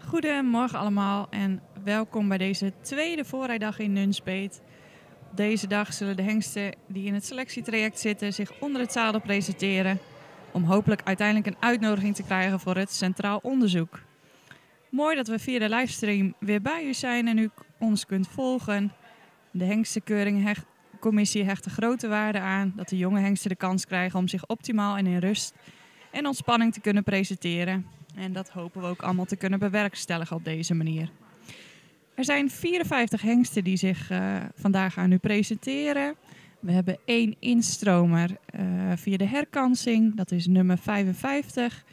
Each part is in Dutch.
Goedemorgen allemaal en welkom bij deze tweede voorrijdag in Nunspeet. Op deze dag zullen de hengsten die in het selectietraject zitten zich onder het zadel presenteren om hopelijk uiteindelijk een uitnodiging te krijgen voor het Centraal Onderzoek. Mooi dat we via de livestream weer bij u zijn en u ons kunt volgen. De hengstenkeuringcommissie hecht er grote waarde aan dat de jonge hengsten de kans krijgen om zich optimaal en in rust en ontspanning te kunnen presenteren. En dat hopen we ook allemaal te kunnen bewerkstelligen op deze manier. Er zijn 54 hengsten die zich vandaag aan u presenteren. We hebben 1 instromer via de herkansing. Dat is nummer 55.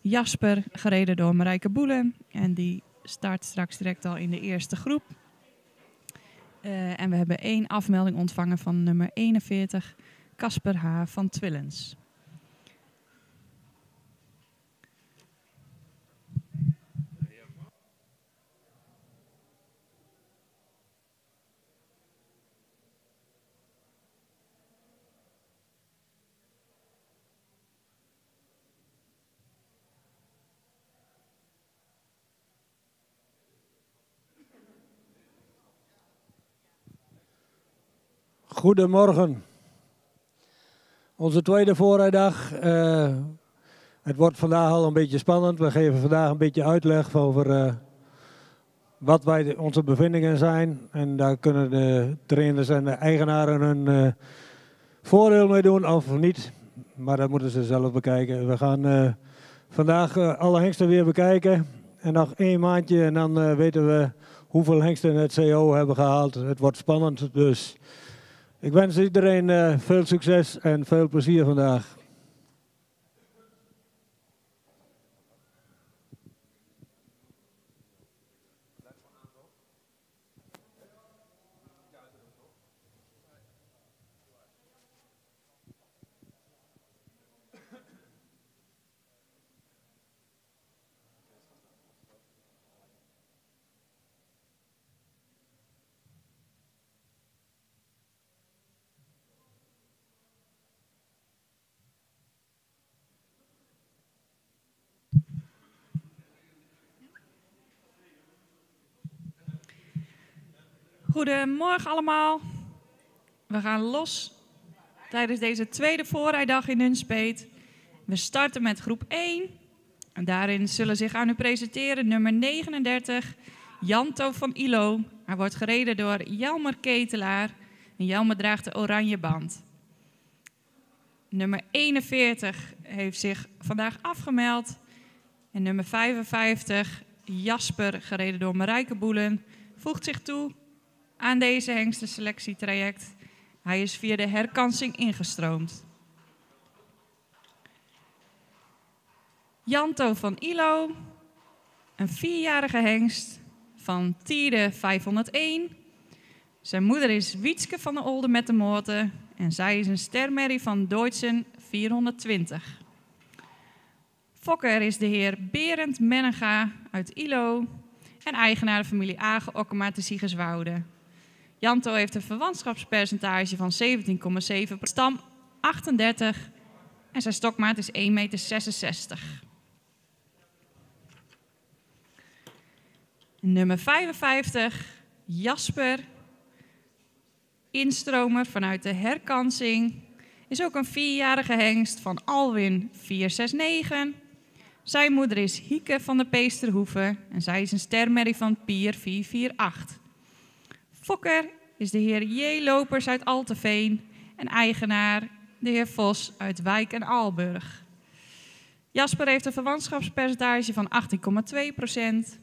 Jasper, gereden door Marijke Boelen. En die start straks direct al in de eerste groep. En we hebben 1 afmelding ontvangen van nummer 41. Casper H. van Twillens. Goedemorgen. Onze tweede voorrijdag. Het wordt vandaag al een beetje spannend. We geven vandaag een beetje uitleg over wat onze bevindingen zijn. En daar kunnen de trainers en de eigenaren hun voordeel mee doen of niet. Maar dat moeten ze zelf bekijken. We gaan vandaag alle hengsten weer bekijken. En nog 1 maandje en dan weten we hoeveel hengsten het CO hebben gehaald. Het wordt spannend, dus ik wens iedereen veel succes en veel plezier vandaag. Goedemorgen allemaal. We gaan los tijdens deze tweede voorrijdag in Nunspeet. We starten met groep 1. En daarin zullen zich aan u presenteren nummer 39, Janto van Ilo. Hij wordt gereden door Jelmer Ketelaar. En Jelmer draagt de oranje band. Nummer 41 heeft zich vandaag afgemeld. En nummer 55, Jasper, gereden door Marijke Boelen, voegt zich toe aan deze hengstenselectietraject. Hij is via de herkansing ingestroomd. Janto van Ilo, een 4-jarige hengst van Tierde 501. Zijn moeder is Wietske van der Olde met de Moorten en zij is een stermerrie van Deutschen 420. Fokker is de heer Berend Menega uit Ilo en eigenaar de familie Agen Okkema te Siegerswoude. Janto heeft een verwantschapspercentage van 17,7%, stam 38 en zijn stokmaat is 1,66 meter. Nummer 55, Jasper, instromer vanuit de herkansing, is ook een 4-jarige hengst van Alwin 469. Zijn moeder is Hieke van de Peesterhoeve en zij is een stermerrie van Pier 448. Fokker is de heer J. Lopers uit Alteveen en eigenaar de heer Vos uit Wijk en Aalburg. Jasper heeft een verwantschapspercentage van 18,2%.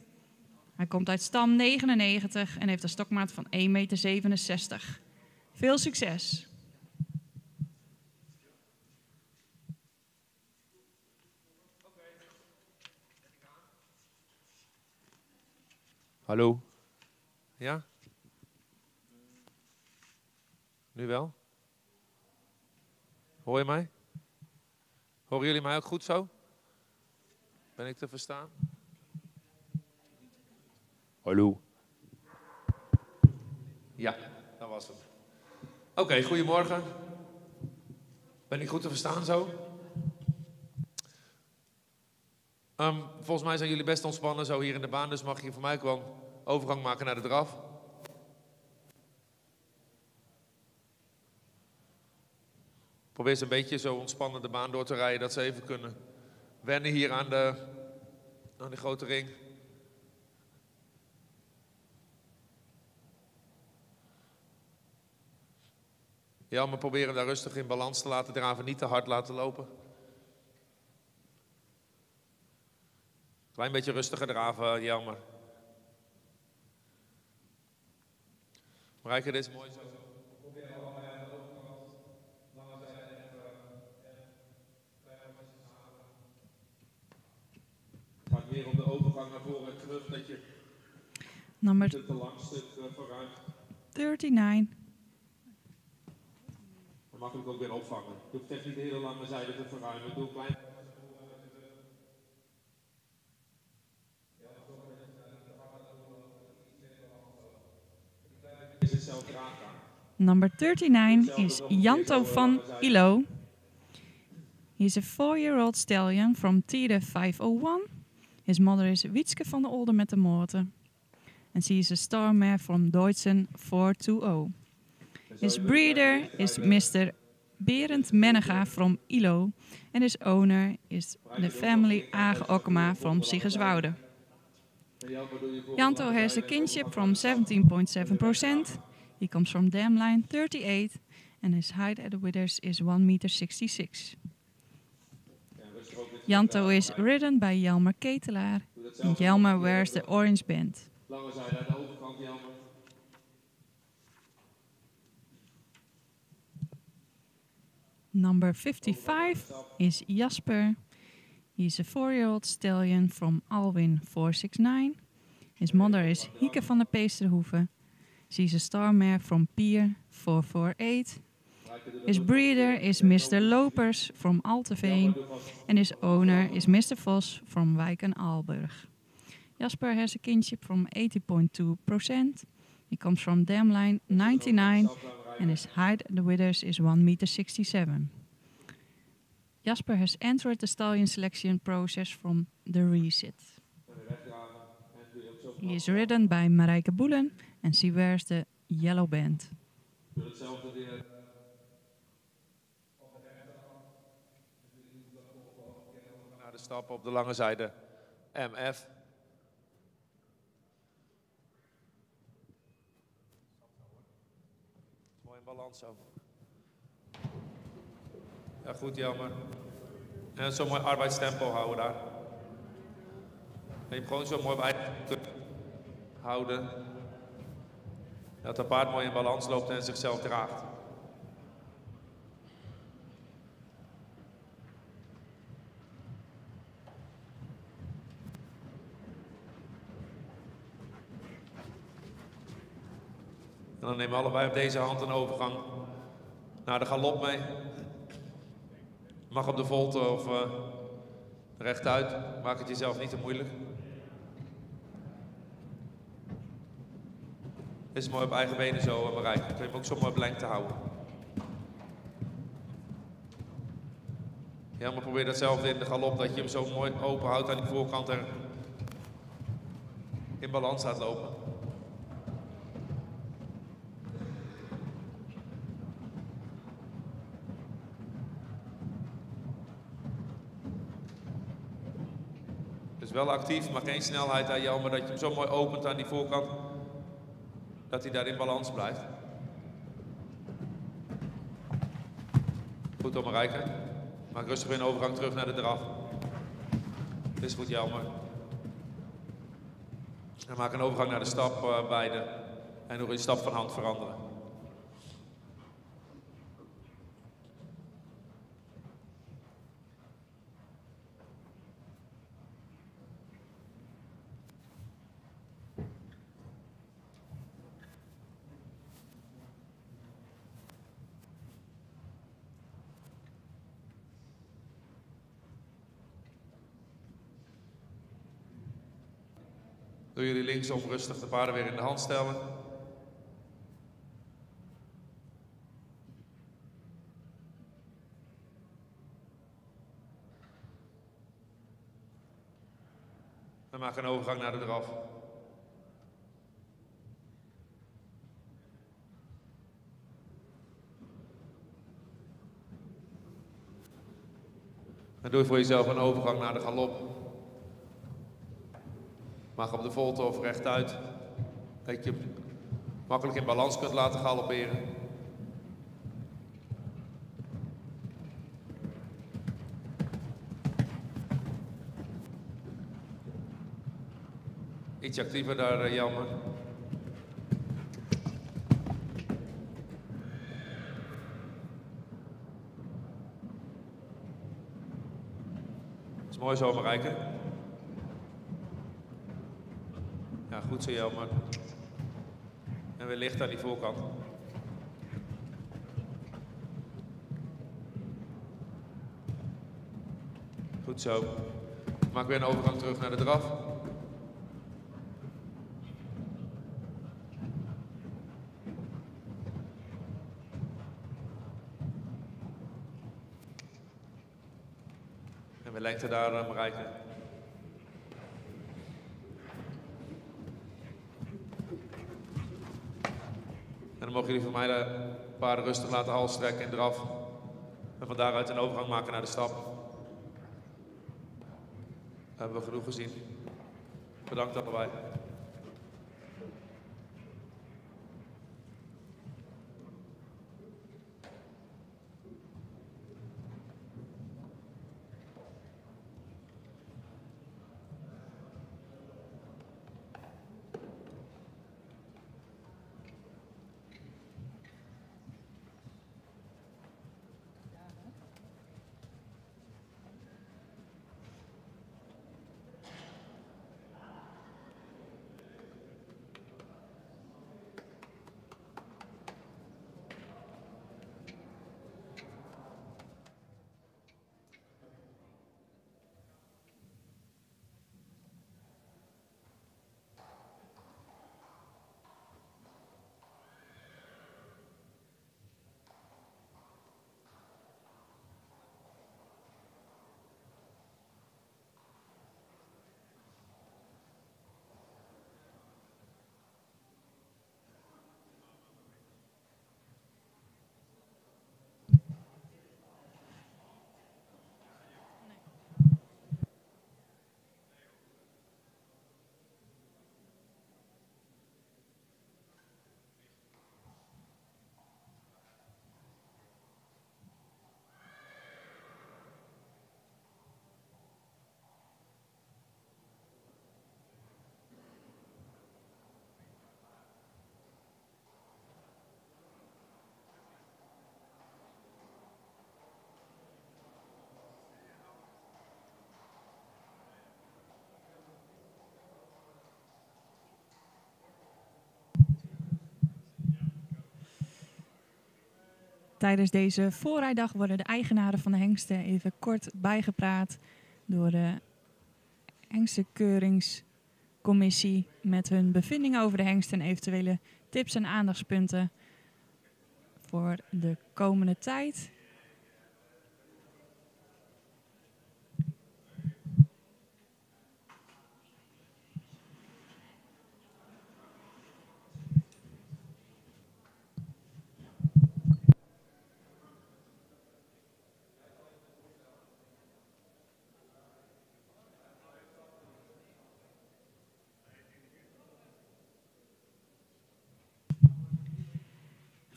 Hij komt uit stam 99 en heeft een stokmaat van 1,67 meter. Veel succes! Hallo? Ja? Nu wel? Hoor je mij? Horen jullie mij ook goed zo? Ben ik te verstaan? Hallo? Ja, dat was het. Oké, goedemorgen. Ben ik goed te verstaan zo? Volgens mij zijn jullie best ontspannen zo hier in de baan, dus mag je voor mij gewoon overgang maken naar de draf. Probeer eens een beetje zo ontspannen de baan door te rijden, dat ze even kunnen wennen hier aan de grote ring. Ja, maar probeer hem daar rustig in balans te laten draven, niet te hard laten lopen. Klein beetje rustiger draven, Jelmer. Marijke, dit is mooi zo. Probeer allebei aan de overkant. Lange zijde Gaat meer om de overgang naar voren en terug, dat je Number te lang stuk vooruit. 39. Dan makkelijk ook weer opvangen. Je hoeft echt niet de hele lange zijde te verruimen. Doe klein. Number 39 is Janto van Ilo. He's a 4-year-old stallion from Tide 501. His mother is Wietske van der Older met de Moorten. And she is a star mare from Deutschen 420. His breeder is Mr. Berend Mennega from Ilo. And his owner is the family Age Okkema from Siggerswoude. Janto has a kinship from 17.7%. He comes from dam line 38 and his height at the withers is 1,66 m. Janto is ridden by Jelmer Ketelaar and Jelmer wears the orange band. Lange zijde aan de overkant, Jelmer. Number 55 is Jasper. He's a 4-year-old stallion from Alwin 469. His mother is Hieke van der Peesterhoeve. She's a star mare from Pier 448. His breeder is Mr. Lopers from Alteveen. And his owner is Mr. Vos from Wijk en Aalburg. Jasper has a kinship from 80.2%. He comes from dam line 99 and his height at the withers is 1,67 m. Jasper has entered the stallion selection process from the resit. He is ridden by Marijke Boelen and she wears the yellow band. Naar de stap op de lange zijde MF. Mooi in balans zo. Ja, goed, Jelmer. En zo mooi arbeidstempo houden daar. En je hebt gewoon zo mooi bij houden. Dat het paard mooi in balans loopt en zichzelf draagt. En dan nemen we allebei op deze hand een overgang naar de galop mee. Mag op de volte of rechtuit. Maak het jezelf niet te moeilijk. Is mooi op eigen benen zo bereiken. Kun je hem ook zo mooi op lengte houden. Ja, maar probeer datzelfde in de galop, dat je hem zo mooi open houdt aan die voorkant en in balans laat lopen. Dus wel actief, maar geen snelheid aan jou, maar dat je hem zo mooi opent aan die voorkant. Dat hij daar in balans blijft. Goed, Marijke. Maak rustig weer een overgang terug naar de draf. Dit is goed, Jelmer. En maak een overgang naar de stap beide. En doe je stap van hand veranderen. Doe jullie linksom rustig de paarden weer in de hand stellen. We maken een overgang naar de draf. En doe voor jezelf een overgang naar de galop. Mag op de volte of rechtuit. Dat je makkelijk in balans kunt laten galopperen. Iets actiever daar, Jelmer. Dat is mooi zo, Marijke. Ja, goed zo, Jelmer. En weer licht aan die voorkant. Goed zo. Maak weer een overgang terug naar de draf. En we lengte daar, Marijke. En dan mogen jullie van mij de paarden rustig laten halstrekken in draf. En van daaruit een overgang maken naar de stap. Dat hebben we genoeg gezien. Bedankt allebei. Tijdens deze voorrijdag worden de eigenaren van de hengsten even kort bijgepraat door de hengstenkeuringscommissie met hun bevindingen over de hengsten en eventuele tips en aandachtspunten voor de komende tijd.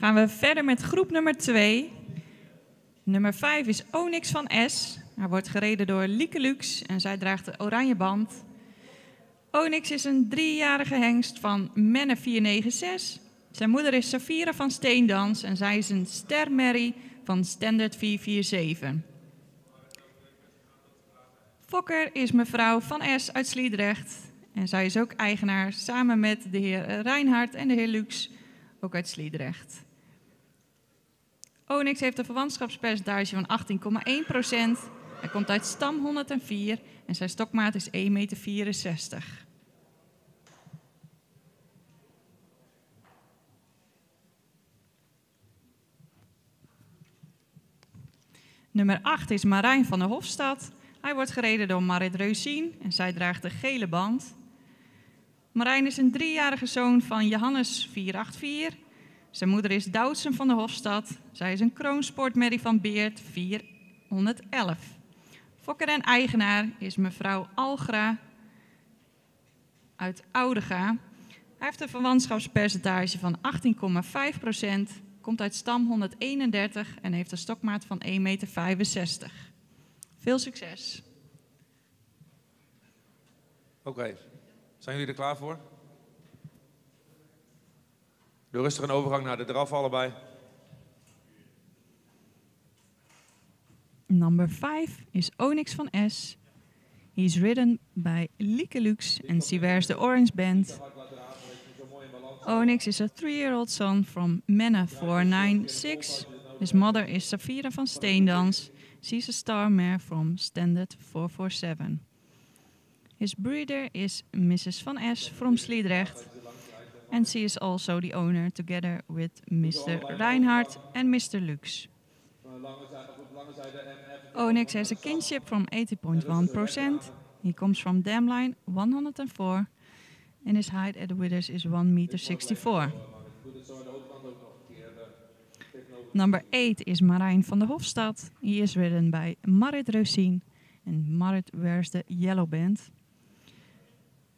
Gaan we verder met groep nummer 2. Nummer 5 is Onyx van S. Hij wordt gereden door Lieke Lux en zij draagt de oranje band. Onyx is een 3-jarige hengst van Menne 496. Zijn moeder is Safira van Steendans en zij is een stermerrie van Standard 447. Fokker is mevrouw van S uit Sliedrecht en zij is ook eigenaar samen met de heer Reinhard en de heer Lux, ook uit Sliedrecht. Onyx heeft een verwantschapspercentage van 18,1%. Hij komt uit stam 104 en zijn stokmaat is 1,64 meter. Nummer 8 is Marijn van der Hofstad. Hij wordt gereden door Marit Reusien en zij draagt de gele band. Marijn is een 3-jarige zoon van Johannes 484. Zijn moeder is Doutzen van de Hofstad. Zij is een kroonsportmerrie van Beert 411. Fokker en eigenaar is mevrouw Algra uit Oudega. Hij heeft een verwantschapspercentage van 18,5%, komt uit stam 131 en heeft een stokmaat van 1,65 meter. Veel succes. Oké, zijn jullie er klaar voor? Doe rustig een overgang naar de draf allebei. Number 5 is Onyx van S. He is ridden by Lieke Lux and she wears the orange band. Onyx is a 3-year-old son from Menne 496. His mother is Safira van Steendans. She's a star mare from Standard 447. His breeder is Mrs. van S from Sliedrecht. And she is also the owner together with Mr. Reinhardt and Mr. Lux. Onyx has a kinship from 80.1%. He comes from dam line 104 and his height at the withers is 1,64 meter. Number 8 is Marijn van de Hofstad. He is ridden by Marit Reusien and Marit wears the yellow band.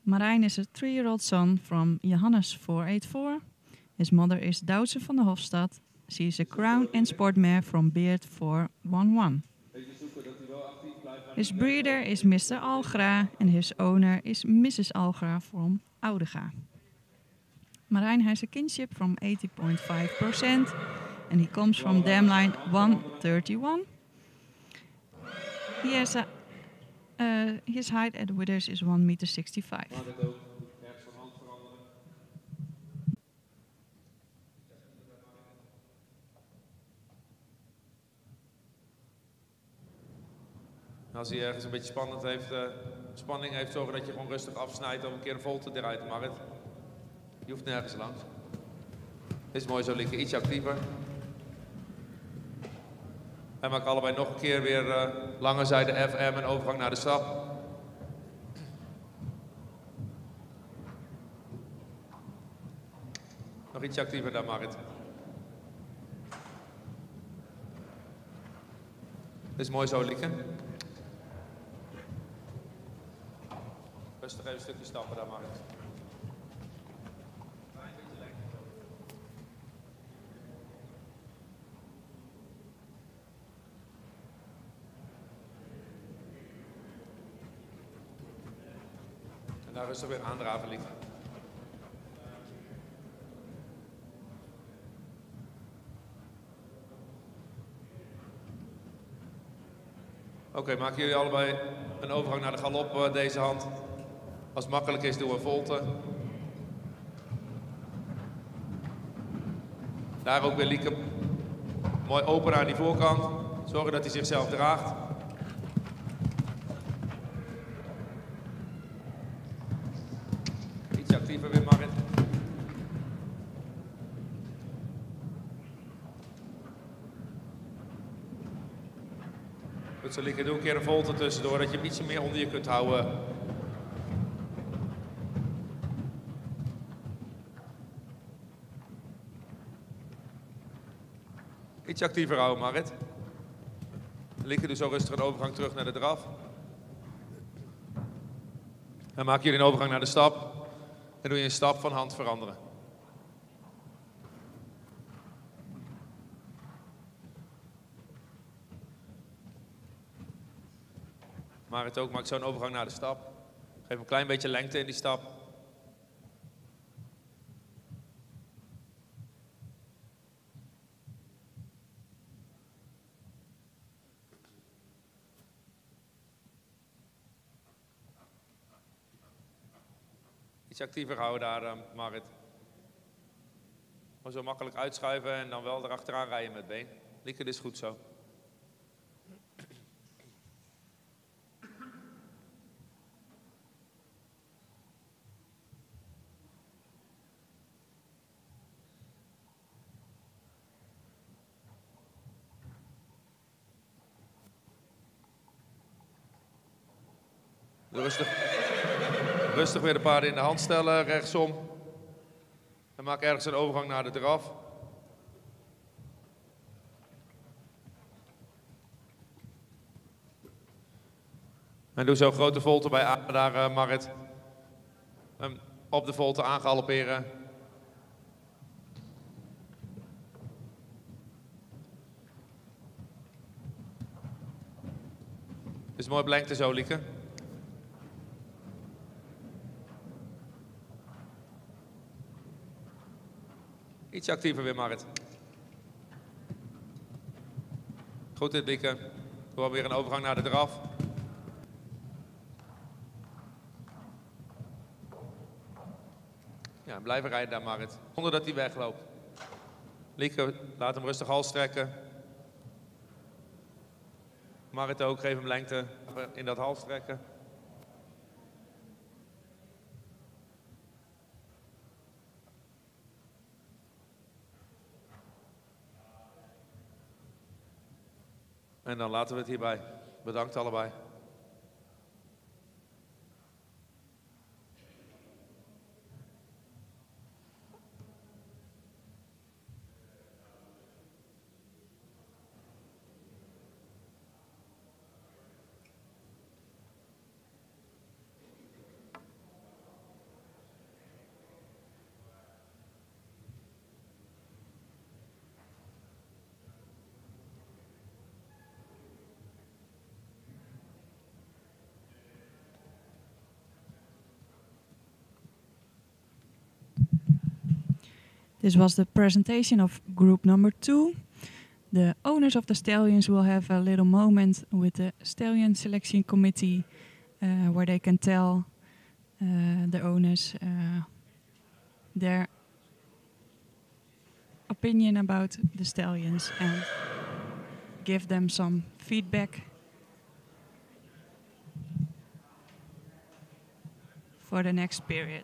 Marijn is a 3-year-old son from Johannes 484. His mother is Doutzen van de Hofstad. She is a crown and sport mare from Beert 411. His breeder is Mr. Algra and his owner is Mrs. Algra from Oudega. Marijn has a kinship from 80.5% and he comes from dam line 131. He has his height at the withers is 1,65 meter. Als hij ergens een beetje spanning heeft, zorgen dat je gewoon rustig afsnijdt om een keer een volte eruit te maken. Je hoeft nergens langs. Dit is mooi zo, liggen iets actiever. En maak allebei nog een keer weer lange zijde FM en overgang naar de stap. Nog iets actiever daar, Marit. Dit is mooi zo, Lieke. Rustig even een stukje stappen daar, Marit. En daar rustig weer aandraven, Lieke. Oké, maken jullie allebei een overgang naar de galop deze hand. Als het makkelijk is, doen we een volte. Daar ook weer Lieke mooi open aan die voorkant. Zorgen dat hij zichzelf draagt. Iets actiever weer, Marit. Goed zo, Lieke, doe een keer een volte tussendoor, dat je hem ietsje meer onder je kunt houden. Iets actiever houden, Marit. Lieke, doe zo rustig een overgang terug naar de draf. En maak jullie een overgang naar de stap. En doe je een stap van hand veranderen. Marit ook, maak zo een overgang naar de stap. Geef een klein beetje lengte in die stap. Iets actiever houden daar, Marit. Gewoon zo makkelijk uitschuiven en dan wel erachteraan rijden met been. Lieke, dit is goed zo. Rustig weer de paarden in de hand stellen, rechtsom. En maak ergens een overgang naar de draf. En doe zo grote volte bij daar, Marit. Op de volte aangalopperen. Is mooi belengte zo, Lieke. Iets actiever weer, Marit. Goed dit, Lieke. Doe weer een overgang naar de draf. Ja, blijven rijden daar, Marit. Zonder dat hij wegloopt. Lieke, laat hem rustig hals trekken. Marit ook, geef hem lengte in dat hals trekken. En dan laten we het hierbij. Bedankt allebei. This was the presentation of group number 2. The owners of the stallions will have a little moment with the stallion selection committee where they can tell the owners their opinion about the stallions and give them some feedback for the next period.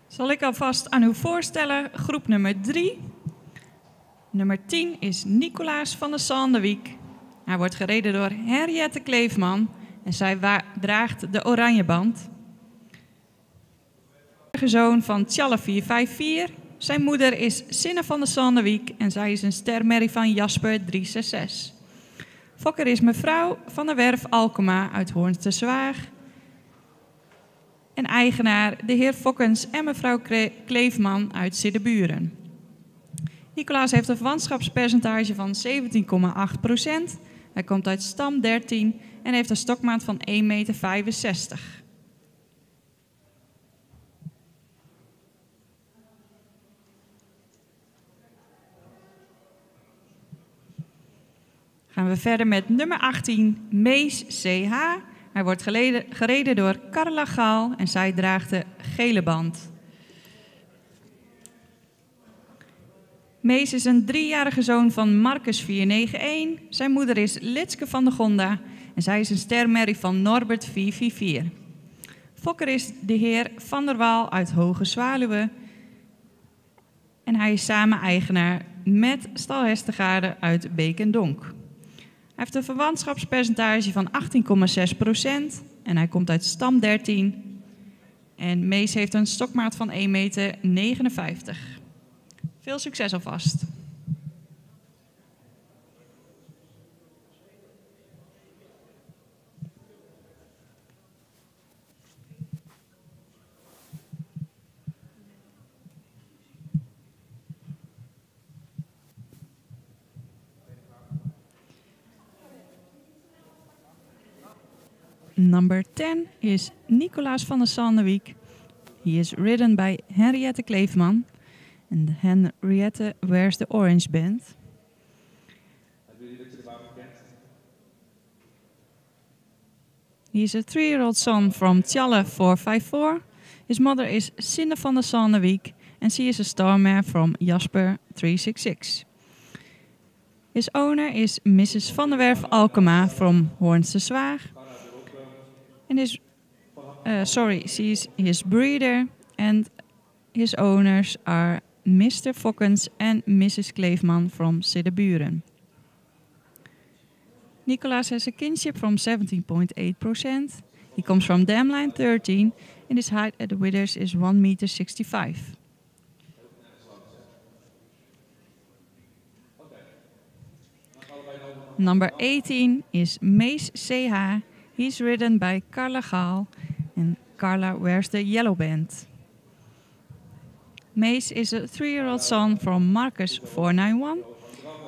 Zal ik alvast aan u voorstellen, groep nummer 3. Nummer 10 is Nicolaas van der Sanderwiek. Hij wordt gereden door Henriette Kleefman en zij draagt de oranje band. Zoon van Tjalle 454. Zijn moeder is Sinne van der Sanderwiek en zij is een stermerrie van Jasper 366. Fokker is mevrouw van der Werf Alkema uit Hoornse Zwaag. En eigenaar de heer Fokkens en mevrouw Kleefman uit Siddeburen. Nicolaas heeft een verwantschapspercentage van 17,8%. Hij komt uit stam 13 en heeft een stokmaat van 1,65 meter. Gaan we verder met nummer 18, Mees CH. Hij wordt gereden door Carla Gaal en zij draagt de gele band. Mees is een 3-jarige zoon van Marcus 491. Zijn moeder is Litske van der Gonda en zij is een stermerrie van Norbert 444. Fokker is de heer Van der Waal uit Hoge Zwaluwe. En hij is samen eigenaar met Stal Hestegaarde uit Beek en Donk. Hij heeft een verwantschapspercentage van 18,6% en hij komt uit stam 13. En Mees heeft een stokmaat van 1,59 meter. Veel succes alvast. Number 10 is Nicolaas van der Sanderwiek. He is ridden by Henriette Kleefman. And Henriette wears the orange band. He is a 3-year-old son from Tjalle 454. His mother is Sinde van der Sanderwiek and she is a star mare from Jasper 366. His owner is Mrs. van der Werf Alkema from Hoornse Zwaag. And she's his breeder and his owners are Mr. Fokkens and Mrs. Kleefman from Siddeburen. Nicolaas has a kinship from 17.8%. He comes from Damline 13 and his height at the withers is 1,65 meter. Number 18 is Mees CH. He's ridden by Carla Gaal and Carla wears the yellow band. Mees is a 3-year-old son from Marcus 491.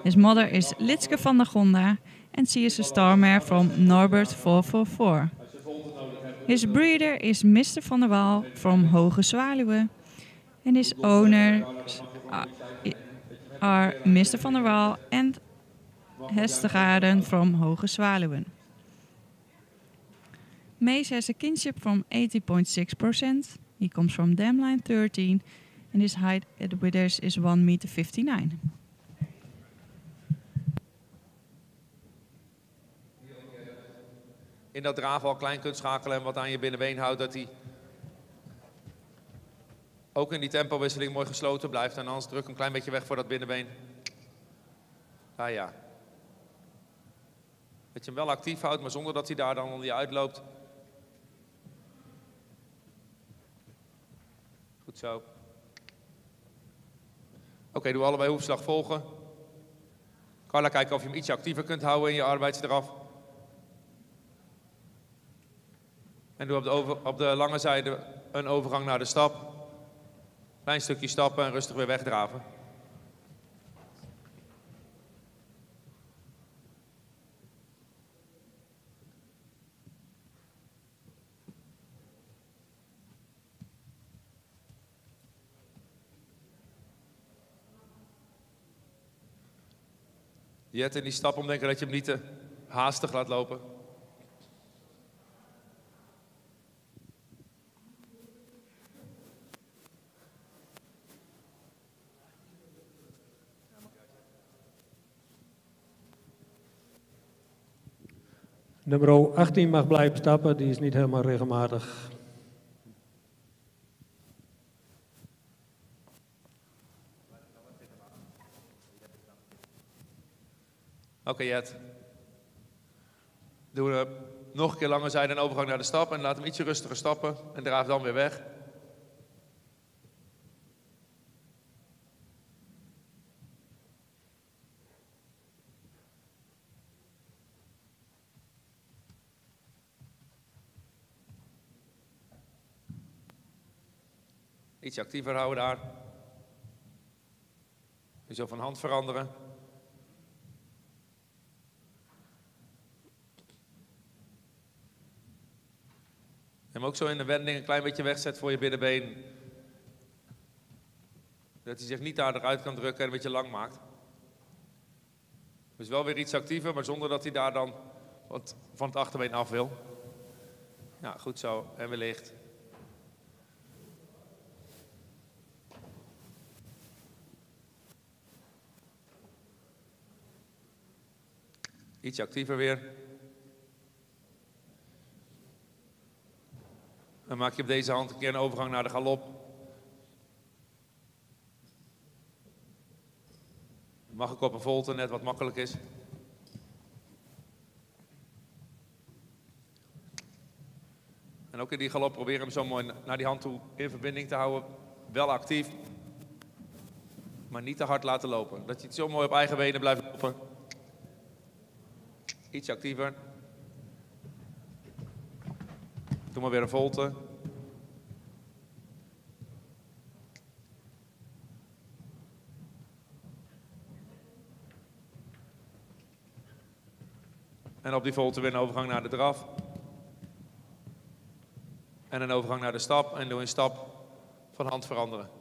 His mother is Litske van der Gonda and she is a star mare from Norbert 444. His breeder is Mr. van der Waal from Hoge Zwaluwe and his owners are Mr. van der Waal and Hestegaarden from Hoge Zwaluwe. Mees has a kinship from 80.6%. He comes from Damline 13 and his height at the withers is 1,59 meter. In dat draven al klein kunt schakelen en wat aan je binnenbeen houdt, dat hij ook in die tempowisseling mooi gesloten blijft. En anders druk een klein beetje weg voor dat binnenbeen. Ah ja. Dat je hem wel actief houdt, maar zonder dat hij daar dan onder je uitloopt. Goed zo. Oké, doe allebei hoefslag volgen. Carla, kijken of je hem ietsje actiever kunt houden in je arbeidsdraf. En doe op de lange zijde een overgang naar de stap. Klein stukje stappen en rustig weer wegdraven. Jet in die stap omdenken dat je hem niet te haastig laat lopen. Nummer 18 mag blijven stappen, die is niet helemaal regelmatig. Oké, Jet. Doe nog een keer lange zijde en overgang naar de stap en laat hem ietsje rustiger stappen en draaf dan weer weg. Iets actiever houden daar. Je zo van hand veranderen. En hem ook zo in de wending een klein beetje wegzet voor je binnenbeen. Dat hij zich niet daar eruit kan drukken en een beetje lang maakt. Dus wel weer iets actiever, maar zonder dat hij daar dan wat van het achterbeen af wil. Ja, goed zo. En weer licht. Iets actiever weer. Dan maak je op deze hand een keer een overgang naar de galop. Mag ik op een volte, net wat makkelijk is. En ook in die galop proberen hem zo mooi naar die hand toe in verbinding te houden. Wel actief, maar niet te hard laten lopen. Dat je het zo mooi op eigen benen blijft lopen. Iets actiever. Doe maar weer een volte. En op die volte weer een overgang naar de draf. En een overgang naar de stap. En doe een stap van hand veranderen. Doe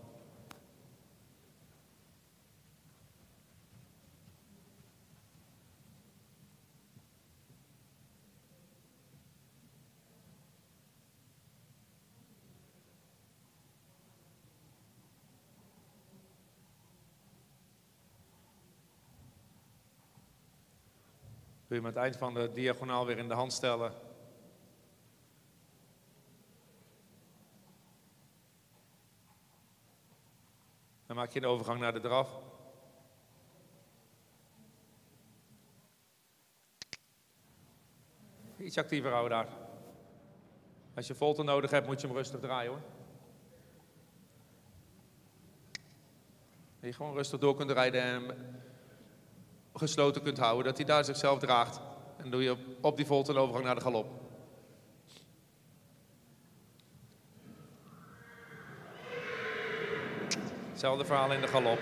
je hem aan het eind van de diagonaal weer in de hand stellen. Dan maak je een overgang naar de draf. Iets actiever houden daar. Als je volte nodig hebt, moet je hem rustig draaien hoor. Dat je gewoon rustig door kunt rijden en hem gesloten kunt houden. Dat hij daar zichzelf draagt. En dan doe je op die volte een overgang naar de galop. Hetzelfde verhaal in de galop.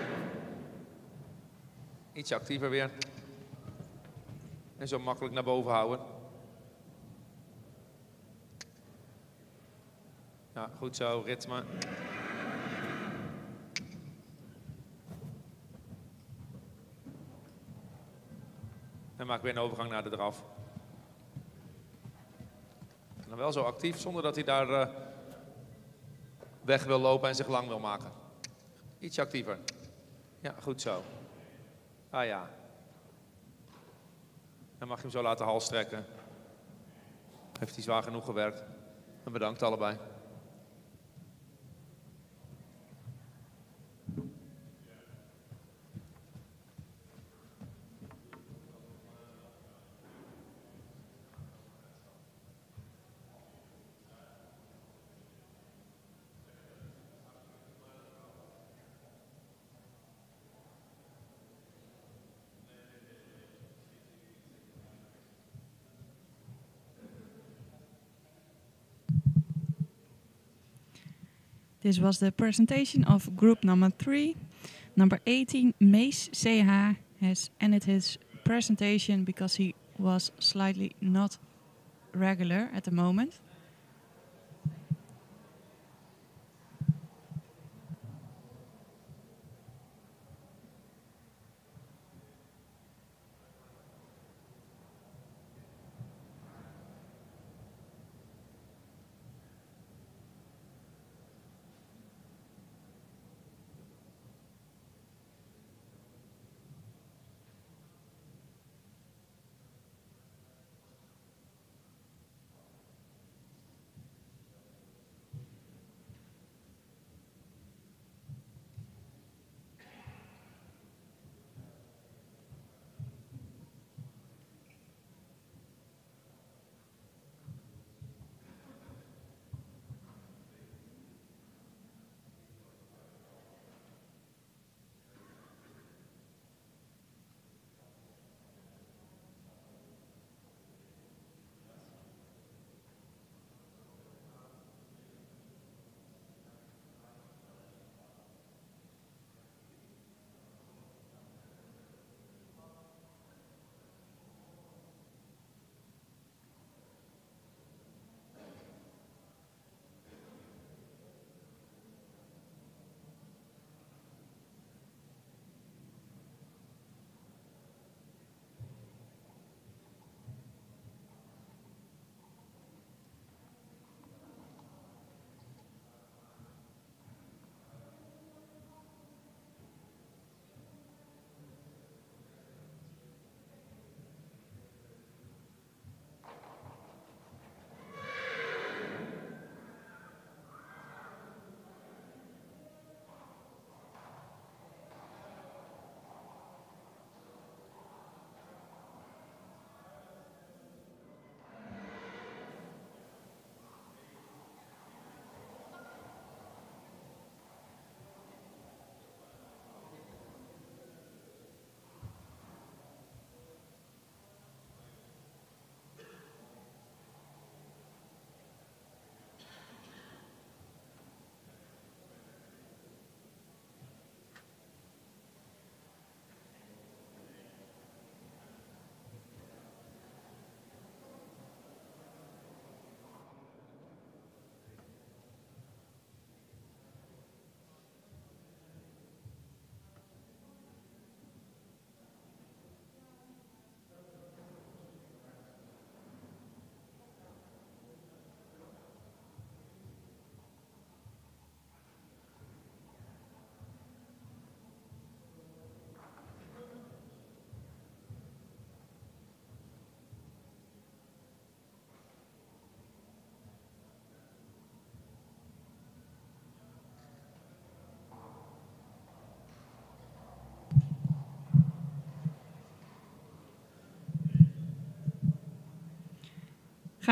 Iets actiever weer. En zo makkelijk naar boven houden. Ja, goed zo, ritme. En maak weer een overgang naar de draf. En dan wel zo actief, zonder dat hij daar weg wil lopen en zich lang wil maken. Iets actiever. Ja, goed zo. Ah ja. Dan mag je hem zo laten halstrekken. Heeft hij zwaar genoeg gewerkt. En bedankt allebei. This was the presentation of group number 3. Number 18, Mace CH, has ended his presentation because he was slightly not regular at the moment.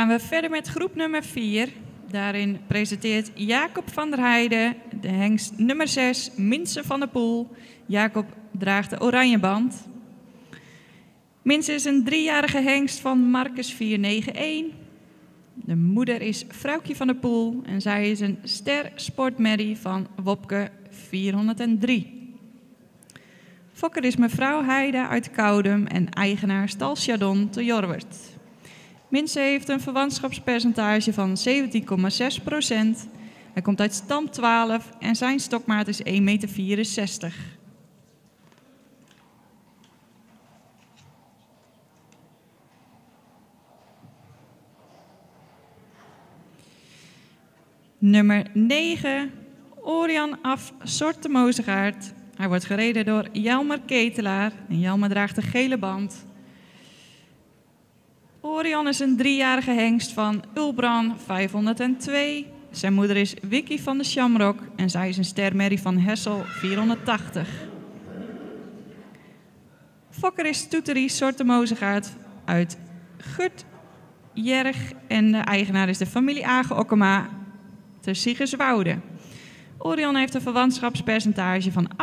gaan we verder met groep nummer 4. Daarin presenteert Jacob van der Heijden de hengst nummer 6, Minse van der Poel. Jacob draagt de oranje band. Minse is een 3-jarige hengst van Marcus 491. De moeder is Vrouwtje van der Poel en zij is een ster sportmerrie van Wopke 403. Fokker is mevrouw Heide uit Koudem en eigenaar Stal Chardon te Jorwert. Minse heeft een verwantschapspercentage van 17,6%. Hij komt uit stam 12 en zijn stokmaat is 1,64 meter. Nummer 9, Orion af Sorte Mozegaard. Hij wordt gereden door Jelmer Ketelaar en Jelmer draagt de gele band. Orion is een 3-jarige hengst van Ulbran 502. Zijn moeder is Vicky van de Shamrock en zij is een stermerrie van Hessel 480. Fokker is Toeterie Sorte Mozegaard uit Gutjerg en de eigenaar is de familie Agen-Okkema te Siegerswoude. Orion heeft een verwantschapspercentage van 18,5%.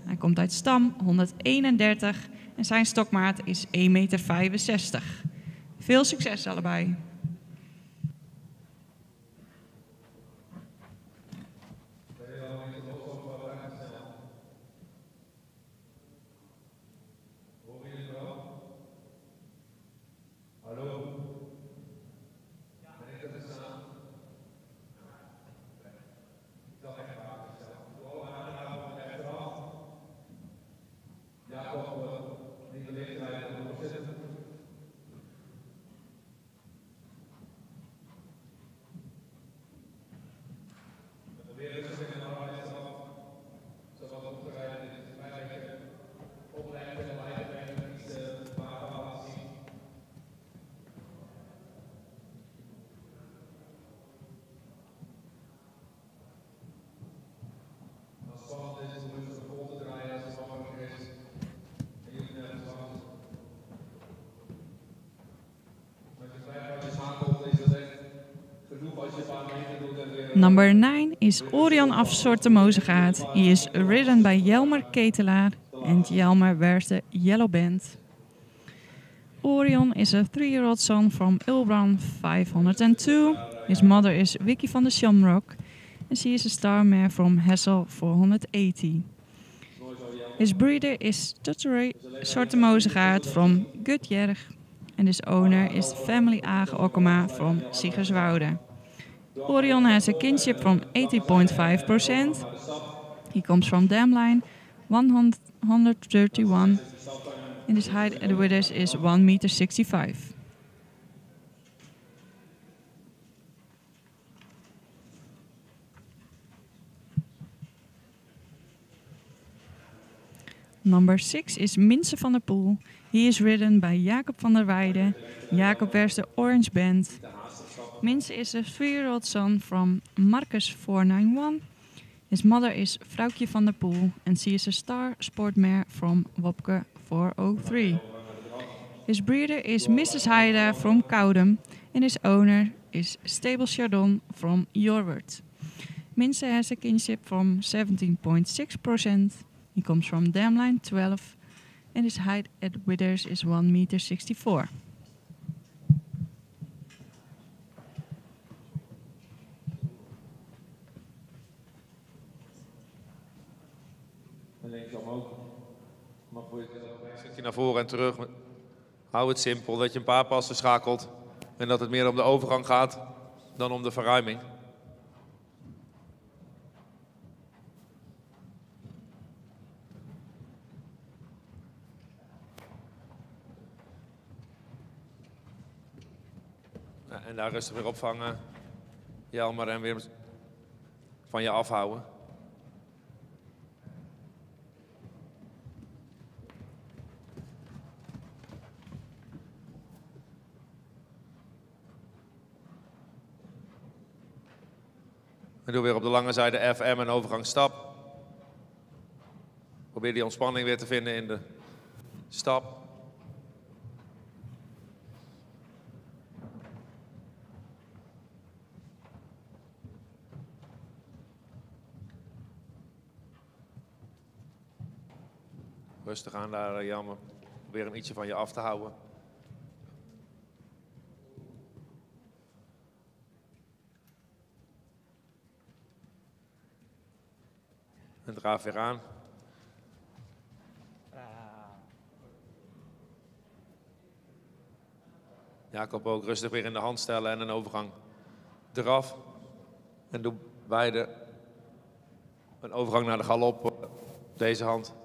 Hij komt uit stam 131 en zijn stokmaat is 1,65 meter. Veel succes allebei. Number 9 is Orion af Sorte Mozegaard. He is ridden by Jelmer Ketelaar and Jelmer wears the yellow band. Orion is a 3-year-old son from Ulbran 502. His mother is Vicky van de Shamrock and she is a star mare from Hessel 480. His breeder is Toeterie Sorte Mozegaard from Gutjerg and his owner is family Agen-Okkema from Siegerswoude. Orion has a kinship from 80.5%. He comes from dam line 131 and his height at the withers is 1,65 meter. Number 6 is Minse van der Poel. He is ridden by Jacob van der Weijden. Jacob wears the orange band. Minse is a 3-year-old son from Marcus 491. His mother is Vrouwtje van der Poel and she is a star sport mare from Wopke 403. His breeder is Mrs. Heida from Koudem and his owner is Stable Chardon from Jorwert. Minse has a kinship from 17.6%. He comes from dam line 12 and his height at withers is 1,64 meter. Stukje naar voren en terug. Hou het simpel, dat je een paar passen schakelt. En dat het meer om de overgang gaat dan om de verruiming. Ja, en daar rustig weer opvangen. Jelmer en weer van je afhouden. En doe weer op de lange zijde FM en overgang stap. Probeer die ontspanning weer te vinden in de stap. Rustig aan daar, Jelmer. Probeer hem ietsje van je af te houden. En draaf weer aan. Jacob ook rustig weer in de hand stellen en een overgang eraf. En doe beide een overgang naar de galop op deze hand.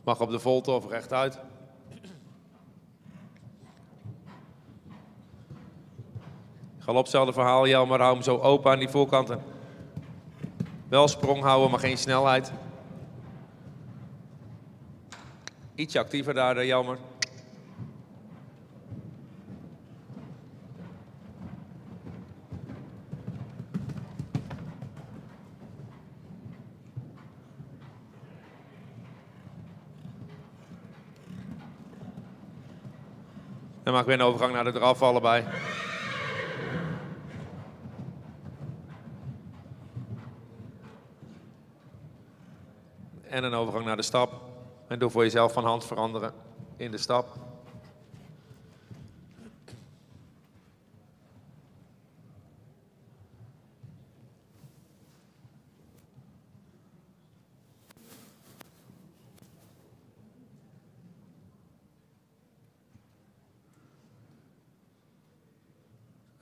Mag op de volte of rechtuit. Galop, hetzelfde verhaal, Jelmer. Hou hem zo open aan die voorkanten. Wel sprong houden, maar geen snelheid. Ietsje actiever daar, Jelmer. En maak weer een overgang naar de draf, allebei. En een overgang naar de stap. En doe voor jezelf van hand veranderen in de stap.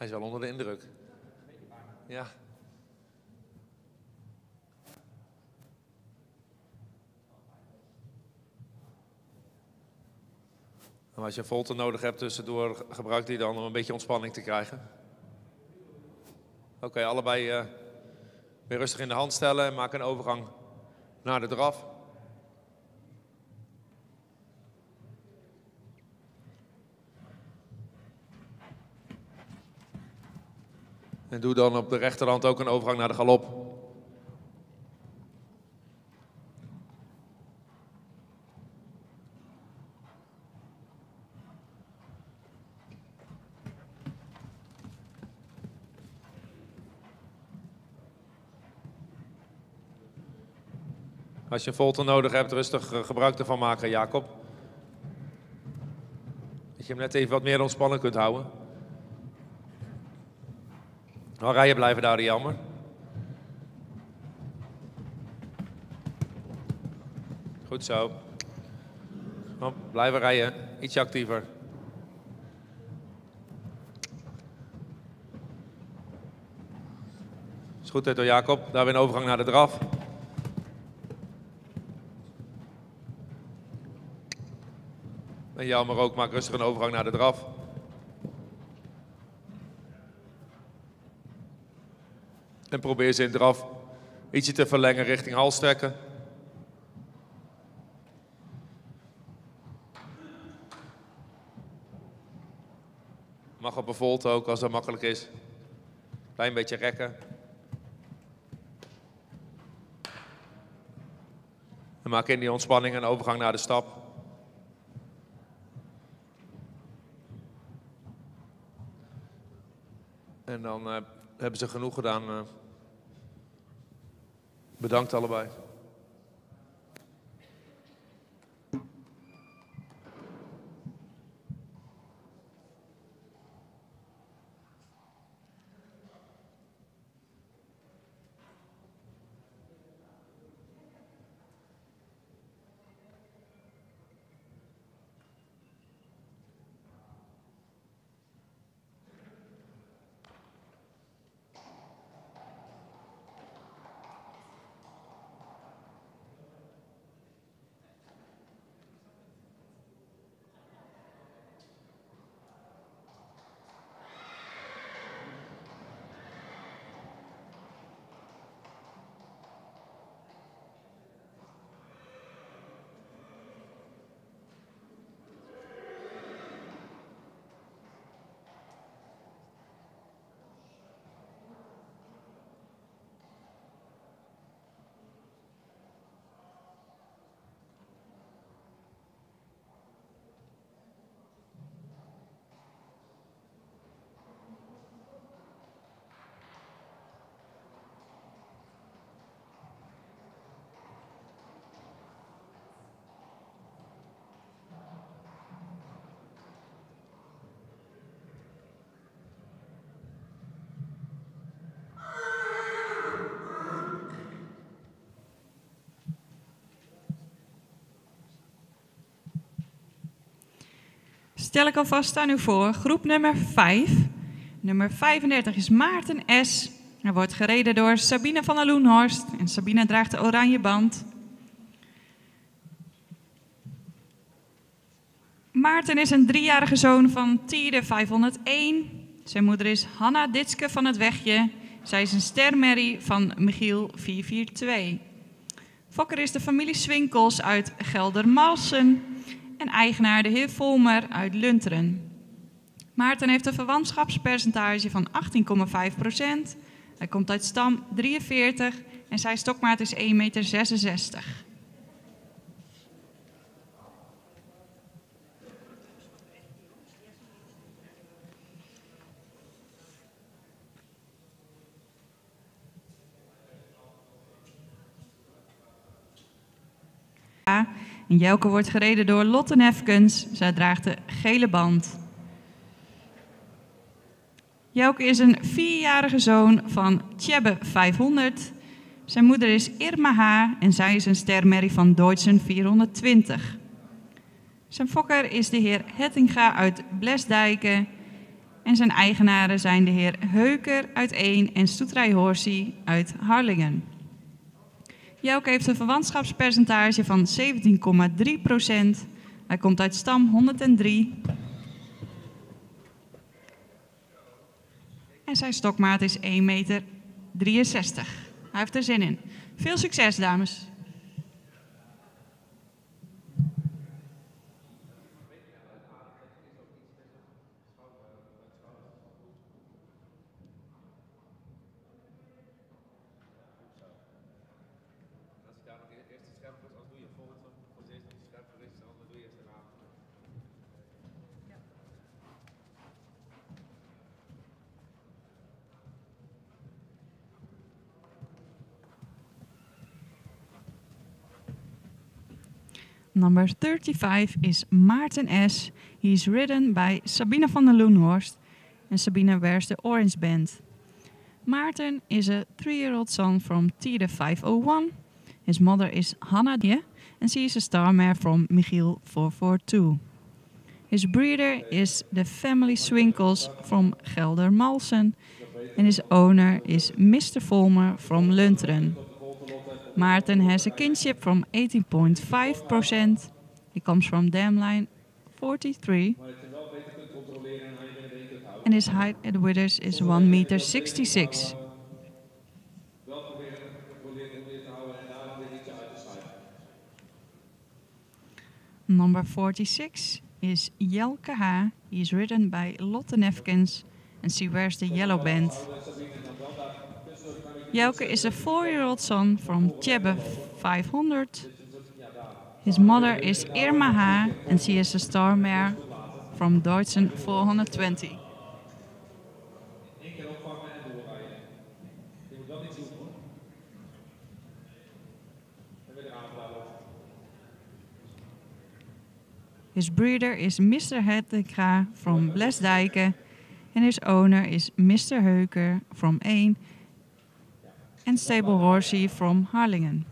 Hij is wel onder de indruk. Ja. En als je een volte nodig hebt tussendoor, gebruik die dan om een beetje ontspanning te krijgen. Oké, allebei weer rustig in de hand stellen en maak een overgang naar de draf. En doe dan op de rechterhand ook een overgang naar de galop. Als je een volte nodig hebt, rustig gebruik ervan maken, Jacob. Dat je hem net even wat meer ontspannen kunt houden. Nou, rijden blijven daar, Jelmer. Goed zo. Nou, blijven rijden, ietsje actiever. Is goed dit door Jacob. Daar weer een overgang naar de draf. En Jelmer ook, maak rustig een overgang naar de draf. En probeer ze in draf ietsje te verlengen richting halstrekken. Mag op een volte ook, als dat makkelijk is. Klein beetje rekken. En maak in die ontspanning een overgang naar de stap. En dan hebben ze genoeg gedaan. Bedankt allebei. Stel ik alvast aan u voor, groep nummer 5. Nummer 35 is Maarten S. Hij wordt gereden door Sabine van der Loenhorst. En Sabine draagt de oranje band. Maarten is een 3-jarige zoon van Tiede 501. Zijn moeder is Hanna Ditske van het Wegje. Zij is een stermerrie van Michiel 442. Fokker is de familie Swinkels uit Geldermalsen en eigenaar de heer Volmer uit Lunteren. Maarten heeft een verwantschapspercentage van 18,5%. Hij komt uit stam 43 en zijn stokmaat is 1,66 meter. En Jelke wordt gereden door Lotte Nefkens. Zij draagt de gele band. Jelke is een 4-jarige zoon van Tjebbe 500. Zijn moeder is Irma H. en zij is een stermerrie van Deutschen 420. Zijn fokker is de heer Hettinga uit Blesdijken. En zijn eigenaren zijn de heer Heuker uit Eén en Stoetrij Hoorsie uit Harlingen. Jelke heeft een verwantschapspercentage van 17,3%. Hij komt uit stam 103. En zijn stokmaat is 1,63 meter. Hij heeft er zin in. Veel succes, dames. Number 35 is Maarten S. He is ridden by Sabine van der Loenhorst and Sabine wears the orange band. Maarten is a 3-year-old son from Tiede 501. His mother is Hanna Die and she is a star mare from Michiel 442. His breeder is the family Swinkels from Geldermalsen and his owner is Mr. Volmer from Lunteren. Maarten has a kinship from 18.5%. He comes from dam line 43. And his height at withers is 1,66 meter. Number 46 is Jelke H. He is ridden by Lotte Nefkens and she wears the yellow band. Jelke is a 4-year-old son from Tjebbe 500. His mother is Irma H. and she is a star mare from Deutschen 420. His breeder is Mr. Hettinga from Blesdijken and his owner is Mr. Heuker from Eén and Stable Horsey from Harlingen.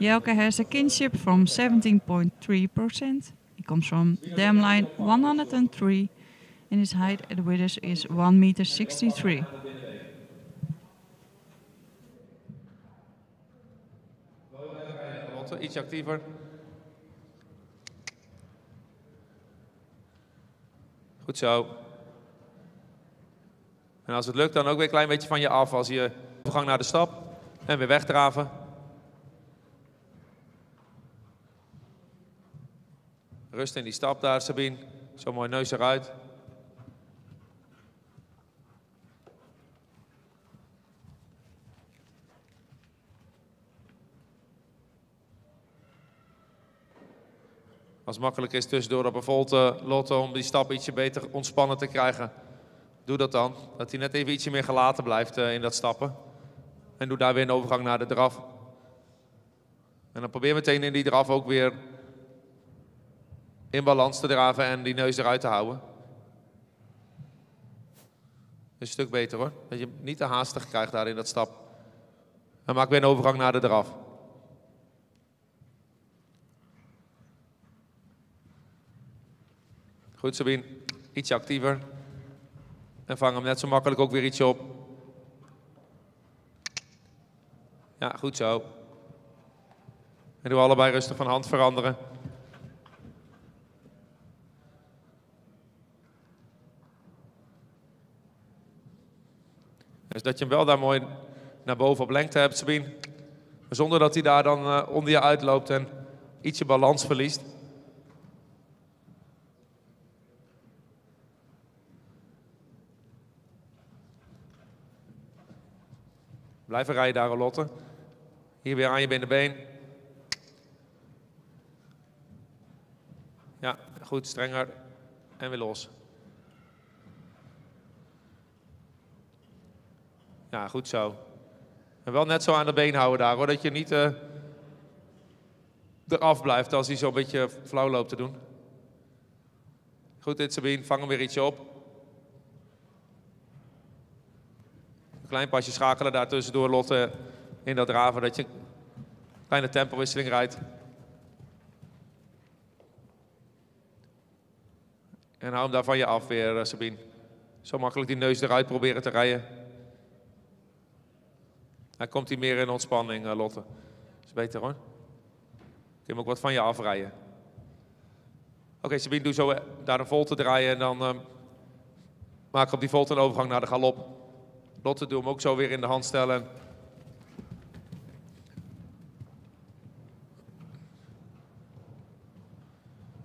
Jelke has a kinship from 17.3%. He comes from dam line 103 and his height at withers is 1,63 meter. Lotte, iets actiever. Goed zo. En als het lukt, dan ook weer een klein beetje van je af als je overgang naar de stap en weer wegdraven. Rust in die stap daar, Sabine. Zo mooi neus eruit. Als het makkelijk is tussendoor op een volte, Lotte, om die stap ietsje beter ontspannen te krijgen. Doe dat dan. Dat hij net even ietsje meer gelaten blijft in dat stappen. En doe daar weer een overgang naar de draf. En dan probeer meteen in die draf ook weer in balans te draven en die neus eruit te houden. Een stuk beter hoor. Dat je niet te haastig krijgt daar in dat stap. En maak weer een overgang naar de draf. Goed Sabine, ietsje actiever. En vang hem net zo makkelijk ook weer ietsje op. Ja, goed zo. En doe allebei rustig van hand veranderen. Dus dat je hem wel daar mooi naar boven op lengte hebt, Sabine. Zonder dat hij daar dan onder je uitloopt en ietsje balans verliest. Blijven rijden daar, Lotte. Hier weer aan je binnenbeen. Ja, goed, strenger. En weer los. Ja, goed zo. En wel net zo aan de been houden daar, hoor. Dat je niet eraf blijft als hij zo'n beetje flauw loopt te doen. Goed dit, Sabine. Vang hem weer ietsje op. Een klein pasje schakelen daar tussendoor, Lotte, in dat draven. Dat je een kleine tempowisseling rijdt. En hou hem daar van je af weer, Sabine. Zo makkelijk die neus eruit proberen te rijden. Dan komt hij meer in ontspanning, Lotte. Dat is beter, hoor. Kun je hem ook wat van je afrijden. Oké, Sabine, doe zo daar een volte draaien en dan maak ik op die volte een overgang naar de galop. Lotte, doe hem ook zo weer in de hand stellen.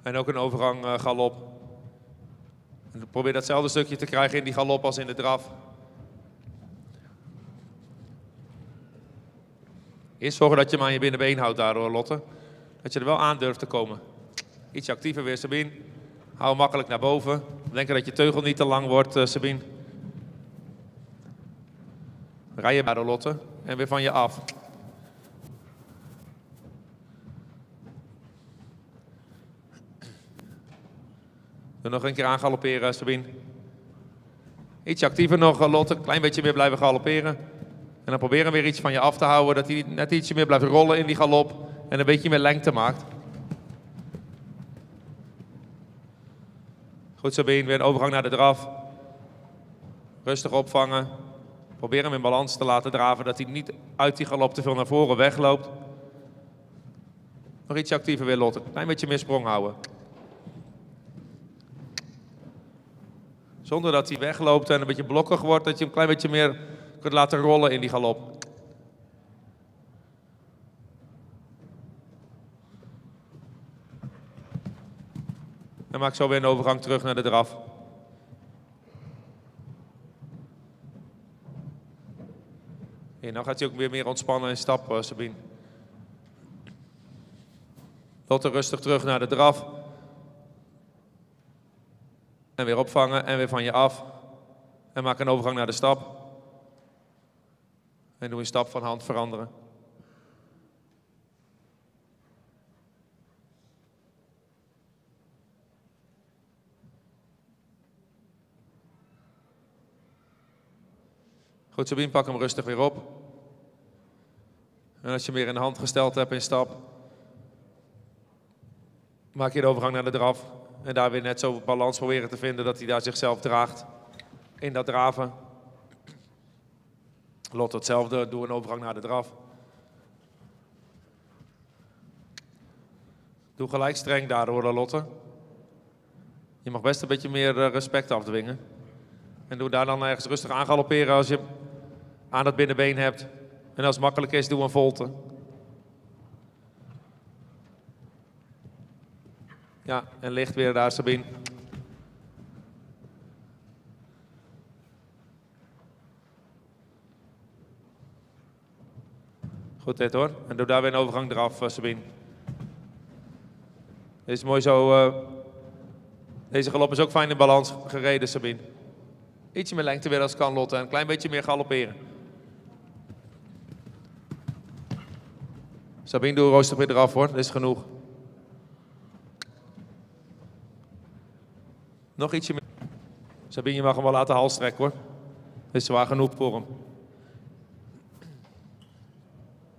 En ook een overgang galop. En probeer datzelfde stukje te krijgen in die galop als in de draf. Eerst zorgen dat je hem aan je binnenbeen houdt daardoor, Lotte. Dat je er wel aan durft te komen. Iets actiever weer, Sabine. Hou hem makkelijk naar boven. Denk dat je teugel niet te lang wordt, Sabine. Rij je bij de Lotte. En weer van je af. Doe nog een keer aan galopperen, Sabine. Ietsje actiever nog, Lotte. Klein beetje meer blijven galopperen. En dan proberen weer iets van je af te houden. Dat hij net ietsje meer blijft rollen in die galop. En een beetje meer lengte maakt. Goed Sabine, weer een overgang naar de draf. Rustig opvangen. Probeer hem in balans te laten draven. Dat hij niet uit die galop te veel naar voren wegloopt. Nog ietsje actiever weer, Lotte. Klein beetje meer sprong houden. Zonder dat hij wegloopt en een beetje blokkig wordt. Dat je hem een klein beetje meer kunt laten rollen in die galop. En maak zo weer een overgang terug naar de draf. En nou gaat hij ook weer meer ontspannen en stappen, Sabine. Lotte rustig terug naar de draf. En weer opvangen en weer van je af. En maak een overgang naar de stap. En doe een stap van hand veranderen. Goed Sabine, pak hem rustig weer op. En als je hem weer in de hand gesteld hebt in stap, maak je de overgang naar de draf. En daar weer net zo balans proberen te vinden dat hij daar zichzelf draagt in dat draven. Lotte hetzelfde, doe een overgang naar de draf. Doe gelijk streng daardoor, Lotte. Je mag best een beetje meer respect afdwingen. En doe daar dan ergens rustig aan galopperen als je aan het binnenbeen hebt. En als het makkelijk is, doe een volte. Ja, en licht weer daar, Sabine. Goed dit hoor. En doe daar weer een overgang eraf, Sabine. Dit is mooi zo. Deze galop is ook fijn in balans gereden, Sabine. Ietsje meer lengte weer als kan, Lotte. En een klein beetje meer galopperen. Sabine, doe rustig weer eraf hoor. Dit is genoeg. Nog ietsje meer. Sabine, je mag hem wel laten halstrekken hoor. Dit is zwaar genoeg voor hem.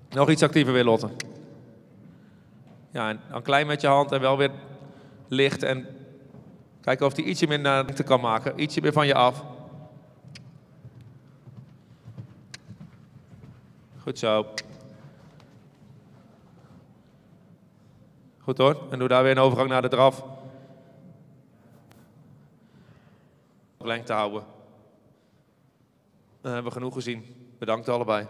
Nog iets actiever weer, Lotte. Ja, en dan klein met je hand en wel weer licht. En Kijken of hij ietsje meer naar de kan maken. Ietsje meer van je af. Goed zo. Goed hoor. En doe daar weer een overgang naar de draf. Lengte houden. Dan hebben we genoeg gezien. Bedankt allebei.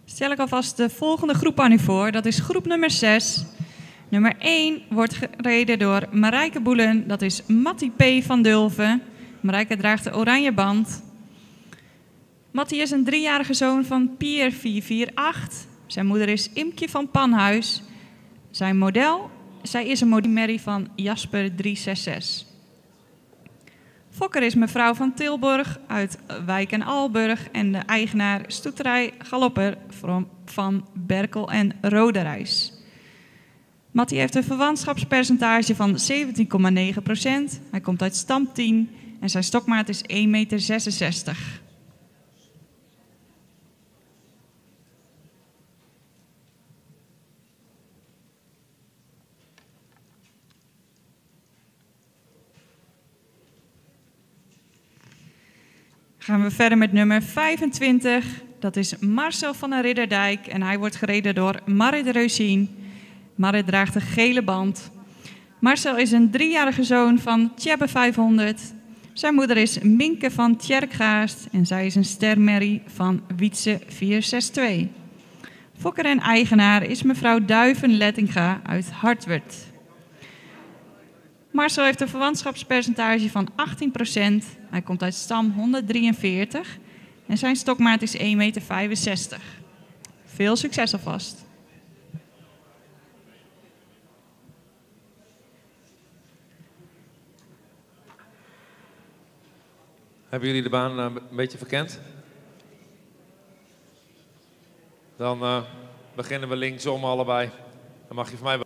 Stel ik alvast de volgende groep aan u voor. Dat is groep nummer 6. Nummer 1 wordt gereden door Marijke Boelen. Dat is Mattie P. van Dulven. Marijke draagt de oranje band. Mattie is een 3-jarige zoon van Pier 448. Zijn moeder is Imkje van Panhuis. Zij is een model van Jasper 366. Fokker is mevrouw van Tilburg uit Wijk en Alburg en de eigenaar stoeterij Galopper van Berkel en Roderijs. Mattie heeft een verwantschapspercentage van 17,9%. Hij komt uit stam 10 en zijn stokmaat is 1,66 meter. Gaan we verder met nummer 25. Dat is Marcel van der Ridderdijk en hij wordt gereden door Marit Reusien. Marit draagt de gele band. Marcel is een 3-jarige zoon van Tjebbe 500. Zijn moeder is Minke van Tjerkgaast en zij is een stermerrie van Wietse 462. Fokker en eigenaar is mevrouw Duiven-Lettinga uit Hartwerd. Marcel heeft een verwantschapspercentage van 18%. Hij komt uit stam 143 en zijn stokmaat is 1,65 meter. Veel succes alvast. Hebben jullie de baan een beetje verkend? Dan beginnen we linksom allebei. Dan mag je van mij...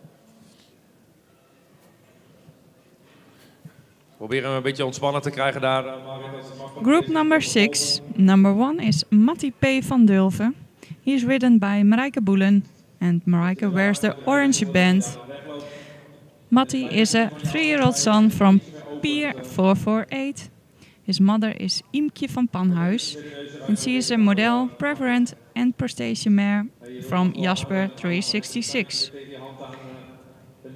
Proberen we een beetje ontspannen te krijgen daar. Group number 6. Number 1 is Mattie P. van Dulven. He is ridden by Marijke Boelen. And Marijke wears the orange band. Mattie is a 3-year-old son from Pier 448. His mother is Imkje van Panhuis. And she is a model, preferent and prestation mare from Jasper 366.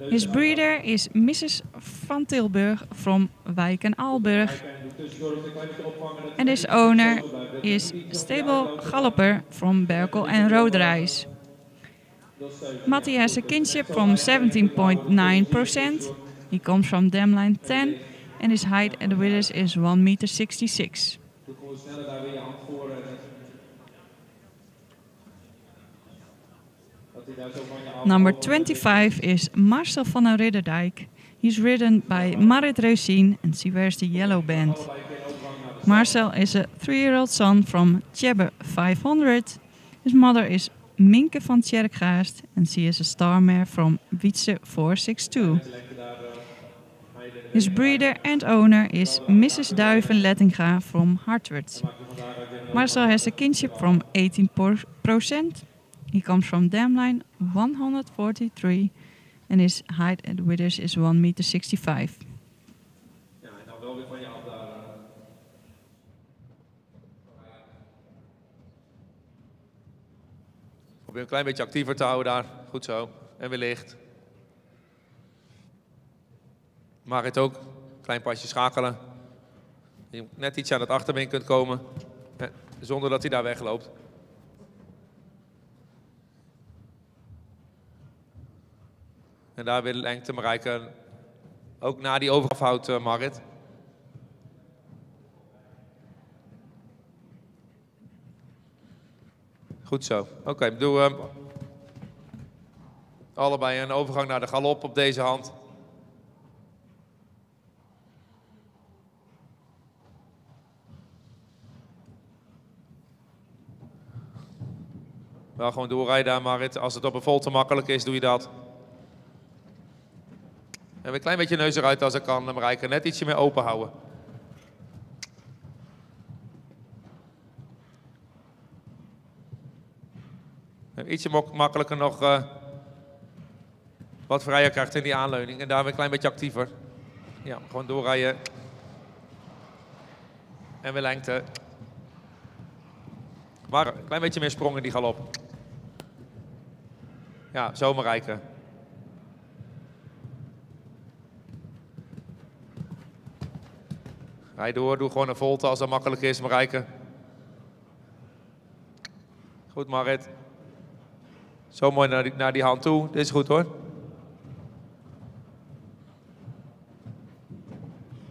His breeder is Mrs. van Tilburg from Wijk en Alburg. And his owner is Stable Galopper from Berkel and Roderijs. Mattie has a kinship from 17.9%. He comes from dam line 10 and his height at the withers is 1,66 m. Number 25 is Marcel van der Ridderdijk. He's ridden by Marit Reusin and she wears the yellow band. Marcel is a 3-year-old son from Tjebbe 500. His mother is Minke van Tjerkgaast and she is a star mare from Wietse 462. His breeder and owner is Mrs. Duiven Lettinga from Hartwert. Marcel has a kinship from 18%. He comes from dam line 143 and his height at the withers is 1,65 m. Ja, en dan wel weer van je af daar. Probeer een klein beetje actiever te houden daar. Goed zo. En weer licht. Marit ook. Klein pasje schakelen. Je net iets aan het achterbeen kunt komen. Zonder dat hij daar wegloopt. En daar weer de lengte bereiken. Ook na die overafhoud, Marit. Goed zo. Oké, doe allebei een overgang naar de galop op deze hand. Wel gewoon doorrijden daar, Marit. Als het op een vol te makkelijk is, doe je dat. En weer een klein beetje neus eruit als ik kan, Marijke. Net ietsje meer open houden. En ietsje makkelijker nog wat vrijer krijgt in die aanleuning. En daar weer een klein beetje actiever. Ja, gewoon doorrijden. En weer lengte. Maar een klein beetje meer sprong in die galop. Ja, zo Marijke. Rij door, doe gewoon een volte als dat makkelijk is, Marijke. Goed, Marit. Zo mooi naar die hand toe. Dit is goed, hoor.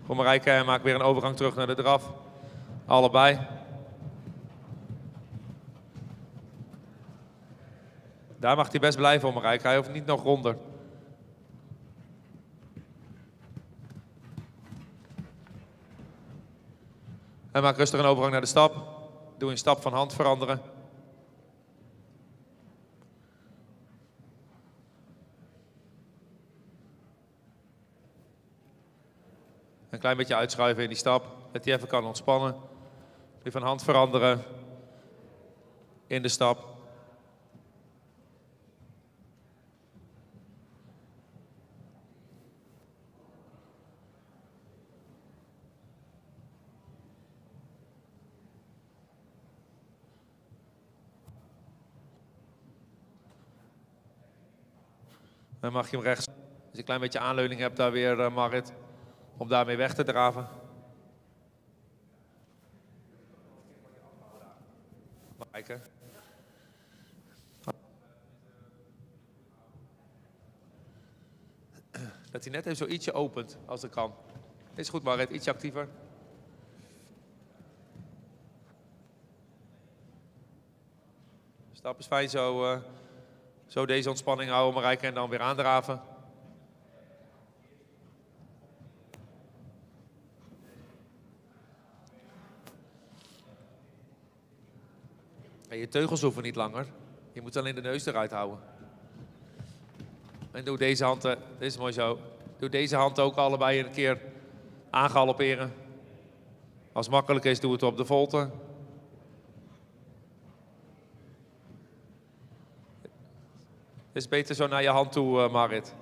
Goed, Marijke, maak weer een overgang terug naar de draf. Allebei. Daar mag hij best blijven voor, Marijke. Hij hoeft niet nog ronder. En maak rustig een overgang naar de stap. Doe een stap van hand veranderen. Een klein beetje uitschuiven in die stap. Dat hij even kan ontspannen. Weer van hand veranderen. In de stap. Dan mag je hem rechts, als je een klein beetje aanleuning hebt daar weer, Marit, om daarmee weg te draven. Kijken. Dat hij net even zo ietsje opent, als dat kan. Is goed, Marit, ietsje actiever. Stap is fijn zo. Zo deze ontspanning houden, Marijke, en dan weer aandraven. En je teugels hoeven niet langer. Je moet alleen de neus eruit houden. En doe deze hand, dit is mooi zo. Doe deze hand ook allebei een keer aangalopperen. Als het makkelijk is, doe het op de volte. Het is beter zo naar je hand toe, Marit.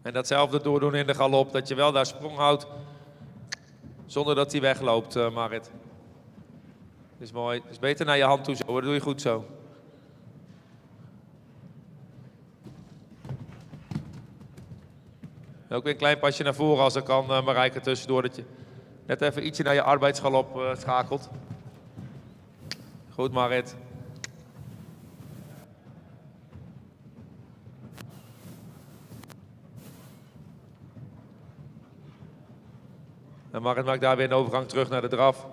En datzelfde doordoen in de galop, dat je wel daar sprong houdt, zonder dat hij wegloopt, Marit. Dat is mooi. Het is beter naar je hand toe, zo. Dat doe je goed zo. En ook weer een klein pasje naar voren als er kan, Marijke, tussendoor, dat je net even ietsje naar je arbeidsgalop schakelt. Goed, Marit. En Marit maakt daar weer een overgang terug naar de draf.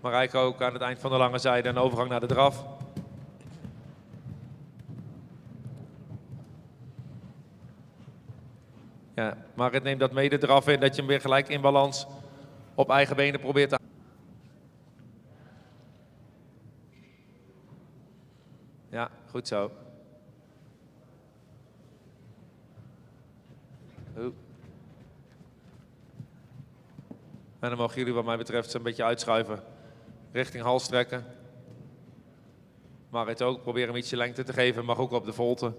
Marijke ook aan het eind van de lange zijde een overgang naar de draf. Ja, Marit neemt dat mede draf in, dat je hem weer gelijk in balans op eigen benen probeert te houden. Ja, goed zo. En dan mogen jullie wat mij betreft een beetje uitschuiven. Richting hals trekken. Marit ook, probeer hem ietsje lengte te geven, mag ook op de volte.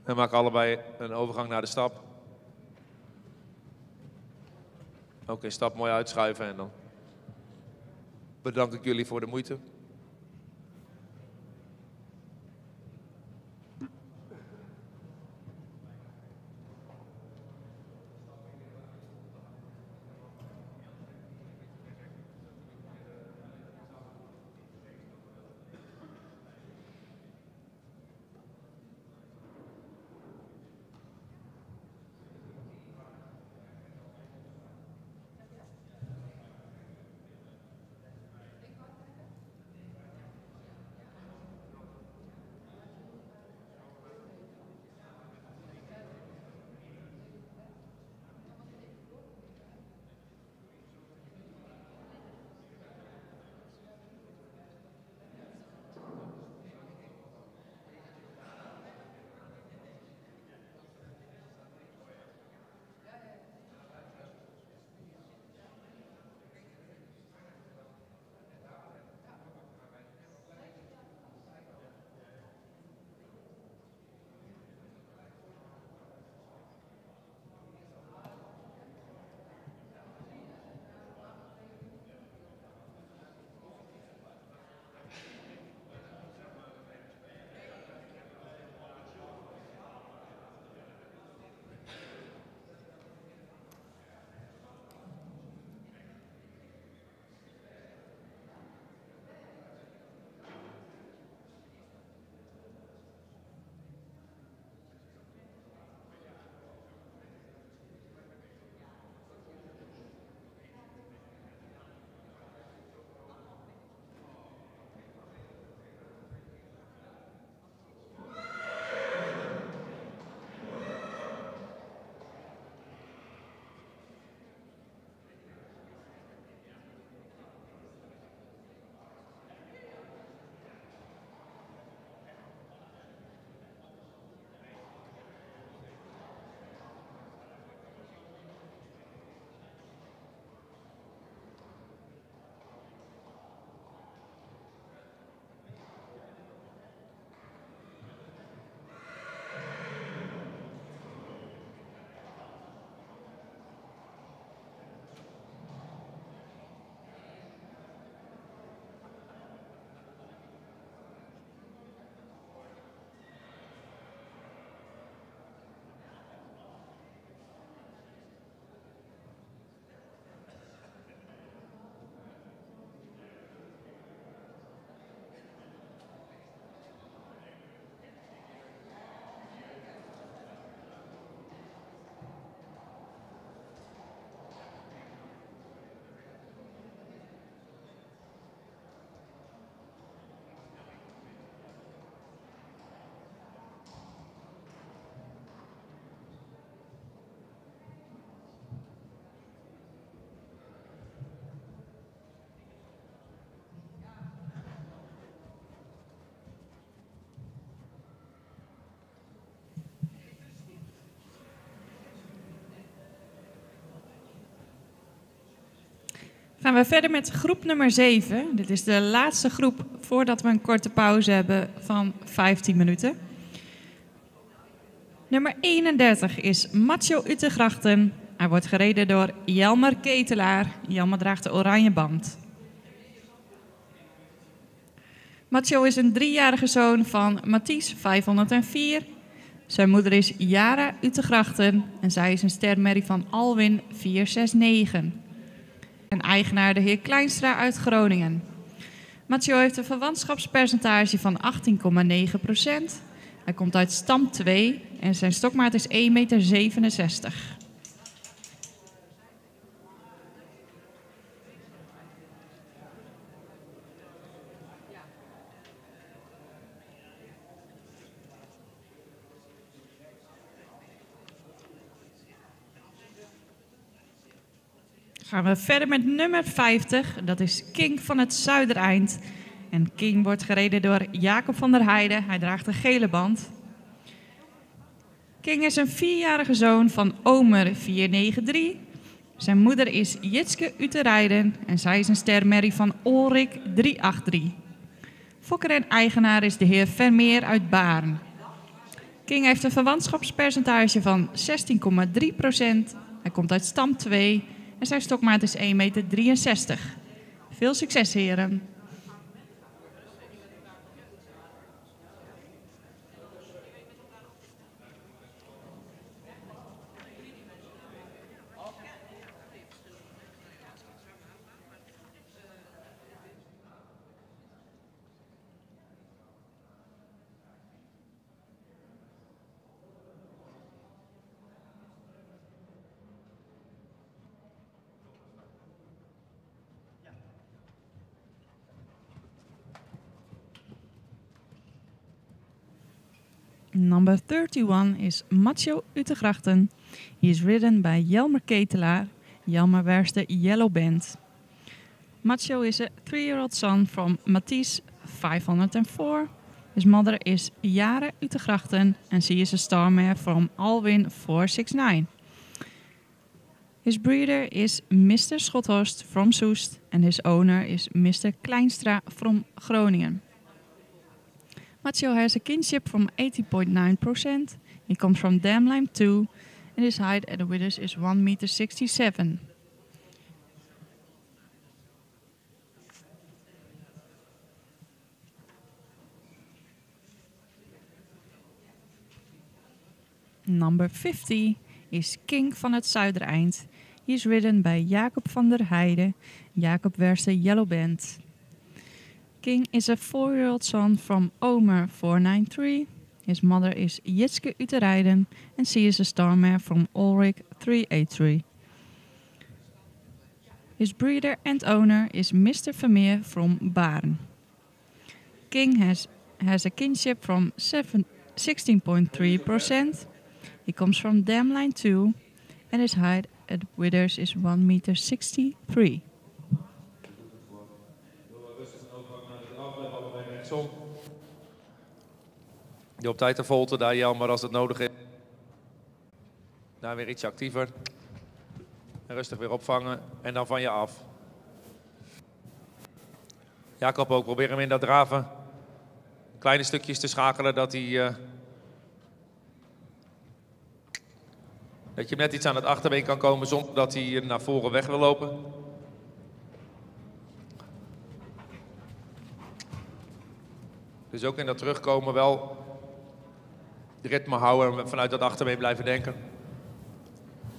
En maak allebei een overgang naar de stap. Ook in stap mooi uitschuiven en dan bedank ik jullie voor de moeite. Gaan we verder met groep nummer 7. Dit is de laatste groep voordat we een korte pauze hebben van 15 minuten. Nummer 31 is Macho Utegrachten. Hij wordt gereden door Jelmer Ketelaar. Jelmer draagt de oranje band. Macho is een 3-jarige zoon van Mathies 504. Zijn moeder is Jara Utegrachten en zij is een stermerrie van Alwin 469. en eigenaar de heer Kleinstra uit Groningen. Matteo heeft een verwantschapspercentage van 18,9%. Hij komt uit stam 2 en zijn stokmaat is 1,67 meter. Gaan we verder met nummer 50. Dat is King van het Zuidereind. En King wordt gereden door Jacob van der Heijden. Hij draagt een gele band. King is een 4-jarige zoon van Omer 493. Zijn moeder is Jitske Uterijden en zij is een stermerrie van Ulrik 383. Fokker en eigenaar is de heer Vermeer uit Baarn. King heeft een verwantschapspercentage van 16,3%. Hij komt uit stam 2 en zijn stokmaat is 1,63 meter. Veel succes, heren. Number 31 is Macho Utegrachten. He is ridden by Jelmer Ketelaar. Jelmer wears the yellow band. Macho is a 3-year-old son from Matisse 504. His mother is Jare Utegrachten and she is a star mare from Alwin 469. His breeder is Mr. Schothorst from Soest and his owner is Mr. Kleinstra from Groningen. Macho has a kinship from 80.9%. He comes from Damlime 2 and his height at the withers is 1,67 meter. Number 50 is King van het Zuidereind. He is ridden by Jacob van der Heijden. Jacob wears the yellow band. King is a 4-year-old son from Omer 493. His mother is Jitske Uterijden and she is a star mare from Ulrik 383. His breeder and owner is Mr. Vermeer from Baarn. King has a kinship from 16.3%. He comes from Damline 2 and his height at withers is 1,63 meter. Je op tijd de volte daar, Jelmer, als het nodig is. Daar weer iets actiever. En rustig weer opvangen en dan van je af. Jacob ook, probeer hem in dat draven. Kleine stukjes te schakelen dat hij... dat je net iets aan het achterbeen kan komen zonder dat hij naar voren weg wil lopen. Dus ook in dat terugkomen wel het ritme houden en vanuit dat achterbeen blijven denken.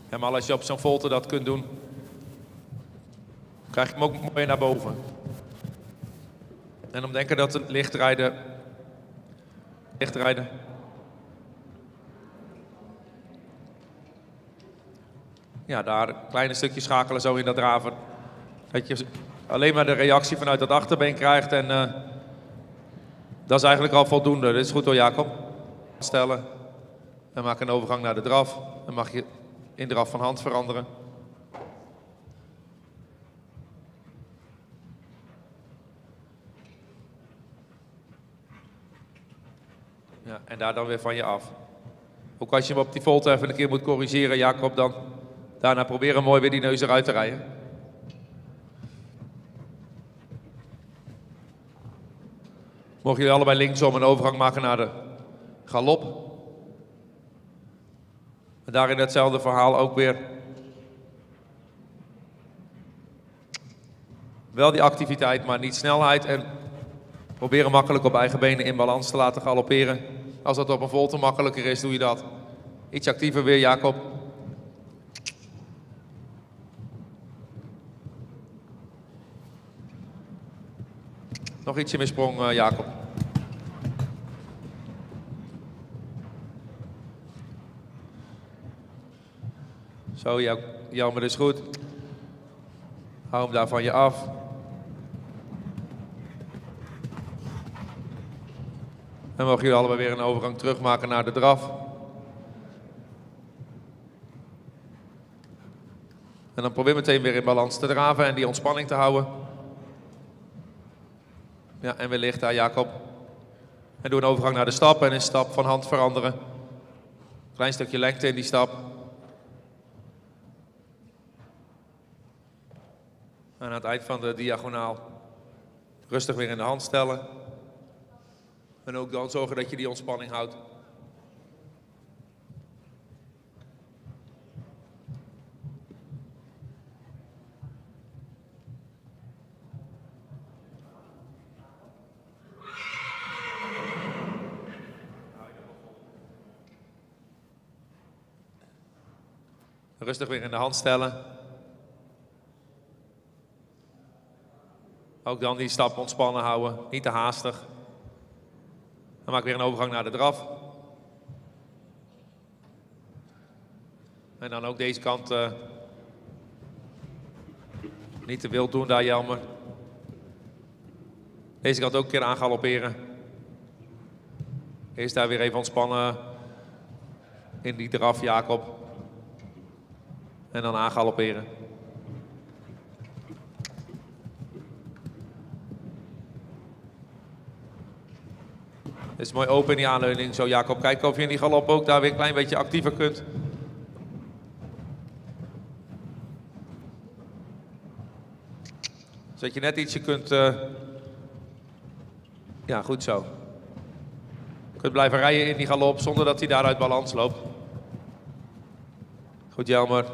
Ja, maar als je op zo'n volte dat kunt doen, krijg je hem ook mooi naar boven. En om denken dat het lichtrijden. Ja, daar kleine stukjes schakelen zo in dat draven. Dat je alleen maar de reactie vanuit dat achterbeen krijgt en dat is eigenlijk al voldoende. Dit is goed hoor, Jacob. Stellen en maak een overgang naar de draf. Dan mag je in draf van hand veranderen. Ja, en daar dan weer van je af. Ook als je hem op die volte even een keer moet corrigeren, Jacob, dan daarna proberen mooi weer die neus eruit te rijden. Mogen jullie allebei linksom een overgang maken naar de galop. En daarin hetzelfde verhaal ook weer. Wel die activiteit, maar niet snelheid. En proberen makkelijk op eigen benen in balans te laten galopperen. Als dat op een volte makkelijker is, doe je dat. Iets actiever weer, Jacob. Nog ietsje meer sprong, Jacob. Zo, Jelmer is goed. Hou hem daar van je af. Dan mogen jullie allebei weer een overgang terugmaken naar de draf. En dan probeer meteen weer in balans te draven en die ontspanning te houden. Ja, en wellicht daar Jacob. En doe een overgang naar de stap en een stap van hand veranderen. Klein stukje lengte in die stap. En aan het eind van de diagonaal rustig weer in de hand stellen. En ook dan zorgen dat je die ontspanning houdt. Rustig weer in de hand stellen. Ook dan die stap ontspannen houden, niet te haastig. Dan maak ik weer een overgang naar de draf. En dan ook deze kant niet te wild doen daar, Jelmer. Deze kant ook een keer aangalopperen. Eerst daar weer even ontspannen in die draf, Jacob. En dan aangalopperen. Het is mooi open in die aanleuning. Zo, Jacob, kijk of je in die galop ook daar weer een klein beetje actiever kunt. Zodat je net ietsje kunt... Ja, goed zo. Je kunt blijven rijden in die galop zonder dat hij daar uit balans loopt. Goed, Jelmer.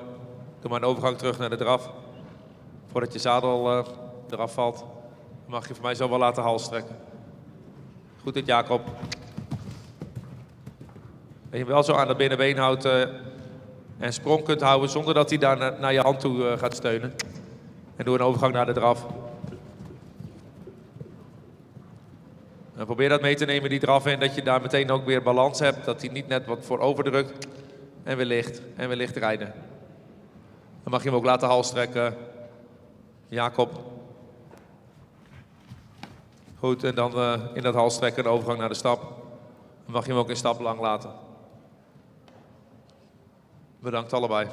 Doe maar een overgang terug naar de draf. Voordat je zadel eraf valt, mag je voor mij zo wel laten hals trekken. Goed dit, Jacob. Dat je wel zo aan het binnenbeen houdt en sprong kunt houden zonder dat hij daar naar je hand toe gaat steunen. En doe een overgang naar de draf. En probeer dat mee te nemen, die draf, en dat je daar meteen ook weer balans hebt. Dat hij niet net wat voor overdrukt. En wellicht rijden. Dan mag je hem ook laten hals trekken, Jacob. Goed, en dan in dat hals trekken de overgang naar de stap. Dan mag je hem ook in stap lang laten. Bedankt allebei.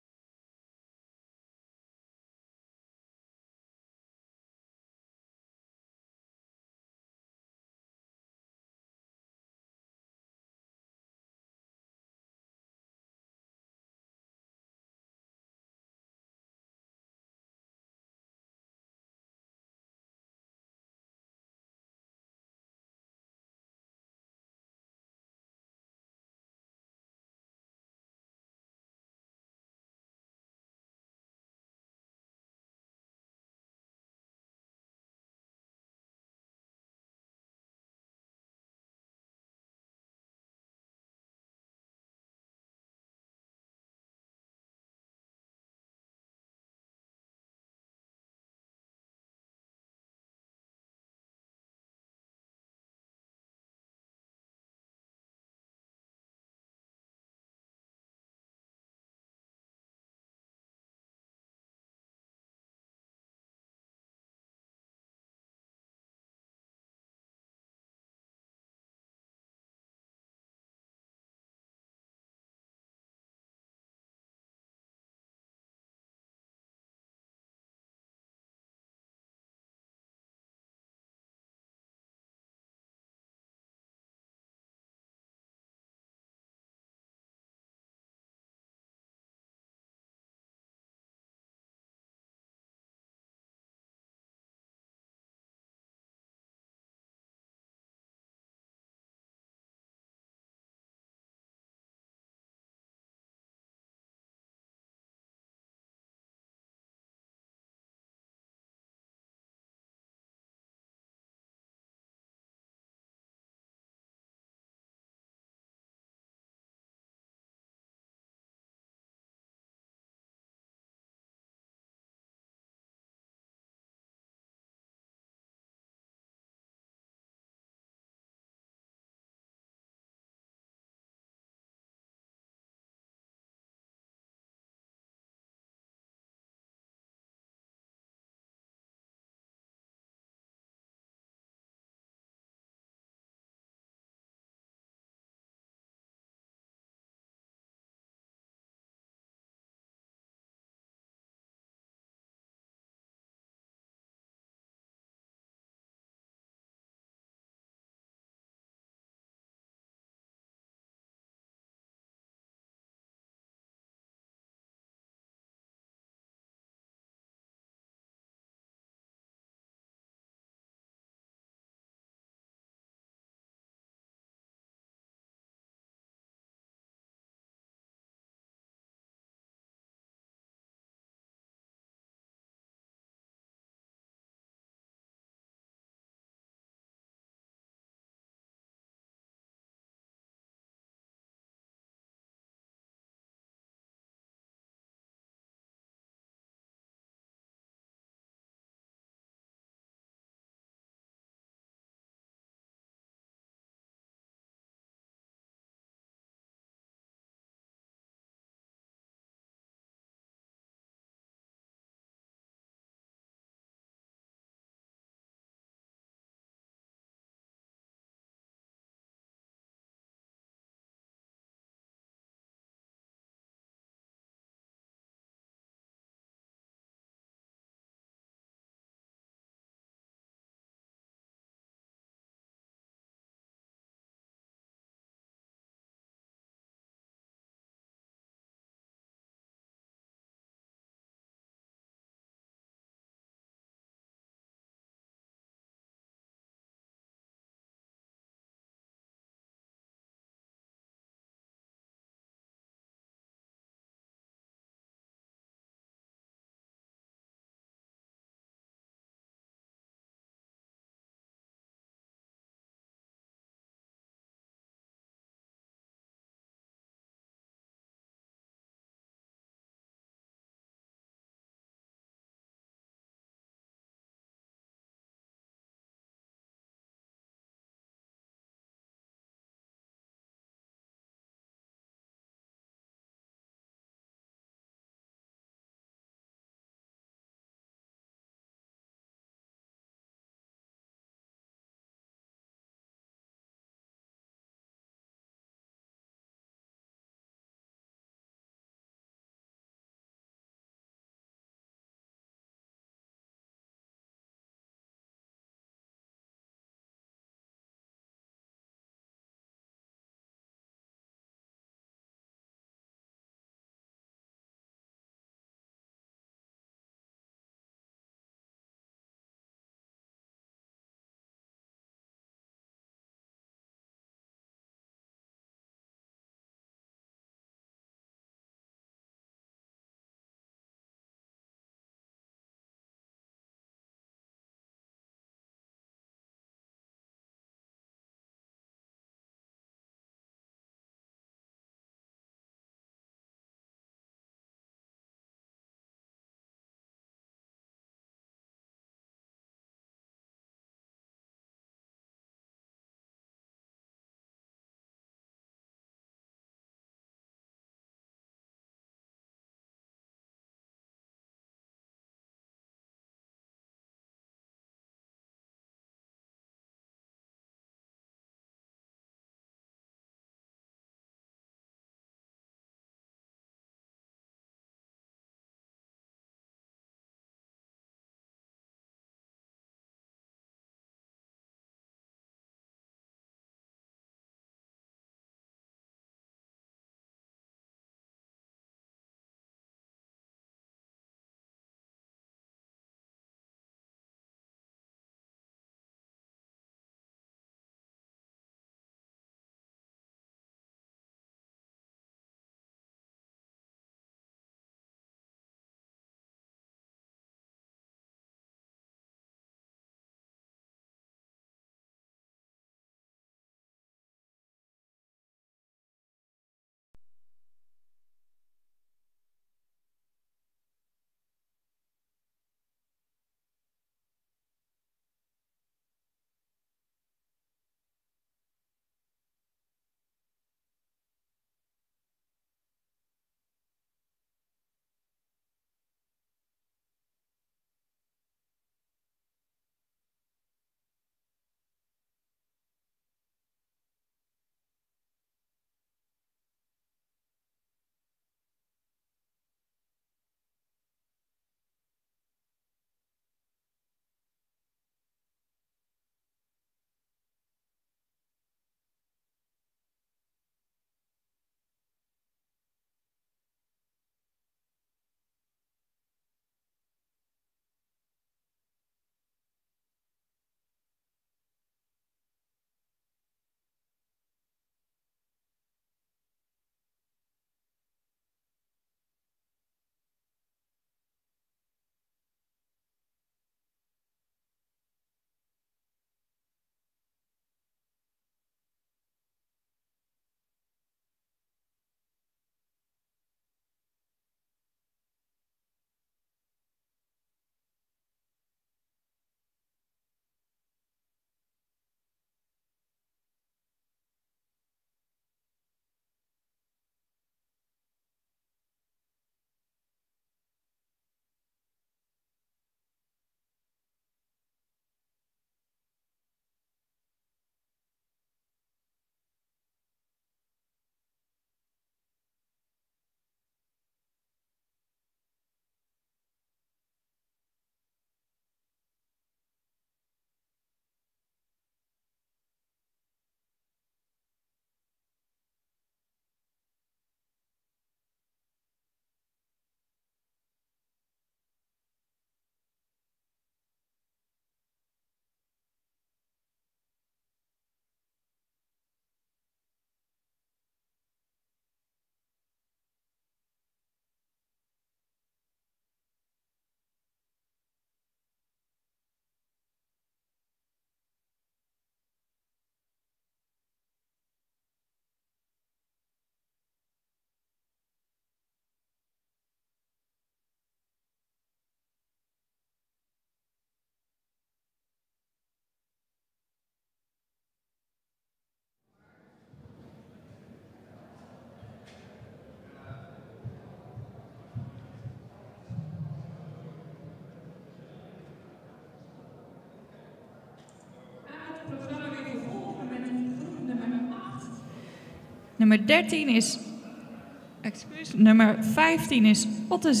Nummer 15 is Otte Z.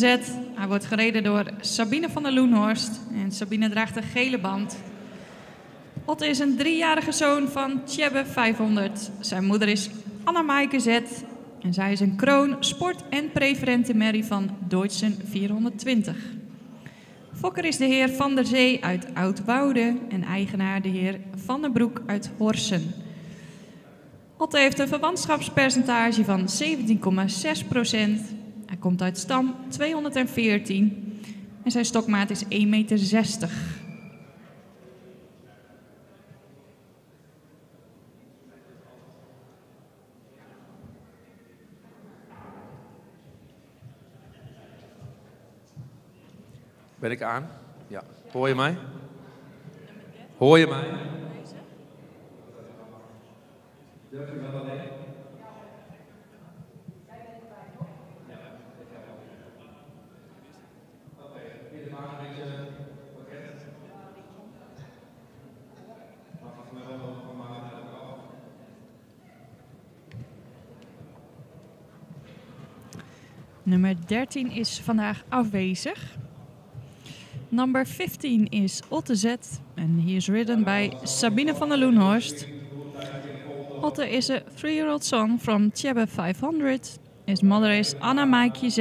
Hij wordt gereden door Sabine van der Loenhorst. En Sabine draagt een gele band. Otte is een 3-jarige zoon van Tjebbe 500. Zijn moeder is Anna-Maaike Z. En zij is een kroon, sport- en preferente merrie van Deutschen 420. Fokker is de heer Van der Zee uit Oud-Woude en eigenaar de heer Van den Broek uit Horsen. Otte heeft een verwantschapspercentage van 17,6%. Hij komt uit stam 214 en zijn stokmaat is 1,60 meter. Ben ik aan? Ja. Hoor je mij? Hoor je mij? Nummer 13 is vandaag afwezig. Number 15 is Otte Z and he is ridden by Sabine van der Loenhorst. Otte is a 3-year-old son from Tjebbe 500. His mother is Anna-Maaike Z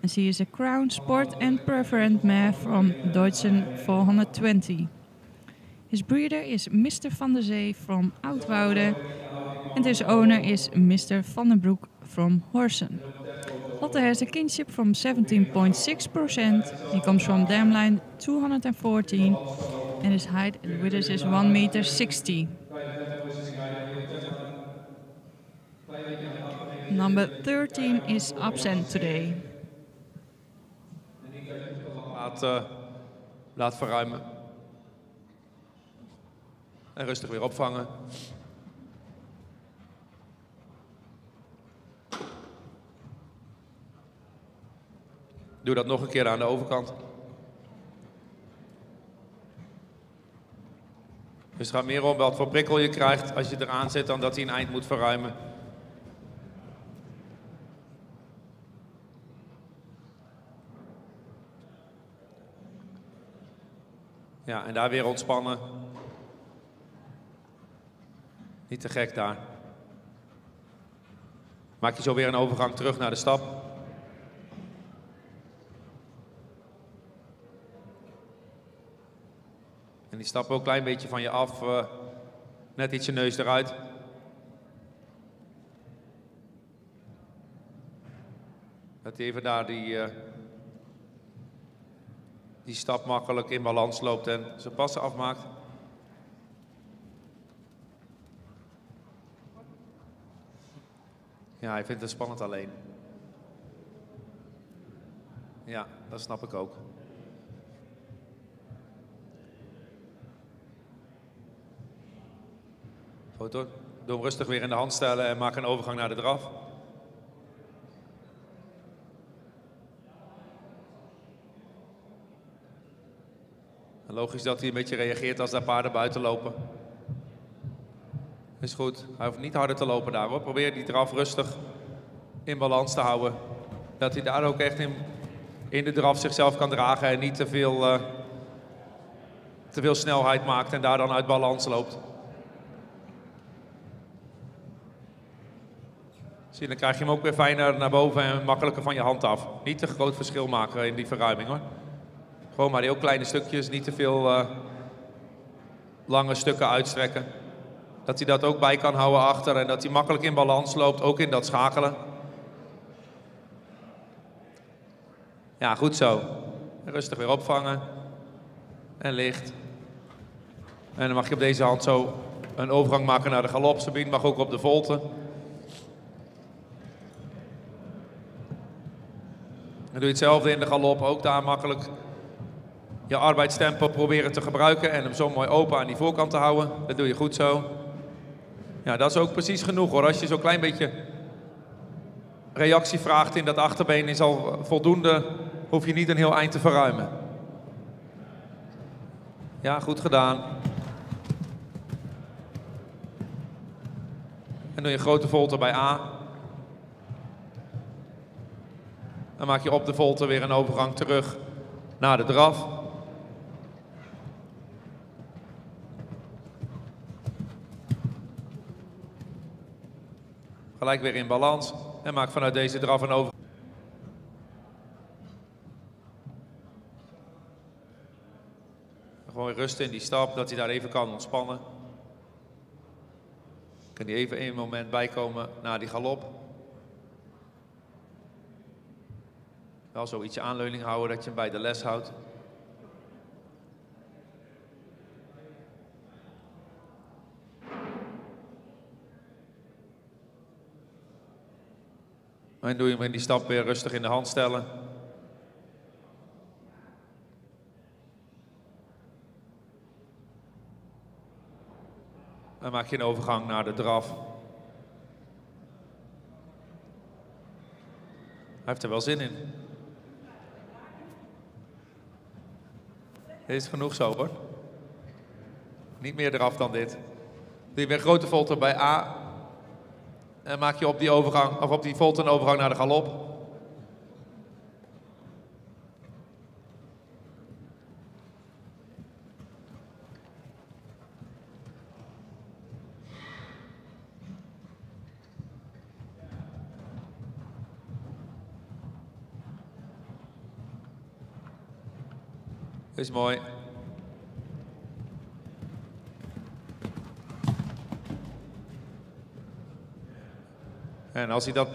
and she is a crown sport and preferent mare from Deutschen 420. His breeder is Mr. Van der Zee from Oud-Woude and his owner is Mr. Van den Broek from Horsen. Otte has a kinship from 17.6%. He comes from dam line 214 and his height and width is 1,60 meter. Number 13 is absent today. Laat verruimen. En rustig weer opvangen. Doe dat nog een keer aan de overkant. Dus het gaat meer om wat voor prikkel je krijgt als je eraan zit dan dat hij een eind moet verruimen. Ja, en daar weer ontspannen. Niet te gek daar. Maak je zo weer een overgang terug naar de stap. En die stappen ook een klein beetje van je af, net iets je neus eruit. Dat hij even daar die stap makkelijk in balans loopt en zijn passen afmaakt. Ja, hij vindt het spannend alleen. Ja, dat snap ik ook. Foto. Doe hem rustig weer in de hand stellen en maak een overgang naar de draf. En logisch dat hij een beetje reageert als daar paarden buiten lopen. Is goed. Hij hoeft niet harder te lopen daar hoor. Probeer die draf rustig in balans te houden. Dat hij daar ook echt in de draf zichzelf kan dragen en niet te veel snelheid maakt en daar dan uit balans loopt. Zie, dan krijg je hem ook weer fijner naar boven en makkelijker van je hand af. Niet te groot verschil maken in die verruiming hoor. Gewoon maar heel kleine stukjes, niet te veel lange stukken uitstrekken. Dat hij dat ook bij kan houden achter en dat hij makkelijk in balans loopt, ook in dat schakelen. Ja, goed zo. Rustig weer opvangen. En licht. En dan mag je op deze hand zo een overgang maken naar de galop. Sabine mag ook op de volte. Dan doe je hetzelfde in de galop, ook daar makkelijk je arbeidstempo proberen te gebruiken en hem zo mooi open aan die voorkant te houden. Dat doe je goed zo. Ja, dat is ook precies genoeg hoor. Als je zo'n klein beetje reactie vraagt in dat achterbeen is al voldoende, hoef je niet een heel eind te verruimen. Ja, goed gedaan. En doe je een grote volte bij A. Dan maak je op de volte weer een overgang terug naar de draf. Gelijk weer in balans en maak vanuit deze draf een overgang. Gewoon rust in die stap, dat hij daar even kan ontspannen. Kan hij even een moment bijkomen na die galop. Wel zo ietsje aanleuning houden dat je hem bij de les houdt. En doe je hem in die stap weer rustig in de hand stellen. Dan maak je een overgang naar de draf. Hij heeft er wel zin in. Dit is genoeg zo hoor. Niet meer eraf dan dit. Doe je weer een grote volte bij A. En maak je op die overgang, of op die volte een overgang naar de galop. Is mooi. En als hij dat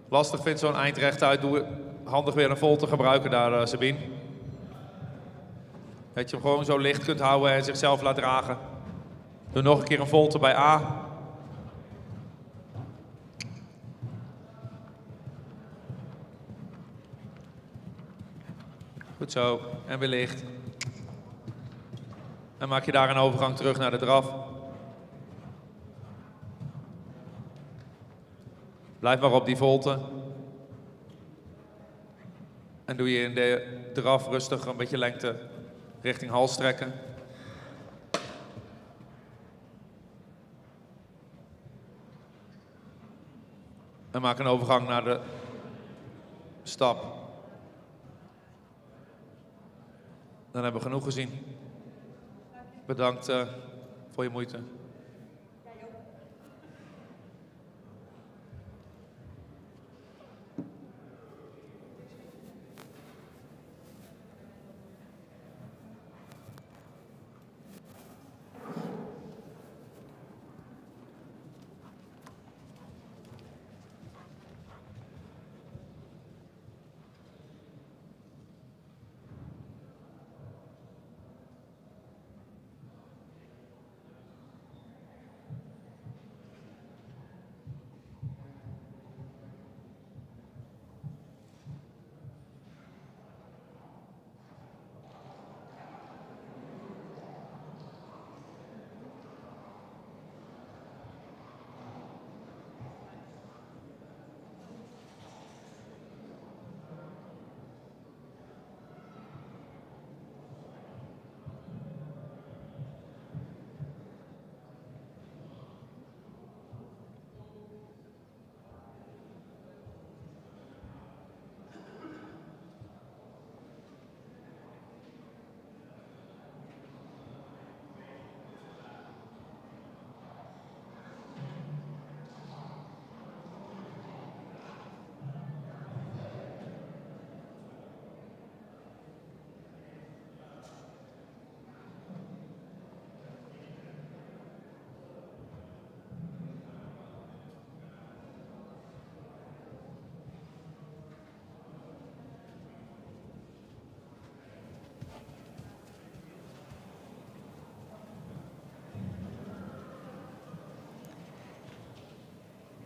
lastig vindt, zo'n eind rechtuit, doe handig weer een volte gebruiken daar, Sabine. Dat je hem gewoon zo licht kunt houden en zichzelf laat dragen. Doe nog een keer een volte bij A. Goed zo, en weer licht. En maak je daar een overgang terug naar de draf. Blijf maar op die volte. En doe je in de draf rustig een beetje lengte richting hals trekken. En maak een overgang naar de stap. Dan hebben we genoeg gezien. Bedankt voor je moeite.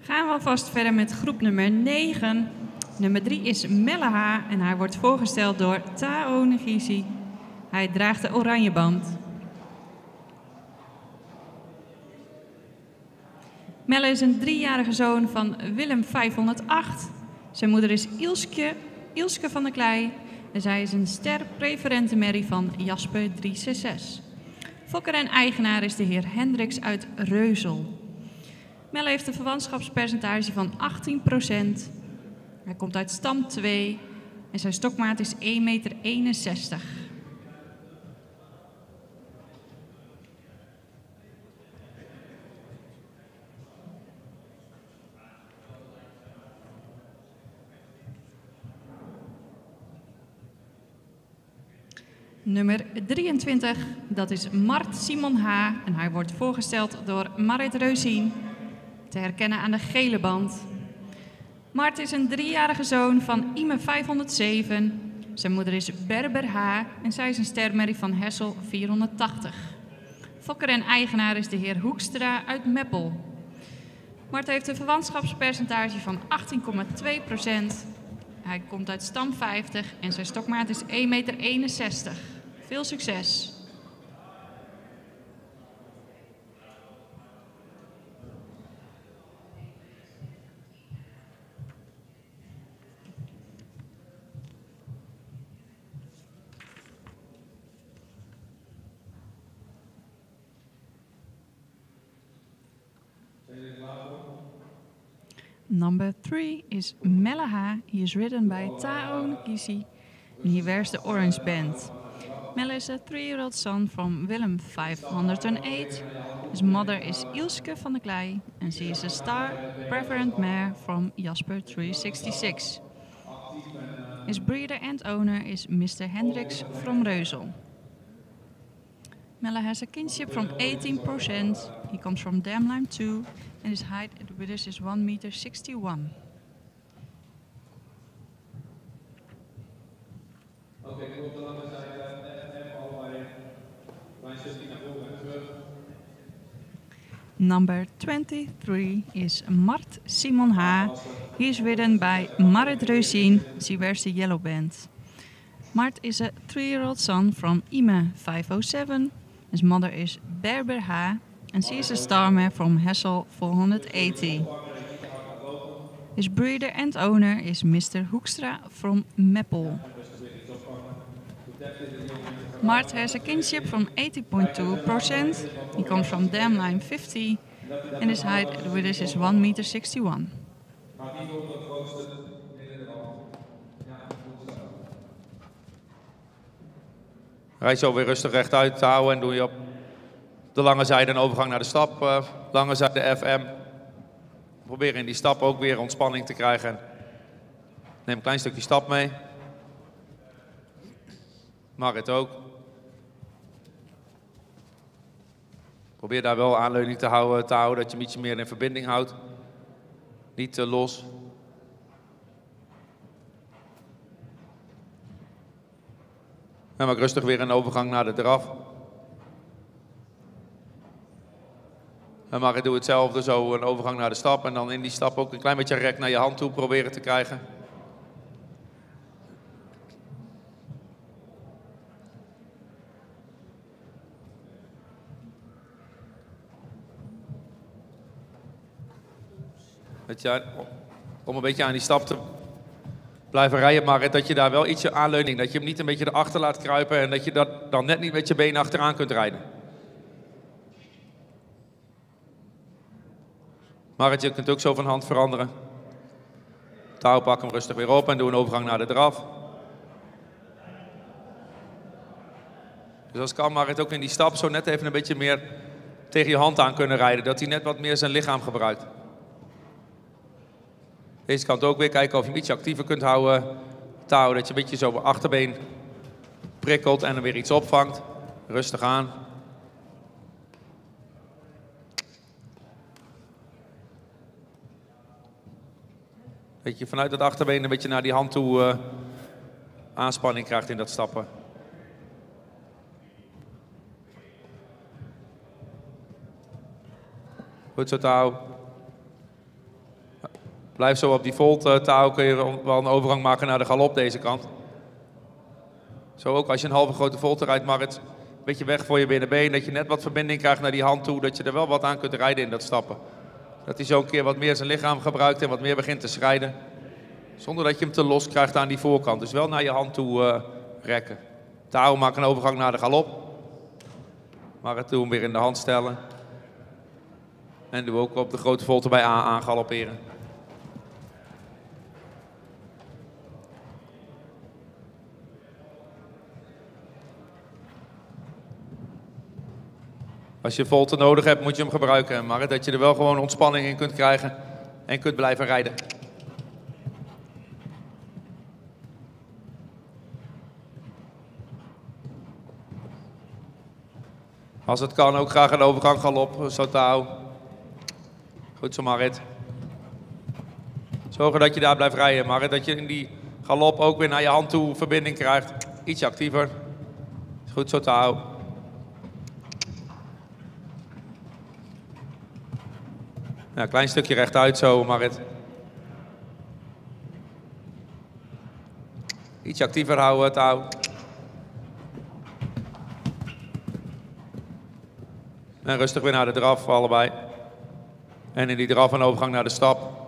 Gaan we alvast verder met groep nummer 9. Nummer 3 is Melle H. en hij wordt voorgesteld door Tao Negisi. Hij draagt de oranje band. Melle is een 3-jarige zoon van Willem 508. Zijn moeder is Ilske van der Klei en zij is een ster-preferente merrie van Jasper 366. Fokker en eigenaar is de heer Hendricks uit Reuzel. Melle heeft een verwantschapspercentage van 18%. Hij komt uit stam 2 en zijn stokmaat is 1,61 meter. Nummer 23, dat is Mart Simon H. En hij wordt voorgesteld door Marit Reusien, te herkennen aan de gele band. Mart is een 3-jarige zoon van Ime 507. Zijn moeder is Berber H. en zij is een stermerrie van Hessel 480. Fokker en eigenaar is de heer Hoekstra uit Meppel. Mart heeft een verwantschapspercentage van 18,2%. Hij komt uit stam 50 en zijn stokmaat is 1,61 meter. Veel succes! Number 3 is Melle H. He is ridden by Tao Nkisi and he wears the orange band. Melle is a 3-year-old son from Willem 508. His mother is Ilske van der Klei and she is a star preferent mare from Jasper 366. His breeder and owner is Mr. Hendricks from Reuzel. Melle has a kinship from 18%. He comes from Damlime 2 and his height at the withers is 1,61 meter. Oké, ik op de lange zijde FM allebei klein stukje naar voren en terug. Number 23 is Mart Simon H. He is ridden by Marit Reusien. She wears the yellow band. Mart is a 3-year-old son from Ime 507. His mother is Berber H. and she is a star mare from Hessel 480. His breeder and owner is Mr. Hoekstra from Meppel. Mart has a kinship from 80.2%. He comes from Damline 50 and his height at the withers is 1,61 meter. Rijd zo weer rustig rechtuit houden en doe je op de lange zijde een overgang naar de stap. Lange zijde FM. Probeer in die stap ook weer ontspanning te krijgen. Neem een klein stukje stap mee. Marit ook. Probeer daar wel aanleuning te houden, dat je hem ietsje meer in verbinding houdt. Niet te los. En maak rustig weer een overgang naar de draf. En Marit doe hetzelfde, zo een overgang naar de stap. En dan in die stap ook een klein beetje rek naar je hand toe proberen te krijgen. Om een beetje aan die stap te blijven rijden, Marit, dat je daar wel ietsje aanleuning, dat je hem niet een beetje erachter laat kruipen en dat je dat dan net niet met je benen achteraan kunt rijden. Marit, je kunt ook zo van hand veranderen. Touw, pak hem rustig weer op en doe een overgang naar de draf. Dus als kan Marit ook in die stap zo net even een beetje meer tegen je hand aan kunnen rijden, dat hij net wat meer zijn lichaam gebruikt. Deze kant ook weer, kijken of je hem ietsje actiever kunt houden. Touw, dat je een beetje zo op achterbeen prikkelt en er weer iets opvangt. Rustig aan. Dat je vanuit het achterbeen een beetje naar die hand toe aanspanning krijgt in dat stappen. Goed zo, Touw. Blijf zo op die volt, Touw, kun je wel een overgang maken naar de galop deze kant. Zo ook als je een halve grote volte rijdt, Marit, een beetje weg voor je binnenbeen, dat je net wat verbinding krijgt naar die hand toe, dat je er wel wat aan kunt rijden in dat stappen. Dat hij zo een keer wat meer zijn lichaam gebruikt en wat meer begint te schrijden. Zonder dat je hem te los krijgt aan die voorkant. Dus wel naar je hand toe rekken. Touw, maak een overgang naar de galop. Marit, doe hem weer in de hand stellen. En doe ook op de grote volte bij A aangalopperen. Als je volte nodig hebt, moet je hem gebruiken. Maar dat je er wel gewoon ontspanning in kunt krijgen en kunt blijven rijden. Als het kan, ook graag een overgang galop, zo te houden. Goed zo, Marit. Zorgen dat je daar blijft rijden, Marit. Dat je in die galop ook weer naar je hand toe verbinding krijgt. Iets actiever. Goed zo te houden. Ja, een klein stukje rechtuit zo, Marit. Iets actiever houden, het touw. En rustig weer naar de draf, allebei. En in die draf een overgang naar de stap.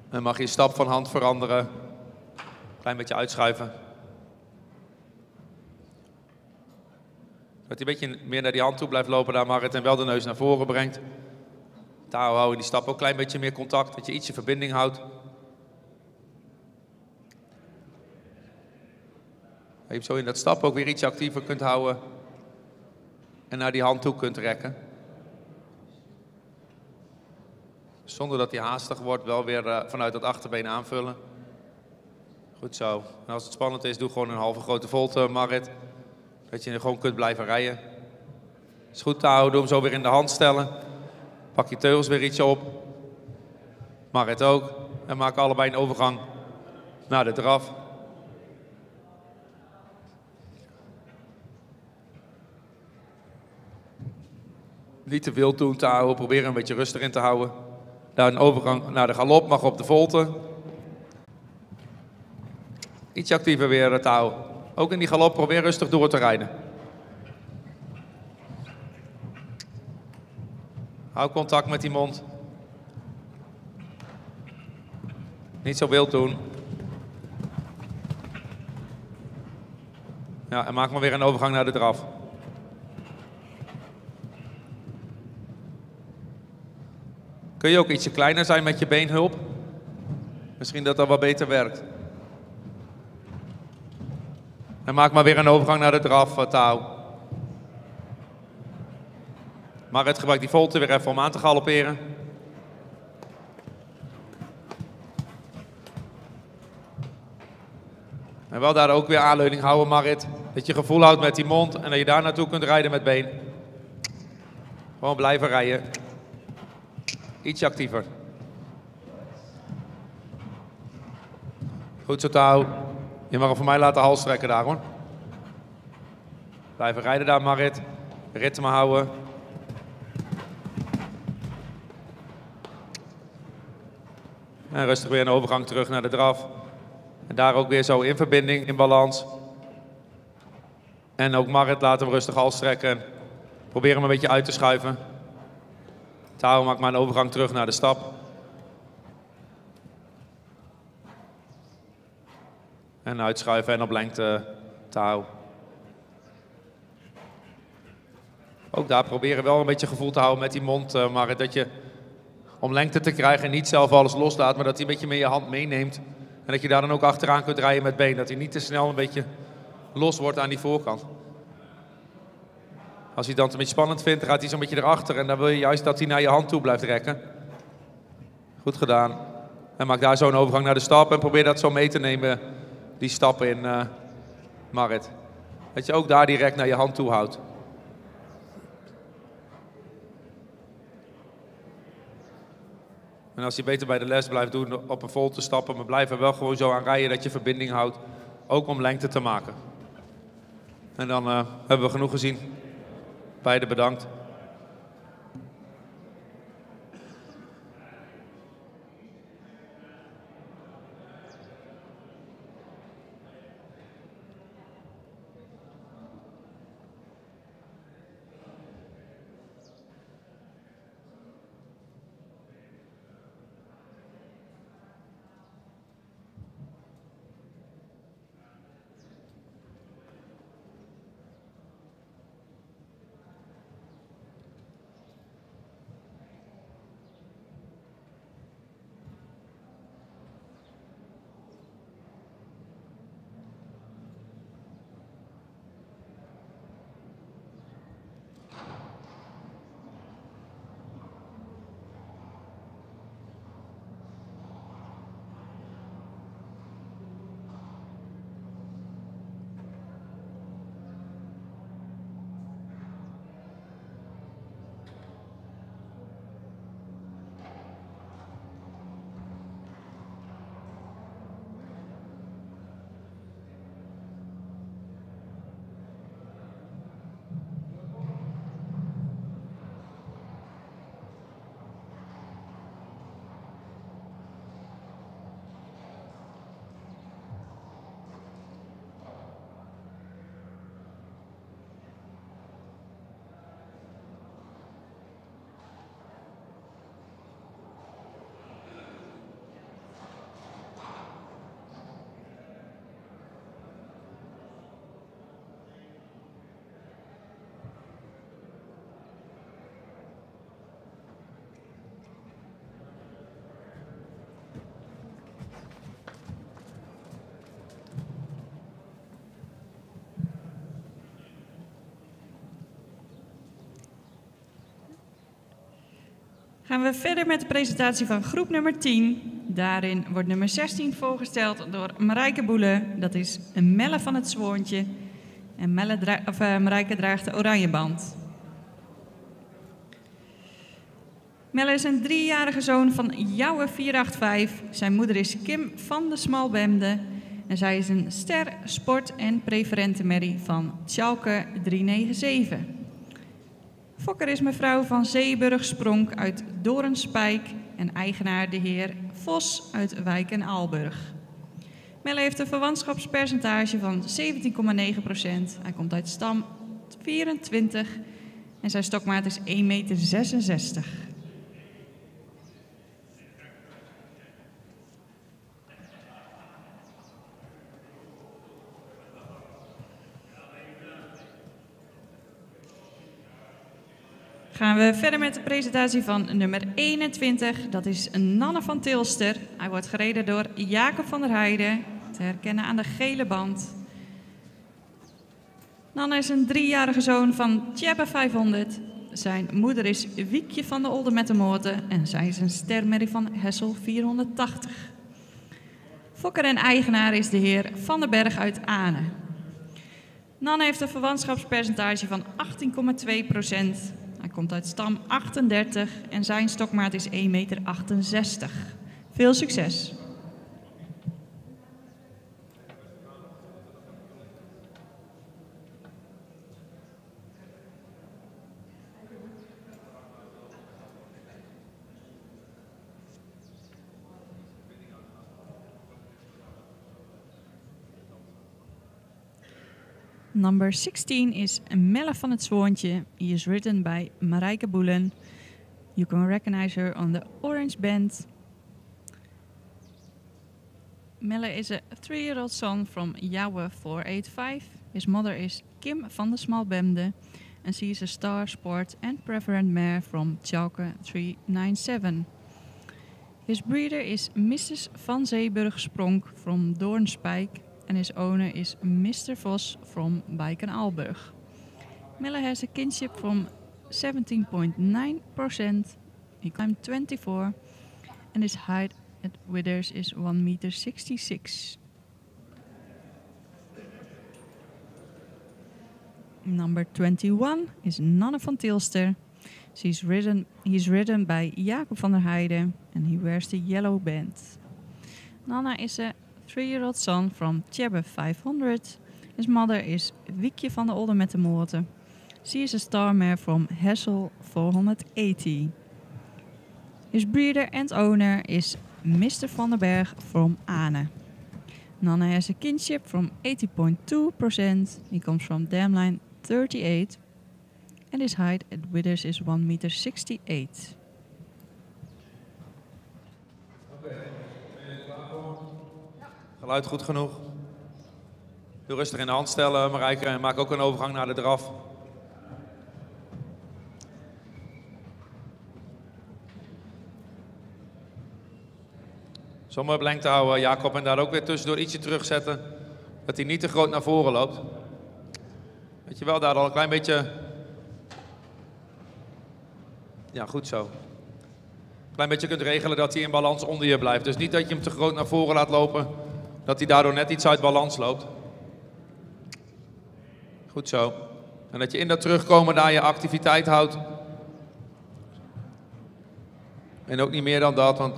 Dan mag je stap van hand veranderen. Klein beetje uitschuiven. Dat hij een beetje meer naar die hand toe blijft lopen daar, Marit. En wel de neus naar voren brengt. Touw houden in die stap ook een klein beetje meer contact. Dat je ietsje verbinding houdt. Dat je zo in dat stap ook weer iets actiever kunt houden. En naar die hand toe kunt rekken. Zonder dat hij haastig wordt, wel weer vanuit dat achterbeen aanvullen. Goed zo. En als het spannend is, doe gewoon een halve grote volte, Marit. Dat je gewoon kunt blijven rijden. Is goed te houden, doe hem zo weer in de hand stellen. Pak je teugels weer ietsje op. Marit ook. En maak allebei een overgang naar de draf. Niet te wild doen te houden, probeer een beetje rustig in te houden. Daar een overgang naar de galop, mag op de volte. Iets actiever weer te houden. Ook in die galop probeer rustig door te rijden. Hou contact met die mond. Niet zo wild doen. Ja, en maak maar weer een overgang naar de draf. Kun je ook ietsje kleiner zijn met je beenhulp? Misschien dat dat wat beter werkt. En maak maar weer een overgang naar de draf, touw. Marit, gebruik die volte weer even om aan te galopperen. En wel daar ook weer aanleuning houden, Marit. Dat je gevoel houdt met die mond en dat je daar naartoe kunt rijden met been. Gewoon blijven rijden. Iets actiever. Goed zo touw. Je mag hem voor mij laten halstrekken daar hoor. Blijven rijden daar, Marit. Ritme houden. En rustig weer een overgang terug naar de draf. En daar ook weer zo in verbinding, in balans. En ook Marit laat hem rustig halstrekken. Probeer hem een beetje uit te schuiven. Touw maakt maar een overgang terug naar de stap. En uitschuiven en op lengte touw. Ook daar proberen wel een beetje gevoel te houden met die mond, Marit. Dat je om lengte te krijgen niet zelf alles loslaat, maar dat hij een beetje met je hand meeneemt. En dat je daar dan ook achteraan kunt rijden met been. Dat hij niet te snel een beetje los wordt aan die voorkant. Als hij dan het een beetje spannend vindt, dan gaat hij zo'n beetje erachter. En dan wil je juist dat hij naar je hand toe blijft rekken. Goed gedaan. En maak daar zo een overgang naar de stap. En probeer dat zo mee te nemen, die stappen in Marit. Dat je ook daar direct naar je hand toe houdt. En als je beter bij de les blijft doen op een volte stappen, maar blijf er wel gewoon zo aan rijden dat je verbinding houdt. Ook om lengte te maken. En dan hebben we genoeg gezien. Beide bedankt. Gaan we verder met de presentatie van groep nummer 10. Daarin wordt nummer 16 voorgesteld door Marijke Boelen. Dat is een Melle van het Zwoontje. En Marijke draagt de oranje band. Melle is een 3-jarige zoon van Jouwe 485. Zijn moeder is Kim van de Smalbemde. En zij is een ster, sport- en preferentenmerrie van Tjalke 397. Fokker is mevrouw van Zeeburg-Spronk uit Doornspijk en eigenaar de heer Vos uit Wijk en Aalburg. Melle heeft een verwantschapspercentage van 17,9%. Hij komt uit stam 24 en zijn stokmaat is 1,66 meter. Gaan we verder met de presentatie van nummer 21. Dat is Nanne van Tilster. Hij wordt gereden door Jacob van der Heijden. Te herkennen aan de gele band. Nanne is een 3-jarige zoon van Tjebbe 500. Zijn moeder is Wiekje van de Olde met de Moorten. En zij is een stermerrie van Hessel 480. Fokker en eigenaar is de heer Van den Berg uit Ane. Nanne heeft een verwantschapspercentage van 18,2%. Hij komt uit stam 38 en zijn stokmaat is 1,68 meter. Veel succes! Number 16 is Melle van het Zwoontje. He is written by Marijke Boelen. You can recognize her on the orange band. Melle is a 3-year-old son from Jouwe 485. His mother is Kim van de Smalbemde. And she is a star sport and preferent mare from Tjalke 397. His breeder is Mrs. van Zeeburg-Spronk from Doornspijk. And his owner is Mr. Vos from Wijk en Aalburg. Melle has a kinship from 17.9%. He climbed 24 and his height at withers is 1,66 meter. Number 21 is Nanne van Tilster. He's ridden by Jacob van der Heijden and he wears the yellow band. Nanne is a 3-year-old son from Tjebbe 500. His mother is Wiekje van de Olde met de Moorten. She is a star mare from Hessel 480. His breeder and owner is Mr. van den Berg from Ane. Nanne has a kinship from 80.2%. He comes from Damline 38. And his height at withers is 1,68 meter. Geluid goed genoeg. Heel rustig in de hand stellen, Marijke. En maak ook een overgang naar de draf. Zomaar op lengte houden, Jacob. En daar ook weer tussendoor ietsje terugzetten. Dat hij niet te groot naar voren loopt. Weet je wel, daar al een klein beetje... Ja, goed zo. Een klein beetje kunt regelen dat hij in balans onder je blijft. Dus niet dat je hem te groot naar voren laat lopen. Dat hij daardoor net iets uit balans loopt. Goed zo. En dat je in dat terugkomen daar je activiteit houdt. En ook niet meer dan dat, want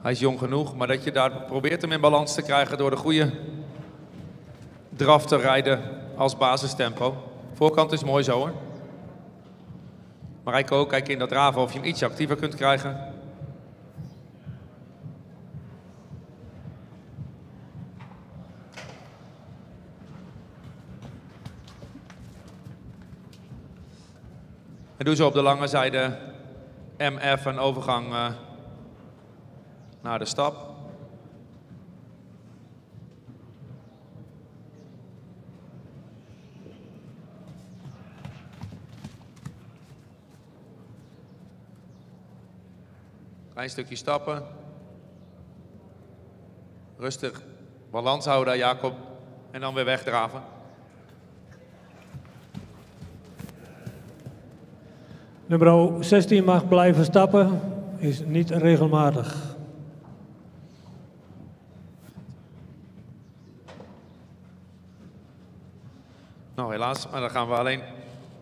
hij is jong genoeg. Maar dat je daar probeert hem in balans te krijgen door de goede draf te rijden als basistempo. Voorkant is mooi zo hoor. Marijke ook, kijk in dat draven of je hem ietsje actiever kunt krijgen. En doe zo op de lange zijde MF een overgang naar de stap. Klein stukje stappen. Rustig balans houden daar, Jacob. En dan weer wegdraven. Nummer 16 mag blijven stappen, is niet regelmatig. Nou, helaas, maar dan gaan we alleen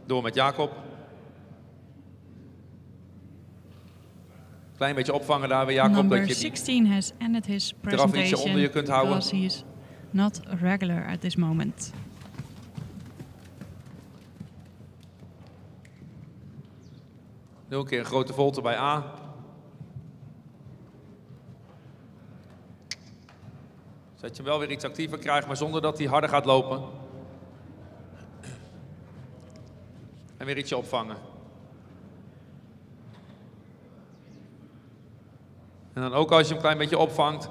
door met Jacob. Klein beetje opvangen daar weer, Jacob. Number dat je 16 has ended his eraf ietsje presentation onder je kunt houden. because he is not regular at this moment. Doe een keer een grote volte bij A. Zodat je hem wel weer iets actiever krijgt, maar zonder dat hij harder gaat lopen. En weer ietsje opvangen. En dan ook als je hem een klein beetje opvangt,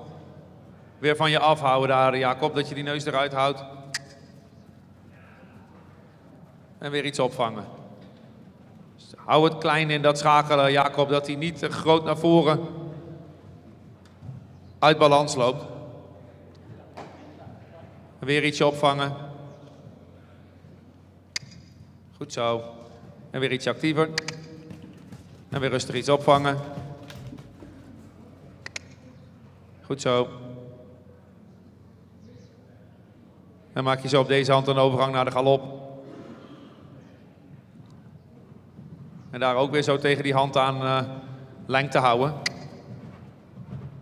weer van je afhouden daar, Jacob, dat je die neus eruit houdt. En weer iets opvangen. Dus hou het klein in dat schakelen, Jacob, dat hij niet te groot naar voren uit balans loopt. En weer ietsje opvangen. Goed zo. En weer iets actiever. En weer rustig iets opvangen. Goed zo. En maak je zo op deze hand een overgang naar de galop. En daar ook weer zo tegen die hand aan lengte houden.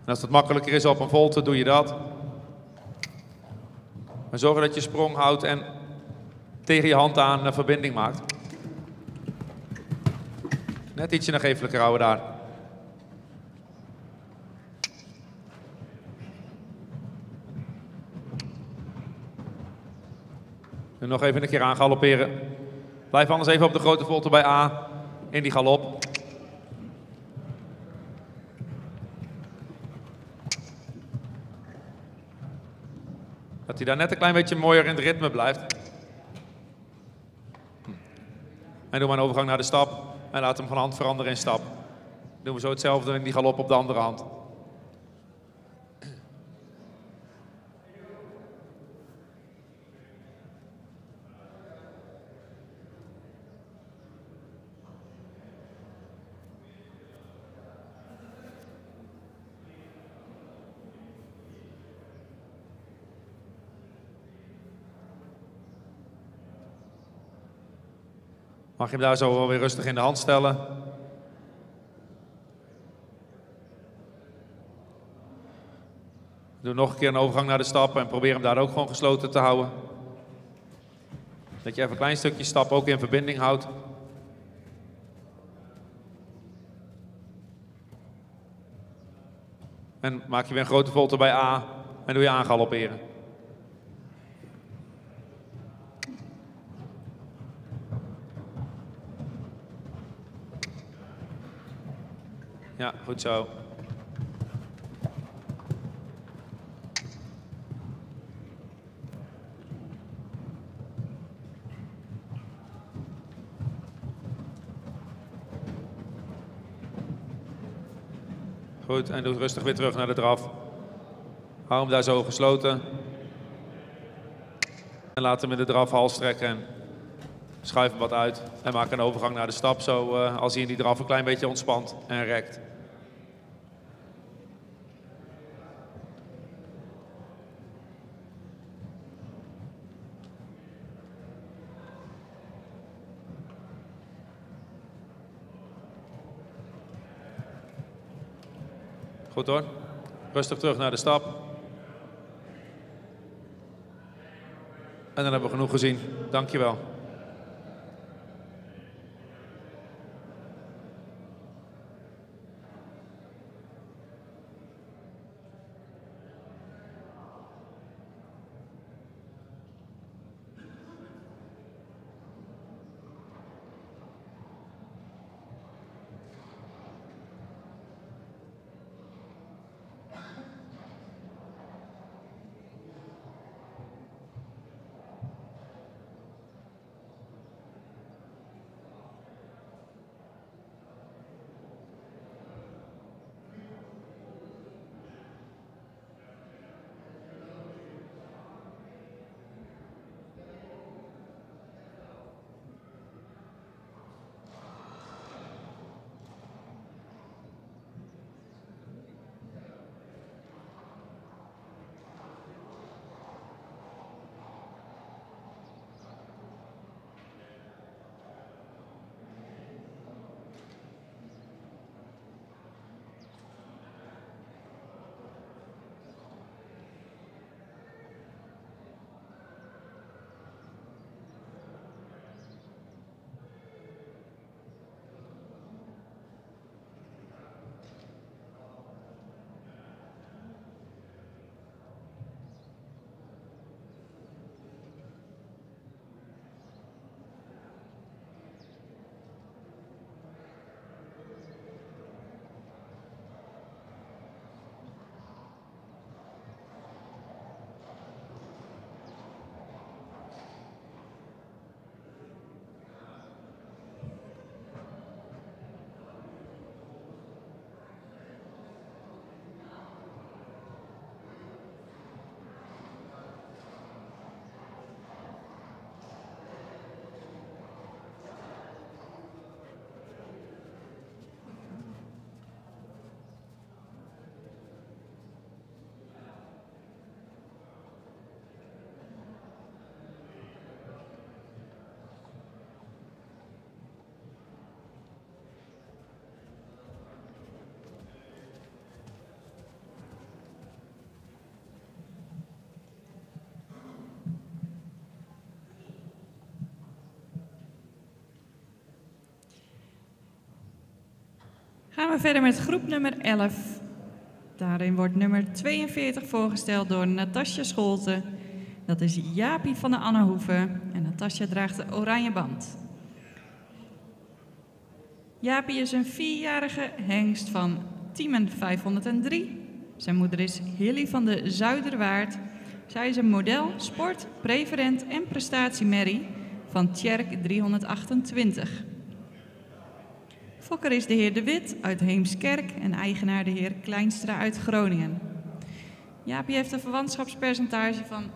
En als het makkelijker is op een volte, doe je dat. Maar zorg dat je sprong houdt en tegen je hand aan verbinding maakt. Net ietsje nagevelijker houden daar. En nog even een keer aan galopperen. Blijf anders even op de grote volte bij A in die galop. Dat hij daar net een klein beetje mooier in het ritme blijft. En doe maar een overgang naar de stap. En laat hem van hand veranderen in stap. Doen we zo hetzelfde in die galop op de andere hand. Mag je hem daar zo wel weer rustig in de hand stellen. Doe nog een keer een overgang naar de stap en probeer hem daar ook gewoon gesloten te houden. Dat je even een klein stukje stap ook in verbinding houdt. En maak je weer een grote volte bij A en doe je aangalopperen. Ja, goed zo. Goed, en doe rustig weer terug naar de draf. Hou hem daar zo gesloten. En laat hem in de draf hals trekken en schuif hem wat uit. En maak een overgang naar de stap, zo als hij in die draf een klein beetje ontspant en rekt. Goed hoor. Rustig terug naar de stap. En dan hebben we genoeg gezien. Dankjewel. Gaan we verder met groep nummer 11. Daarin wordt nummer 42 voorgesteld door Natasja Scholten. Dat is Jaapie van de Annehoeve en Natasja draagt de oranje band. Jaapie is een 4-jarige hengst van Tiemen 503. Zijn moeder is Hilly van de Zuiderwaard. Zij is een model, sport, preferent en prestatiemerrie van Tjerk 328. Fokker is de heer De Wit uit Heemskerk en eigenaar de heer Kleinstra uit Groningen. Jaapie heeft een verwantschapspercentage van 18,4%.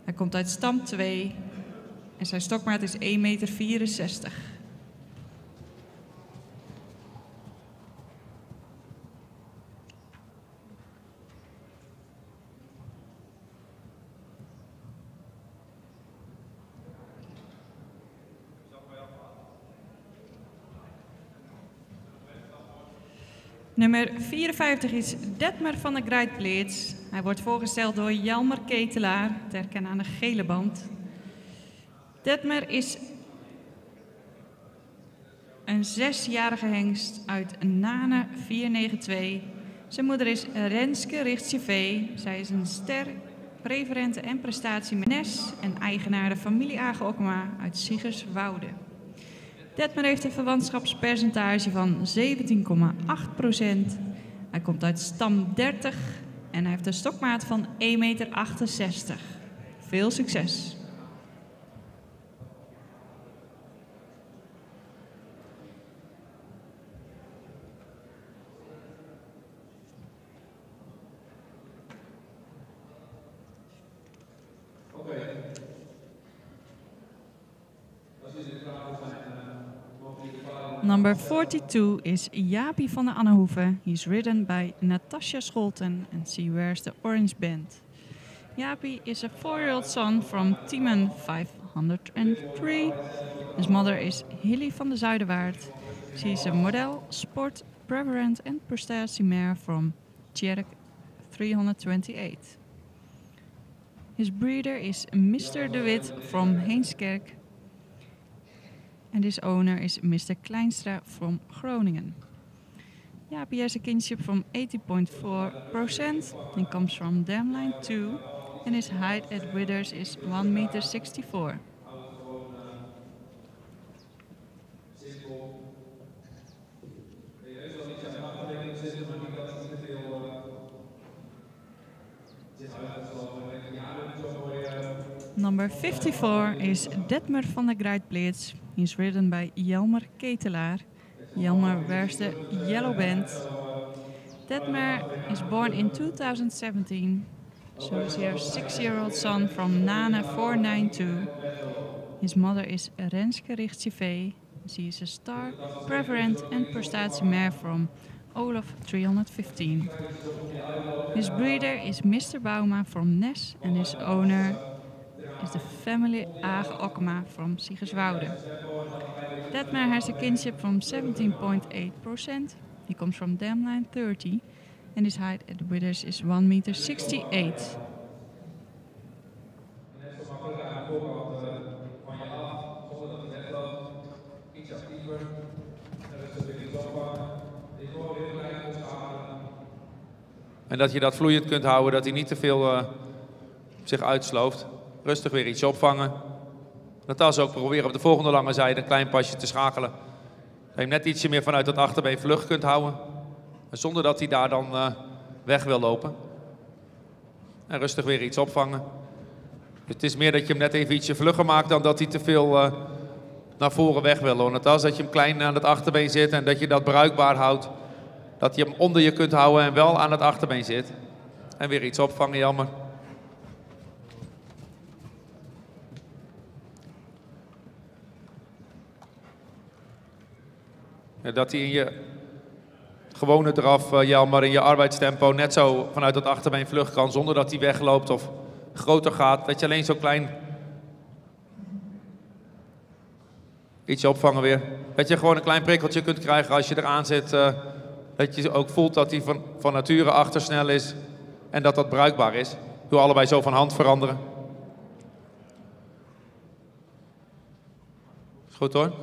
Hij komt uit stam 2 en zijn stokmaat is 1,64 meter. Nummer 54 is Detmer van de Grijtpleets. Hij wordt voorgesteld door Jelmer Ketelaar, te herkennen aan de gele band. Detmer is een 6-jarige hengst uit Nane 492. Zijn moeder is Renske Richtje-V. Zij is een ster, preferente en prestatiemenes en eigenaar de familie Agen-Okkema uit Siegerswoude. Detmer heeft een verwantschapspercentage van 17,8%. Hij komt uit stam 30 en hij heeft een stokmaat van 1,68 meter. Veel succes! Number 42 is Jaapie van de Annehoeve. He's ridden by Natasja Scholten and she wears the orange band. Jaapie is a 4-year-old son from Tiemen 503. His mother is Hilly van de Zuiderwaard. She is a model, sport, preferent and prestatiemare from Tjerk 328. His breeder is Mr. De Wit from Heemskerk. And his owner is Mr. Kleinstra from Groningen. Jaapie has a kinship from 80.4% and comes from Damline 2, and his height at withers is 1,64 meter. Number 54 is Detmer van de Grijtpleets. He's ridden by Jelmer Ketelaar. Jelmer wears the yellow band. Detmer is born in 2017. So is her 6-year-old son from Nane 492. His mother is Renske Richtje-V. She is a star, preferent and prestatiemare from Olaf 315. His breeder is Mr. Bauma from Nes and his owner is the family Agen-Okkema from Siegerswoude. Detmer has a kinship from 17.8%. He comes from Damline 30 and his height at the withers is 1,68 meter. En dat je dat vloeiend kunt houden, dat hij niet te veel zich uitslooft. Rustig weer iets opvangen. Natas ook proberen op de volgende lange zijde een klein pasje te schakelen. Dat je hem net ietsje meer vanuit het achterbeen vlug kunt houden. En zonder dat hij daar dan weg wil lopen. En rustig weer iets opvangen. Dus het is meer dat je hem net even ietsje vlugger maakt dan dat hij te veel naar voren weg wil. Natas, dat je hem klein aan het achterbeen zit en dat je dat bruikbaar houdt. Dat je hem onder je kunt houden en wel aan het achterbeen zit. En weer iets opvangen, jammer. Ja, dat hij in je gewone draf, Jelmer, in je arbeidstempo net zo vanuit het achterbeen vlug kan zonder dat hij wegloopt of groter gaat. Dat je alleen zo klein ietsje opvangen weer. Dat je gewoon een klein prikkeltje kunt krijgen als je eraan zit. Dat je ook voelt dat hij van nature achtersnel is en dat dat bruikbaar is. Doe allebei zo van hand veranderen. Is goed hoor.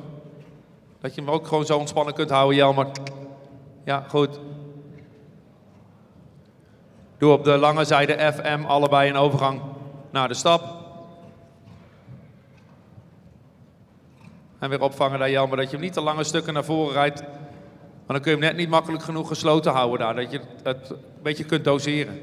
Dat je hem ook gewoon zo ontspannen kunt houden, Jelmer. Ja, goed. Doe op de lange zijde FM allebei een overgang naar de stap. En weer opvangen daar, Jelmer, dat je hem niet te lange stukken naar voren rijdt. Maar dan kun je hem net niet makkelijk genoeg gesloten houden daar. Dat je het een beetje kunt doseren.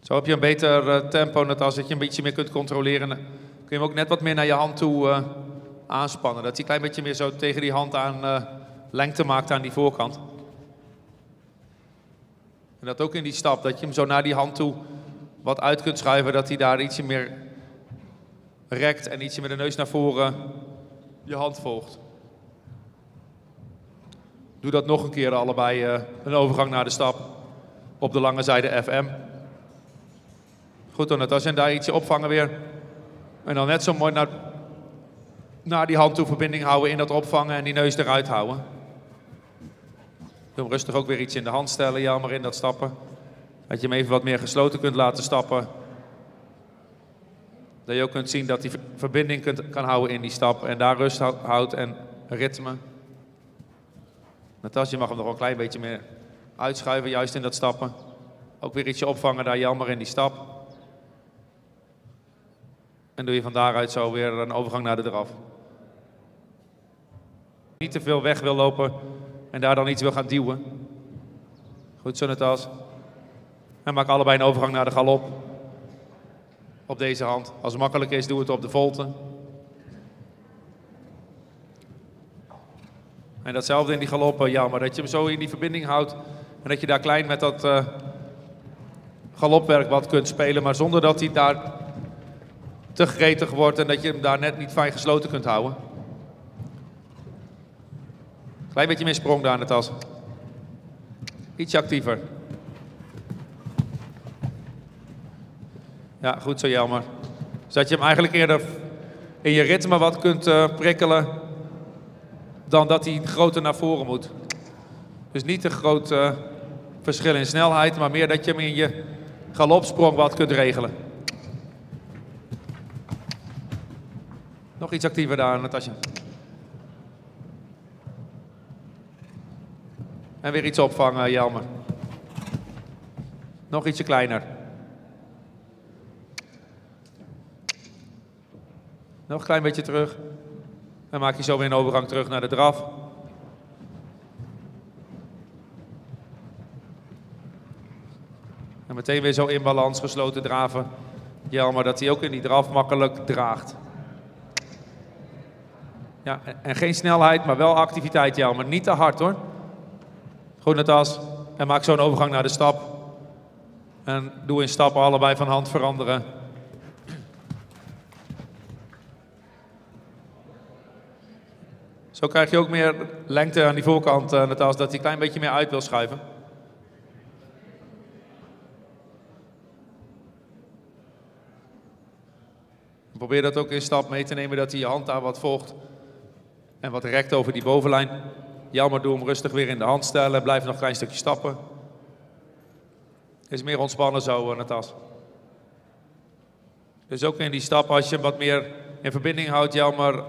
Zo heb je een beter tempo, net als dat je een beetje meer kunt controleren. Dan kun je hem ook net wat meer naar je hand toe aanspannen. Dat hij een klein beetje meer zo tegen die hand aan lengte maakt aan die voorkant. En dat ook in die stap, dat je hem zo naar die hand toe wat uit kunt schuiven. Dat hij daar ietsje meer rekt en ietsje met de neus naar voren je hand volgt. Doe dat nog een keer allebei, een overgang naar de stap op de lange zijde FM. Goed hoor, Natasja, en daar ietsje opvangen weer. En dan net zo mooi naar die hand toe verbinding houden in dat opvangen en die neus eruit houden. Doe hem rustig ook weer iets in de hand stellen, ja, maar in dat stappen. Dat je hem even wat meer gesloten kunt laten stappen. Dat je ook kunt zien dat hij verbinding kan houden in die stap en daar rust houdt en ritme. Natasja mag hem nog een klein beetje meer uitschuiven, juist in dat stappen. Ook weer ietsje opvangen daar, jammer in die stap. En doe je van daaruit zo weer een overgang naar de draf. Niet te veel weg wil lopen en daar dan iets wil gaan duwen. Goed zo, Natas. En maak allebei een overgang naar de galop. Op deze hand. Als het makkelijk is, doe het op de volte. En datzelfde in die galoppen, ja, maar dat je hem zo in die verbinding houdt. En dat je daar klein met dat galopwerk wat kunt spelen, maar zonder dat hij daar te gretig wordt en dat je hem daar net niet fijn gesloten kunt houden. Klein beetje meer sprong daar in de tas. Ietsje actiever. Ja, goed zo, Jelmer. Zodat je hem eigenlijk eerder in je ritme wat kunt prikkelen dan dat hij groter naar voren moet. Dus niet een groot verschil in snelheid, maar meer dat je hem in je galopsprong wat kunt regelen. Nog iets actiever daar, Natasja. En weer iets opvangen, Jelmer. Nog ietsje kleiner. Nog een klein beetje terug. Dan maak je zo weer een overgang terug naar de draf. En meteen weer zo in balans gesloten draven. Jelmer, dat hij ook in die draf makkelijk draagt. Ja, en geen snelheid, maar wel activiteit, Jelmer. Niet te hard hoor. Goed naar tas. En maak zo een overgang naar de stap. En doe in stappen allebei van hand veranderen. Zo krijg je ook meer lengte aan die voorkant, net als dat hij een klein beetje meer uit wil schuiven. Probeer dat ook in stap mee te nemen, dat hij je hand daar wat volgt. En wat rekt over die bovenlijn. Jelmer, doe hem rustig weer in de hand stellen. Blijf nog een klein stukje stappen. Is meer ontspannen zo, Natas. Dus ook in die stap, als je hem wat meer in verbinding houdt, Jelmer,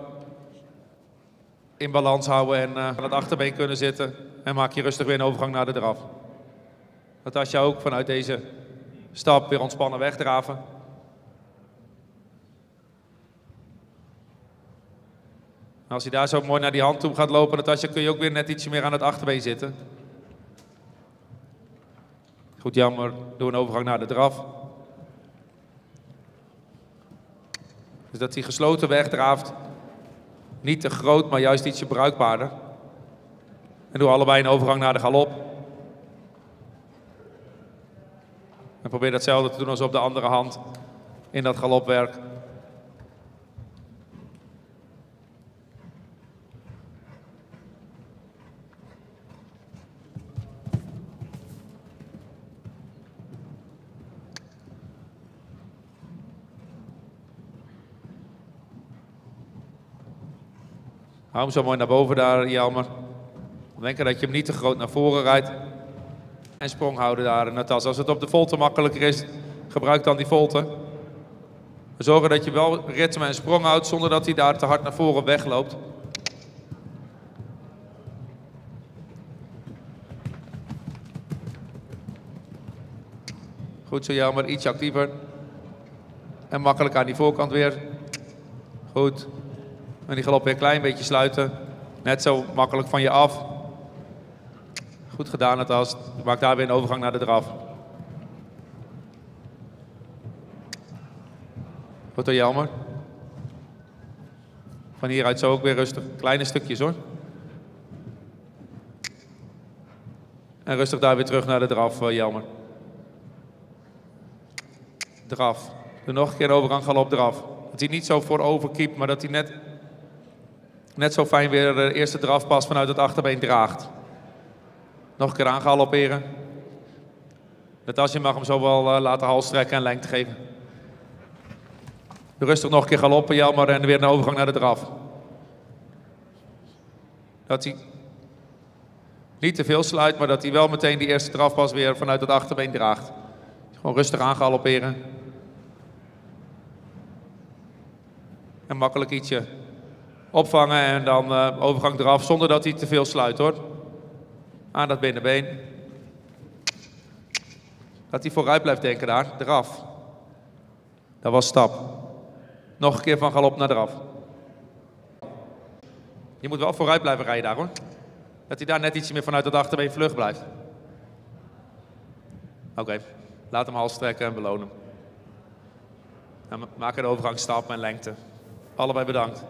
in balans houden en aan het achterbeen kunnen zitten. En maak je rustig weer een overgang naar de draf. Natasja ook vanuit deze stap weer ontspannen wegdraven. En als hij daar zo mooi naar die hand toe gaat lopen, Natasja, kun je ook weer net ietsje meer aan het achterbeen zitten. Goed, Jelmer, doe een overgang naar de draf. Dus dat hij gesloten wegdraaft. Niet te groot, maar juist ietsje bruikbaarder. En doe allebei een overgang naar de galop. En probeer datzelfde te doen als op de andere hand in dat galopwerk. Hou hem zo mooi naar boven daar, Jelmer. Denken dat je hem niet te groot naar voren rijdt. En sprong houden daar, Natas. Als het op de volte makkelijker is, gebruik dan die volte. Zorgen dat je wel ritme en sprong houdt zonder dat hij daar te hard naar voren wegloopt. Goed zo, Jelmer, iets actiever. En makkelijk aan die voorkant weer. Goed. En die galop weer een klein beetje sluiten. Net zo makkelijk van je af. Goed gedaan, het als. Maak daar weer een overgang naar de draf. Goed hoor, Jelmer. Van hieruit zo ook weer rustig. Kleine stukjes hoor. En rustig daar weer terug naar de draf, Jelmer. Draf. Doe nog een keer een overgang galop draf. Dat hij niet zo voorover kiept, maar dat hij net zo fijn weer de eerste drafpas vanuit het achterbeen draagt. Nog een keer aangalopperen. Dat als je mag hem zo wel laten halstrekken en lengte geven. Rustig nog een keer galoppen, Jelmer, en weer een overgang naar de draf. Dat hij niet te veel sluit, maar dat hij wel meteen die eerste drafpas weer vanuit het achterbeen draagt. Gewoon rustig aangalopperen. En makkelijk ietsje opvangen en dan overgang eraf zonder dat hij te veel sluit hoor. Aan dat binnenbeen. Dat hij vooruit blijft denken daar, eraf. Dat was stap. Nog een keer van galop naar eraf. Je moet wel vooruit blijven rijden daar hoor. Dat hij daar net ietsje meer vanuit het achterbeen vlug blijft. Oké, laat hem hals trekken en beloon hem. En maak een overgang stap en lengte. Allebei bedankt.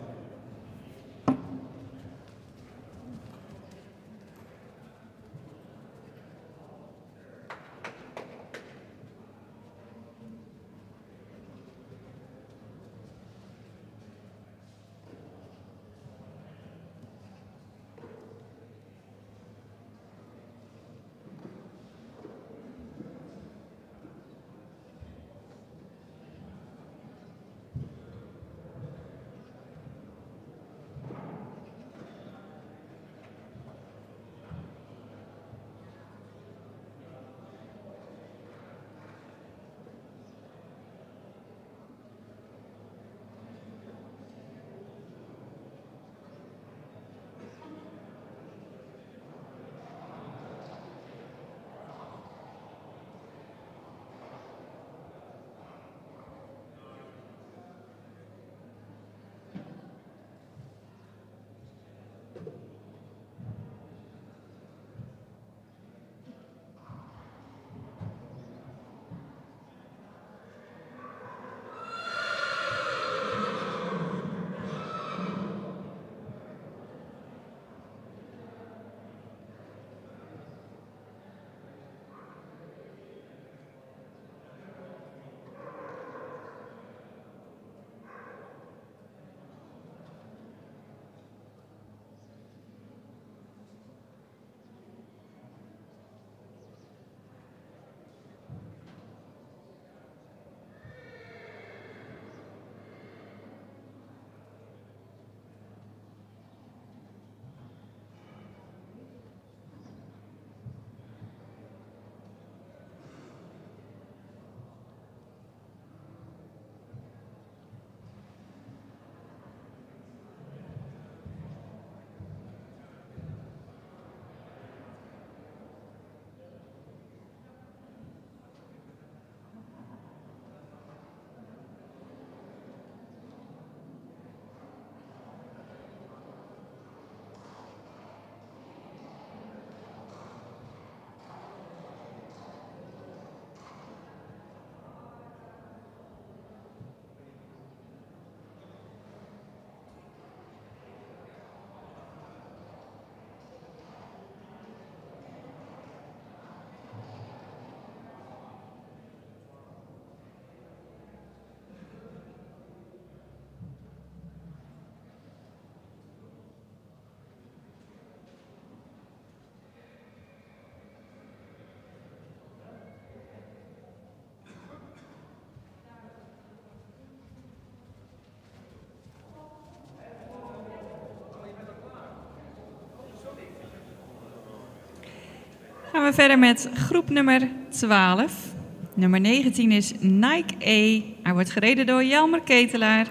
Gaan we verder met groep nummer 12. Nummer 19 is Nike E. Hij wordt gereden door Jelmer Ketelaar.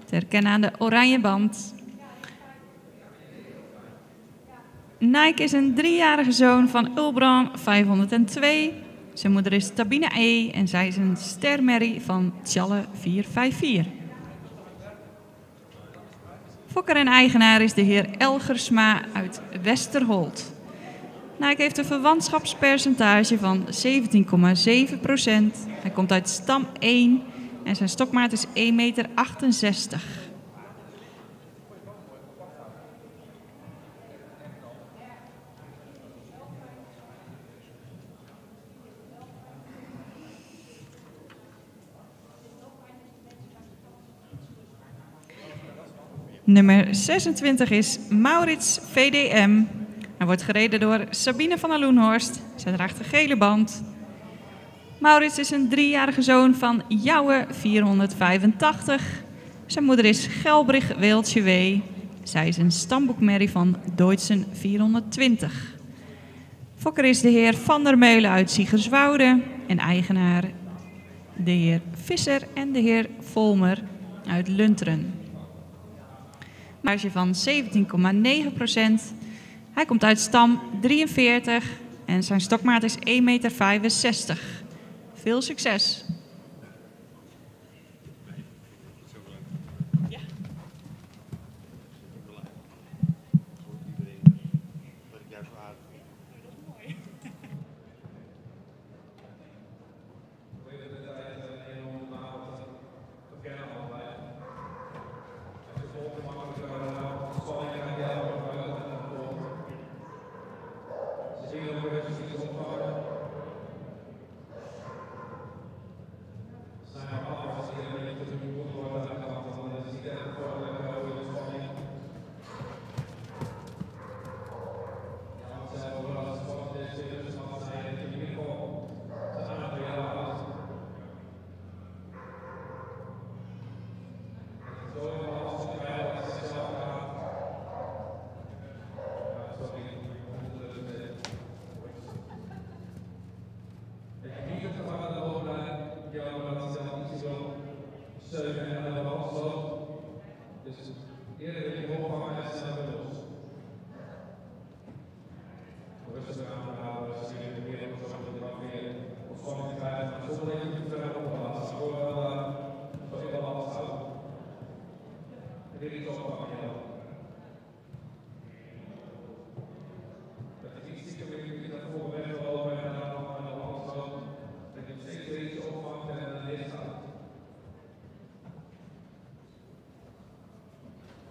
Te herkennen aan de oranje band. Nike is een 3-jarige zoon van Ulbran 502. Zijn moeder is Tabina E. en zij is een stermerrie van Tjalle 454. Fokker en eigenaar is de heer Elgersma uit Westerholt. Nike heeft een verwantschapspercentage van 17,7%. Hij komt uit stam 1 en zijn stokmaat is 1,68 meter. Nummer 26 is Maurits VDM. Hij wordt gereden door Sabine van der Loenhorst. Zij draagt de gele band. Maurits is een 3-jarige zoon van Jouwe 485. Zijn moeder is Gelbrich Weeltje W. Zij is een stamboekmerrie van Deutschen 420. Fokker is de heer Van der Meulen uit Siegerswoude en eigenaar de heer Visser en de heer Volmer uit Lunteren. Marge van 17,9%. Hij komt uit stam 43 en zijn stokmaat is 1,65 meter. Veel succes!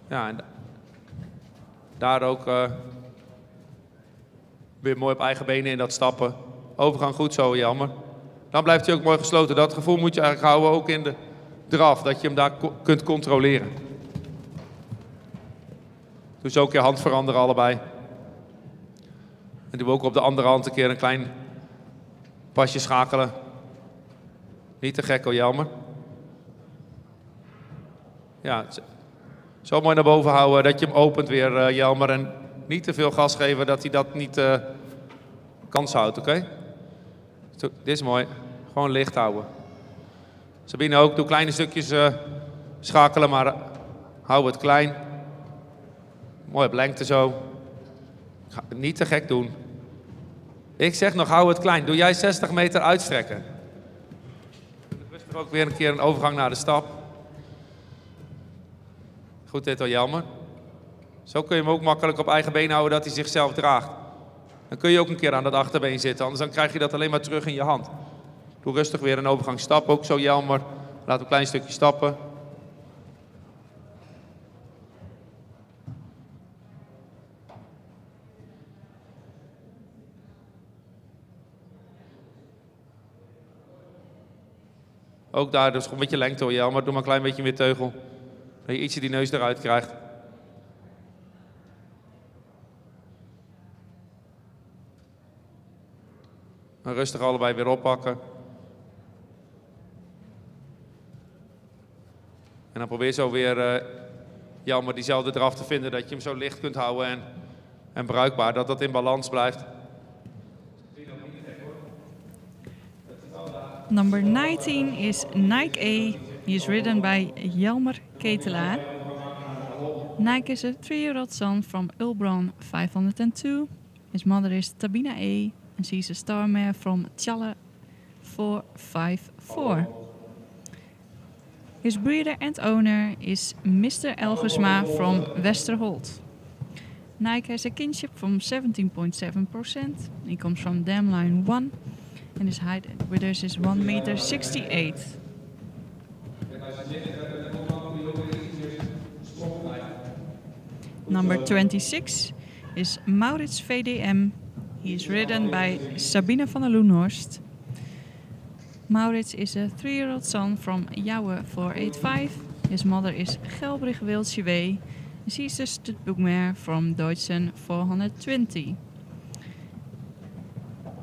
Ja, en daar ook weer mooi op eigen benen in dat stappen. Overgang goed zo, Jelmer. Dan blijft hij ook mooi gesloten. Dat gevoel moet je eigenlijk houden, ook in de draf, dat je hem daar kunt controleren. Doe zo ook je hand veranderen allebei. En doen we ook op de andere hand een keer een klein pasje schakelen. Niet te gek hoor, Jelmer. Ja, zo mooi naar boven houden dat je hem opent weer, Jelmer. En niet te veel gas geven dat hij dat niet kans houdt, oké? Dit is mooi. Gewoon licht houden. Sabine ook, doe kleine stukjes schakelen, maar hou het klein. Mooi op lengte zo. Niet te gek doen. Ik zeg nog, hou het klein. Doe jij 60 meter uitstrekken. Rustig ook weer een keer een overgang naar de stap. Goed dit al, Jelmer. Zo kun je hem ook makkelijk op eigen been houden dat hij zichzelf draagt. Dan kun je ook een keer aan dat achterbeen zitten, anders dan krijg je dat alleen maar terug in je hand. Doe rustig weer een overgang stap, ook zo, Jelmer. Laat een klein stukje stappen. Ook daar, dus gewoon een beetje lengte hoor, Jelmer. Doe maar een klein beetje meer teugel. Dat je ietsje die neus eruit krijgt. En rustig allebei weer oppakken. En dan probeer zo weer, Jelmer, diezelfde draf te vinden. Dat je hem zo licht kunt houden en bruikbaar. Dat dat in balans blijft. Number 19 is Nike A. He is ridden by Jelmer Ketelaar. Nike is a 3-year-old son from Ulbron 502. His mother is Tabina A. And she is a star mare from Tjalle 454. His breeder and owner is Mr. Elgersma from Westerholt. Nike has a kinship from 17.7%. He comes from dam line 1 and his height with us is 1 meter 68. Number 26 is Maurits VDM. He is ridden by Sabine van der Loenhorst. Maurits is a 3-year-old son from Jouwe 485. His mother is Gelbrich Wildse W. She is a studbook mare from Deutschen 420.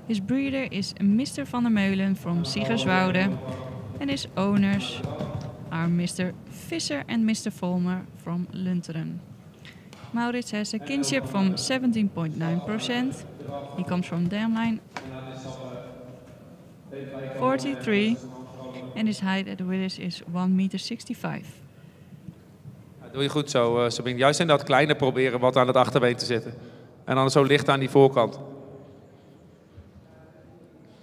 His breeder is Mr. van der Meulen from Siegerswoude. And his owners are Mr. Visser and Mr. Volmer from Lunteren. Maurits has a kinship from 17.9%. He comes from dam line 43 and his height at the withers is 1 meter 65. Doe je goed zo, Sabine. Juist in dat kleine proberen wat aan het achterbeen te zitten. En dan zo licht aan die voorkant.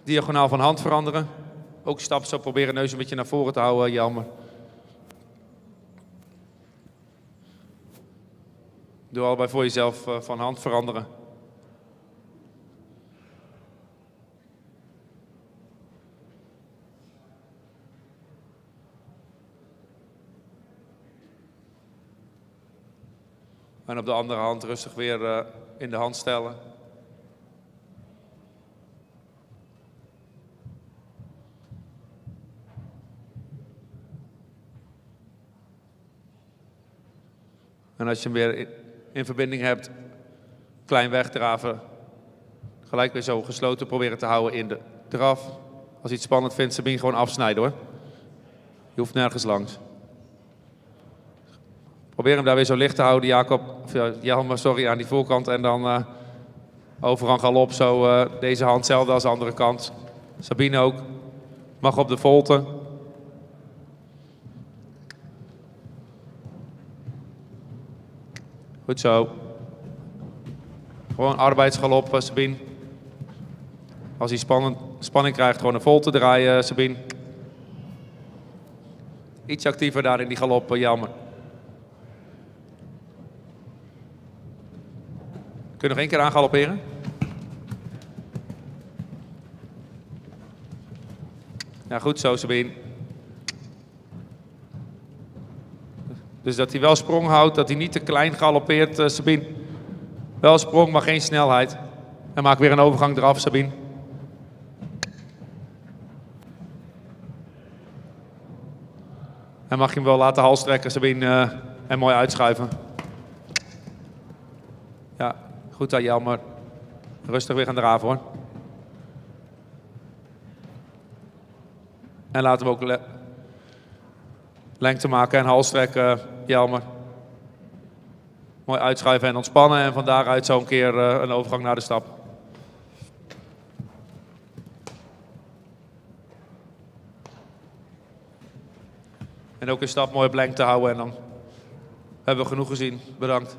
Diagonaal van hand veranderen. Ook stap zo proberen neus een beetje naar voren te houden, Jelmer. Doe allebei voor jezelf van hand veranderen. En op de andere hand rustig weer in de hand stellen. En als je hem weer in verbinding hebt, klein wegdraven. Gelijk weer zo gesloten proberen te houden in de draf. Als je het spannend vindt, Sabine, gewoon afsnijden hoor. Je hoeft nergens langs. Probeer hem daar weer zo licht te houden, Jacob. Jelmer, sorry, aan die voorkant. En dan overgang galop, zo deze hand, hetzelfde als de andere kant. Sabine ook. Mag op de volte. Goed zo. Gewoon arbeidsgalop, Sabine. Als hij spanning krijgt, gewoon een volte draaien, Sabine. Iets actiever daar in die galop, Jelmer. Kun je nog 1 keer aangalopperen? Ja, goed zo, Sabine. Dus dat hij wel sprong houdt, dat hij niet te klein galoppeert, Sabine. Wel sprong, maar geen snelheid. En maak weer een overgang eraf, Sabine. En mag je hem wel laten halstrekken, Sabine, en mooi uitschuiven. Ja, goed aan Jelmer. Rustig weer gaan draven hoor. En laten we ook lengte maken en halstrekken, Jelmer. Mooi uitschuiven en ontspannen en van daaruit zo een keer een overgang naar de stap. En ook een stap mooi op lengte houden en dan hebben we genoeg gezien. Bedankt.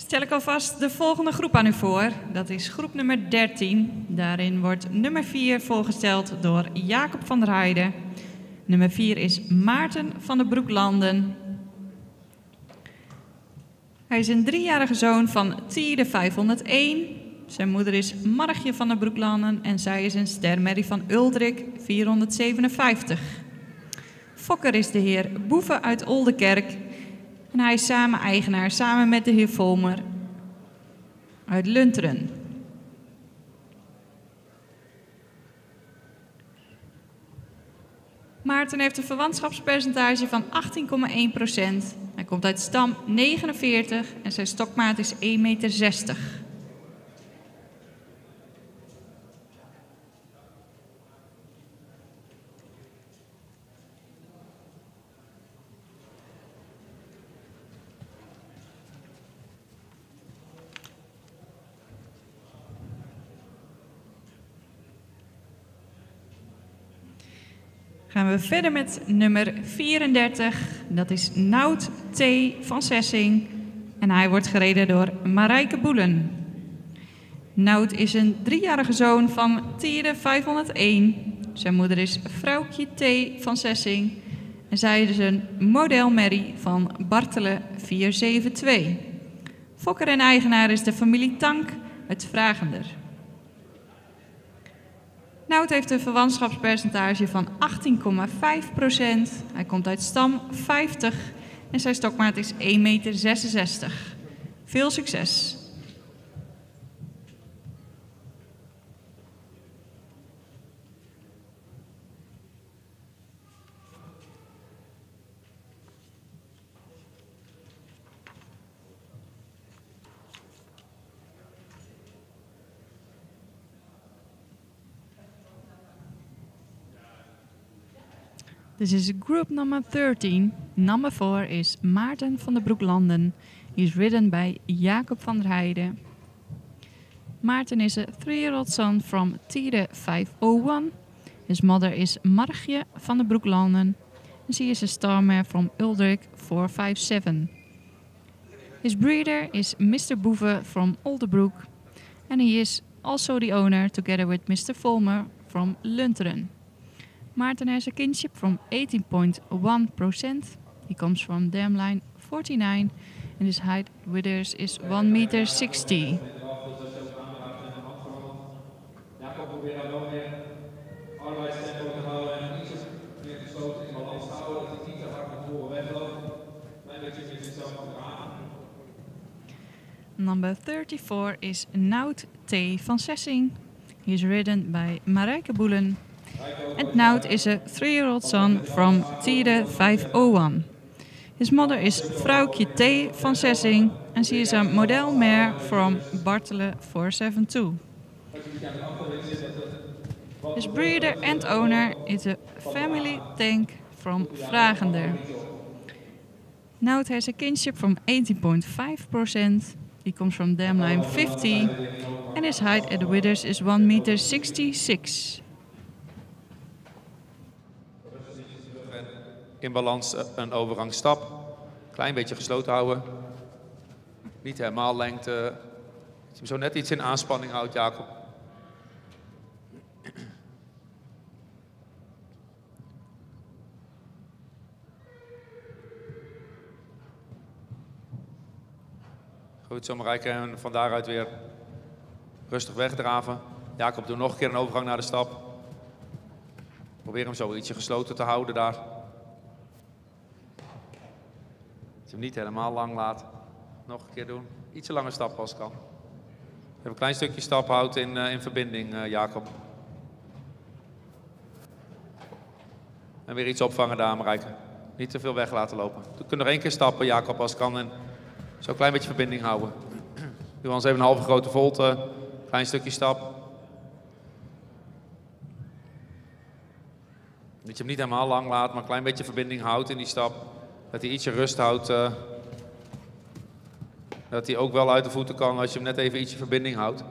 Stel ik alvast de volgende groep aan u voor. Dat is groep nummer 13. Daarin wordt nummer 4 voorgesteld door Jacob van der Heijden. Nummer 4 is Maarten van der Broeklanden. Hij is een 3-jarige zoon van Tiede 501. Zijn moeder is Margje van der Broeklanden en zij is een stermerrie van Uldrik 457. Fokker is de heer Boeve uit Oldekerk. En hij is eigenaar samen met de heer Volmer uit Lunteren. Maarten heeft een verwantschapspercentage van 18,1%. Hij komt uit stam 49 en zijn stokmaat is 1,60 meter. Gaan we verder met nummer 34. Dat is Nout T. van Sessing. En hij wordt gereden door Marijke Boelen. Nout is een 3-jarige zoon van Tiede 501. Zijn moeder is Vrouwtje T. van Sessing. En zij is een modelmerrie van Bartelen 472. Fokker en eigenaar is de familie Tank uit Vragender. Nout heeft een verwantschapspercentage van 18,5%. Hij komt uit stam 50 en zijn stokmaat is 1,66 meter. Veel succes! This is group number 13. Number 4 is Maarten van der Broeklanden. He is ridden by Jacob van der Heijden. Maarten is a 3-year-old son from Tiede 501. His mother is Margje van der Broeklanden. And she is a star mare from Uldrik 457. His breeder is Mr. Boeve from Olderbroek. And he is also the owner together with Mr. Volmer from Lunteren. Maarten has a kinship from 18.1%. He comes from dam line 49 and his height withers is 1,60 meter. Number 34 is Nout T. van Sessing. He is ridden by Marijke Boelen. And Nout is a 3-year-old son from Tiede 501. His mother is Vrouwtje T. van Sessing and she is a model mare from Bartelen 472. His breeder and owner is a family Tank from Vragender. Nout has a kinship from 18.5%. He comes from dam line 50 and his height at the withers is 1,66 meter. In balans een overgangsstap. Klein beetje gesloten houden. Niet helemaal lengte. Dat je hem zo net iets in aanspanning houdt, Jacob. Goed zo, Marijke. En van daaruit weer rustig wegdraven. Jacob, doe nog een keer een overgang naar de stap. Probeer hem zo ietsje gesloten te houden daar. Dat je hem niet helemaal lang laat. Nog een keer doen. Ietsje langer stap als kan. Even een klein stukje stap houdt in verbinding, Jacob. En weer iets opvangen daar, Marijke. Niet te veel weg laten lopen. We kunnen nog 1 keer stappen, Jacob, als kan. En zo een klein beetje verbinding houden. Doe anders even een halve grote volte. Klein stukje stap. Dat je hem niet helemaal lang laat, maar een klein beetje verbinding houdt in die stap. Dat hij ietsje rust houdt. Dat hij ook wel uit de voeten kan als je hem net even ietsje verbinding houdt.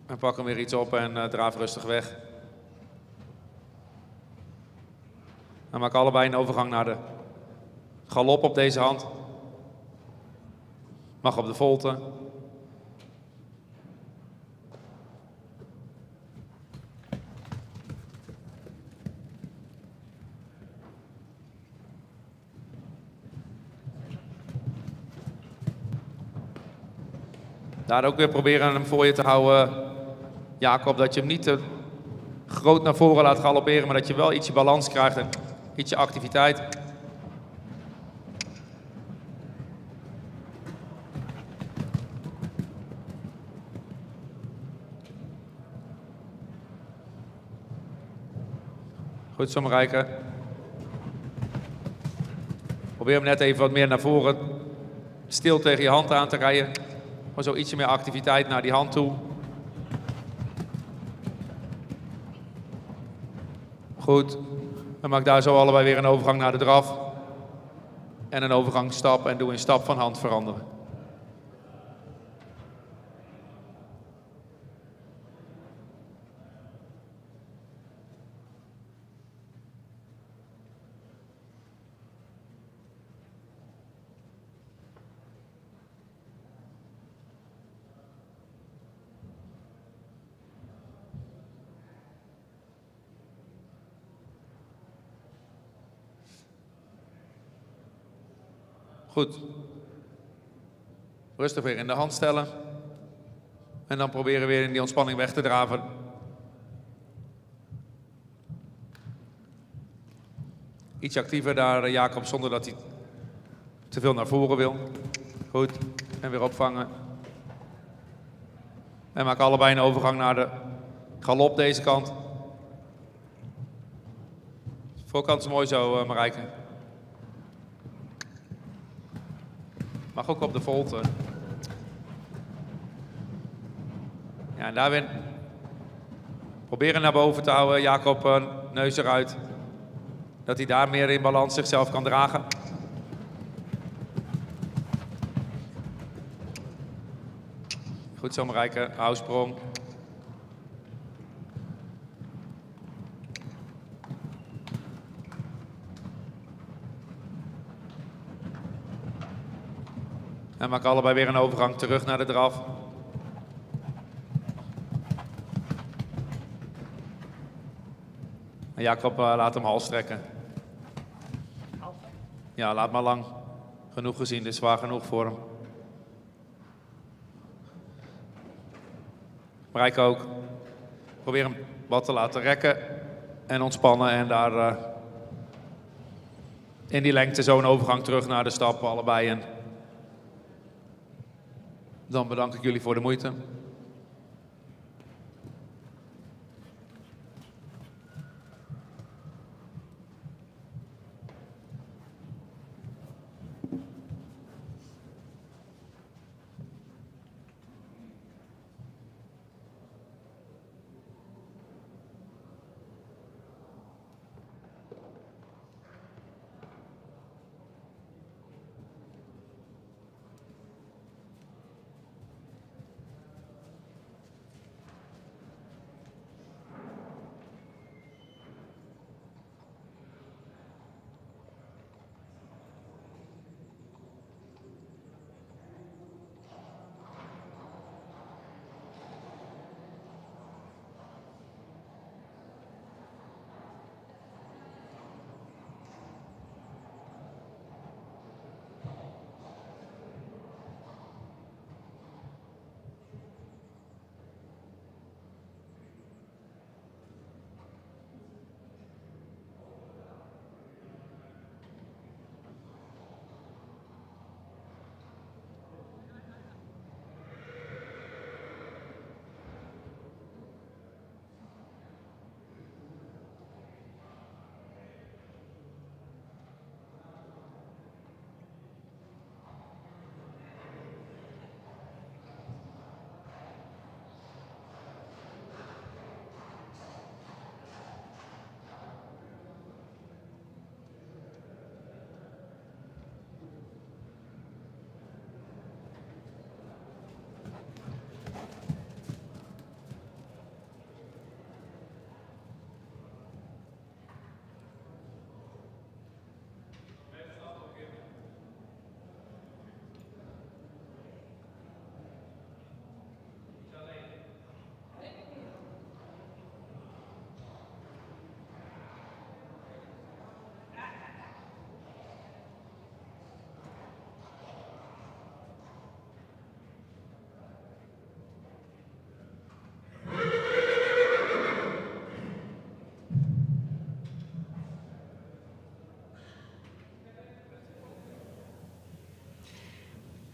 En pak hem weer iets op en draaf rustig weg. Dan maak allebei een overgang naar de galop op deze hand. Mag op de volte. Daar ook weer proberen hem voor je te houden, Jacob, dat je hem niet te groot naar voren laat galopperen, maar dat je wel ietsje balans krijgt en ietsje activiteit. Goed zo, Marijke. Probeer hem net even wat meer naar voren, stil tegen je hand aan te rijden. Maar zo ietsje meer activiteit naar die hand toe. Goed. Dan maak daar zo allebei weer een overgang naar de draf. En een overgang stap en doe een stap van hand veranderen. Goed. Rustig weer in de hand stellen. En dan proberen weer in die ontspanning weg te draven. Iets actiever daar, Jacob, zonder dat hij te veel naar voren wil. Goed. En weer opvangen. En maak allebei een overgang naar de galop deze kant. Voorkant is mooi zo, Marijke. Mag ook op de volte. Ja, en daar weer proberen naar boven te houden. Jacob, neus eruit. Dat hij daar meer in balans zichzelf kan dragen. Goed zo, Marijke. Housprong. En maak allebei weer een overgang terug naar de draf. En Jacob, laat hem hals trekken. Ja, laat maar lang. Genoeg gezien, dit is zwaar genoeg voor hem. Marijke ook. Probeer hem wat te laten rekken en ontspannen. En daar in die lengte zo'n overgang terug naar de stappen, allebei. En dan bedank ik jullie voor de moeite.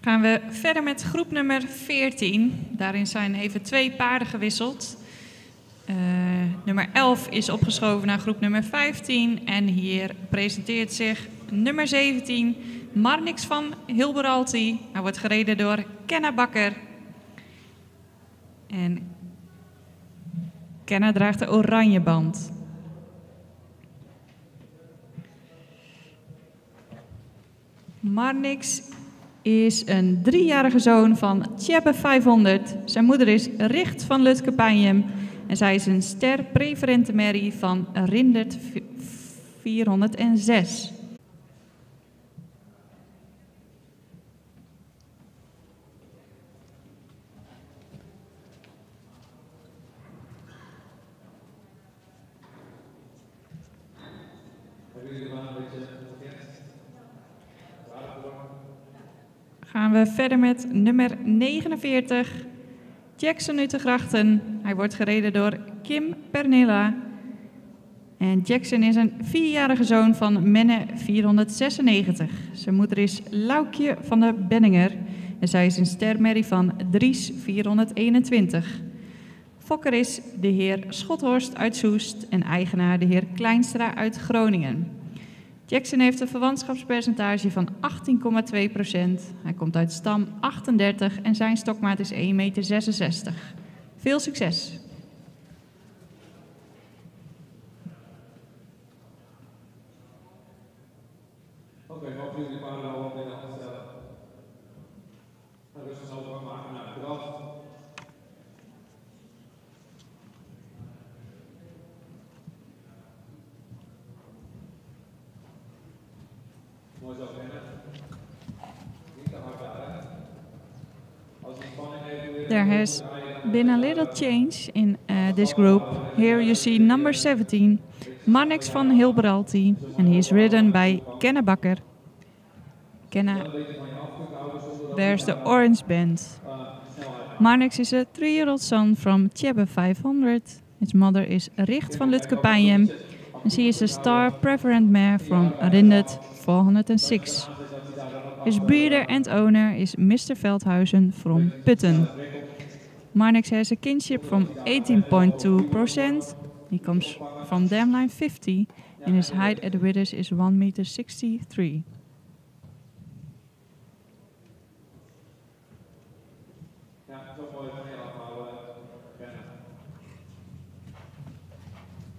Gaan we verder met groep nummer 14. Daarin zijn even 2 paarden gewisseld. Nummer 11 is opgeschoven naar groep nummer 15. En hier presenteert zich nummer 17, Marnix van Hilberalti. Hij wordt gereden door Kenna Bakker. En Kenna draagt de oranje band. Marnix is een 3-jarige zoon van Tjebbe 500. Zijn moeder is Richt van Lutke-Pijnjem. En zij is een ster preferente merrie van Rindert 406. Gaan we verder met nummer 49, Jackson Utegrachten. Hij wordt gereden door Kim Pernilla. En Jackson is een 4-jarige zoon van Menne 496. Zijn moeder is Laukje van de Benninger. En zij is een stermerrie van Dries 421. Fokker is de heer Schothorst uit Soest en eigenaar de heer Kleinstra uit Groningen. Jackson heeft een verwantschapspercentage van 18,2%. Hij komt uit stam 38 en zijn stokmaat is 1,66 meter. Veel succes! Oké, mogen jullie paarden al op in de hand stellen? En rustig overgang maken naar het draf. Mooi zo, Benne. Niet te hard daar, hè? Als je spanning heeft, There has been a little change in this group. Here you see number 17, Marnix van Hilberalti, and he is ridden by Kenna Bakker. Kenna wears the orange band. Marnix is a 3-year-old son from Tjebbe 500. His mother is Richt van Lutke-Pijnjem, and she is a star preferent mare from Rindert 406. His breeder and owner is Mr. Veldhuizen from Putten. Marnix has a kinship from 18.2%. He comes from Damline 50 and his height at the withers is 1,63 meter. ja, zo mooi van je afhouden, Benne.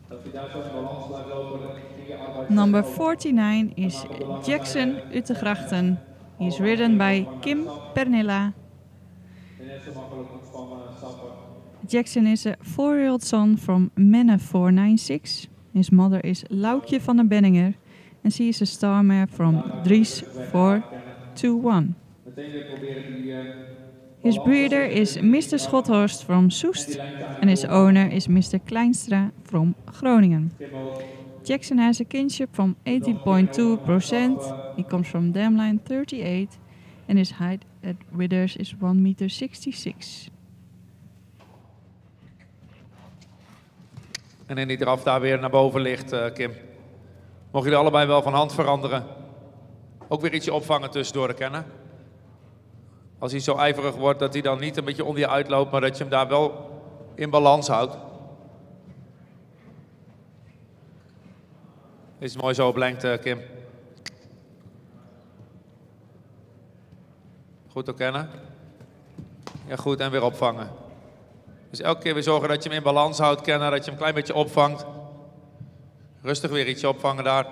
Dat je daar zo in balans blijft lopen. Number 49 is Jackson Utegrachten. He is ridden by Kim Pernilla. Jackson is a 4-year-old son from Menne 496. His mother is Laukje van den Benninger. And she is a star mare from Dries 421. His breeder is Mr. Schothorst from Soest. And his owner is Mr. Kleinstra from Groningen. Jackson has a kinship from 18.2%. He comes from Damline 38 and his height at withers is 1,66 meter. En in die draf daar weer naar boven ligt, Kim. Mogen jullie allebei wel van hand veranderen? Ook weer ietsje opvangen tussendoor de kennen. Als hij zo ijverig wordt dat hij dan niet een beetje onder je uitloopt, maar dat je hem daar wel in balans houdt. Is mooi zo op lengte, Kim. Goed herkennen. Ja, goed, en weer opvangen. Dus elke keer weer zorgen dat je hem in balans houdt, Kenna, dat je hem een klein beetje opvangt. Rustig weer ietsje opvangen daar.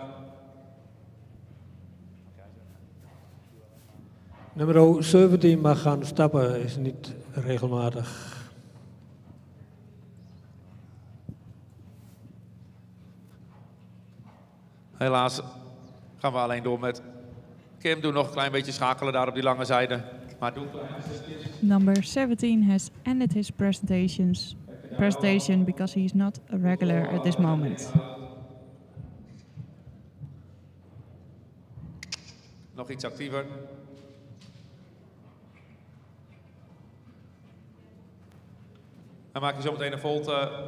Nummer 17 mag gaan stappen, is niet regelmatig. Helaas gaan we alleen door met Kim. Doe nog een klein beetje schakelen daar op die lange zijde. Maar doe Number 17 has ended his presentation because he is not a regular at this moment. nog iets actiever. En maak je zo meteen een volte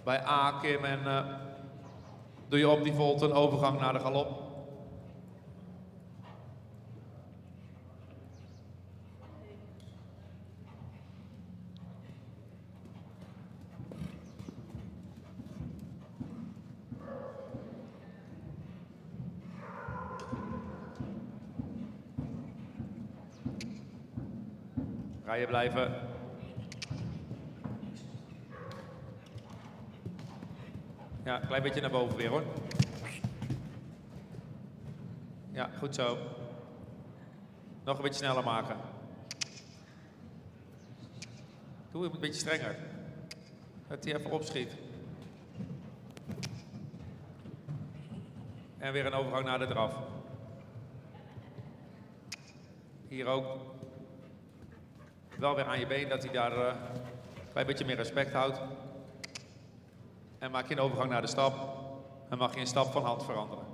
bij A, Kim, en doe je op die volte een overgang naar de galop. Ga je blijven. Ja, een klein beetje naar boven weer hoor. Ja, goed zo. Nog een beetje sneller maken. Doe hem een beetje strenger. Dat hij even opschiet. En weer een overgang naar de draf. Hier ook. Wel weer aan je been, dat hij daar een klein beetje meer respect houdt. En maak je een overgang naar de stap. En mag je een stap van hand veranderen.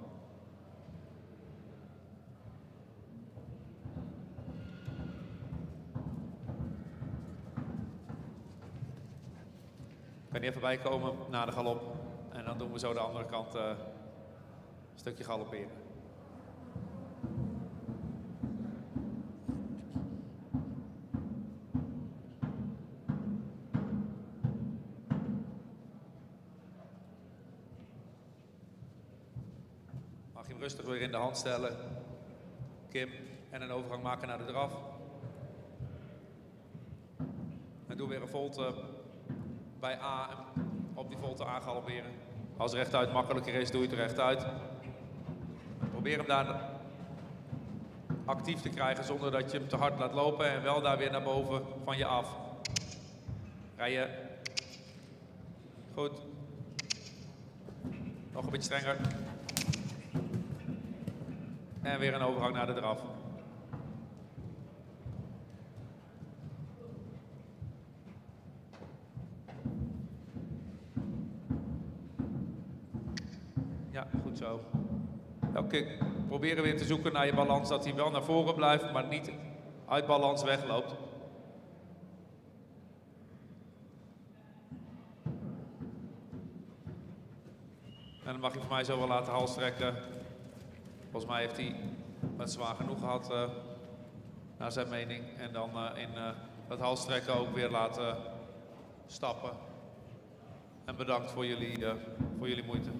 Kan je even bijkomen na de galop. En dan doen we zo de andere kant een stukje galopperen. Mag je hem rustig weer in de hand stellen. Kim. En een overgang maken naar de draf. En doe weer een volte bij A. Op die volte A galopperen. Als rechtuit makkelijker is, doe je het rechtuit. Probeer hem daar actief te krijgen zonder dat je hem te hard laat lopen. En wel daar weer naar boven van je af. Rijden. Goed. Nog een beetje strenger. En weer een overgang naar de draf. Ja, goed zo. Oké, proberen weer te zoeken naar je balans, dat hij wel naar voren blijft, maar niet uit balans wegloopt. En dan mag je voor mij zo wel laten halstrekken. Volgens mij heeft hij het zwaar genoeg gehad, naar zijn mening. En dan in het halstrekken ook weer laten stappen. En bedankt voor jullie moeite.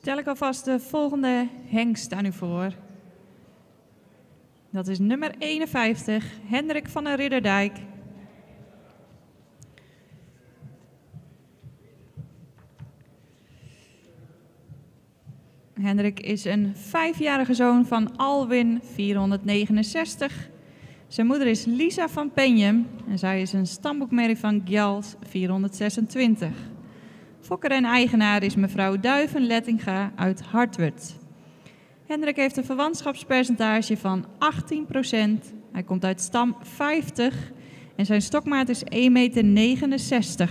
Stel ik alvast de volgende hengst aan u voor. Dat is nummer 51, Hendrik van der Ridderdijk. Hendrik is een 5-jarige zoon van Alwin 469. Zijn moeder is Lisa van Penjem en zij is een stamboekmerrie van Gjalt 426. Fokker en eigenaar is mevrouw Duiven Lettinga uit Hartwerd. Hendrik heeft een verwantschapspercentage van 18%. Hij komt uit stam 50 en zijn stokmaat is 1,69 meter.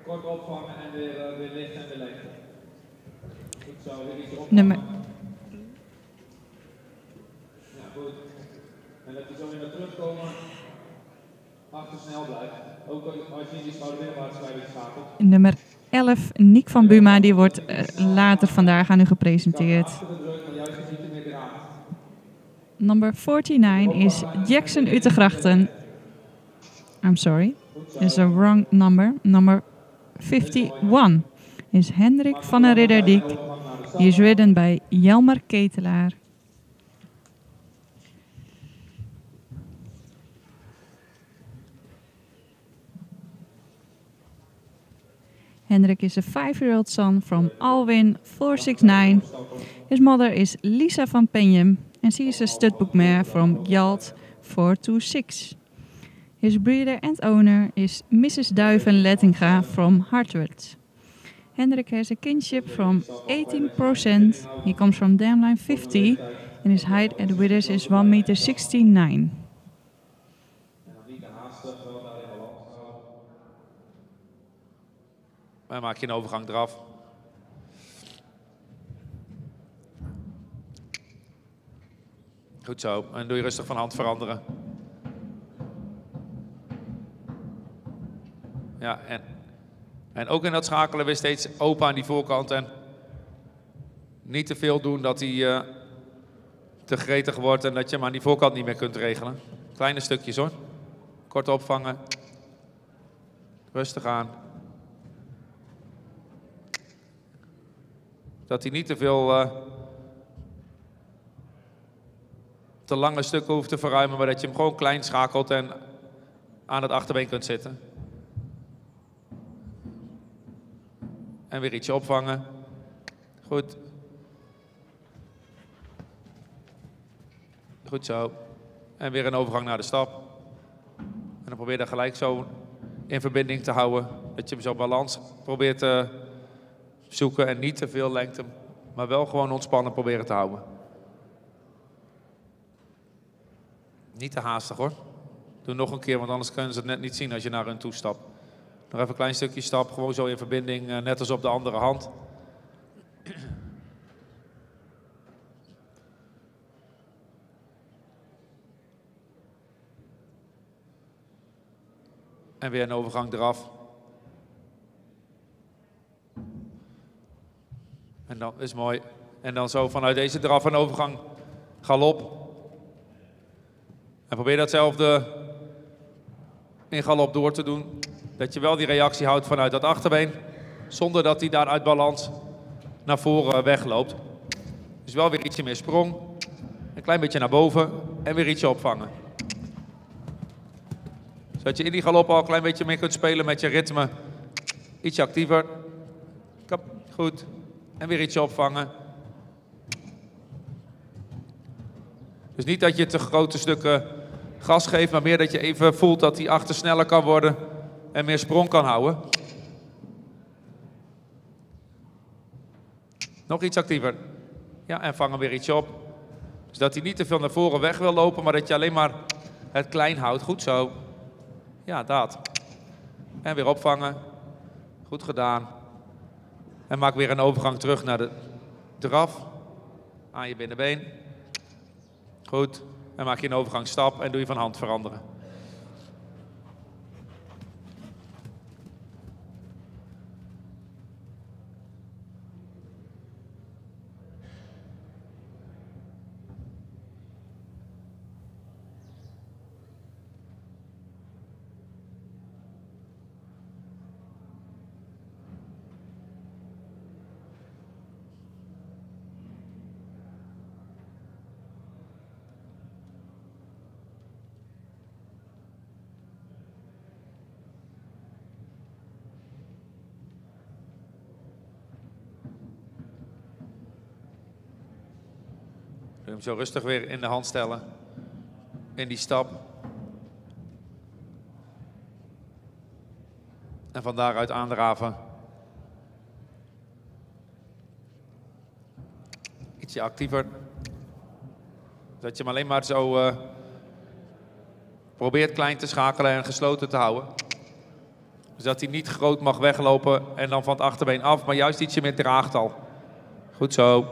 Kort opvangen en weer licht en weer lengte. Goed zo, weer iets opvangen. Nummer. Ja, goed. En dat je zo weer naar terugkomen, achter snel blijft. Ook als je in die schouderweerwaarts schakelt. Nummer 11, Niek van Buma, die wordt later vandaag aan u gepresenteerd. Achter de druk, maar juist niet meer eraan. Number 49 is Jackson Utegrachten. I'm sorry, it's a wrong number. Number 51 is Hendrik van der Ridderdijk. Die is ridden bij Jelmer Ketelaar. Hendrik is a 5-year-old son from Alwin 469. His mother is Lisa van Penjem and she is a studbook mare from Gjalt 426. His breeder and owner is Mrs. Duiven Lettinga from Hartwerd. Hendrik has a kinship from 18%. He comes from Damline 50 and his height at the withers is 1,69 meter. Dan maak je een overgang eraf. Goed zo. En doe je rustig van hand veranderen. Ja, en ook in dat schakelen weer steeds open aan die voorkant. En niet te veel doen dat hij te gretig wordt en dat je hem aan die voorkant niet meer kunt regelen. Kleine stukjes hoor. Kort opvangen. Rustig aan. Dat hij niet te veel te lange stukken hoeft te verruimen, maar dat je hem gewoon klein schakelt en aan het achterbeen kunt zitten. En weer ietsje opvangen. Goed. Goed zo. En weer een overgang naar de stap. En dan probeer je dat gelijk zo in verbinding te houden. Dat je hem zo balans probeert te zoeken en niet te veel lengte, maar wel gewoon ontspannen proberen te houden. Niet te haastig hoor. Doe nog een keer, want anders kunnen ze het net niet zien als je naar hun toe stapt. Nog even een klein stukje stap, gewoon zo in verbinding, net als op de andere hand. En weer een overgang eraf. En dan is mooi. En dan zo vanuit deze draf een overgang galop. En probeer datzelfde in galop door te doen. Dat je wel die reactie houdt vanuit dat achterbeen. Zonder dat hij daar uit balans naar voren wegloopt. Dus wel weer ietsje meer sprong. Een klein beetje naar boven. En weer ietsje opvangen. Zodat je in die galop al een klein beetje mee kunt spelen met je ritme. Ietsje actiever. Goed. En weer ietsje opvangen. Dus niet dat je te grote stukken gas geeft, maar meer dat je even voelt dat die achter sneller kan worden en meer sprong kan houden. Nog iets actiever. Ja, en vang hem weer iets op. Dus dat hij niet te veel naar voren weg wil lopen, maar dat je alleen maar het klein houdt. Goed zo. Ja, dat. En weer opvangen. Goed gedaan. En maak weer een overgang terug naar de draf. Aan je binnenbeen. Goed. En maak je een overgangsstap en doe je van hand veranderen. Hem zo rustig weer in de hand stellen. In die stap. En van daaruit aandraven. Ietsje actiever. Dat je hem alleen maar zo probeert klein te schakelen en gesloten te houden. Dus dat hij niet groot mag weglopen en dan van het achterbeen af, maar juist ietsje meer draagt al. Goed zo.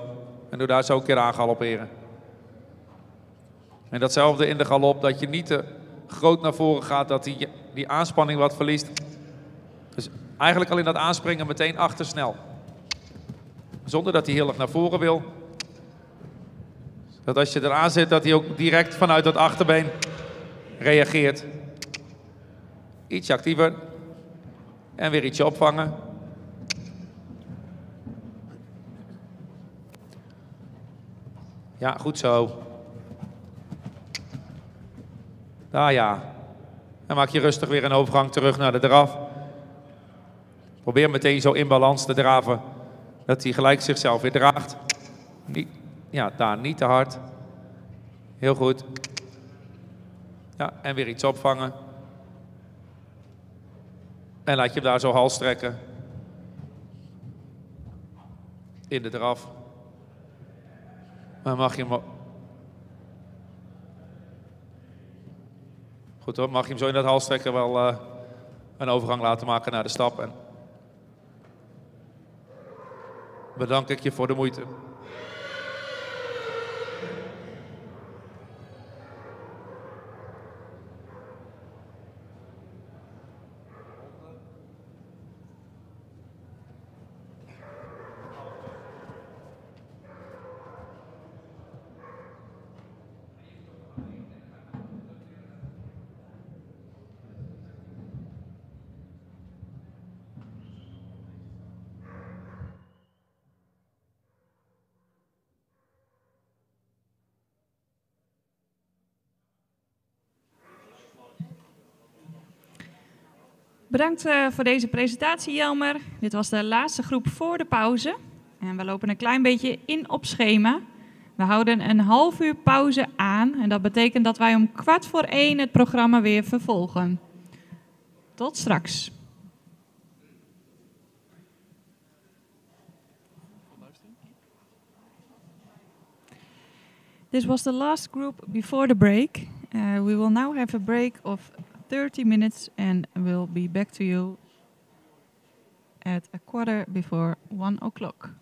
En doe daar zo een keer aan galopperen. En datzelfde in de galop, dat je niet te groot naar voren gaat, dat die aanspanning wat verliest. Dus eigenlijk al in dat aanspringen meteen achtersnel. Zonder dat hij heel erg naar voren wil. Dat als je eraan zit, dat hij ook direct vanuit dat achterbeen reageert. Ietsje actiever. En weer ietsje opvangen. Ja, goed zo. Daar ja. En maak je rustig weer een overgang terug naar de draf. Probeer meteen zo in balans te draven. Dat hij gelijk zichzelf weer draagt. Ja, daar niet te hard. Heel goed. Ja, en weer iets opvangen. En laat je hem daar zo hals trekken. In de draf. Dan mag je hem... Goed hoor, mag je hem zo in dat hals trekken wel een overgang laten maken naar de stap. En bedank ik je voor de moeite. Bedankt voor deze presentatie, Jelmer. Dit was de laatste groep voor de pauze. En we lopen een klein beetje in op schema. We houden een half uur pauze aan. En dat betekent dat wij om 1:15 het programma weer vervolgen. Tot straks. This was the last group before the break. We will now have a break of 30 minutes and we'll be back to you at 1:15.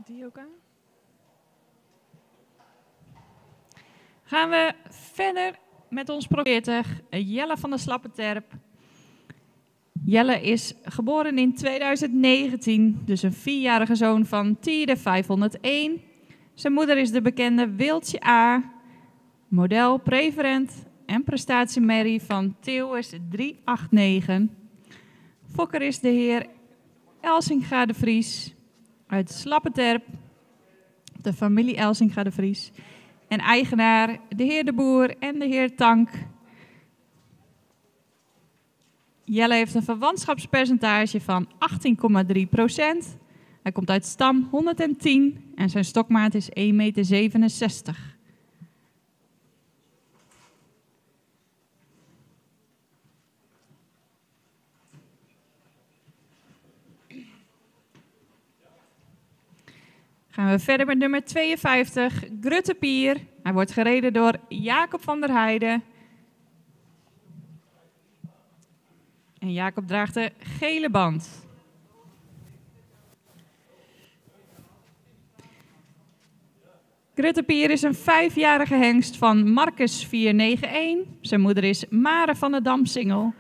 Die ook aan? Gaan we verder met ons Pro 40, Jelle van der Slappeterp. Jelle is geboren in 2019, dus een 4-jarige zoon van Tierde 501. Zijn moeder is de bekende Wiltje A, model, preferent en prestatie-merrie van Theeuwers 389. Fokker is de heer Elsinga de Vries uit Slappeterp, de familie Elsinga de Vries. En eigenaar de heer De Boer en de heer Tank. Jelle heeft een verwantschapspercentage van 18,3%. Hij komt uit stam 110 en zijn stokmaat is 1,67 meter. Gaan we verder met nummer 52, Grutte Pier. Hij wordt gereden door Jacob van der Heijden. En Jacob draagt de gele band. Grutte Pier is een 5-jarige hengst van Marcus 491. Zijn moeder is Mare van der Dam-Singel.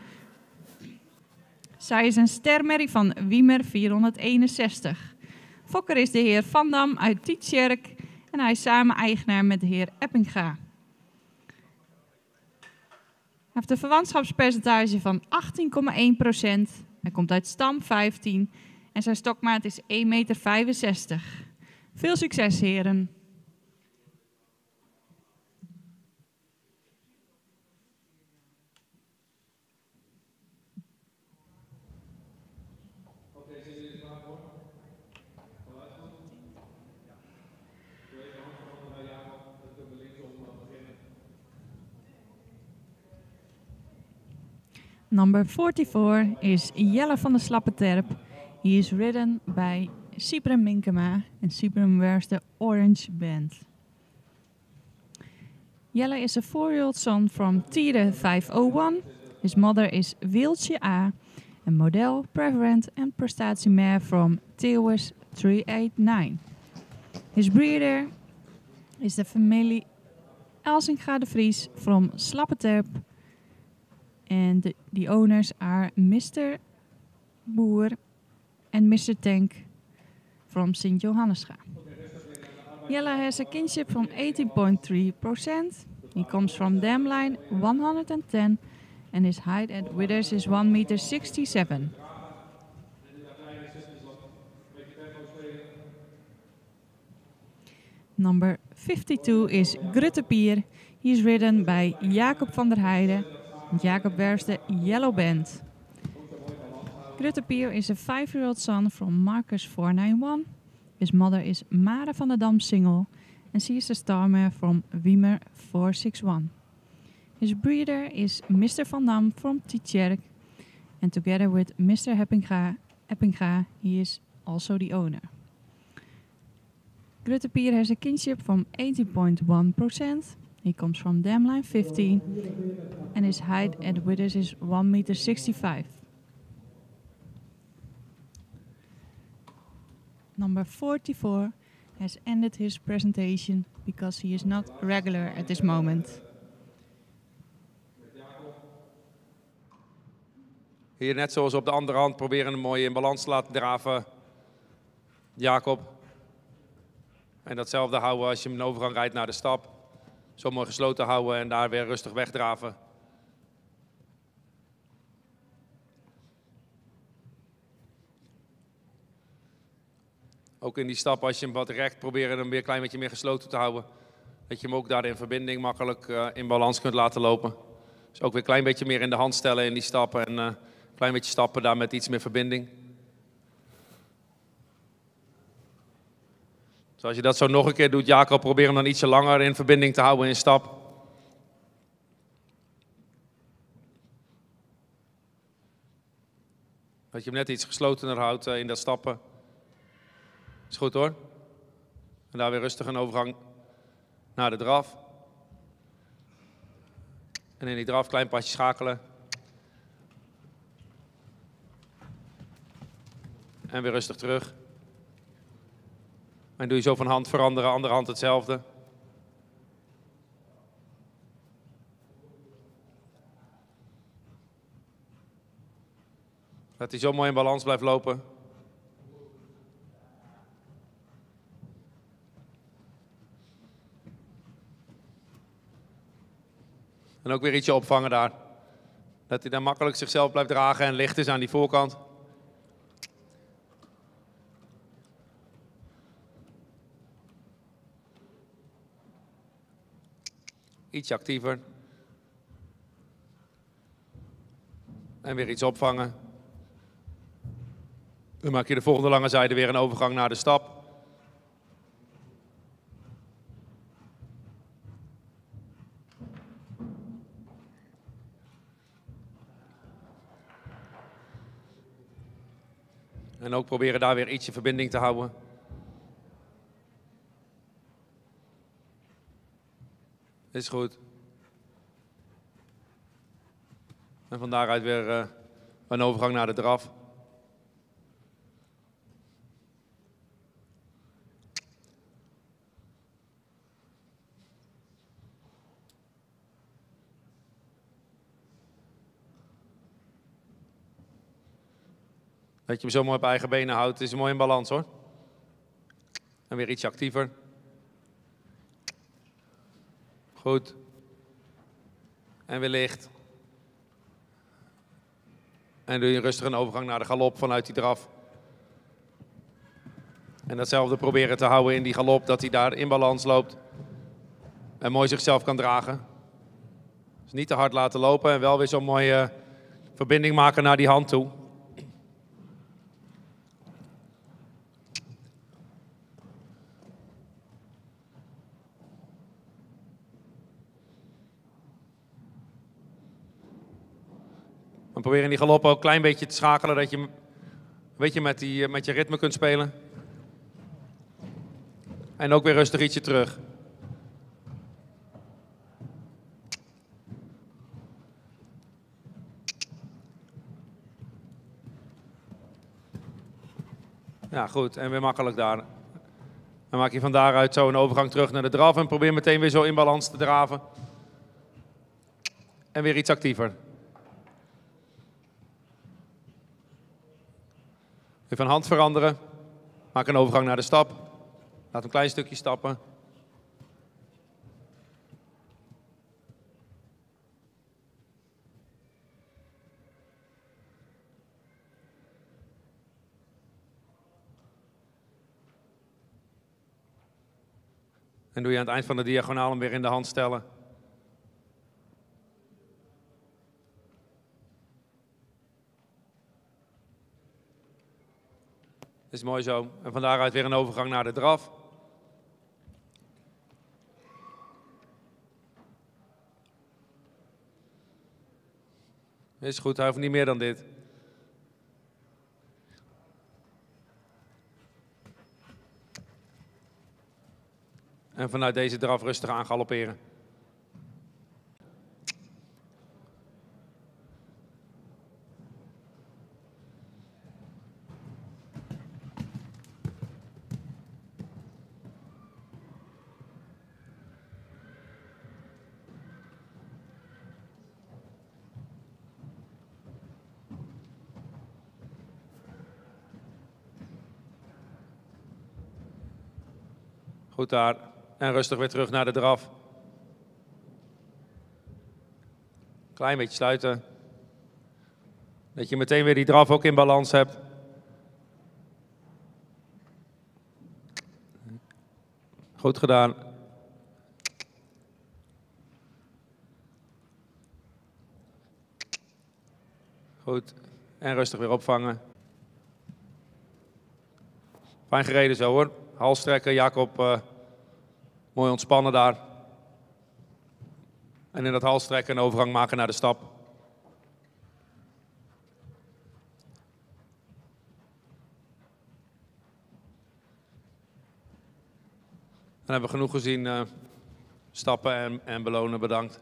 Zij is een stermerrie van Wiemer 461. Fokker is de heer Van Dam uit Tietjerk en hij is samen eigenaar met de heer Eppinga. Hij heeft een verwantschapspercentage van 18,1%. Hij komt uit stam 15 en zijn stokmaat is 1,65 meter. Veel succes, heren. Number 44 is Jelle van der Slappeterp. He is ridden by Cyprem Minkema and Cyprem wears the orange band. Jelle is a 4-year-old son from Tiede 501. His mother is Wiltje A, a model, preferent and prestatiemare from Theeuwers 389. His breeder is the family Elsinga de Vries from Slappeterp. And the owners are Mr. Boer and Mr. Tank from St. Johannesga. Jelle has a kinship from 18.3%. He comes from dam line 110 and his height at withers is 1,67 meter. Number 52 is Grutte Pier. He is ridden by Jacob van der Heijden. Jacob wears the yellow band. Grutte Pier is a 5-year-old son from Marcus 491. His mother is Mare van der Dam-Singel and she is a starmare from Wiemer 461. His breeder is Mr. Van Dam from Tietjerk and together with Mr. Eppinga, he is also the owner. Grutte Pier has a kinship from 18.1%. He comes from dam line 15 and his height at withers is 1,65 meter. Number 44 has ended his presentation because he is not regular at this moment. Hier net zoals op de andere hand proberen hem mooi in balans te laten draven. Jacob. En datzelfde houden als je hem een overgang rijdt naar de stap. Zo mooi gesloten houden en daar weer rustig wegdraven. Ook in die stap, als je hem wat recht proberen hem weer een klein beetje meer gesloten te houden. Dat je hem ook daar in verbinding makkelijk in balans kunt laten lopen. Dus ook weer een klein beetje meer in de hand stellen in die stappen. En een klein beetje stappen daar met iets meer verbinding. Dus als je dat zo nog een keer doet, Jacob, probeer hem dan ietsje langer in verbinding te houden in stap. Dat je hem net iets geslotener houdt in dat stappen. Is goed hoor. En daar weer rustig een overgang naar de draf. En in die draf klein pasje schakelen. En weer rustig terug. En doe je zo van hand veranderen, andere hand hetzelfde. Dat hij zo mooi in balans blijft lopen. En ook weer ietsje opvangen daar. Dat hij dan makkelijk zichzelf blijft dragen en licht is aan die voorkant. Ietsje actiever. En weer iets opvangen. Dan maak je de volgende lange zijde weer een overgang naar de stap. En ook proberen daar weer ietsje verbinding te houden. Is goed. En van daaruit weer een overgang naar de draf. Dat je hem zo mooi op eigen benen houdt, is mooi in balans hoor. En weer iets actiever. Goed. En weer licht. En doe je rustig een overgang naar de galop vanuit die draf. En datzelfde proberen te houden in die galop, dat hij daar in balans loopt. En mooi zichzelf kan dragen. Dus niet te hard laten lopen en wel weer zo'n mooie verbinding maken naar die hand toe. En probeer in die galop ook een klein beetje te schakelen, dat je een beetje met je ritme kunt spelen. En ook weer rustig ietsje terug. Ja, goed. En weer makkelijk daar. Dan maak je van daaruit zo een overgang terug naar de draf en probeer meteen weer zo in balans te draven. En weer iets actiever. Weer van hand veranderen. Maak een overgang naar de stap. Laat een klein stukje stappen. En doe je aan het eind van de diagonaal hem weer in de hand stellen. Is mooi zo. En van daaruit weer een overgang naar de draf. Is goed, hij hoeft niet meer dan dit. En vanuit deze draf rustig aan galopperen. Goed daar. En rustig weer terug naar de draf. Klein beetje sluiten. Dat je meteen weer die draf ook in balans hebt. Goed gedaan. Goed. En rustig weer opvangen. Fijn gereden zo hoor. Hals strekken, Jacob. Mooi ontspannen daar. En in dat hals trekken een overgang maken naar de stap. Dan hebben we genoeg gezien. Stappen en belonen, bedankt.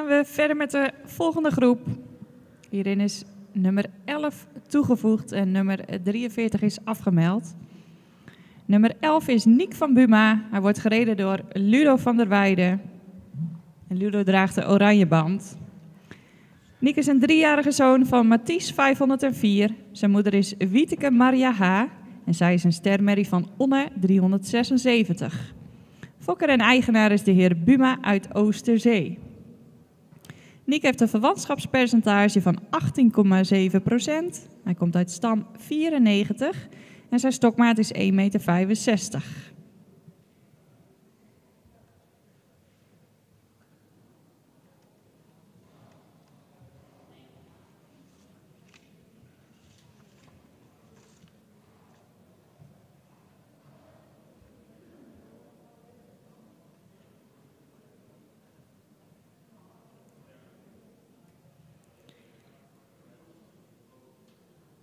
we verder met de volgende groep. Hierin is nummer 11 toegevoegd en nummer 43 is afgemeld. Nummer 11 is Nick van Buma. Hij wordt gereden door Ludo van der Weijden. En Ludo draagt de oranje band. Nick is een 3-jarige zoon van Mathies 504. Zijn moeder is Wieteke Maria H. En zij is een stermerrie van Onne 376. Fokker en eigenaar is de heer Buma uit Oosterzee. Nick heeft een verwantschapspercentage van 18,7%. Hij komt uit stam 94 en zijn stokmaat is 1,65 meter.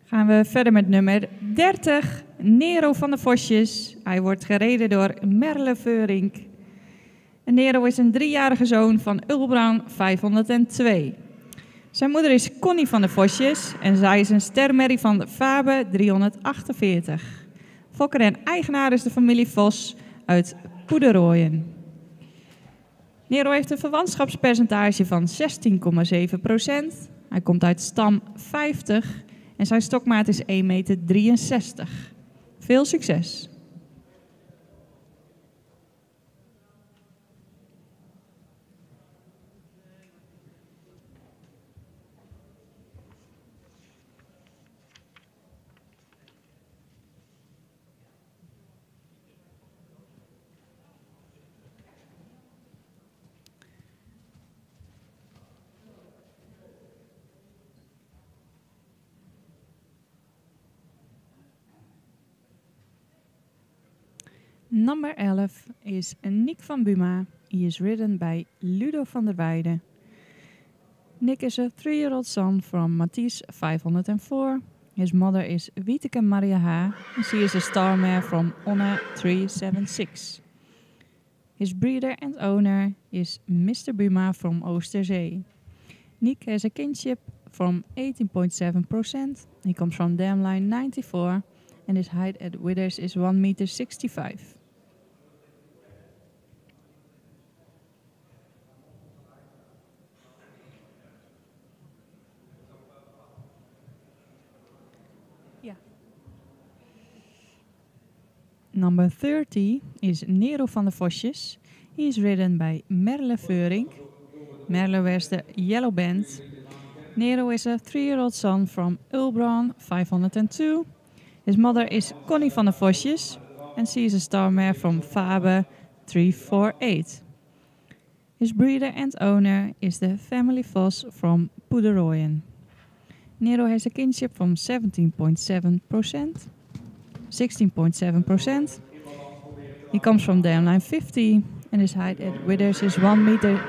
Gaan we verder met nummer 30, Nero van de Vosjes. Hij wordt gereden door Merle Veurink. En Nero is een 3-jarige zoon van Ulbran 502. Zijn moeder is Connie van de Vosjes en zij is een stermerrie van de Fabe 348. Fokker en eigenaar is de familie Vos uit Poederooien. Nero heeft een verwantschapspercentage van 16,7%. Hij komt uit stam 50 en zijn stokmaat is 1,63 meter. Veel succes! Number 11 is Nick van Buma. He is ridden by Ludo van der Weijden. Nick is a 3-year-old son from Mathies 504. His mother is Wieteke Maria H. and she is a star mare from Onne 376. His breeder and owner is Mr. Buma from Oosterzee. Nick has a kinship from 18.7%. He comes from dam line 94 and his height at withers is 1,65 meter. Number 30 is Nero van de Vosjes. He is ridden by Merle Veurink. Merle wears the yellow band. Nero is a 3-year-old son from Ulbran 502. His mother is Connie van de Vosjes and she is a star mare from Fabe 348. His breeder and owner is the family Vos from Poederooien. Nero has a kinship from 16.7%. He comes from dam line 50 and his height at withers is 1,63 meter.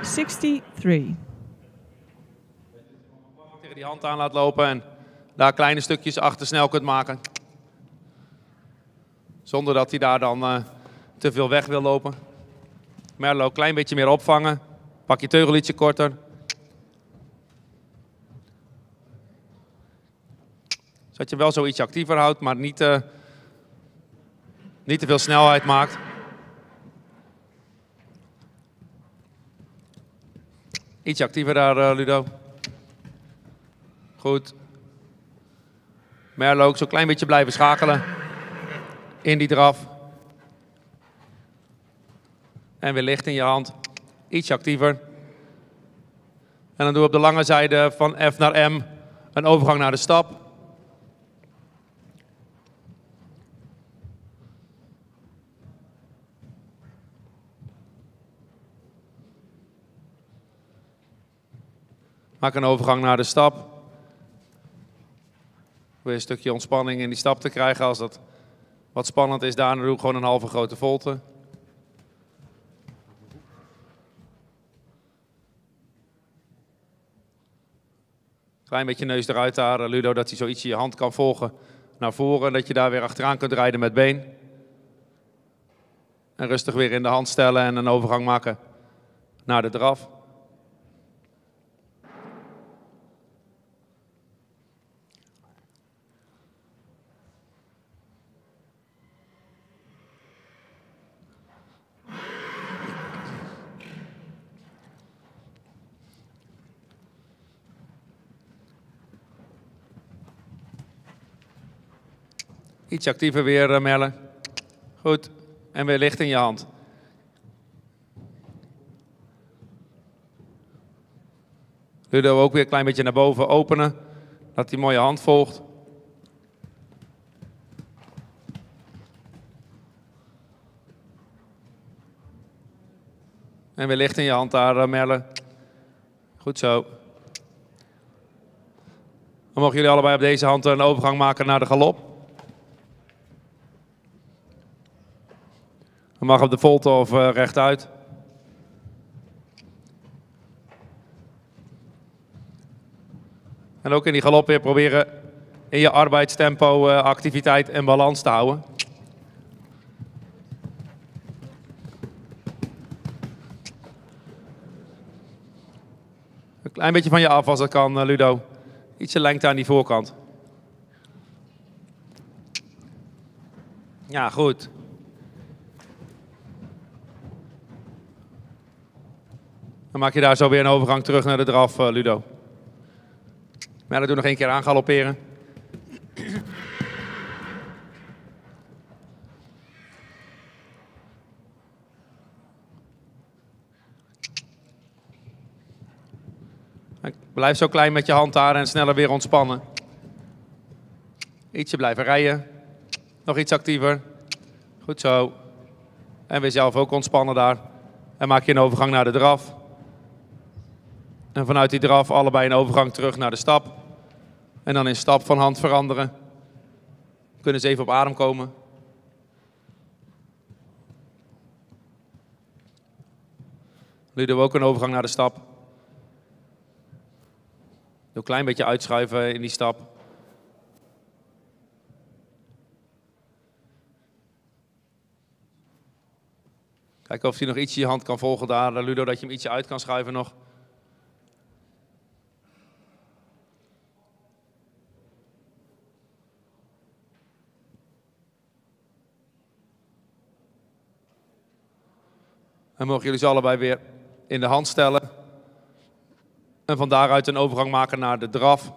Tegen die hand aan laat lopen en daar kleine stukjes achter snel kunt maken. Zonder dat hij daar dan te veel weg wil lopen. Merlo, een klein beetje meer opvangen. Pak je teugel ietsje korter. Zodat je wel zo ietsje actiever houdt, maar niet te veel snelheid maakt. Ietsje actiever daar, Ludo. Goed. Merlo ook zo'n klein beetje blijven schakelen. In die draf. En weer licht in je hand. Iets actiever. En dan doen we op de lange zijde van F naar M een overgang naar de stap. Maak een overgang naar de stap. Weer een stukje ontspanning in die stap te krijgen. Als dat wat spannend is, daarna doe ik gewoon een halve grote volte. Klein beetje neus eruit daar, Ludo, dat hij zoiets je hand kan volgen naar voren. Dat je daar weer achteraan kunt rijden met been. En rustig weer in de hand stellen en een overgang maken naar de draf. Iets actiever weer, Merle. Goed. En weer licht in je hand. Ludo ook weer een klein beetje naar boven openen. Dat die mooie hand volgt. En weer licht in je hand daar, Merle. Goed zo. Dan mogen jullie allebei op deze hand een overgang maken naar de galop. Dan mag op de volte of rechtuit. En ook in die galop weer proberen in je arbeidstempo activiteit en balans te houden. Een klein beetje van je af als het kan, Ludo. Ietsje lengte aan die voorkant. Ja, goed. Dan maak je daar zo weer een overgang terug naar de draf, Ludo. Maar dat doe nog één keer aan galopperen. Blijf zo klein met je hand daar en sneller weer ontspannen. Ietsje blijven rijden. Nog iets actiever. Goed zo. En weer zelf ook ontspannen daar. En maak je een overgang naar de draf. En vanuit die draf allebei een overgang terug naar de stap. En dan in stap van hand veranderen. Kunnen ze even op adem komen. Ludo ook een overgang naar de stap. Doe een klein beetje uitschuiven in die stap. Kijken of hij nog ietsje je hand kan volgen daar, Ludo, dat je hem ietsje uit kan schuiven nog. En mogen jullie ze allebei weer in de hand stellen. En van daaruit een overgang maken naar de draf.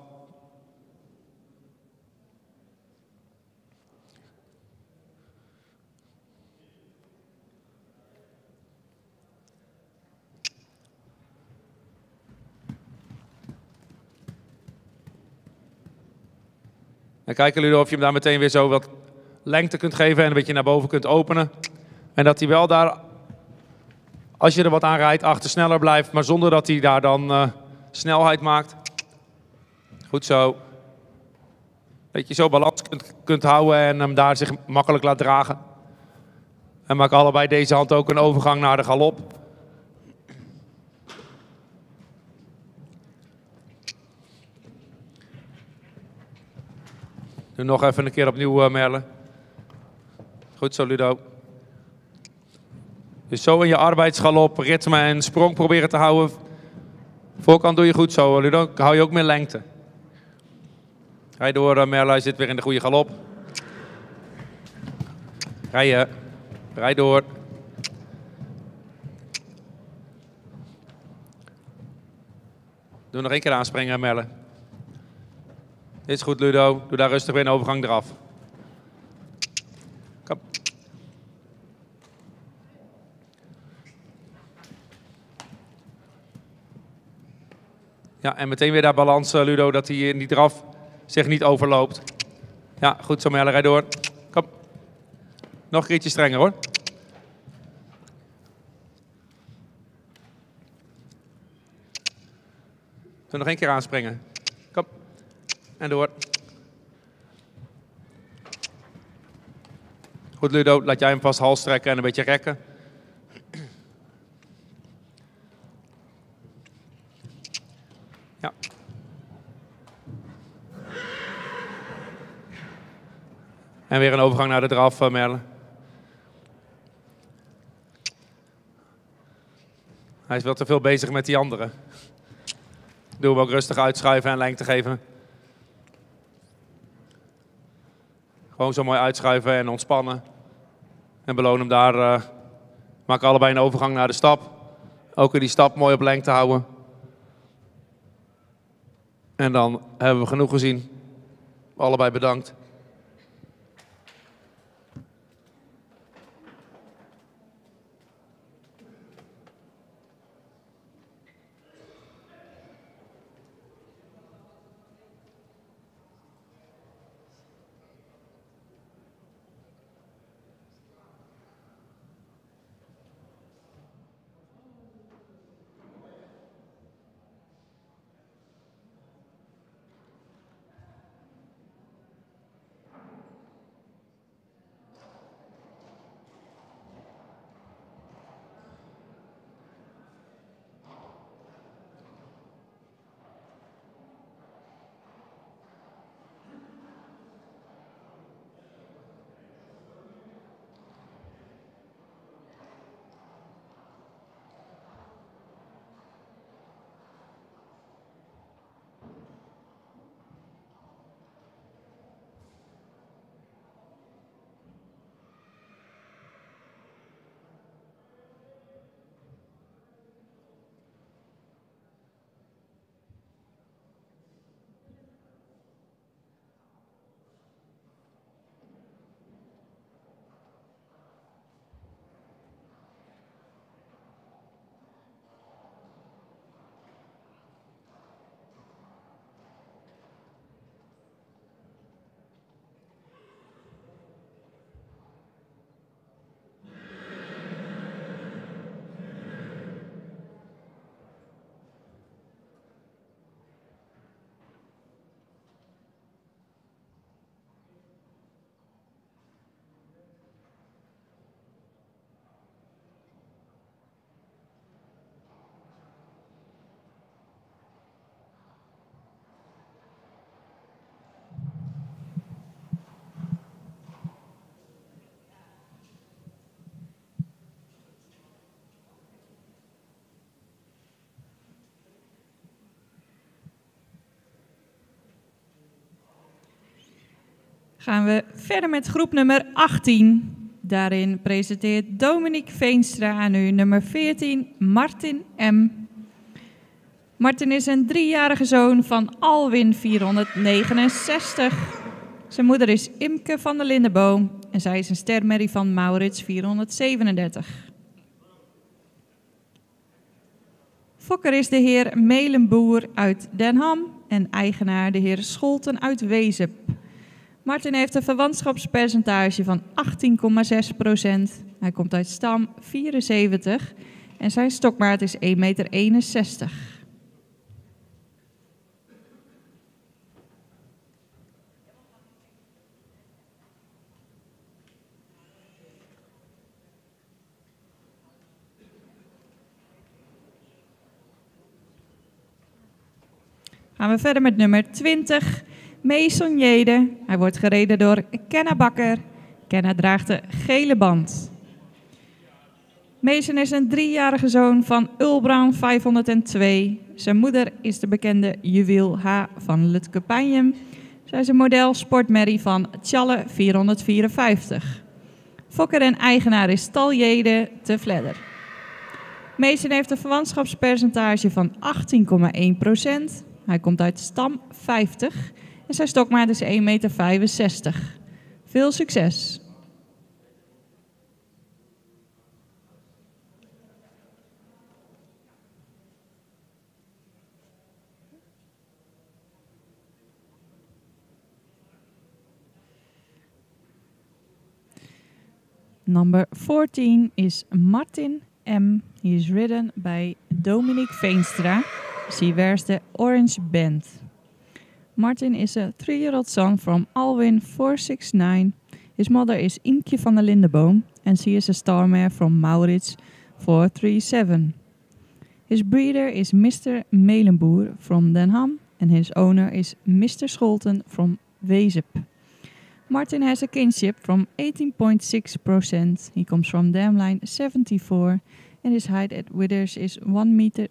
En kijken jullie of je hem daar meteen weer zo wat lengte kunt geven en een beetje naar boven kunt openen. En dat hij wel daar, als je er wat aan rijdt, achter sneller blijft, maar zonder dat hij daar dan snelheid maakt. Goed zo. Dat je zo balans kunt houden en hem daar zich makkelijk laat dragen. En maak allebei deze hand ook een overgang naar de galop. Doe nog even een keer opnieuw, Merle. Goed zo, Ludo. Dus zo in je arbeidsgalop, ritme en sprong proberen te houden. Voorkant doe je goed zo, Ludo. Hou je ook meer lengte. Rij door, Merle. Hij zit weer in de goede galop. Rijden. Rij door. Doe nog één keer aanspringen, Merle. Dit is goed, Ludo. Doe daar rustig weer een overgang eraf. Kom. Ja, en meteen weer daar balans, Ludo, dat hij in die draf zich niet overloopt. Ja, goed zo, Merle. Rij door. Kom. Nog een keertje strenger, hoor. Doe nog één keer aanspringen. Kom. En door. Goed, Ludo. Laat jij hem vast hals trekken en een beetje rekken. Ja. En weer een overgang naar de draf, Merle. Hij is wel te veel bezig met die andere. Doe hem ook rustig uitschuiven en lengte geven. Gewoon zo mooi uitschuiven en ontspannen. En beloon hem daar. Maak allebei een overgang naar de stap. Ook in die stap mooi op lengte houden. En dan hebben we genoeg gezien. Allebei bedankt. Gaan we verder met groep nummer 18. Daarin presenteert Dominique Veenstra aan u nummer 14, Martin M. Martin is een 3-jarige zoon van Alwin 469. Zijn moeder is Imke van der Lindeboom en zij is een stermerrie van Maurits 437. Fokker is de heer Melenboer uit Den Ham en eigenaar de heer Scholten uit Wezep. Martin heeft een verwantschapspercentage van 18,6%. Hij komt uit stam 74 en zijn stokmaat is 1,61 meter. Gaan we verder met nummer 20, Mason Jede. Hij wordt gereden door Kenna Bakker. Kenna draagt de gele band. Mason is een 3-jarige zoon van Ulbran 502. Zijn moeder is de bekende Juweel H. van Lutkepanjem. Zij is een model sportmerrie van Tjalle 454. Fokker en eigenaar is Tal Jede te Vledder. Mason heeft een verwantschapspercentage van 18,1%. Hij komt uit stam 50 en zijn stokmaat is 1,65 meter. Veel succes! Number 14 is Martin M. He is ridden by Dominique Veenstra. She wears the orange band. Martin is a 3-year-old son from Alwin 469. His mother is Imke van der Lindeboom and she is a star mare from Maurits 437. His breeder is Mr. Melenboer from Den Ham and his owner is Mr. Scholten from Wezep. Martin has a kinship from 18.6%. He comes from dam line 74 and his height at withers is 1,61 meter.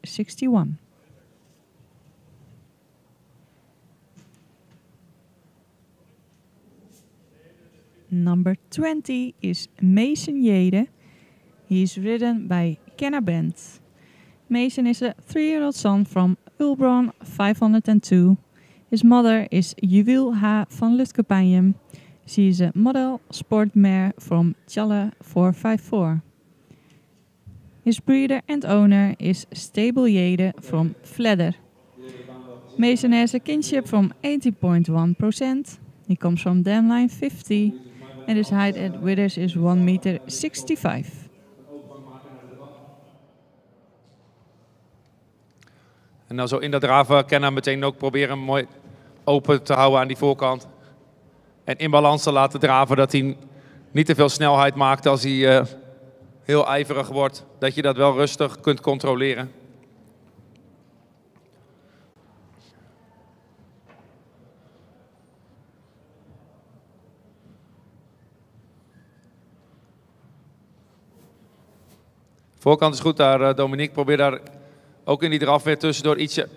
Number 20 is Mason Jede. He is ridden by Kenna Bent. Mason is a 3-year-old son from Ulbron 502. His mother is Juweel H. van Lutkepanjem. She is a model sport mare from Tjalle 454. His breeder and owner is Stable Jede from Vledder. Mason has a kinship from 18.1%. He comes from dam line 50 and his height at withers is 1,65 meter. En dan zo in dat draven Kenna meteen ook proberen mooi open te houden aan die voorkant. En in balans te laten draven, dat hij niet te veel snelheid maakt als hij heel ijverig wordt. Dat je dat wel rustig kunt controleren. Voorkant is goed daar, Dominique. Probeer daar ook in die draf weer tussendoor ietsje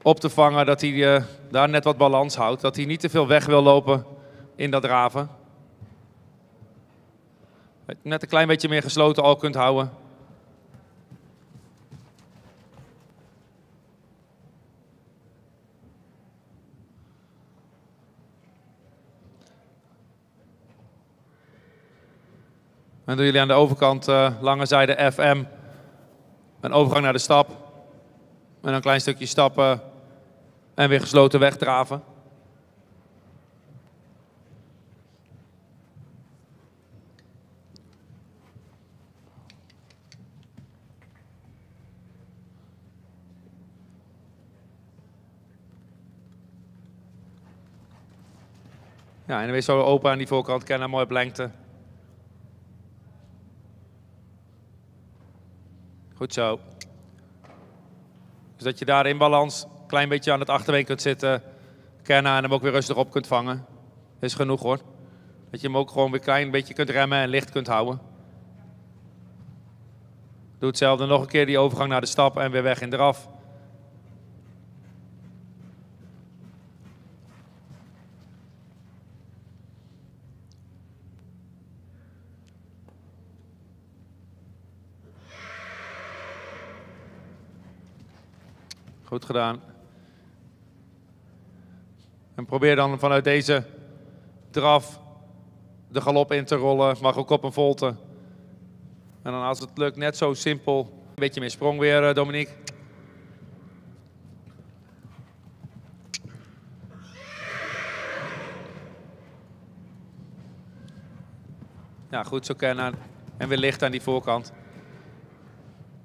op te vangen. Dat hij daar net wat balans houdt. Dat hij niet te veel weg wil lopen in dat draven. Net een klein beetje meer gesloten al kunt houden. En doen jullie aan de overkant, lange zijde FM, een overgang naar de stap. En een klein stukje stappen en weer gesloten wegdraven. Ja, en weer zo open aan die voorkant, Kenna mooi op lengte. Goed zo. Dus dat je daar in balans een klein beetje aan het achterbeen kunt zitten. Kenna en hem ook weer rustig op kunt vangen. Is genoeg hoor. Dat je hem ook gewoon weer een klein beetje kunt remmen en licht kunt houden. Doe hetzelfde nog een keer, die overgang naar de stap en weer weg in draf. Goed gedaan. En probeer dan vanuit deze draf de galop in te rollen. Mag ook op een volte. En dan als het lukt, net zo simpel. Een beetje meer sprong weer, Dominique. Ja, goed zo kennen. En weer licht aan die voorkant.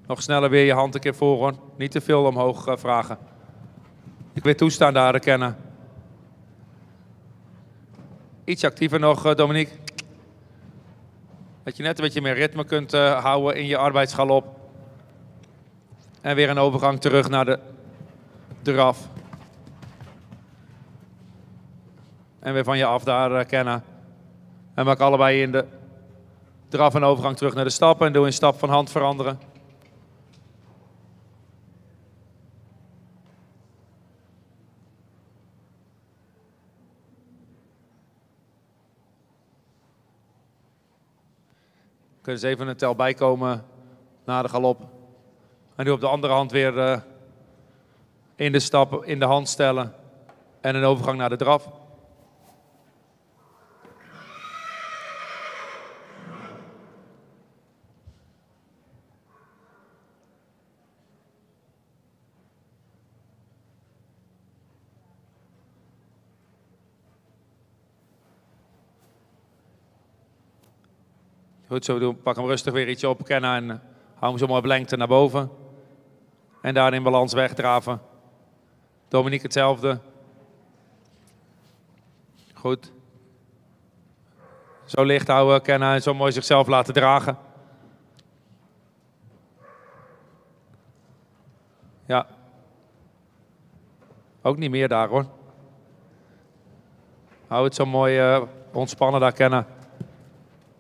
Nog sneller weer je hand een keer voor, hoor. Niet te veel omhoog vragen. Ik weer toestaan daar, kennen. Iets actiever nog, Dominique. Dat je net een beetje meer ritme kunt houden in je arbeidsgalop. En weer een overgang terug naar de draf. En weer van je af daar, kennen. En maak allebei in de draf een overgang terug naar de stap. En doe een stap van hand veranderen. Kunnen ze even een tel bijkomen na de galop. En nu op de andere hand weer in de stap in de hand stellen. En een overgang naar de draf. Goed zo doen. Pak hem rustig weer ietsje op, kennen en hou hem zo mooi op lengte naar boven. En daar in balans wegdraven. Dominique hetzelfde. Goed. Zo licht houden, kennen en zo mooi zichzelf laten dragen. Ja. Ook niet meer daar, hoor. Hou het zo mooi ontspannen daar, kennen.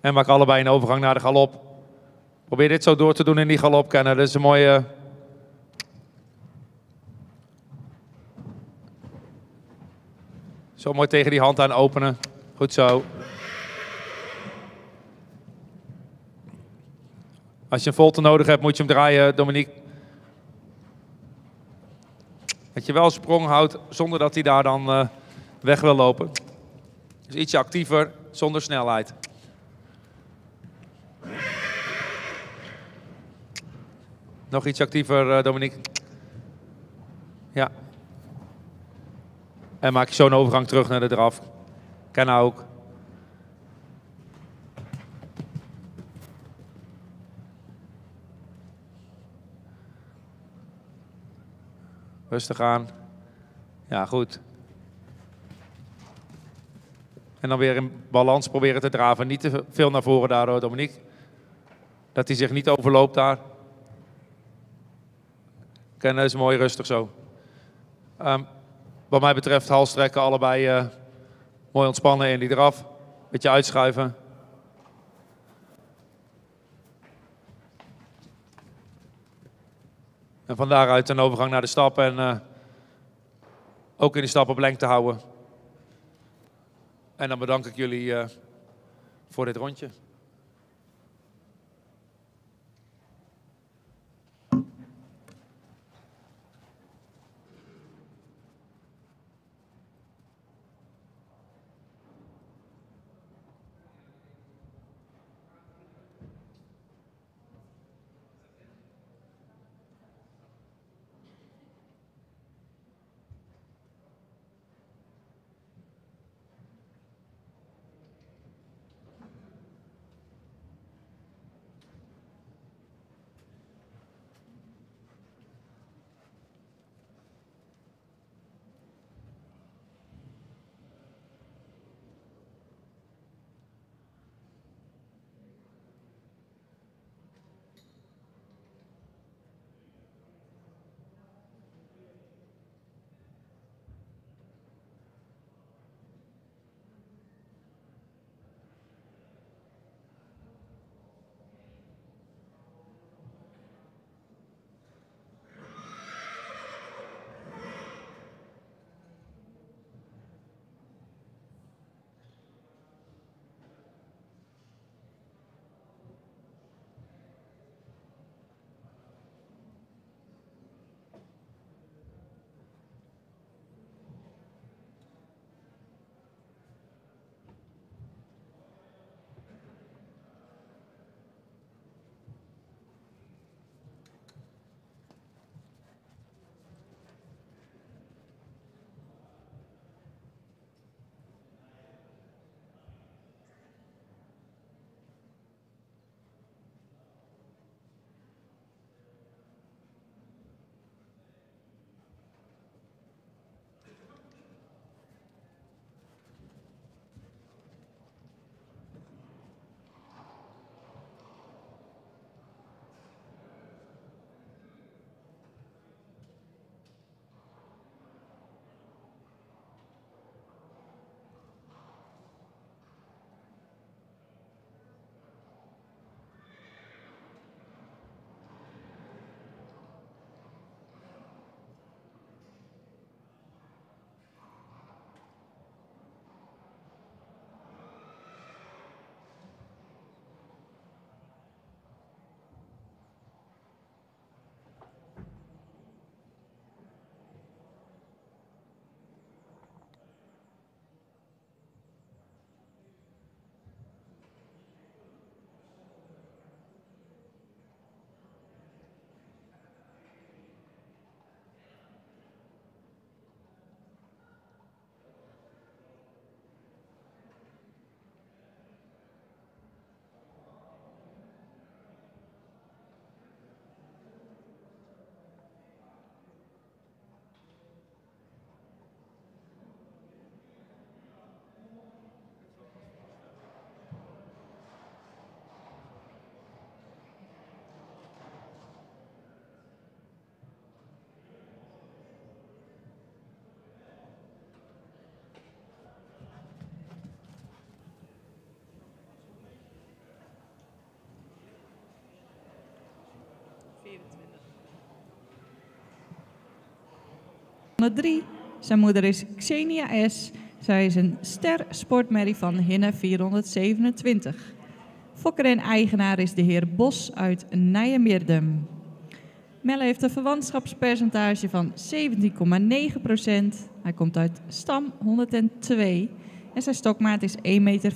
En maak allebei een overgang naar de galop. Probeer dit zo door te doen in die galop, kennen. Dat is een mooie... Zo mooi tegen die hand aan openen. Goed zo. Als je een volte nodig hebt, moet je hem draaien, Dominique. Dat je wel sprong houdt, zonder dat hij daar dan weg wil lopen. Dus ietsje actiever, zonder snelheid. Nog iets actiever, Dominique. Ja. En maak je zo'n overgang terug naar de draf. Kan ook. Rustig aan. Ja, goed. En dan weer in balans proberen te draven. Niet te veel naar voren daardoor, Dominique. Dat hij zich niet overloopt daar. En dat is mooi rustig zo. Wat mij betreft halstrekken allebei mooi ontspannen in die draf. Beetje uitschuiven. En van daaruit een overgang naar de stap en ook in de stap op lengte houden. En dan bedank ik jullie voor dit rondje. 403. Zijn moeder is Xenia S. Zij is een ster sportmerrie van Hinne 427. Fokker en eigenaar is de heer Bos uit Nijmeerdum. Melle heeft een verwantschapspercentage van 17,9%. Hij komt uit stam 102 en zijn stokmaat is 1,64 meter.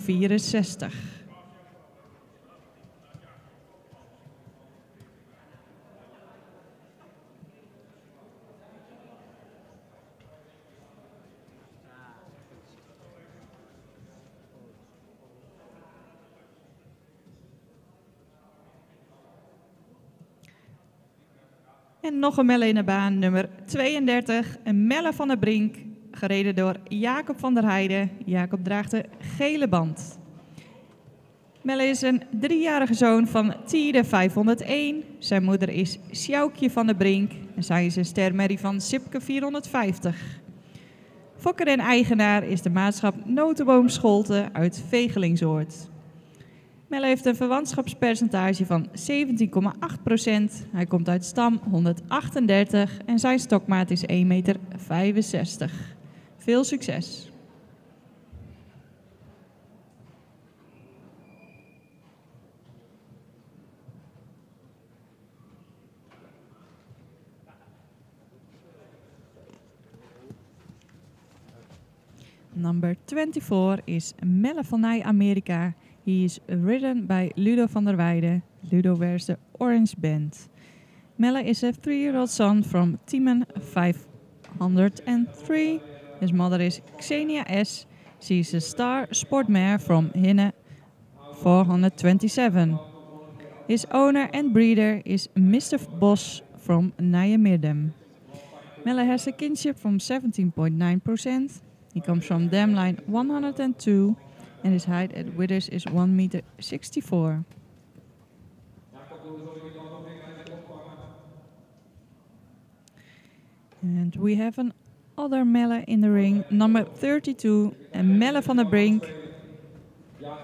En nog een Melle in de baan, nummer 32. Een Melle van der Brink, gereden door Jacob van der Heijden. Jacob draagt de gele band. Melle is een 3-jarige zoon van Tiede 501. Zijn moeder is Sjoukje van der Brink. En zij is een stermerrie van Sipke 450. Fokker en eigenaar is de maatschap Notenboom Scholten uit Vegelingsoord. Melle heeft een verwantschapspercentage van 17,8%. Hij komt uit stam 138 en zijn stokmaat is 1,65 meter. Veel succes! Number 24 is Melle van Nij Amerika. He is ridden by Ludo van der Weijden. Ludo wears the orange band. Melle is a 3-year-old son from Tiemen 503. His mother is Xenia S. She is a star sport mare from Hinne 427. His owner and breeder is Mr. Bos from Nijmegen. Melle has a kinship from 17.9%. He comes from dam line 102. And his height at withers is 1,64 meter. And we have another Melle in the ring, number 32, and Melle van der Brink.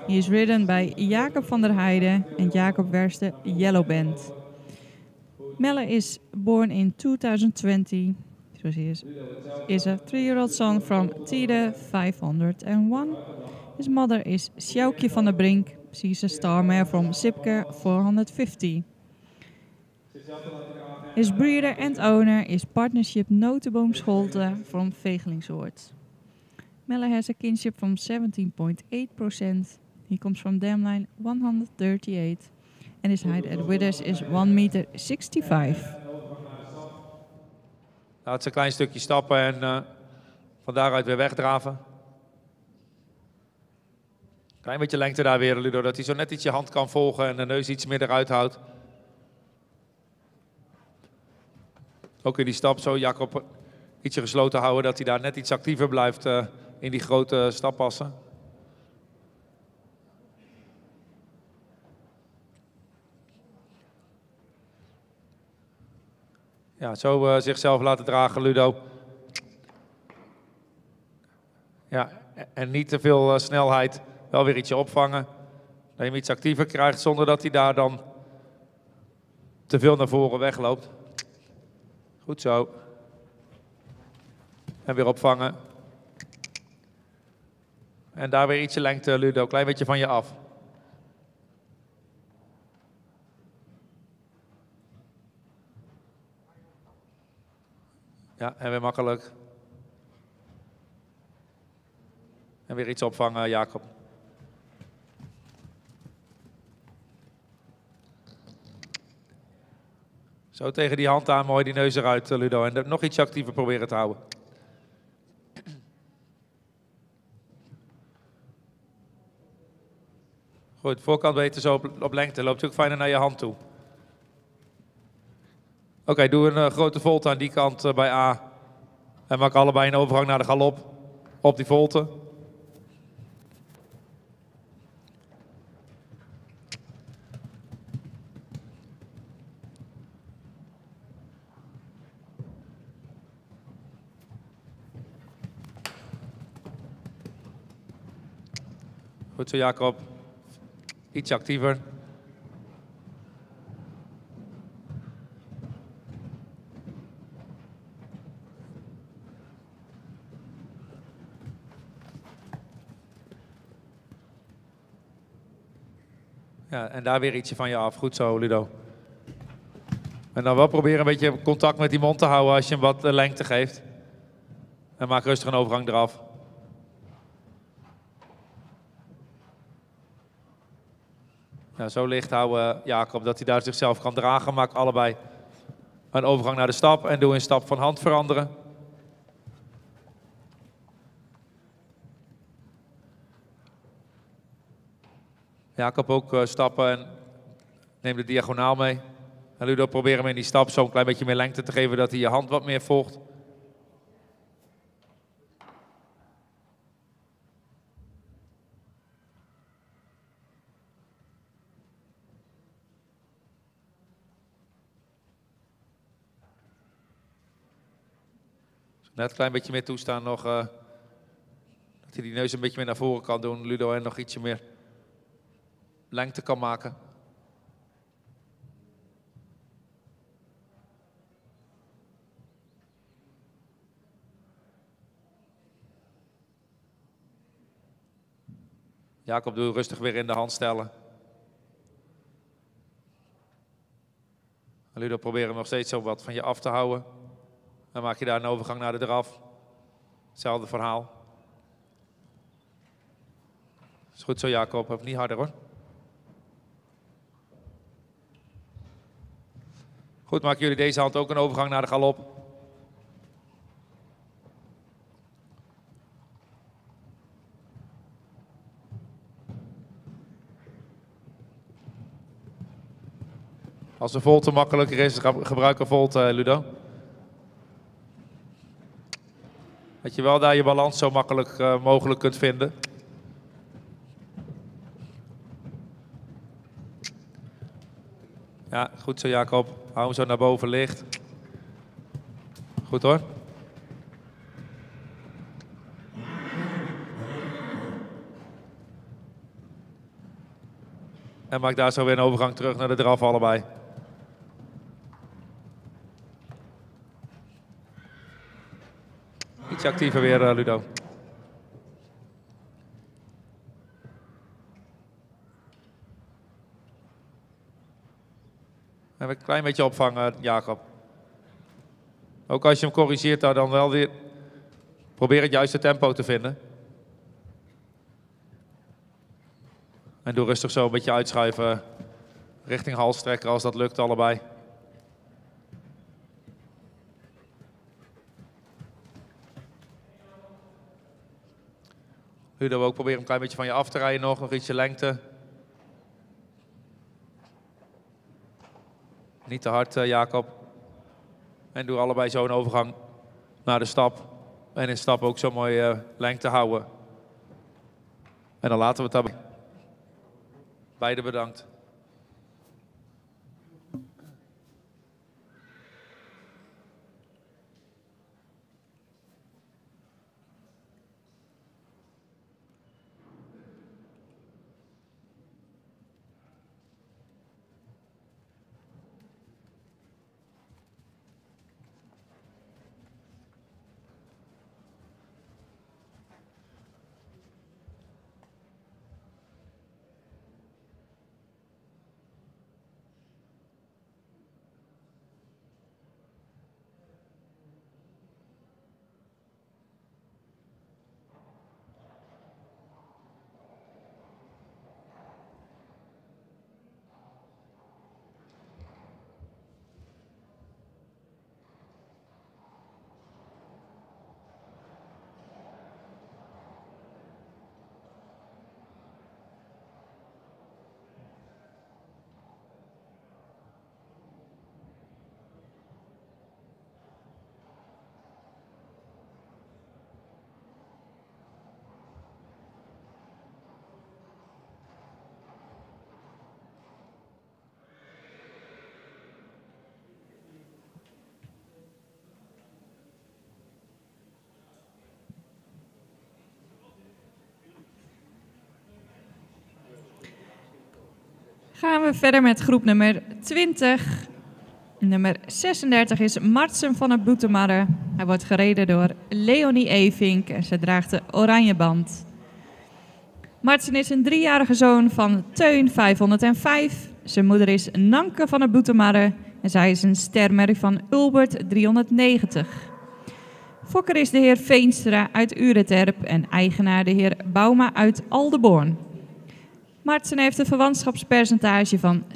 He is ridden by Jacob van der Heijden, and Jacob wears the yellow band. Melle is born in 2020. So he is a 3-year-old son from Tiede 501. His mother is Sjoukje van der Brink. She is a star mare from Sipke 450. His breeder and owner is Partnership Notenboom Scholten from Vegelingsoord. Melle has a kinship from 17.8%. He comes from dam line 138. And his height at withers is 1,65 meter. Laat ze een klein stukje stappen en van daaruit weer wegdraven. Klein beetje lengte daar weer, Ludo, dat hij zo net iets je hand kan volgen en de neus iets meer eruit houdt. Ook in die stap zo Jacob ietsje gesloten houden, dat hij daar net iets actiever blijft in die grote stappassen. Ja, zo zichzelf laten dragen, Ludo. Ja, en niet te veel snelheid. Wel weer ietsje opvangen. Dat je hem iets actiever krijgt zonder dat hij daar dan te veel naar voren wegloopt. Goed zo. En weer opvangen. En daar weer ietsje lengte, Ludo. Klein beetje van je af. Ja, en weer makkelijk. En weer iets opvangen, Jacob. Zo tegen die hand aan, mooi die neus eruit, Ludo. En nog iets actiever proberen te houden. Goed, voorkant beter zo op lengte. Loopt ook fijner naar je hand toe. Oké, doe een grote volte aan die kant bij A. En maak allebei een overgang naar de galop. Op die volte. Goed zo, Jacob. Iets actiever. Ja, en daar weer ietsje van je af. Goed zo, Ludo. En dan wel proberen een beetje contact met die mond te houden als je hem wat lengte geeft. En maak rustig een overgang eraf. Ja, zo licht houden, Jacob, dat hij daar zichzelf kan dragen. Maak allebei een overgang naar de stap en doe een stap van hand veranderen. Jacob ook stappen en neem de diagonaal mee. En Ludo, probeer hem in die stap zo een klein beetje meer lengte te geven, dat hij je hand wat meer volgt. Net een klein beetje meer toestaan nog, dat hij die neus een beetje meer naar voren kan doen, Ludo, en nog ietsje meer lengte kan maken. Jacob, doe rustig weer in de hand stellen. En Ludo, probeer hem nog steeds zo wat van je af te houden. Dan maak je daar een overgang naar de draf. Hetzelfde verhaal. Is goed zo, Jacob. Even niet harder, hoor. Goed, maken jullie deze hand ook een overgang naar de galop. Als de volte makkelijker is, gebruik een volte, Ludo. Dat je wel daar je balans zo makkelijk mogelijk kunt vinden. Ja, goed zo, Jacob. Hou hem zo naar boven licht. Goed hoor. En maak daar zo weer een overgang terug naar de draf allebei. Iets actiever weer, Ludo. En een klein beetje opvangen, Jacob. Ook als je hem corrigeert, dan wel weer probeer het juiste tempo te vinden. En doe rustig zo een beetje uitschuiven richting halstrekker als dat lukt allebei. Ludo, ook proberen een klein beetje van je af te rijden nog ietsje lengte. Niet te hard, Jacob. En doe allebei zo een overgang naar de stap. En in de stap ook zo mooi lengte houden. En dan laten we het daarbij. Beide bedankt. Gaan we verder met groep nummer 20. Nummer 36 is Martsen van het Boetemarre. Hij wordt gereden door Leonie Evink en ze draagt de oranje band. Martsen is een 3-jarige zoon van Teun 505. Zijn moeder is Nanke van het Boetemarre en zij is een stermerrie van Ulbert 390. Fokker is de heer Veenstra uit Ureterp en eigenaar de heer Bouma uit Aldeborn. Martsen heeft een verwantschapspercentage van 16,9%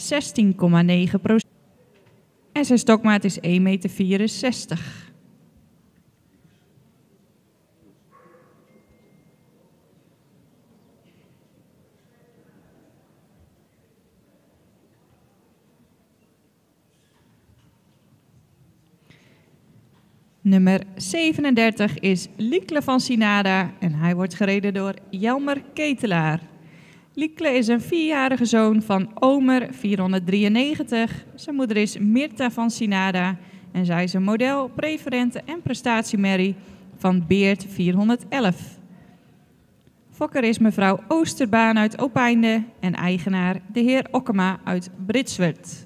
en zijn stokmaat is 1,64 meter. Nummer 37 is Liekle van Sinada en hij wordt gereden door Jelmer Ketelaar. Liekle is een 4-jarige zoon van Omer 493. Zijn moeder is Mirta van Sinada en zij is een model, preferente en prestatiemerrie van Beert 411. Fokker is mevrouw Oosterbaan uit Opeinde en eigenaar de heer Okkema uit Britswert.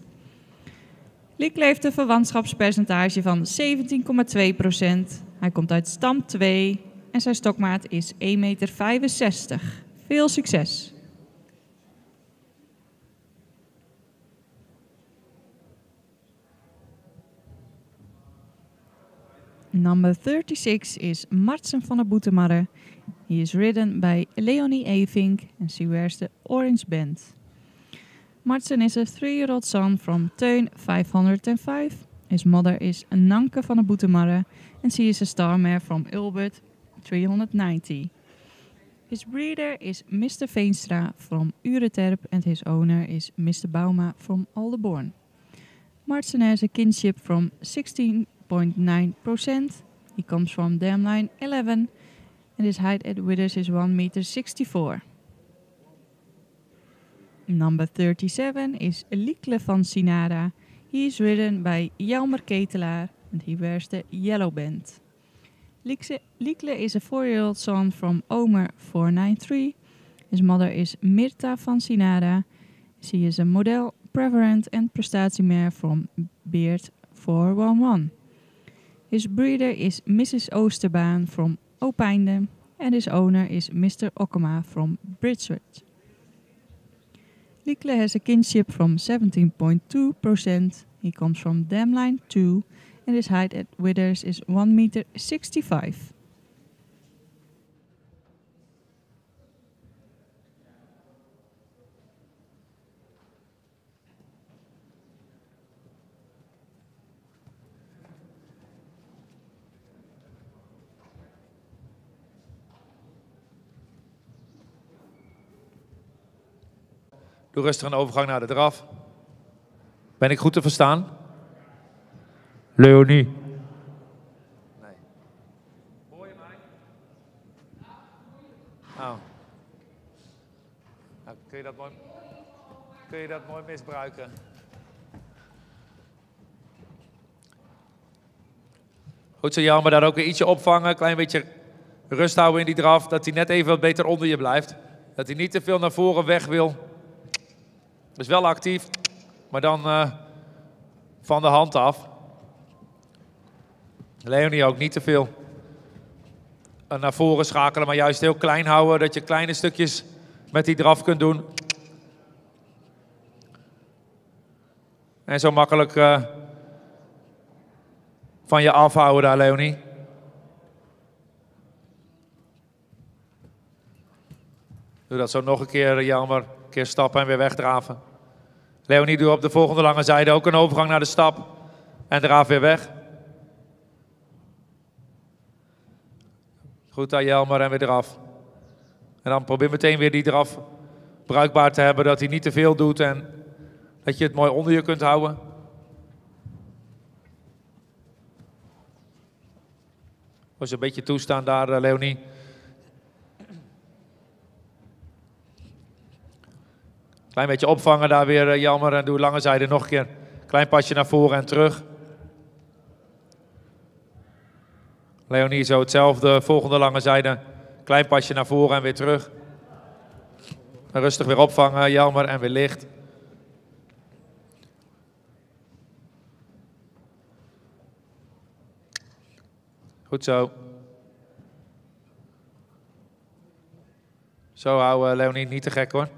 Liekle heeft een verwantschapspercentage van 17,2%. Hij komt uit stam 2 en zijn stokmaat is 1,65 meter. Veel succes! Number 36 is Martsen van de Boetemarre. He is ridden by Leonie Evink and she wears the orange band. Martsen is a 3-year-old son from Teun 505. His mother is Nanke van de Boetemarre and she is a star mare from Ulbert 390. His breeder is Mr. Veenstra from Ureterp and his owner is Mr. Bouma from Aldeborn. Martsen has a kinship from 16.9%. He comes from dam line 11 and his height at withers is 1,64 meter. Number 37 is Liekle van Sinada. He is ridden by Jelmer Ketelaar and he wears the yellow band. Liekle is a 4-year-old son from Omer 493. His mother is Mirta van Sinada. She is a model, preferent and prestatiemare from Beert 411. His breeder is Mrs. Oosterbaan from Opeinde and his owner is Mr. Okkema from Britswert. Liekle has a kinship from 17.2%. He comes from dam line 2 and his height at withers is 1,65 meter. Doe rustig een overgang naar de draf. Ben ik goed te verstaan? Leonie. Nee. Hoor je mij? Oh. Nou, kun je dat mooi misbruiken? Goed zo, Jan, maar daar ook weer ietsje opvangen. Een klein beetje rust houden in die draf. Dat hij net even wat beter onder je blijft. Dat hij niet te veel naar voren weg wil. Dus wel actief, maar dan van de hand af. Leonie ook niet te veel naar voren schakelen, maar juist heel klein houden. Dat je kleine stukjes met die draf kunt doen. En zo makkelijk van je afhouden daar, Leonie. Doe dat zo nog een keer, Jelmer. Een keer stappen en weer wegdraven. Leonie, doe op de volgende lange zijde ook een overgang naar de stap. En draaf weer weg. Goed aan Jelmer en weer eraf. En dan probeer meteen weer die draf bruikbaar te hebben. Dat hij niet te veel doet en dat je het mooi onder je kunt houden. Was een beetje toestaan daar, Leonie. Klein beetje opvangen daar weer, Jelmer. En doe lange zijde nog een keer. Klein pasje naar voren en terug. Leonie zo hetzelfde. Volgende lange zijde. Klein pasje naar voren en weer terug. En rustig weer opvangen, Jelmer. En weer licht. Goed zo. Zo, hou Leonie, niet te gek hoor.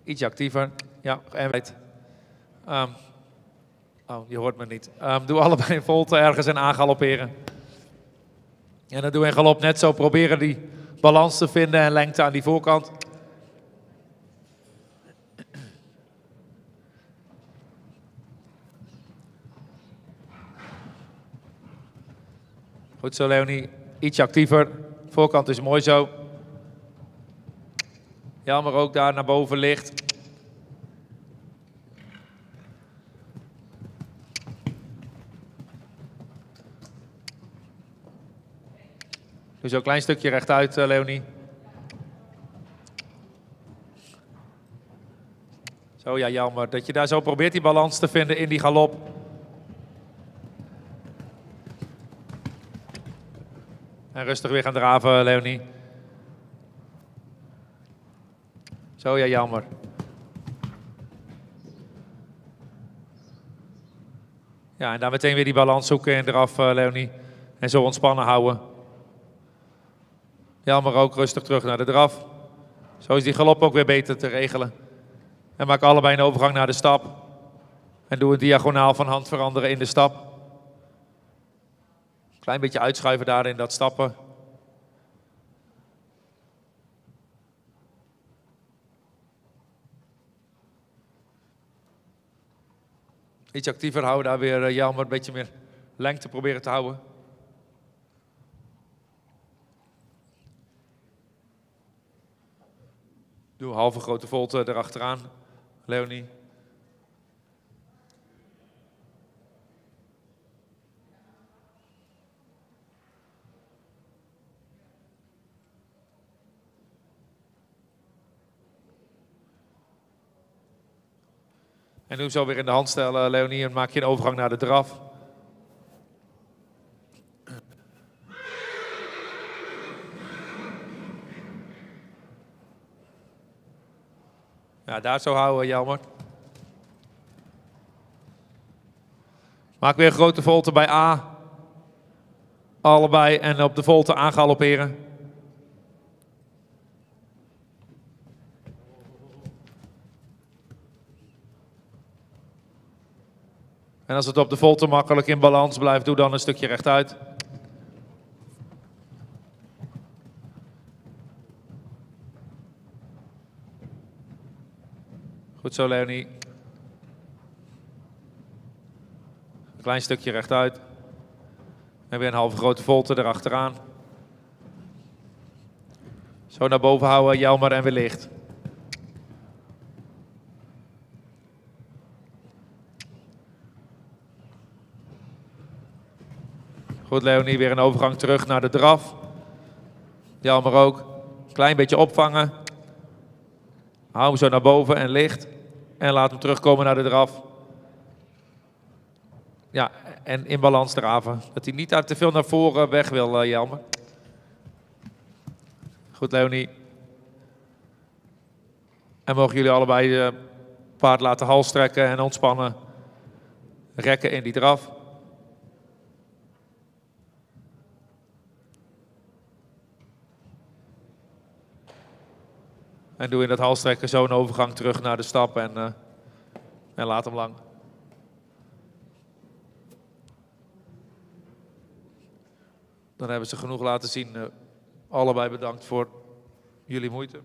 Ietsje actiever. Ja, en weet. Oh, je hoort me niet. Doe allebei een volte ergens en aangalopperen. En dan doe je in galop net zo. Proberen die balans te vinden en lengte aan die voorkant. Goed zo, Leonie. Ietsje actiever. Voorkant is mooi zo. Jelmer ook daar naar boven ligt. Dus een klein stukje rechtuit, Leonie. Zo, ja, jammer. Dat je daar zo probeert die balans te vinden in die galop. En rustig weer gaan draven, Leonie. Zo, ja, jammer. Ja, en daar meteen weer die balans zoeken en eraf, Leonie. En zo ontspannen houden. Jelmer ook rustig terug naar de draf. Zo is die galop ook weer beter te regelen. En maak allebei een overgang naar de stap. En doe een diagonaal van hand veranderen in de stap. Klein beetje uitschuiven daar in dat stappen. Iets actiever houden, daar weer Jelmer een beetje meer lengte proberen te houden. Doe een halve grote volte erachteraan, Leonie. En doe hem zo weer in de hand stellen, Leonie, en maak je een overgang naar de draf. Ja, daar zo houden, Jelmer. Maak weer een grote volte bij A. Allebei en op de volte aangalopperen. En als het op de volte makkelijk in balans blijft, doe dan een stukje rechtuit. Goed zo, Leonie. Een klein stukje rechtuit. En weer een halve grote volte erachteraan. Zo naar boven houden, Jelmer, en weer licht. Goed, Leonie, weer een overgang terug naar de draf. Jelmer ook. Klein beetje opvangen. Hou hem zo naar boven en licht. En laat hem terugkomen naar de draf. Ja, en in balans draven. Dat hij niet daar te veel naar voren weg wil, Jelmer. Goed, Leonie. En mogen jullie allebei het paard laten halstrekken en ontspannen. Rekken in die draf. En doe in dat halstrekken zo een overgang terug naar de stap en laat hem lang. Dan hebben ze genoeg laten zien. Allebei bedankt voor jullie moeite.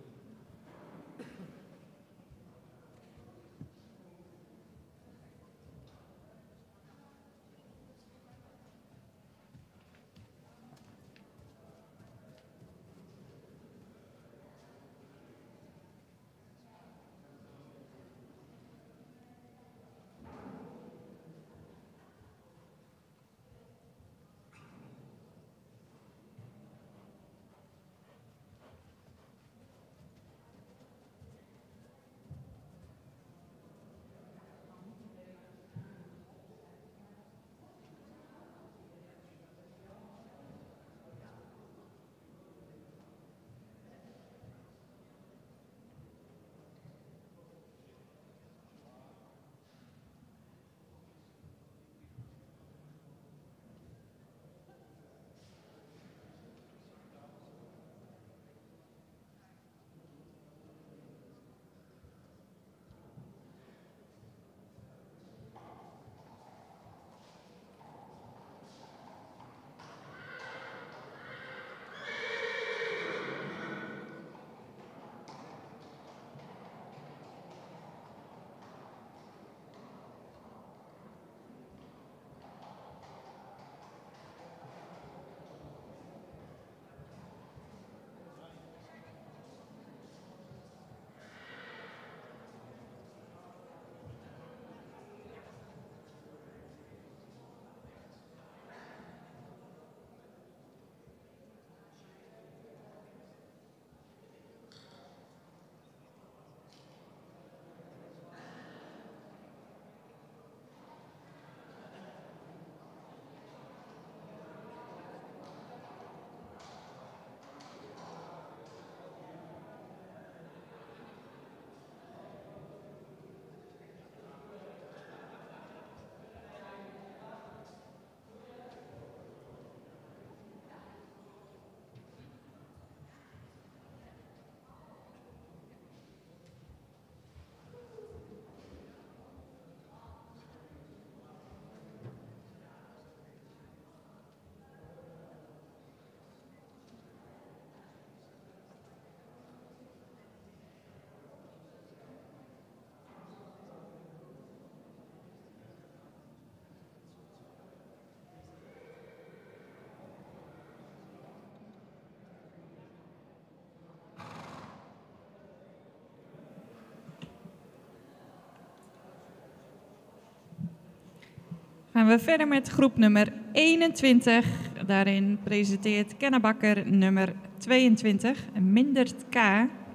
Gaan we verder met groep nummer 21. Daarin presenteert Kenna Bakker nummer 22, Mindert K.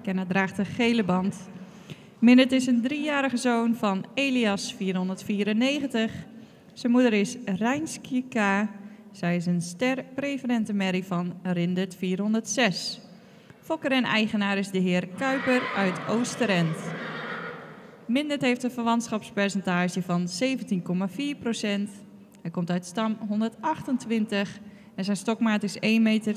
Kenna draagt de gele band. Mindert is een 3-jarige zoon van Elias 494. Zijn moeder is Rijnski K. Zij is een ster-preferente merrie van Rindert 406. Fokker en eigenaar is de heer Kuiper uit Oosterend. Mindert heeft een verwantschapspercentage van 17,4%. Hij komt uit stam 128 en zijn stokmaat is 1,62 meter.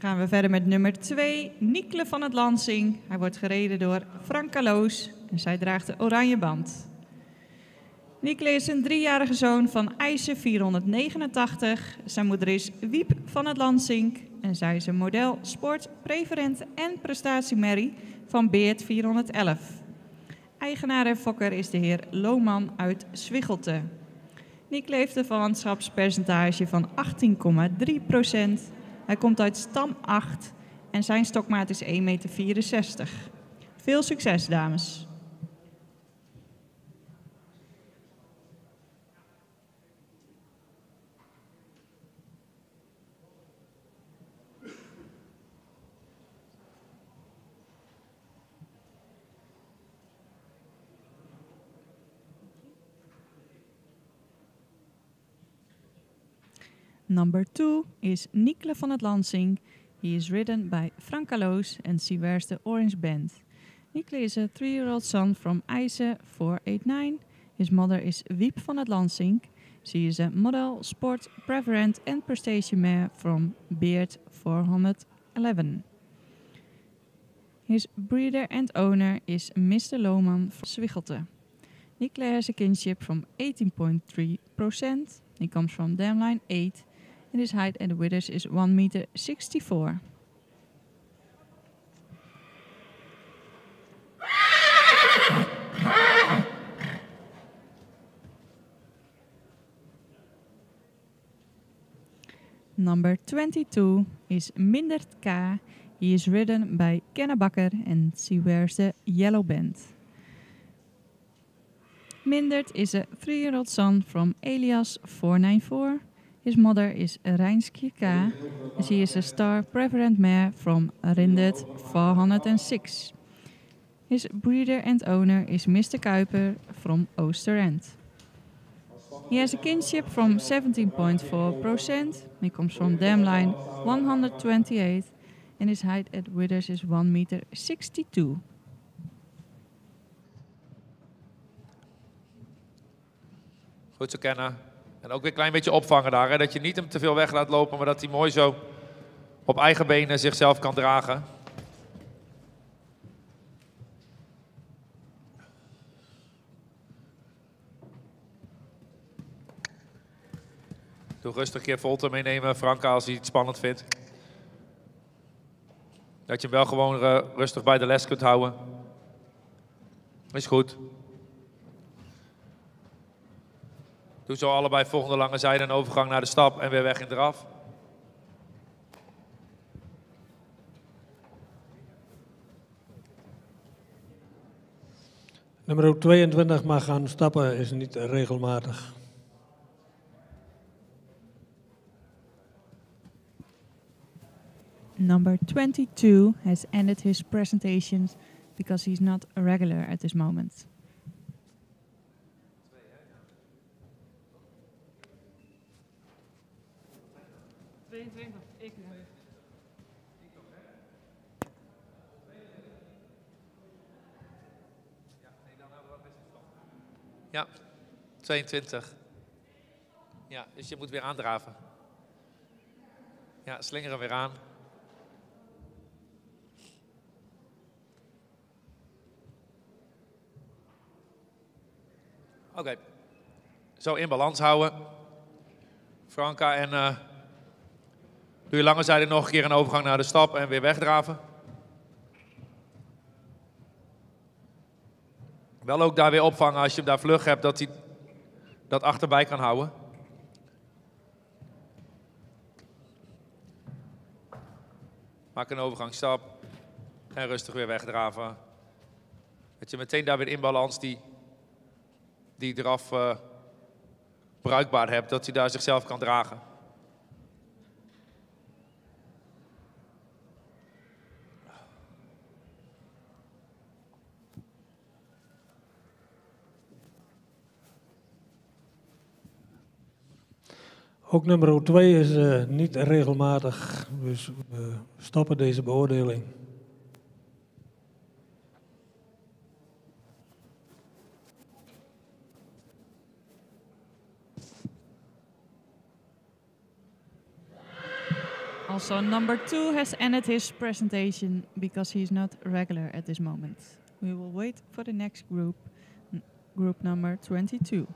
Dan gaan we verder met nummer 2, Nikle van het Lansing. Hij wordt gereden door Frank Kaloos en zij draagt de oranje band. Nikle is een 3-jarige zoon van IJzer 489. Zijn moeder is Wiep van het Lansing en zij is een model, sport, preferent en prestatiemerrie van Beert 411. Eigenaar en fokker is de heer Lohman uit Zwiggelte. Nikle heeft een verwantschapspercentage van 18,3%. Hij komt uit stam 8 en zijn stokmaat is 1,64 meter. Veel succes, dames. Number 2 is Nikle van het Lansing. He is ridden by Frank Kaloos and she wears the orange band. Nikle is a 3-year-old son from IJze 489. His mother is Wiep van het Lansing. She is a model, sport, preferent and prestation mare from Beert 411. His breeder and owner is Mr. Lohman from Zwiggelte. Nikle has a kinship from 18.3%. He comes from dam line 8. And his height at the withers is 1,64 meter. Number 22 is Mindert K. He is ridden by Kenna Bakker and she wears the yellow band. Mindert is a 3-year-old son from Elias 494. His mother is Rijnski K. And she is a star preferent mare from Rindert 406. His breeder and owner is Mr. Kuiper from Oosterend. He has a kinship from 17.4%. He comes from dam line 128 and his height at withers is 1,62 meter. Goed zo kennen. En ook weer een klein beetje opvangen daar. Hè? Dat je niet hem te veel weg laat lopen, maar dat hij mooi zo op eigen benen zichzelf kan dragen. Doe rustig een keer Volte meenemen, Franka, als hij het spannend vindt. Dat je hem wel gewoon rustig bij de les kunt houden. Is goed. Doe zo allebei volgende lange zijde een overgang naar de stap en weer weg in draf. Nummer 22 mag gaan stappen, is niet regelmatig. Number 22 has ended his presentations because he's not a regular at this moment. Ja, 22. Ja, dus je moet weer aandraven. Ja, slinger hem weer aan. Oké. Zo in balans houden. Franka en doe je lange zijde nog een keer een overgang naar de stap en weer wegdraven. Wel ook daar weer opvangen als je hem daar vlug hebt, dat hij dat achterbij kan houden. Maak een overgangsstap en rustig weer wegdraven. Dat je meteen daar weer in balans die draf bruikbaar hebt, dat hij daar zichzelf kan dragen. Ook nummer 2 is niet regelmatig, dus we stoppen deze beoordeling. Also, number 2 has ended his presentation because he's not regular at this moment. We will wait for the next group, group number 22.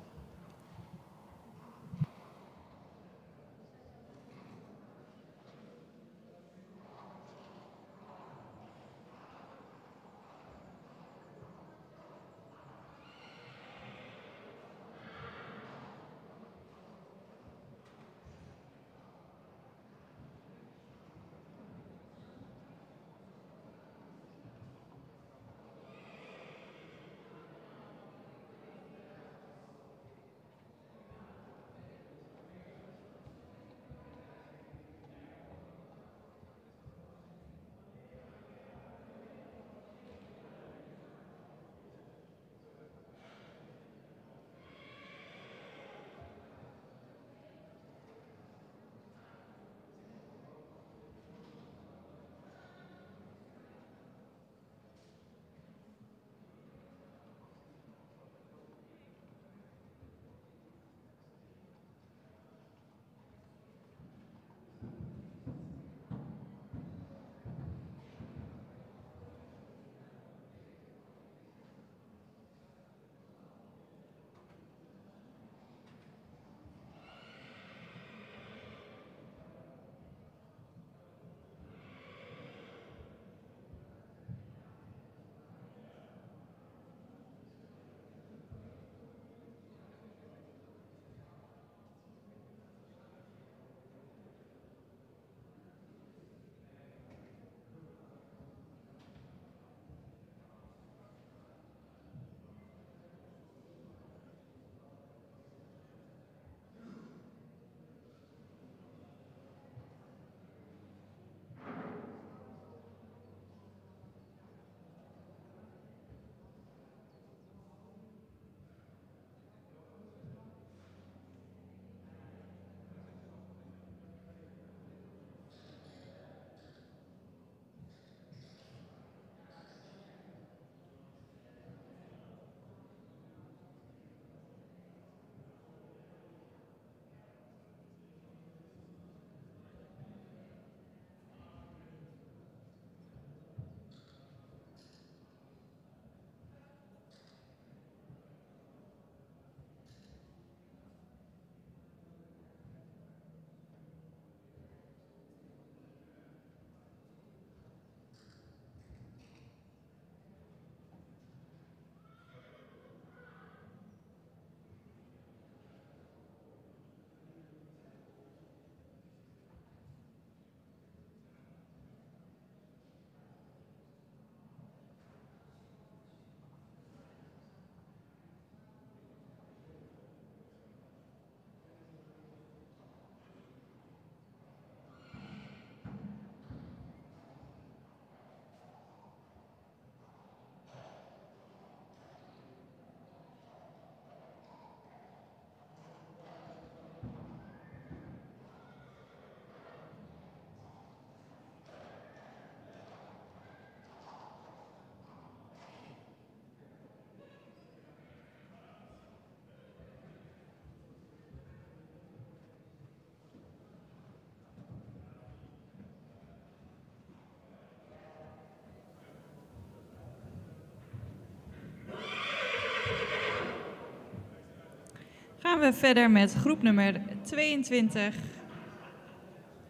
Gaan we verder met groep nummer 22.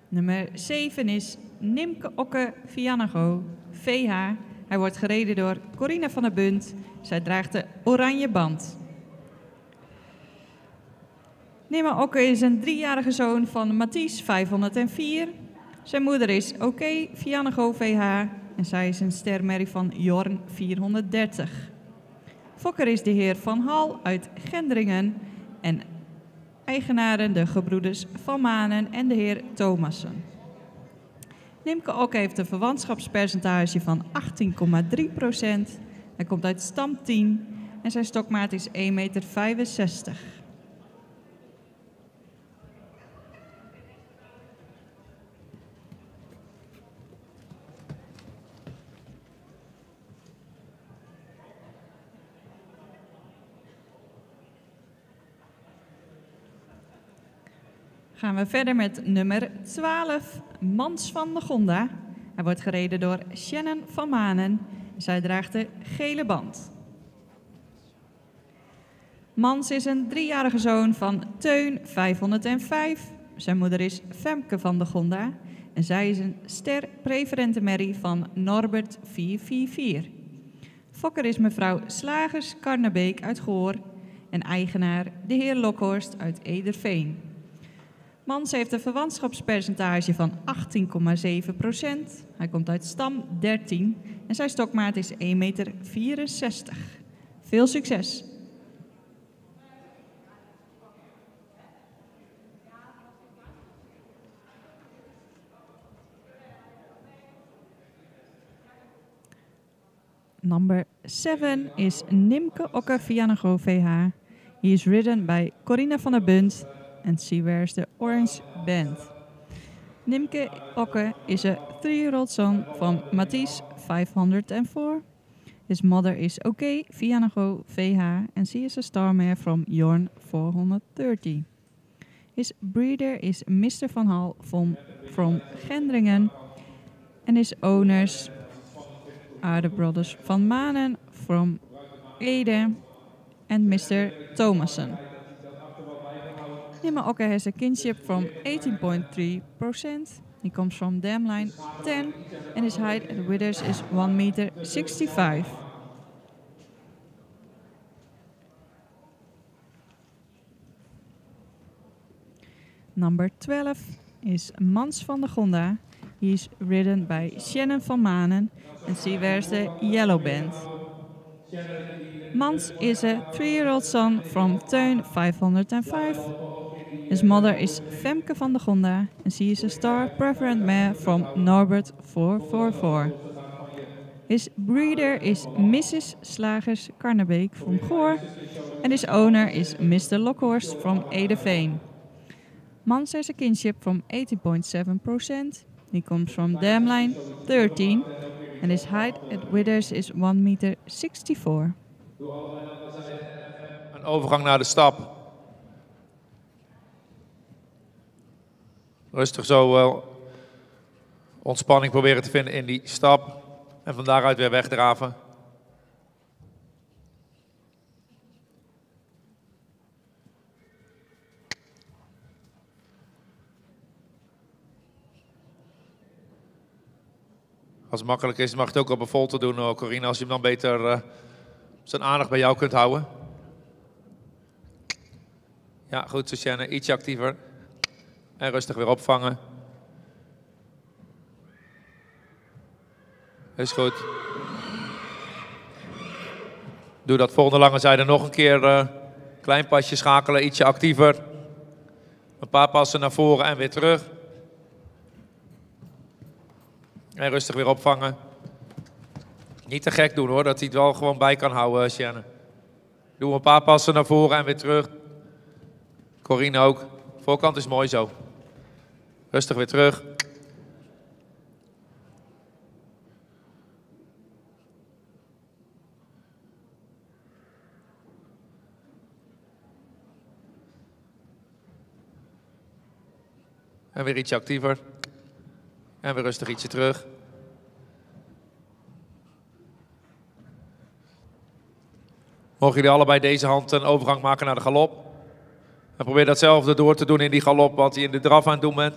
Nummer 7 is Nimke Okke Vianago, VH. Hij wordt gereden door Corina van der Bunt Zij draagt de oranje band. Nima Okke is een 3-jarige zoon van Mathies 504. Zijn moeder is Oké Vianego VH en zij is een stermerrie van Jorn 430. Fokker is de heer Van Hal uit Gendringen en eigenaren de gebroeders Van Manen en de heer Thomassen. Nimke Okke heeft een verwantschapspercentage van 18,3%. Hij komt uit stam 10 en zijn stokmaat is 1,65 meter. Gaan we verder met nummer 12, Mans van de Gonda. Hij wordt gereden door Shannon van Manen. Zij draagt de gele band. Mans is een 3-jarige zoon van Teun 505. Zijn moeder is Femke van de Gonda. En zij is een ster-preferente merrie van Norbert 444. Fokker is mevrouw Slagers Karnebeek uit Goor. En eigenaar de heer Lokhorst uit Ederveen. Mans heeft een verwantschapspercentage van 18,7%. Hij komt uit stam 13 en zijn stokmaat is 1,64 meter. Veel succes! Number 7 is Nimke Okke Vianego VH. He is ridden by Corina van der Bunt and she wears the orange band. Nimke Okke is a 3-year-old son from Mathies 504. His mother is Oké Vianego VH and she is a star mare from Jorn 430. His breeder is Mr. Van Hal from Gendringen and his owners are the brothers Van Manen from Ede and Mr. Thomassen. Nima Okke has a kinship from 18.3%. He comes from dam line 10 and his height at withers is 1,65 meter. Number 12 is Mans van de Gonda. He is ridden by Shannon van Manen and she wears the yellow band. Mans is a 3-year-old son from Teun 505. His mother is Femke van de Gonda and she is a star preferent mare from Norbert 444. His breeder is Mrs. Slagers Karnebeek from Goor and his owner is Mr. Lokhorst from Ederveen. Mans has a kinship from 18.7%. He comes from dam line 13 and his height at withers is 1,64 meter. Een overgang naar de stap. Rustig zo ontspanning proberen te vinden in die stap. En van daaruit weer wegdraven. Als het makkelijk is, mag je het ook op een volte doen, Corina. Als je hem dan beter zijn aandacht bij jou kunt houden. Ja, goed, Sushanne. Ietsje actiever. En rustig weer opvangen. Is goed. Doe dat volgende lange zijde nog een keer. Klein pasje schakelen, ietsje actiever. Een paar passen naar voren en weer terug. En rustig weer opvangen. Niet te gek doen hoor, dat hij het wel gewoon bij kan houden, Shannon. Doe een paar passen naar voren en weer terug. Corine ook. Voorkant is mooi zo. Rustig weer terug. En weer ietsje actiever. En weer rustig ietsje terug. Mogen jullie allebei deze hand een overgang maken naar de galop. En probeer datzelfde door te doen in die galop wat je in de draf aan het doen bent.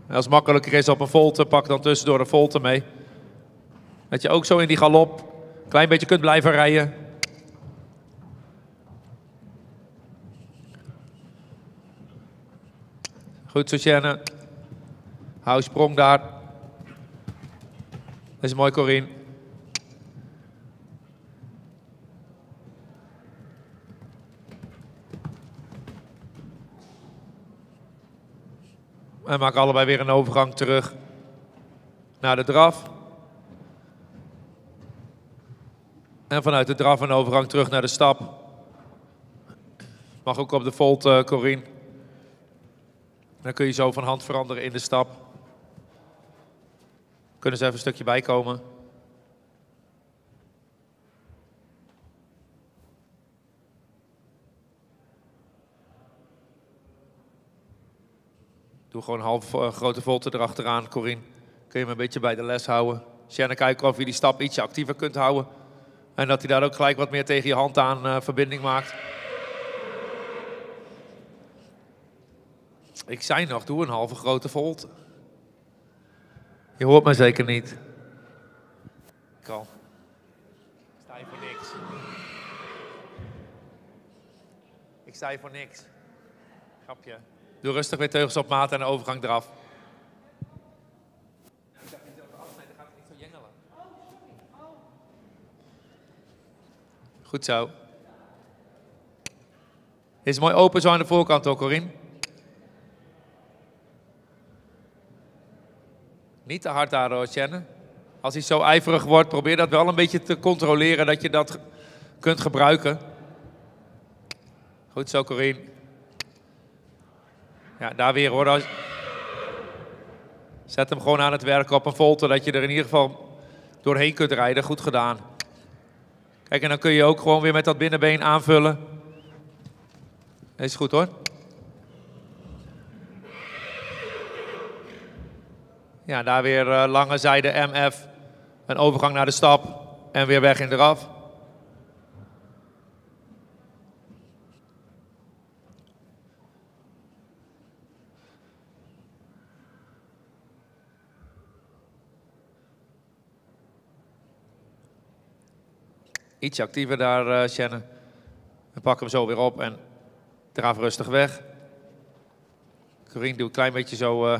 En als het makkelijker is op een volte, pak dan tussendoor een volte mee. Dat je ook zo in die galop een klein beetje kunt blijven rijden. Goed zo, Shannon. Hou sprong daar. Dat is mooi, Corine. En maak allebei weer een overgang terug naar de draf. En vanuit de draf een overgang terug naar de stap. Mag ook op de volt, Corine. Dan kun je zo van hand veranderen in de stap. Kunnen ze even een stukje bijkomen. Doe gewoon een half grote volte erachteraan, Corine. Kun je hem een beetje bij de les houden. Shannon, kijken of je die stap ietsje actiever kunt houden. En dat hij daar ook gelijk wat meer tegen je hand aan verbinding maakt. Ik zei nog, doe een halve grote volte. Je hoort me zeker niet. Kan. Sta je voor niks. Ik sta je voor niks. Grapje. Doe rustig weer teugels op maat en de overgang eraf. Ik dacht niet over afsnijden, dan gaat het niet zo jengelen. Goed zo. Is mooi open zo aan de voorkant ook, Corine. Niet te hard daar, hoor, Shannon. Als hij zo ijverig wordt, probeer dat wel een beetje te controleren, dat je dat kunt gebruiken. Goed zo, Corine. Ja, daar weer, hoor. Zet hem gewoon aan het werk op een volte, dat je er in ieder geval doorheen kunt rijden. Goed gedaan. Kijk, en dan kun je ook gewoon weer met dat binnenbeen aanvullen. Is goed, hoor. Ja, daar weer lange zijde MF. Een overgang naar de stap. En weer weg in de draf. Iets actiever daar, Shannon. En pak hem zo weer op en draaf rustig weg. Corine, doe een klein beetje zo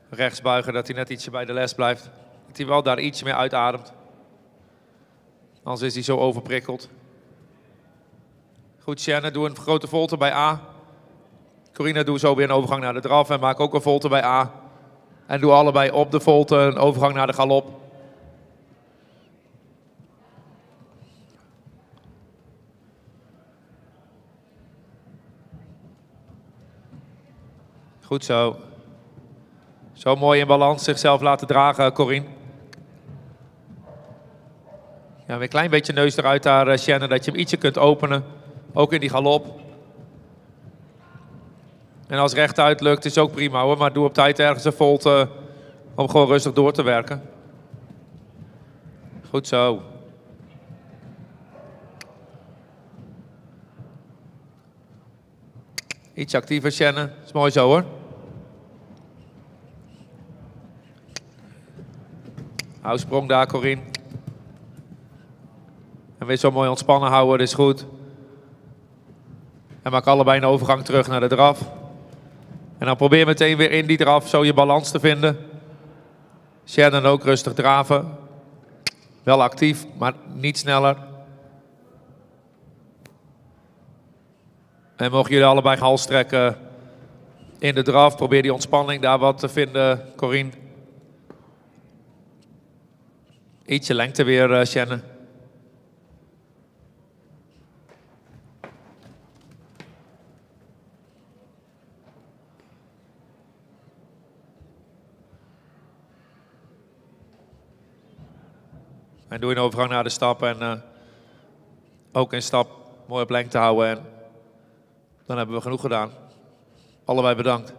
rechts buigen, dat hij net ietsje bij de les blijft. Dat hij wel daar iets meer uitademt. Anders is hij zo overprikkeld. Goed, Shannon, doe een grote volte bij A. Corine, doe zo weer een overgang naar de draf en maak ook een volte bij A. En doe allebei op de volte een overgang naar de galop. Goed zo. Zo mooi in balans zichzelf laten dragen, Corine. Ja, weer een klein beetje neus eruit daar, Shannon, dat je hem ietsje kunt openen. Ook in die galop. En als rechtuit lukt, is ook prima, hoor. Maar doe op tijd ergens een volte om gewoon rustig door te werken. Goed zo. Iets actiever, Shannon. Is mooi zo, hoor. Hou sprong daar, Corine. En weer zo mooi ontspannen houden, dat is goed. En maak allebei een overgang terug naar de draf. En dan probeer meteen weer in die draf zo je balans te vinden. Shannon ook rustig draven. Wel actief, maar niet sneller. En mocht jullie allebei hals trekken in de draf, probeer die ontspanning daar wat te vinden, Corine. Ietsje lengte weer, Shannon. En doe een overgang naar de stap en ook in stap mooi op lengte houden. En dan hebben we genoeg gedaan. Allebei bedankt.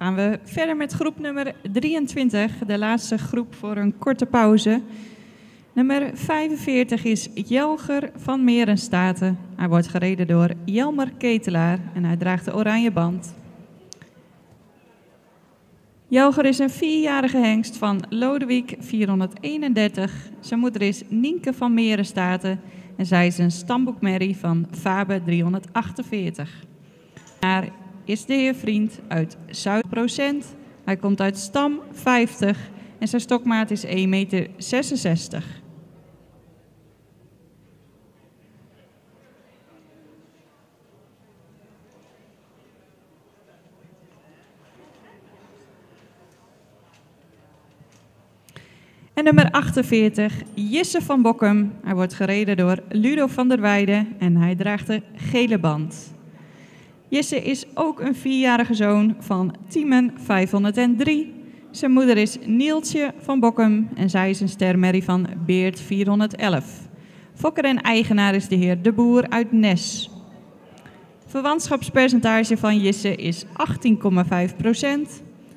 gaan we verder met groep nummer 23, de laatste groep voor een korte pauze. Nummer 45 is Jelger van Merenstaten. Hij wordt gereden door Jelmer Ketelaar en hij draagt de oranje band. Jelger is een 4-jarige hengst van Lodewijk 431. Zijn moeder is Nienke van Merenstaten en zij is een stamboekmerrie van Fabe 348. Hij is de heer Vriend uit Zuid-Procent. Hij komt uit stam 50 en zijn stokmaat is 1,66 meter. En nummer 48, Jisse van Bokkum. Hij wordt gereden door Ludo van der Weijden en hij draagt de gele band. Jisse is ook een 4-jarige zoon van Tiemen 503. Zijn moeder is Nieltje van Bokkum en zij is een stermerrie van Beert 411. Fokker en eigenaar is de heer De Boer uit Nes. Verwantschapspercentage van Jisse is 18,5%.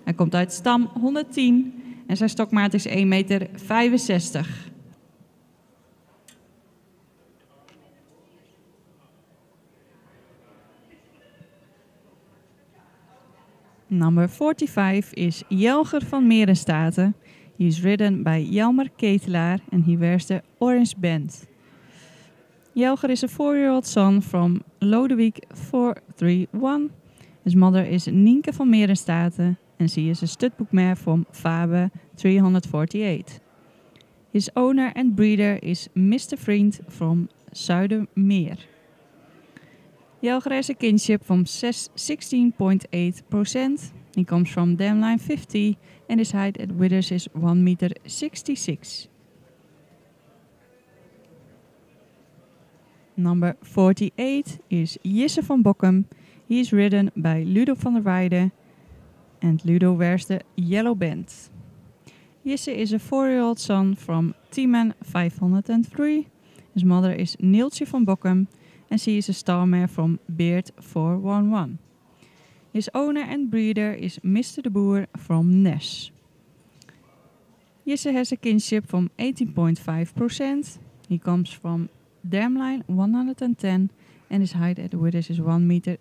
Hij komt uit stam 110 en zijn stokmaat is 1,65 meter. Number 45 is Jelger van Merenstaten. He is ridden by Jelmer Ketelaar and he wears the orange band. Jelger is a 4-year-old son from Lodewijk 431. His mother is Nienke van Merenstaten and she is a studboekmare from Fabe 348. His owner and breeder is Mr. Vriend from Zuidermeer. Jelger has a kinship from 16.8%. He comes from Damline 50 and his height at withers is 1,66 meter. Number 48 is Jisse van Bokkum. He is ridden by Ludo van der Weijden and Ludo wears the yellow band. Jisse is a 4-year-old son from Tiemen 503. His mother is Nieltje van Bokkum and she is a stalmare from Beert 411. His owner and breeder is Mr. De Boer from Nes. Jisse has a kinship from 18.5%. He comes from Damline 110 and his height at the withers is 1,65 meter.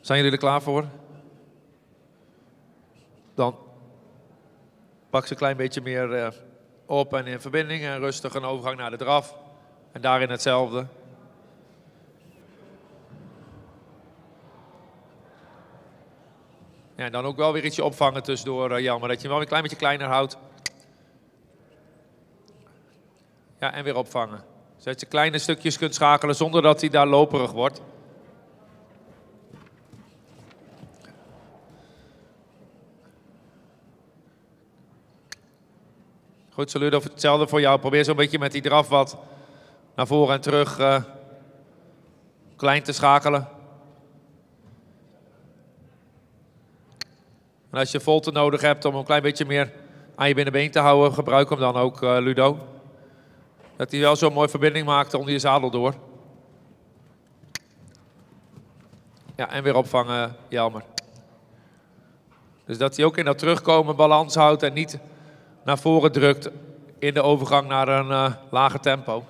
Zijn jullie er klaar voor? Dan pak ze een klein beetje meer op en in verbinding en rustig een overgang naar de draf. En daarin hetzelfde. Ja, en dan ook wel weer ietsje opvangen tussendoor, Jan, maar dat je hem wel een klein beetje kleiner houdt. Ja, en weer opvangen. Zodat je kleine stukjes kunt schakelen zonder dat hij daar loperig wordt. Goed, Ludo, of hetzelfde voor jou. Probeer zo'n beetje met die draf wat naar voren en terug klein te schakelen. En als je volte nodig hebt om een klein beetje meer aan je binnenbeen te houden, gebruik hem dan ook, Ludo. Dat hij wel zo'n mooie verbinding maakt onder je zadel door. Ja, en weer opvangen, Jelmer. Dus dat hij ook in dat terugkomen balans houdt en niet naar voren drukt in de overgang naar een lager tempo.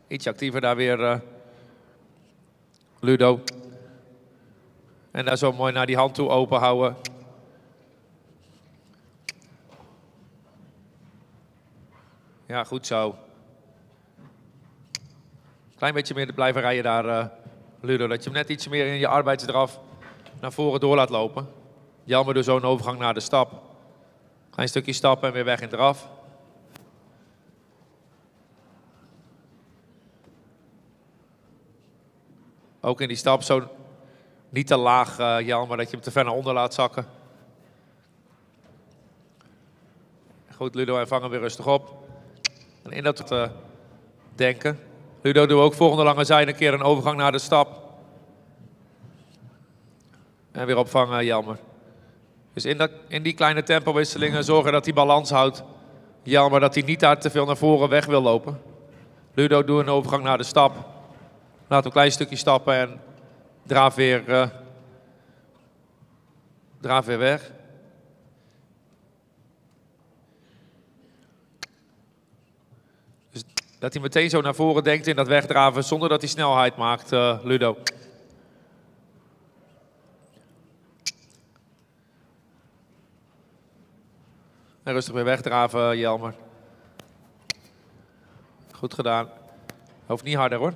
Iets actiever daar weer, Ludo. En daar zo mooi naar die hand toe open houden. Ja, goed zo. Klein beetje meer blijven rijden daar, Ludo. Dat je hem net iets meer in je arbeidsdraf naar voren door laat lopen. Jelmer door zo'n overgang naar de stap. Klein stukje stappen en weer weg in draf. Ook in die stap zo niet te laag, Jelmer, dat je hem te ver naar onder laat zakken. Goed, Ludo, en vang hem weer rustig op. En in dat denken. Ludo, doe ook volgende lange zijde een keer een overgang naar de stap. En weer opvangen, Jelmer. Dus in die kleine tempowisselingen zorgen dat hij balans houdt. Jelmer, dat hij niet daar te veel naar voren weg wil lopen. Ludo, doe een overgang naar de stap. Laat een klein stukje stappen en draaf weer weg. Dus dat hij meteen zo naar voren denkt in dat wegdraven zonder dat hij snelheid maakt, Ludo. En rustig weer wegdraven, Jelmer. Goed gedaan. Hoeft niet harder hoor.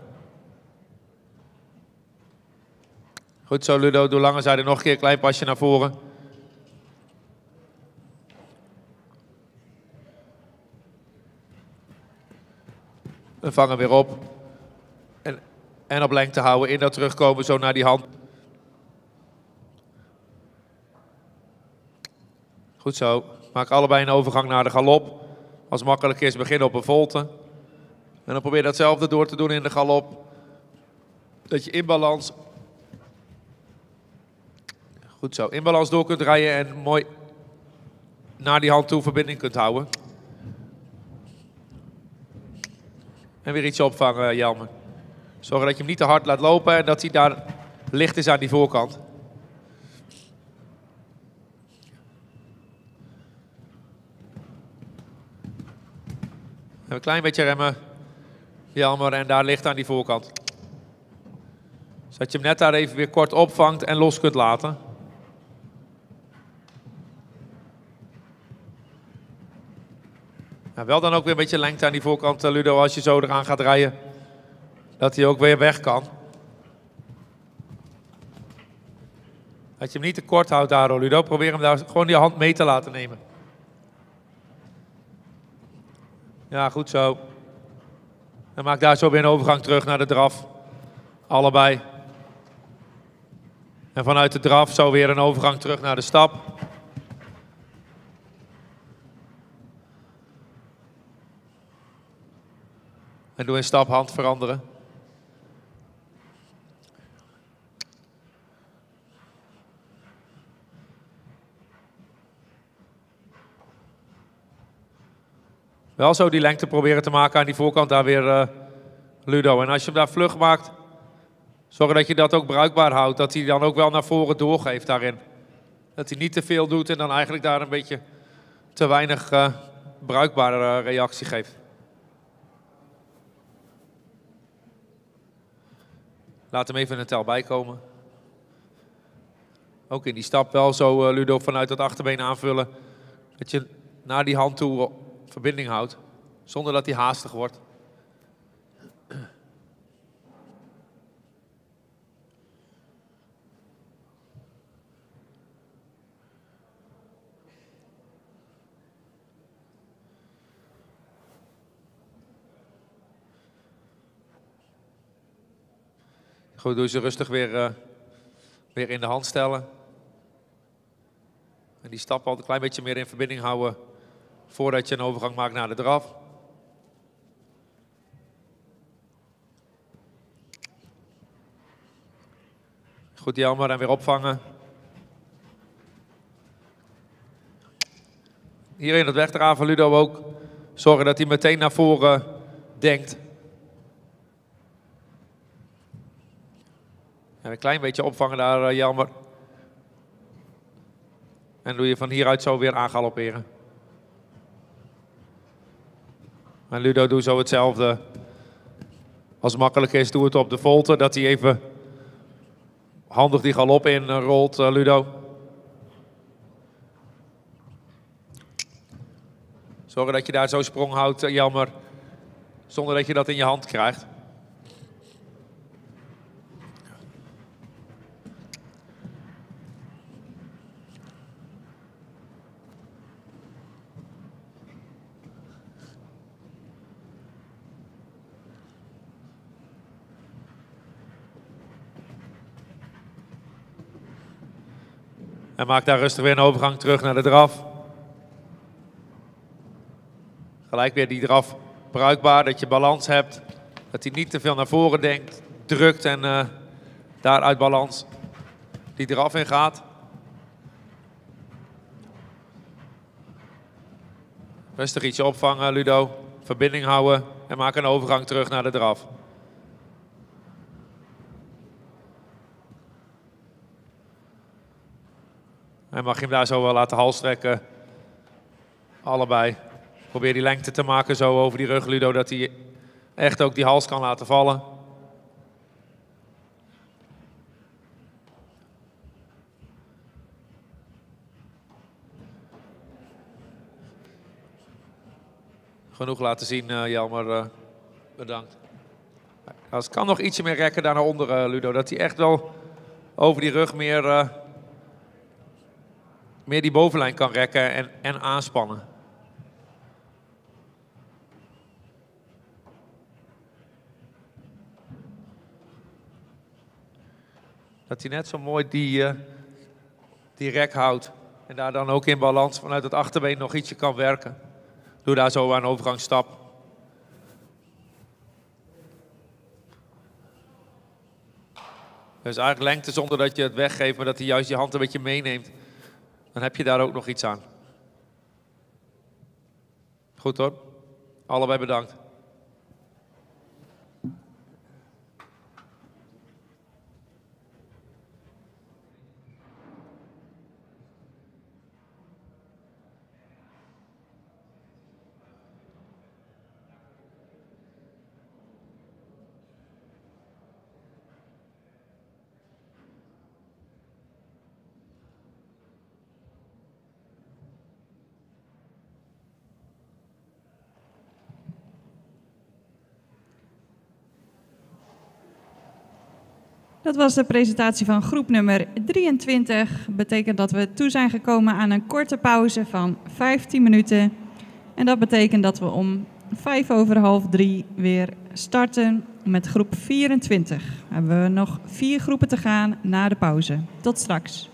Goed zo, Ludo. Doe lange zijde nog een keer een klein pasje naar voren. En vang hem weer op. En op lengte houden. In dat terugkomen zo naar die hand. Goed zo. Maak allebei een overgang naar de galop. Als het makkelijk is, begin op een volte. En dan probeer datzelfde door te doen in de galop. Dat je in balans... Goed zo. In balans door kunt rijden en mooi naar die hand toe verbinding kunt houden. En weer iets opvangen, Jelmer. Zorg dat je hem niet te hard laat lopen en dat hij daar licht is aan die voorkant. Een klein beetje remmen, Jelmer, en daar licht aan die voorkant. Zodat je hem net daar even weer kort opvangt en los kunt laten. Ja, wel dan ook weer een beetje lengte aan die voorkant, Ludo, als je zo eraan gaat rijden. Dat hij ook weer weg kan. Dat je hem niet te kort houdt daar, Ludo. Probeer hem daar gewoon die hand mee te laten nemen. Ja, goed zo. En maak daar zo weer een overgang terug naar de draf. Allebei. En vanuit de draf zo weer een overgang terug naar de stap. En doe een stap hand veranderen. Wel zo die lengte proberen te maken aan die voorkant daar weer, Ludo. En als je hem daar vlug maakt, zorg dat je dat ook bruikbaar houdt. Dat hij dan ook wel naar voren doorgeeft daarin. Dat hij niet te veel doet en dan eigenlijk daar een beetje te weinig bruikbare reactie geeft. Laat hem even een tel bijkomen. Ook in die stap wel zo, Ludo, vanuit het achterbeen aanvullen. Dat je naar die hand toe verbinding houdt. Zonder dat hij haastig wordt. Goed, doe ze rustig weer in de hand stellen. En die stap altijd een klein beetje meer in verbinding houden voordat je een overgang maakt naar de draf. Goed, Jelmer, en weer opvangen. Hier in het wegdraven, Ludo, ook zorgen dat hij meteen naar voren denkt. En een klein beetje opvangen daar, Jelmer. En doe je van hieruit zo weer aangalopperen. En Ludo, doe zo hetzelfde. Als het makkelijk is, doe het op de volte. Dat hij even handig die galop in rolt, Ludo. Zorg dat je daar zo sprong houdt, Jelmer. Zonder dat je dat in je hand krijgt. En maak daar rustig weer een overgang terug naar de draf. Gelijk weer die draf bruikbaar, dat je balans hebt. Dat hij niet te veel naar voren denkt, drukt en daar uit balans die draf in gaat. Rustig ietsje opvangen, Ludo. Verbinding houden en maak een overgang terug naar de draf. En mag je hem daar zo wel laten halstrekken. Allebei. Probeer die lengte te maken zo over die rug, Ludo, dat hij echt ook die hals kan laten vallen. Genoeg laten zien, Jelmer. Bedankt. Het kan nog ietsje meer rekken daar naar onder, Ludo. Dat hij echt wel over die rug meer die bovenlijn kan rekken en aanspannen. Dat hij net zo mooi die rek houdt. En daar dan ook in balans vanuit het achterbeen nog ietsje kan werken. Doe daar zo aan overgangsstap. Dus eigenlijk lengte zonder dat je het weggeeft, maar dat hij juist je hand een beetje meeneemt. Dan heb je daar ook nog iets aan. Goed hoor. Allebei bedankt. Dat was de presentatie van groep nummer 23. Betekent dat we toe zijn gekomen aan een korte pauze van 15 minuten. En dat betekent dat we om 2:55 weer starten met groep 24. Hebben we nog 4 groepen te gaan na de pauze. Tot straks.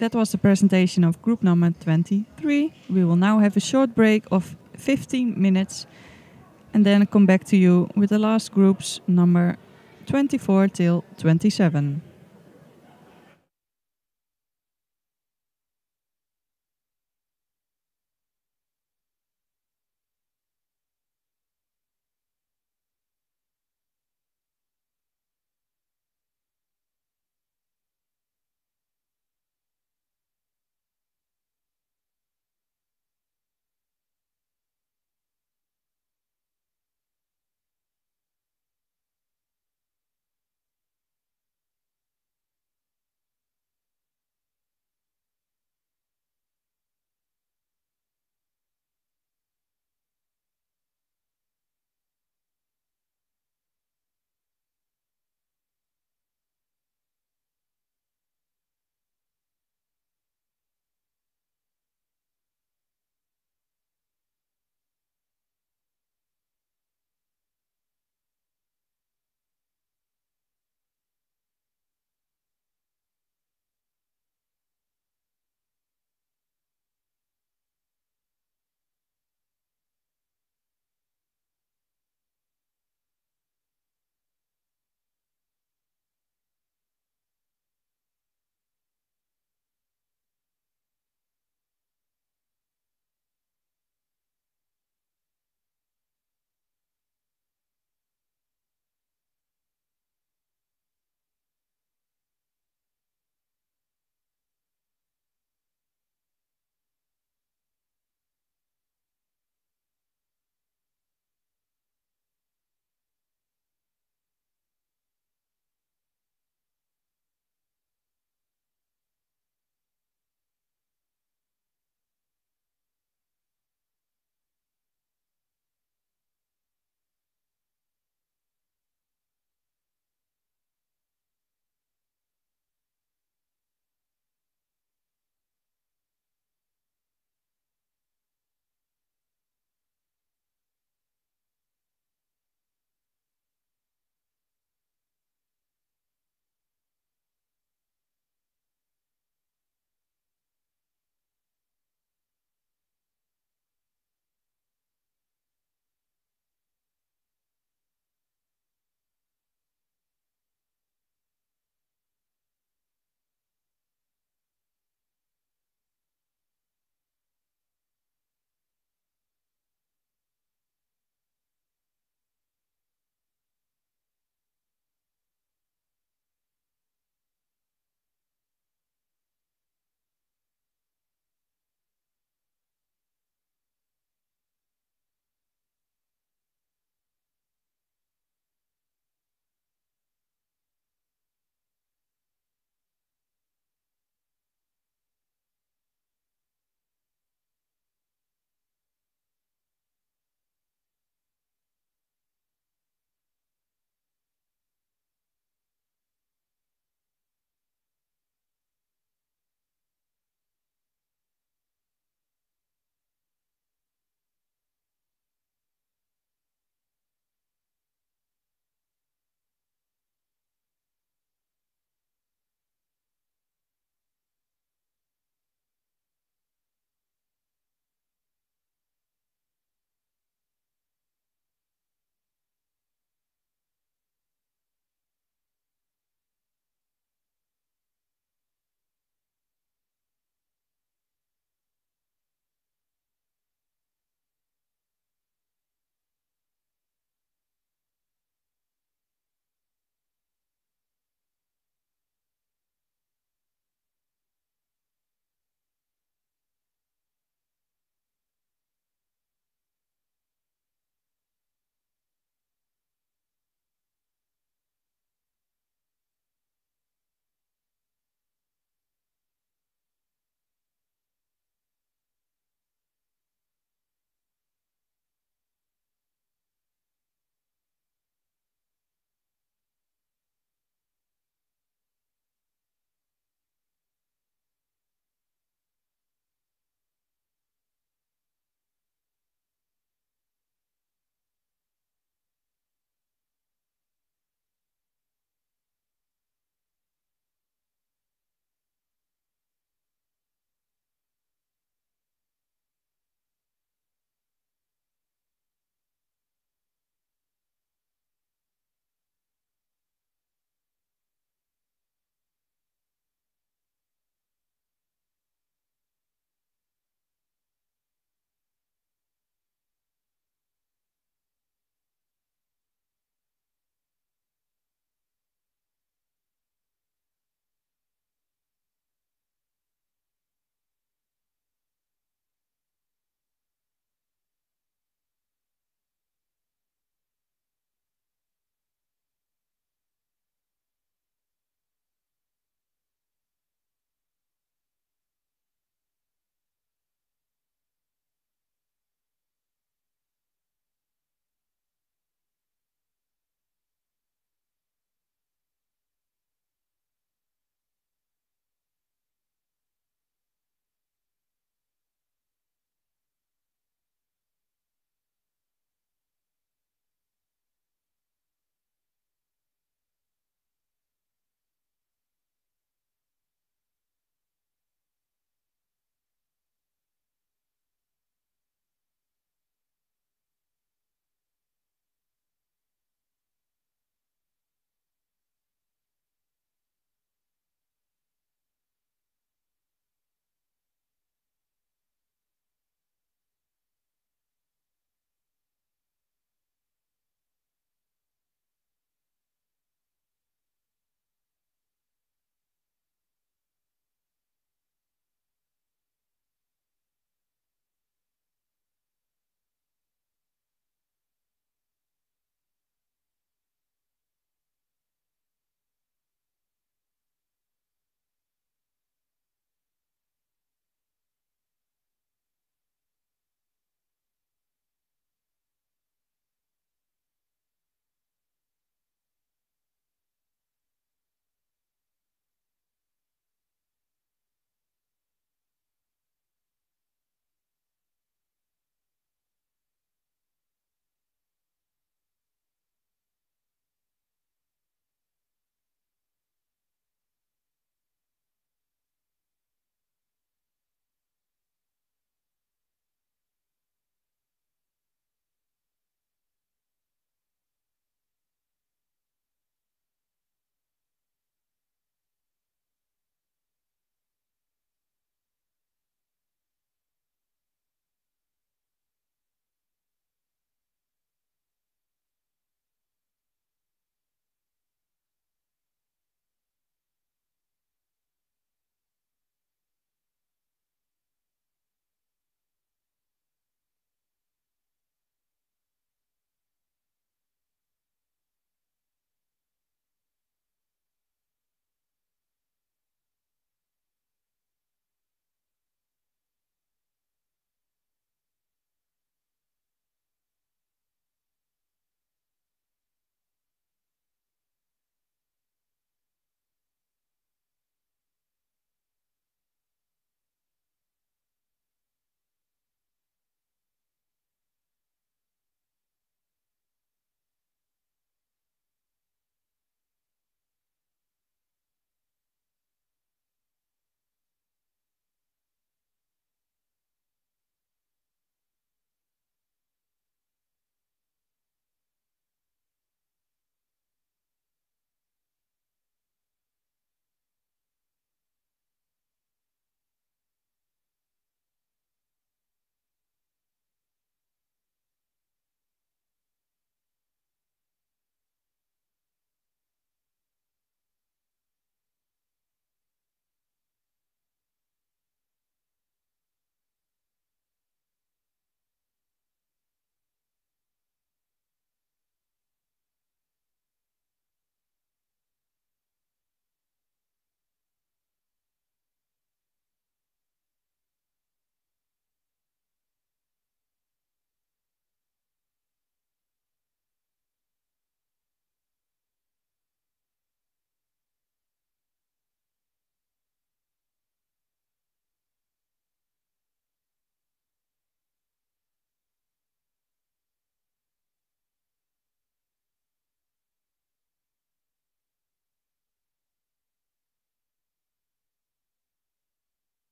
That was the presentation of group number 23. We will now have a short break of 15 minutes and then come back to you with the last groups number 24 till 27.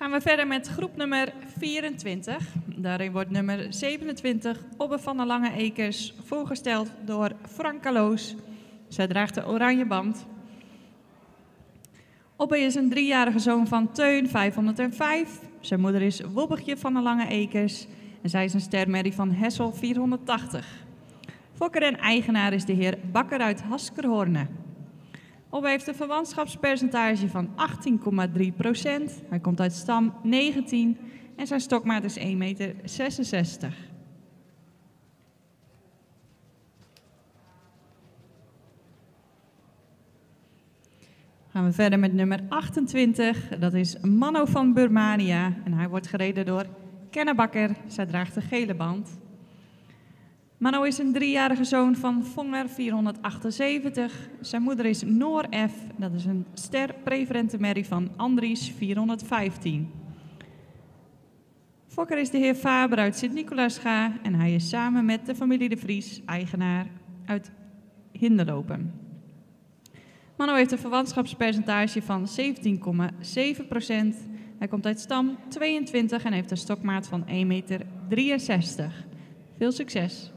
Gaan we verder met groep nummer 24. Daarin wordt nummer 27, Obbe van der Lange Ekers, voorgesteld door Franka Loos. Zij draagt de oranje band. Obbe is een 3-jarige zoon van Teun 505. Zijn moeder is Wobbegje van der Lange Ekers en zij is een stermerrie van Hessel 480. Fokker en eigenaar is de heer Bakker uit Haskerhorne. Obbe heeft een verwantschapspercentage van 18,3%. Hij komt uit stam 19 en zijn stokmaat is 1,66 meter. Gaan we verder met nummer 28. Dat is Manno van Burmania en hij wordt gereden door Kenna Bakker. Zij draagt de gele band. Manno is een 3-jarige zoon van Vonger 478. Zijn moeder is Noor F. Dat is een ster-preferente merrie van Andries 415. Fokker is de heer Faber uit Sint-Nicolaasga en hij is samen met de familie De Vries eigenaar uit Hinderlopen. Manno heeft een verwantschapspercentage van 17,7%. Hij komt uit stam 22 en heeft een stokmaat van 1,63 meter. Veel succes!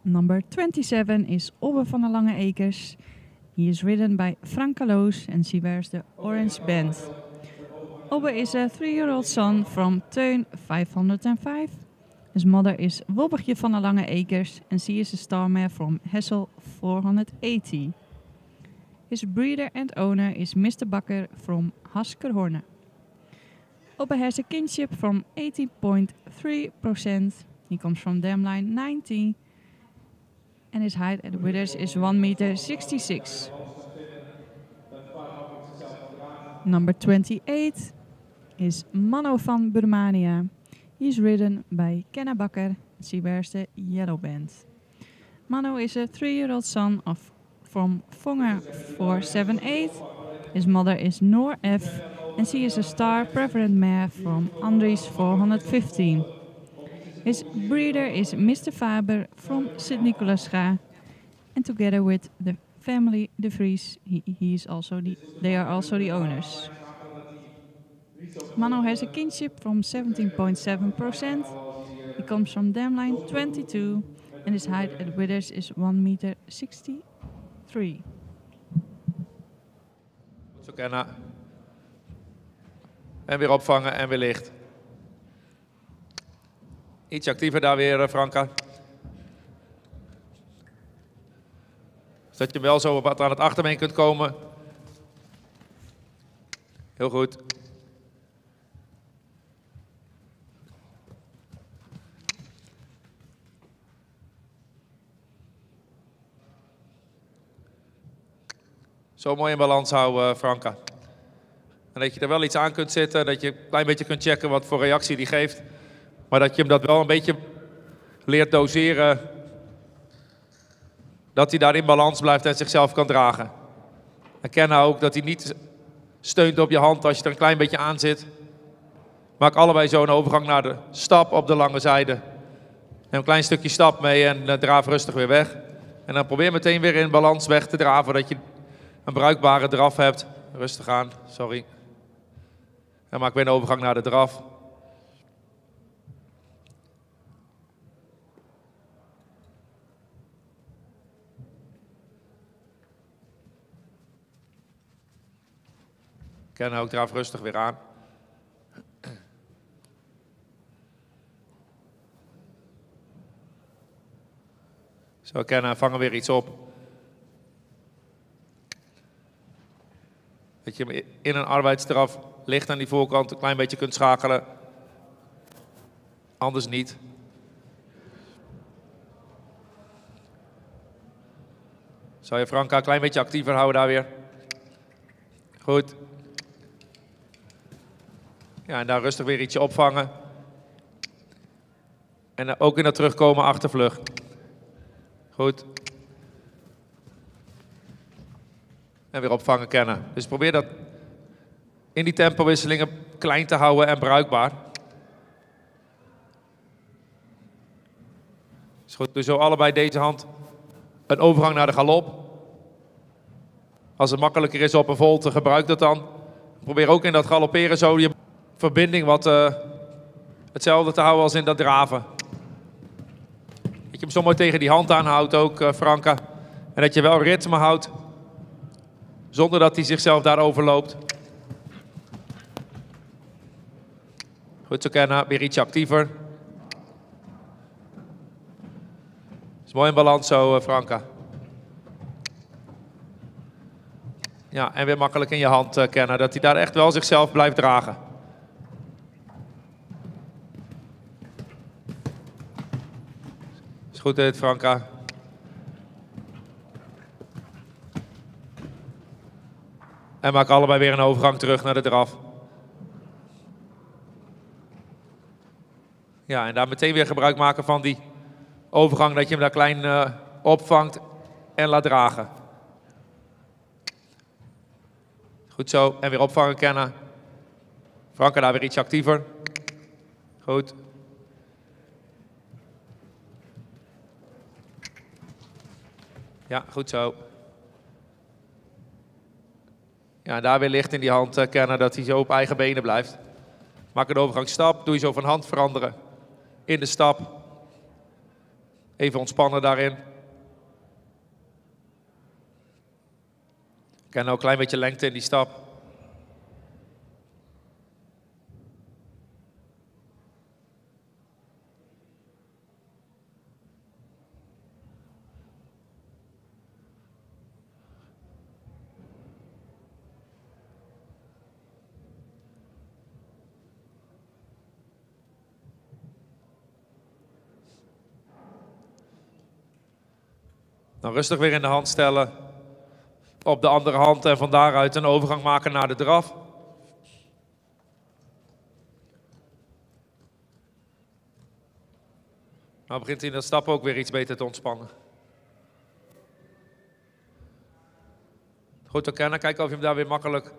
Number 27 is Obbe van der Lange Ekers. He is ridden by Franka Loos and she wears the orange band. Obbe is a 3-year-old son from Teun 505. His mother is Wobbegje van der Lange Ekers and she is a star mare from Hessel 480. His breeder and owner is Mr. Bakker from Haskerhorne. Obbe has a kinship from 18.3%. He comes from dam line 90. And his height at the withers is 1,66 meter. Number 28 is Manno van Burmania. He is ridden by Kenna Bakker. She wears the yellow band. Manno is a 3-year-old son from Vonger 478. His mother is Noor F. And she is a star preferent mare from Andries 415. His breeder is Mr. Faber from Sint-Nicolaasga, and together with the family De Vries, they are also the owners. Manno has a kinship from 17.7%. He comes from dam line 22, and his height at withers is 1,63 meter. Zo kennen. En weer opvangen en weer licht. Iets actiever daar weer, Franka. Zodat je wel zo wat aan het achterbeen kunt komen. Heel goed. Zo mooi in balans houden, Franka. En dat je er wel iets aan kunt zetten, dat je een klein beetje kunt checken wat voor reactie die geeft. Maar dat je hem dat wel een beetje leert doseren. Dat hij daar in balans blijft en zichzelf kan dragen. En ken nou ook dat hij niet steunt op je hand als je er een klein beetje aan zit. Maak allebei zo een overgang naar de stap op de lange zijde. Neem een klein stukje stap mee en draaf rustig weer weg. En dan probeer meteen weer in balans weg te draven, dat je een bruikbare draf hebt. Rustig aan, sorry. En maak weer een overgang naar de draf. Ken ook, draaf rustig weer aan. Zo, Ken, vangen weer iets op. Dat je hem in een arbeidsdraf licht aan die voorkant een klein beetje kunt schakelen. Anders niet. Zou je Franka een klein beetje actiever houden daar weer. Goed. Ja, en daar rustig weer ietsje opvangen. En ook in dat terugkomen achtervlucht. Goed. En weer opvangen, kennen. Dus probeer dat in die tempowisselingen klein te houden en bruikbaar. goed, dus zo allebei deze hand een overgang naar de galop. Als het makkelijker is op een volte, gebruik dat dan. Probeer ook in dat galopperen zo je verbinding wat hetzelfde te houden als in dat draven. Dat je hem zo mooi tegen die hand aanhoudt ook, Franka. En dat je wel ritme houdt, zonder dat hij zichzelf daar overloopt. Goed zo kennen, weer iets actiever. Is mooi in balans zo, Franka. Ja, en weer makkelijk in je hand kennen, dat hij daar echt wel zichzelf blijft dragen. Is goed dit, Franka. En maak allebei weer een overgang terug naar de draf. Ja, en daar meteen weer gebruik maken van die overgang, dat je hem daar klein opvangt en laat dragen. Goed zo, en weer opvangen kennen. Franka daar weer iets actiever. Goed. Ja, goed zo. Ja, daar weer licht in die hand kennen, dat hij zo op eigen benen blijft. Maak een overgangsstap, doe je zo van hand veranderen in de stap. Even ontspannen daarin. Ken nou een klein beetje lengte in die stap. Dan rustig weer in de hand stellen. Op de andere hand en van daaruit een overgang maken naar de draf. Nou begint hij in dat stap ook weer iets beter te ontspannen. Goed te kennen, kijken of je hem daar weer makkelijk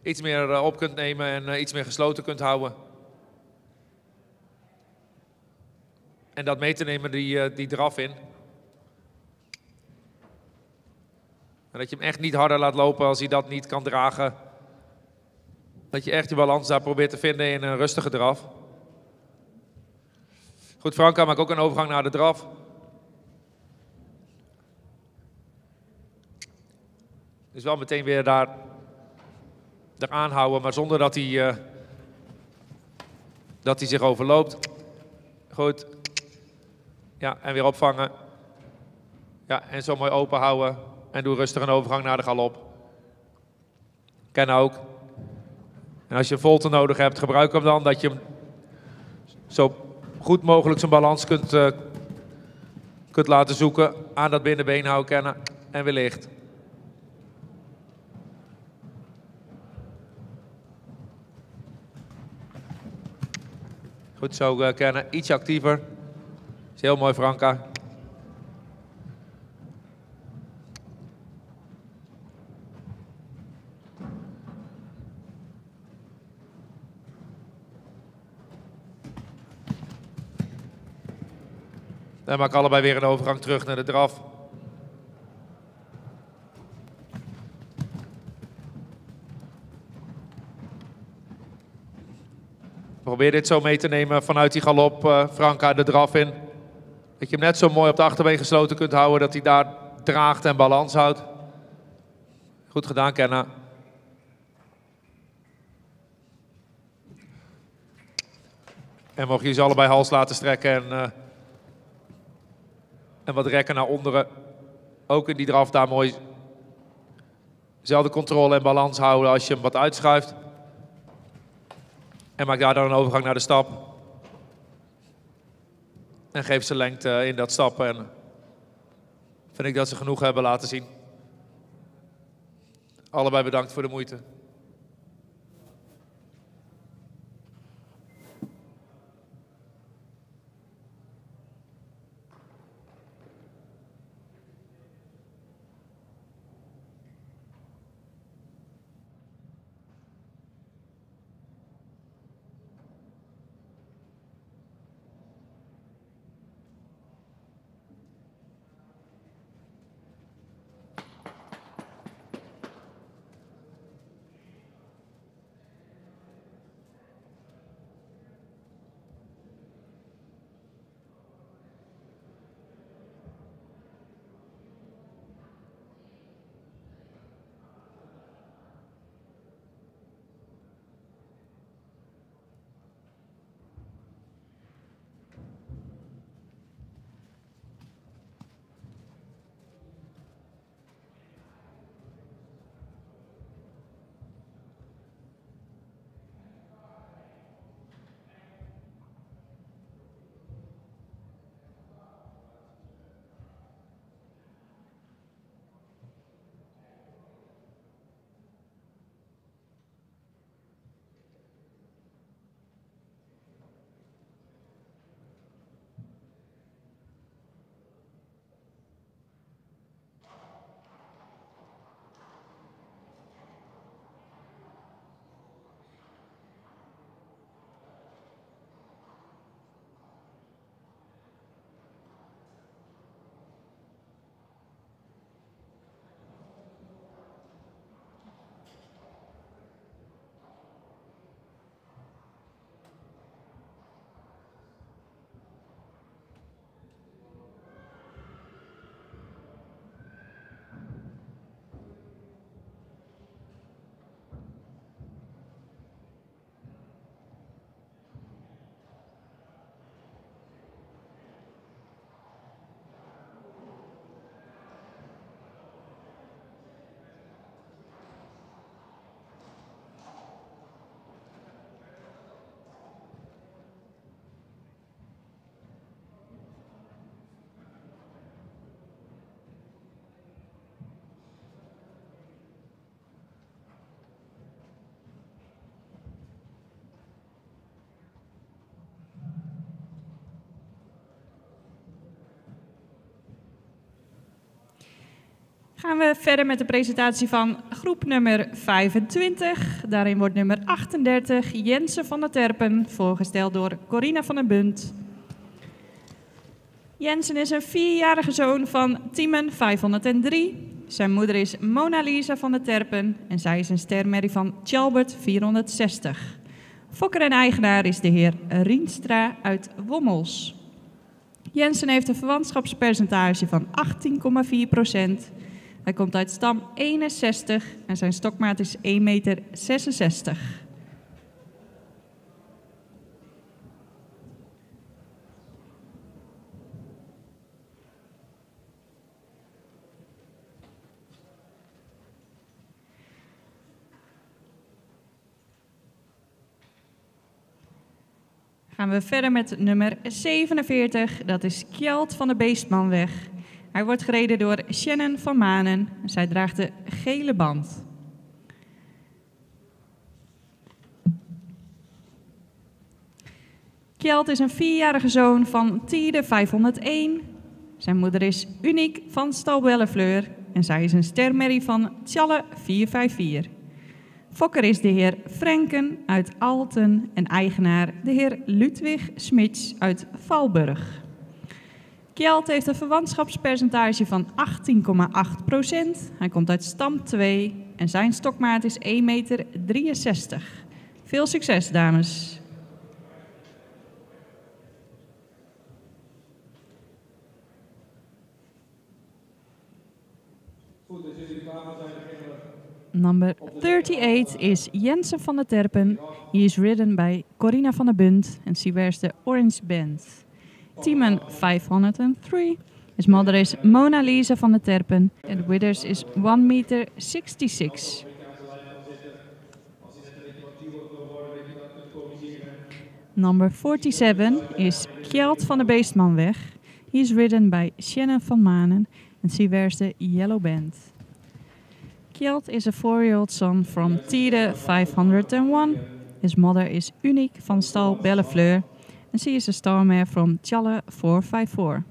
iets meer op kunt nemen en iets meer gesloten kunt houden. En dat mee te nemen, die draf in. En dat je hem echt niet harder laat lopen als hij dat niet kan dragen. Dat je echt die balans daar probeert te vinden in een rustige draf. Goed, Franka, maak ook een overgang naar de draf. Dus wel meteen weer daar aanhouden, maar zonder dat hij zich overloopt. Goed. Ja, en weer opvangen. Ja, en zo mooi open houden. En doe rustig een overgang naar de galop. Ken ook. En als je een volte nodig hebt, gebruik hem dan. Dat je hem zo goed mogelijk zijn balans kunt laten zoeken. Aan dat binnenbeen houden kennen. En weer licht. Goed zo kennen. Iets actiever. Is heel mooi, Franka. Dan maak allebei weer een overgang terug naar de draf. Probeer dit zo mee te nemen vanuit die galop, Franka, de draf in. Dat je hem net zo mooi op de achterbeen gesloten kunt houden, dat hij daar draagt en balans houdt. Goed gedaan, Kenna. En mocht je ze allebei hals laten strekken en wat rekken naar onderen. Ook in die draf daar mooi dezelfde controle en balans houden als je hem wat uitschuift. En maak daar dan een overgang naar de stap. En geef ze lengte in dat stappen. En vind ik dat ze genoeg hebben laten zien. Allebei bedankt voor de moeite. Gaan we verder met de presentatie van groep nummer 25. Daarin wordt nummer 38 Jensen van der Terpen voorgesteld door Corina van den Bunt. Jensen is een 4-jarige zoon van Timen 503. Zijn moeder is Mona Lisa van der Terpen en zij is een stermerrie van Tjalbert 460. Fokker en eigenaar is de heer Rienstra uit Wommels. Jensen heeft een verwantschapspercentage van 18,4%. Hij komt uit stam 61 en zijn stokmaat is 1,66 meter. Gaan we verder met nummer 47, dat is Kjeld van de Beestmanweg. Hij wordt gereden door Shannon van Manen. Zij draagt de gele band. Kjeld is een 4-jarige zoon van Tiede 501. Zijn moeder is Uniek van Stal Bellefleur en zij is een stermerrie van Tjalle 454. Fokker is de heer Frenken uit Alten en eigenaar de heer Ludwig Smits uit Valburg. Kjeld heeft een verwantschapspercentage van 18,8%. Hij komt uit stam 2 en zijn stokmaat is 1,63 meter. Veel succes, dames. Number 38 is Jensen van der Terpen. He is ridden by Corina van der Bunt and she wears the orange band. Timen 503. His mother is Mona Lisa van der Terpen and the withers is 1,66 meter. Number 47 is Kjeld van de Beestmanweg. He is ridden by Shannon van Manen and she wears the yellow band. Kjeld is a 4-year-old son from Tiede 501. His mother is Uniek van Stal Bellefleur and she is a star mare from Tjalle 454.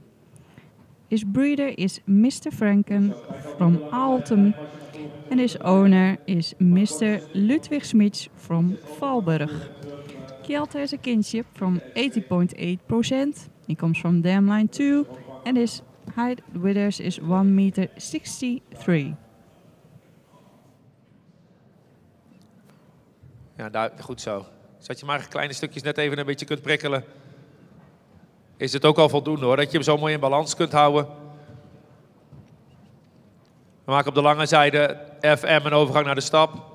His breeder is Mr. Franken from Alten and his owner is Mr. Ludwig Smits from Valburg. Kjeld has a kinship from 80.8%. He comes from dam line 2 and his height withers is 1,63 meter. Ja, goed zo. Zodat je maar kleine stukjes net even een beetje kunt prikkelen, is het ook al voldoende hoor. Dat je hem zo mooi in balans kunt houden. We maken op de lange zijde FM een overgang naar de stap.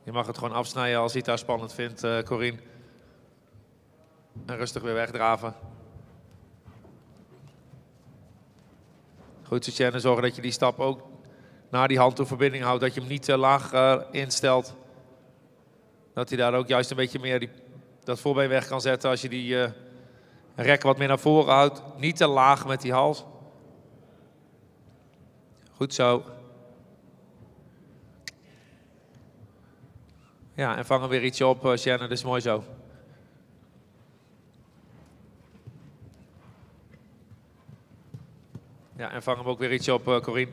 Je mag het gewoon afsnijden als je het daar spannend vindt, Corine. En rustig weer wegdraven. Goed, Suzanne, zorgen dat je die stap ook naar die handtoeverbinding houdt. Dat je hem niet te laag instelt. Dat hij daar ook juist een beetje meer dat voorbeen weg kan zetten als je die rek wat meer naar voren houdt. Niet te laag met die hals. Goed zo. Ja, en vang hem weer ietsje op, Shannon. Dat is mooi zo. Ja, en vang hem ook weer ietsje op, Corine.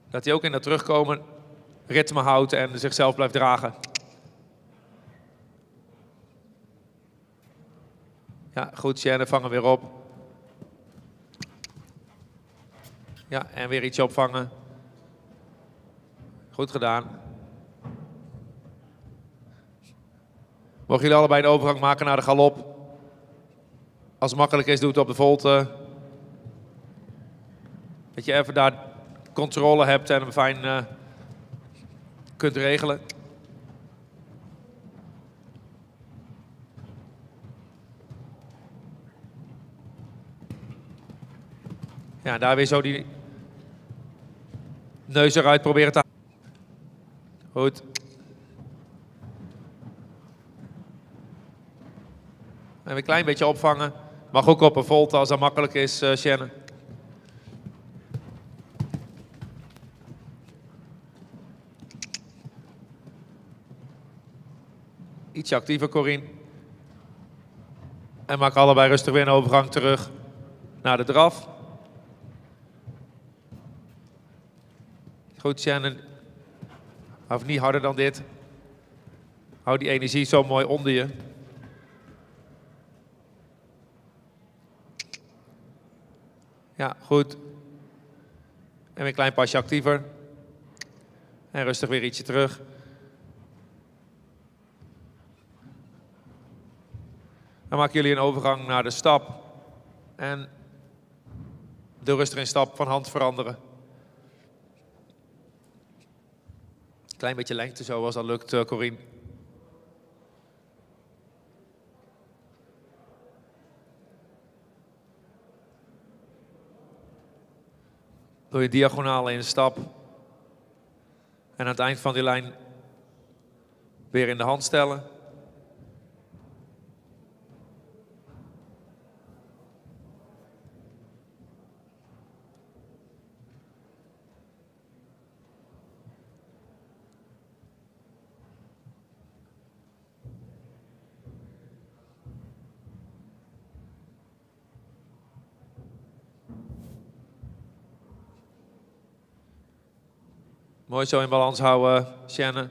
Dat hij ook in dat terugkomen ritme houdt en zichzelf blijft dragen. Ja, goed, Shannon, vang hem weer op. Ja, en weer ietsje opvangen. Goed gedaan. Mogen jullie allebei de overgang maken naar de galop? Als het makkelijk is, doe het op de volte. Dat je even daar controle hebt en hem fijn kunt regelen. Ja, daar weer zo die neus eruit proberen te halen. Goed. En weer een klein beetje opvangen. Mag ook op een volte als dat makkelijk is, Shannon. Ietsje actiever, Corine. En maak allebei rustig weer een overgang terug naar de draf. Goed, Shannon. Hoeft niet harder dan dit. Hou die energie zo mooi onder je. Ja, goed. En weer een klein pasje actiever. En rustig weer ietsje terug. Dan maken jullie een overgang naar de stap. En de rustig in stap van hand veranderen. Klein beetje lengte zo als dat lukt, Corine. Doe je diagonaal in de stap. En aan het eind van die lijn weer in de hand stellen. Mooi zo in balans houden, Shannon.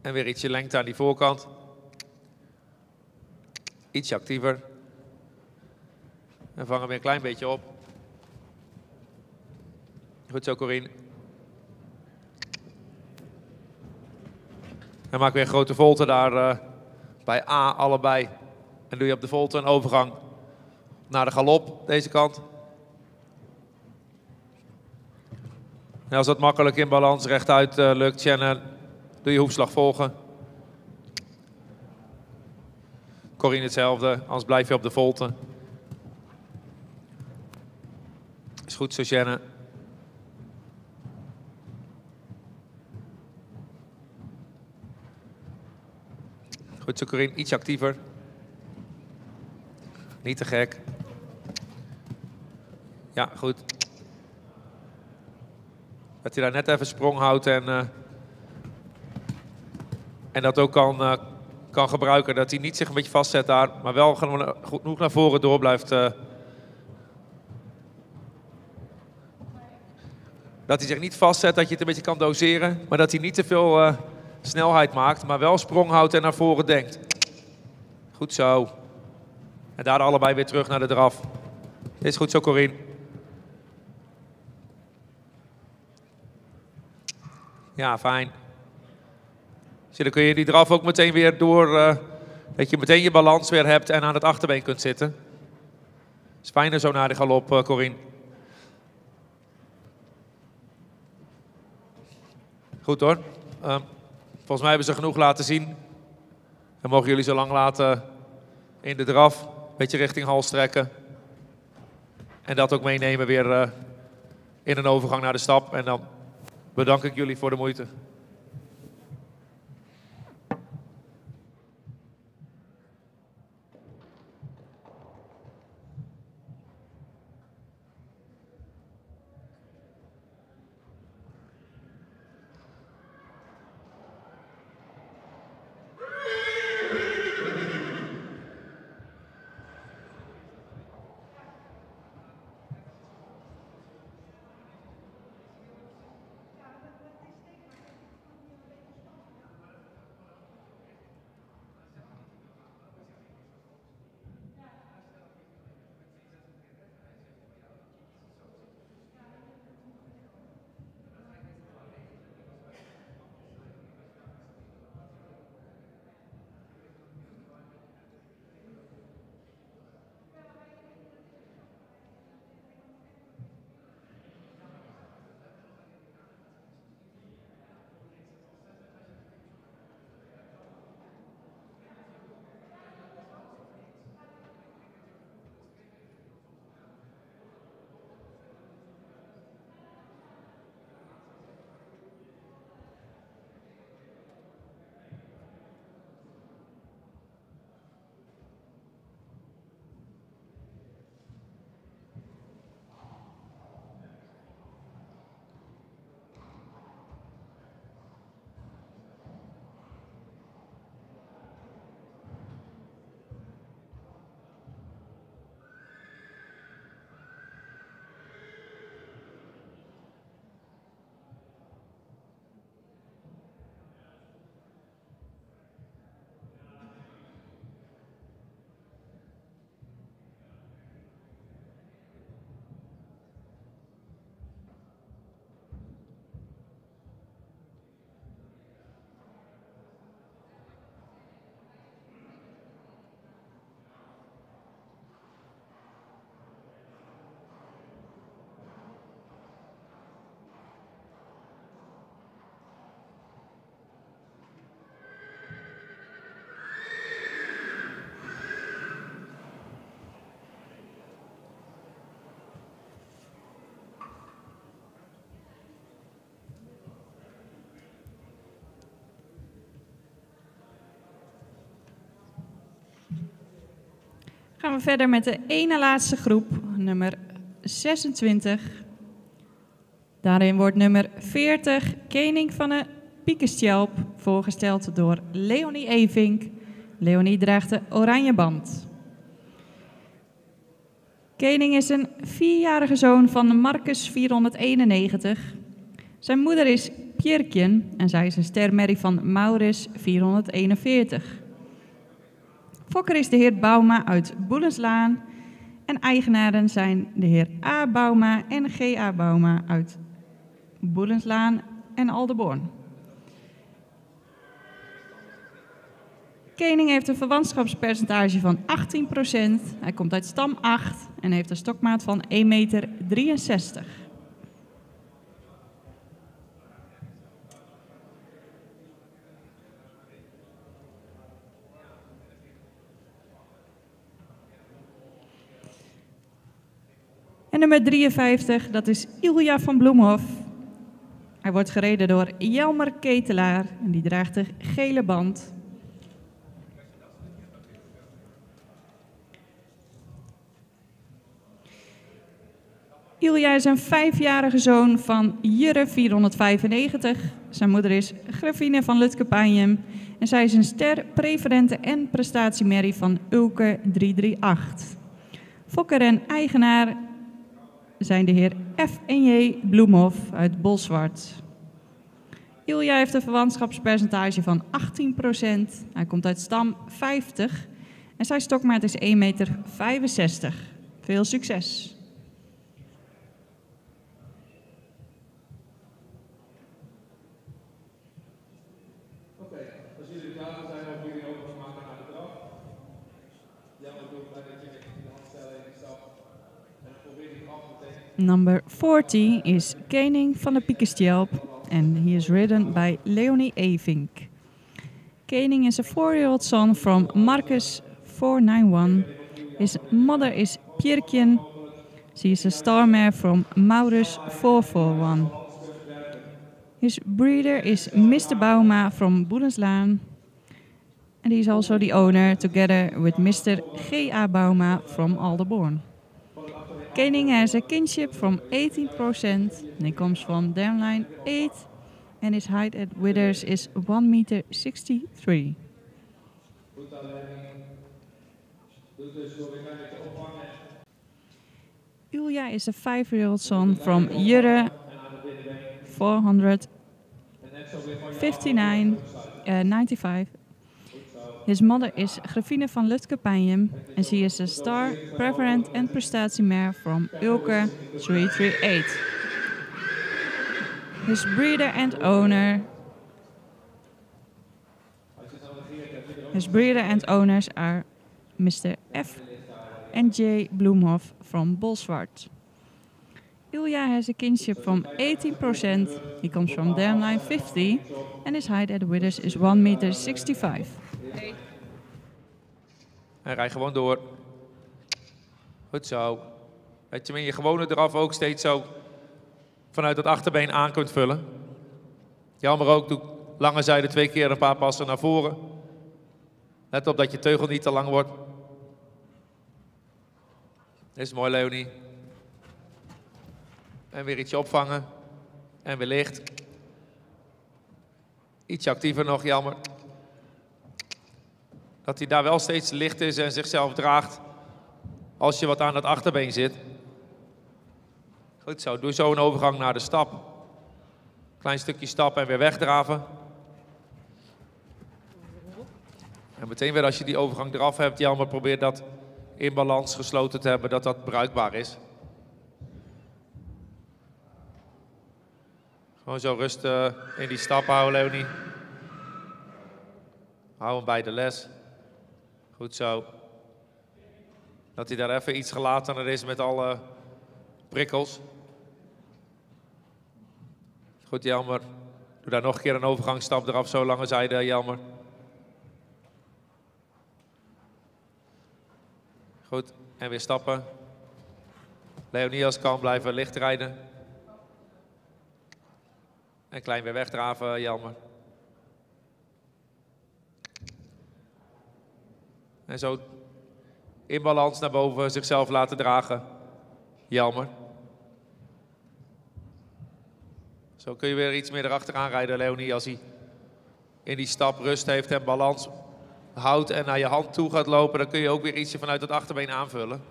En weer ietsje lengte aan die voorkant. Ietsje actiever. En vang hem weer een klein beetje op. Goed zo, Corine. En maak weer een grote volte daar bij A, allebei. En doe je op de volte een overgang naar de galop, deze kant. En als dat makkelijk in balans rechtuit lukt, Shannon, doe je hoefslag volgen. Corine hetzelfde, anders blijf je op de volte. Is goed zo, Shannon. Goed zo, Corine, iets actiever. Niet te gek. Ja, goed. Dat hij daar net even sprong houdt en dat ook kan gebruiken. Dat hij niet zich een beetje vastzet daar, maar wel genoeg naar voren door blijft. Dat hij zich niet vastzet, dat je het een beetje kan doseren. Maar dat hij niet te veel snelheid maakt, maar wel sprong houdt en naar voren denkt. Goed zo. En daar allebei weer terug naar de draf. Is goed zo, Corine. Ja, fijn. Dus dan kun je die draf ook meteen weer door, dat je meteen je balans weer hebt en aan het achterbeen kunt zitten. Is fijner zo naar de galop, Corine. Goed hoor. Volgens mij hebben ze genoeg laten zien. Dan mogen jullie zo lang laten in de draf. Een beetje richting hals trekken. En dat ook meenemen weer in een overgang naar de stap. En dan bedank ik jullie voor de moeite. Gaan we verder met de ene laatste groep, nummer 26. Daarin wordt nummer 40, Koning van de Piekenstjelp, voorgesteld door Leonie Evink. Leonie draagt de oranje band. Koning is een 4-jarige zoon van Marcus 491. Zijn moeder is Pjerkjen en zij is een stermerrie van Maurus 441. Fokker is de heer Bouma uit Boelenslaan en eigenaren zijn de heer A. Bouma en G.A. Bouma uit Boelenslaan en Aldeborn. Koning heeft een verwantschapspercentage van 18%. Hij komt uit stam 8 en heeft een stokmaat van 1,63 meter. En nummer 53, dat is Ilja van Bloemhof. Hij wordt gereden door Jelmer Ketelaar en die draagt de gele band. Ilja is een 5-jarige zoon van Jurre 495. Zijn moeder is Gravine van Lutkepanjem en zij is een ster, preferente en prestatiemerrie van Ulke 338. Fokker en eigenaar zijn de heer F. en J. Bloemhof uit Bolsward. Ilja heeft een verwantschapspercentage van 18%. Hij komt uit stam 50 en zijn stokmaat is 1,65 meter. Veel succes! Als jullie klaar zijn, mogen jullie overgang maken naar de draf. Jammer doe dat je in de handstelling stapt. En dan probeer je af meteen. Number 40 is Koning van de Piekenstjelp and he is ridden by Leonie Evink. Koning is a 4-year-old son from Marcus 491. His mother is Pjerkjen. She is a star mare from Maurus 441. His breeder is Mr. Bouma from Boelenslaan. And he is also the owner, together with Mr. G.A. Bouma from Aldeborn. Koning has a kinship from 18%, and he comes from Damline 8, and his height at withers is 1,63 meter. Ilja is a 5-year-old son from Jurre 495. His mother is Gravine van Lutkepanjem and she is a star, preferent and prestatiemare from Ulke 338. His breeder and owners are Mr. F. and J. Bloemhof from Bolsward. Ilja has a kinship from 18%. He comes from Damline 50 and his height at withers is 1,65 meter. En rij gewoon door. Goed zo. Dat je met je gewone draf ook steeds zo vanuit het achterbeen aan kunt vullen. Jammer ook, doe lange zijde 2 keer een paar passen naar voren. Let op dat je teugel niet te lang wordt. Dit is mooi, Leonie. En weer ietsje opvangen. En weer licht. Ietsje actiever nog, jammer. Dat hij daar wel steeds licht is en zichzelf draagt als je wat aan het achterbeen zit. Goed zo, doe zo een overgang naar de stap. Klein stukje stap en weer wegdraven. En meteen weer als je die overgang eraf hebt, Jelmer, probeer dat in balans gesloten te hebben, dat dat bruikbaar is. Gewoon zo rustig in die stap houden, Leonie. Hou hem bij de les. Goed zo. Dat hij daar even iets gelatener is met alle prikkels. Goed, Jelmer. Doe daar nog een keer een overgangsstap eraf, zo lange zijde, Jelmer. Goed, en weer stappen. Leonie als kan blijven licht rijden. En klein weer wegdraven, Jelmer. En zo in balans naar boven zichzelf laten dragen. Jelmer. Zo kun je weer iets meer erachteraan rijden, Leonie, als hij in die stap rust heeft en balans houdt en naar je hand toe gaat lopen. Dan kun je ook weer ietsje vanuit het achterbeen aanvullen.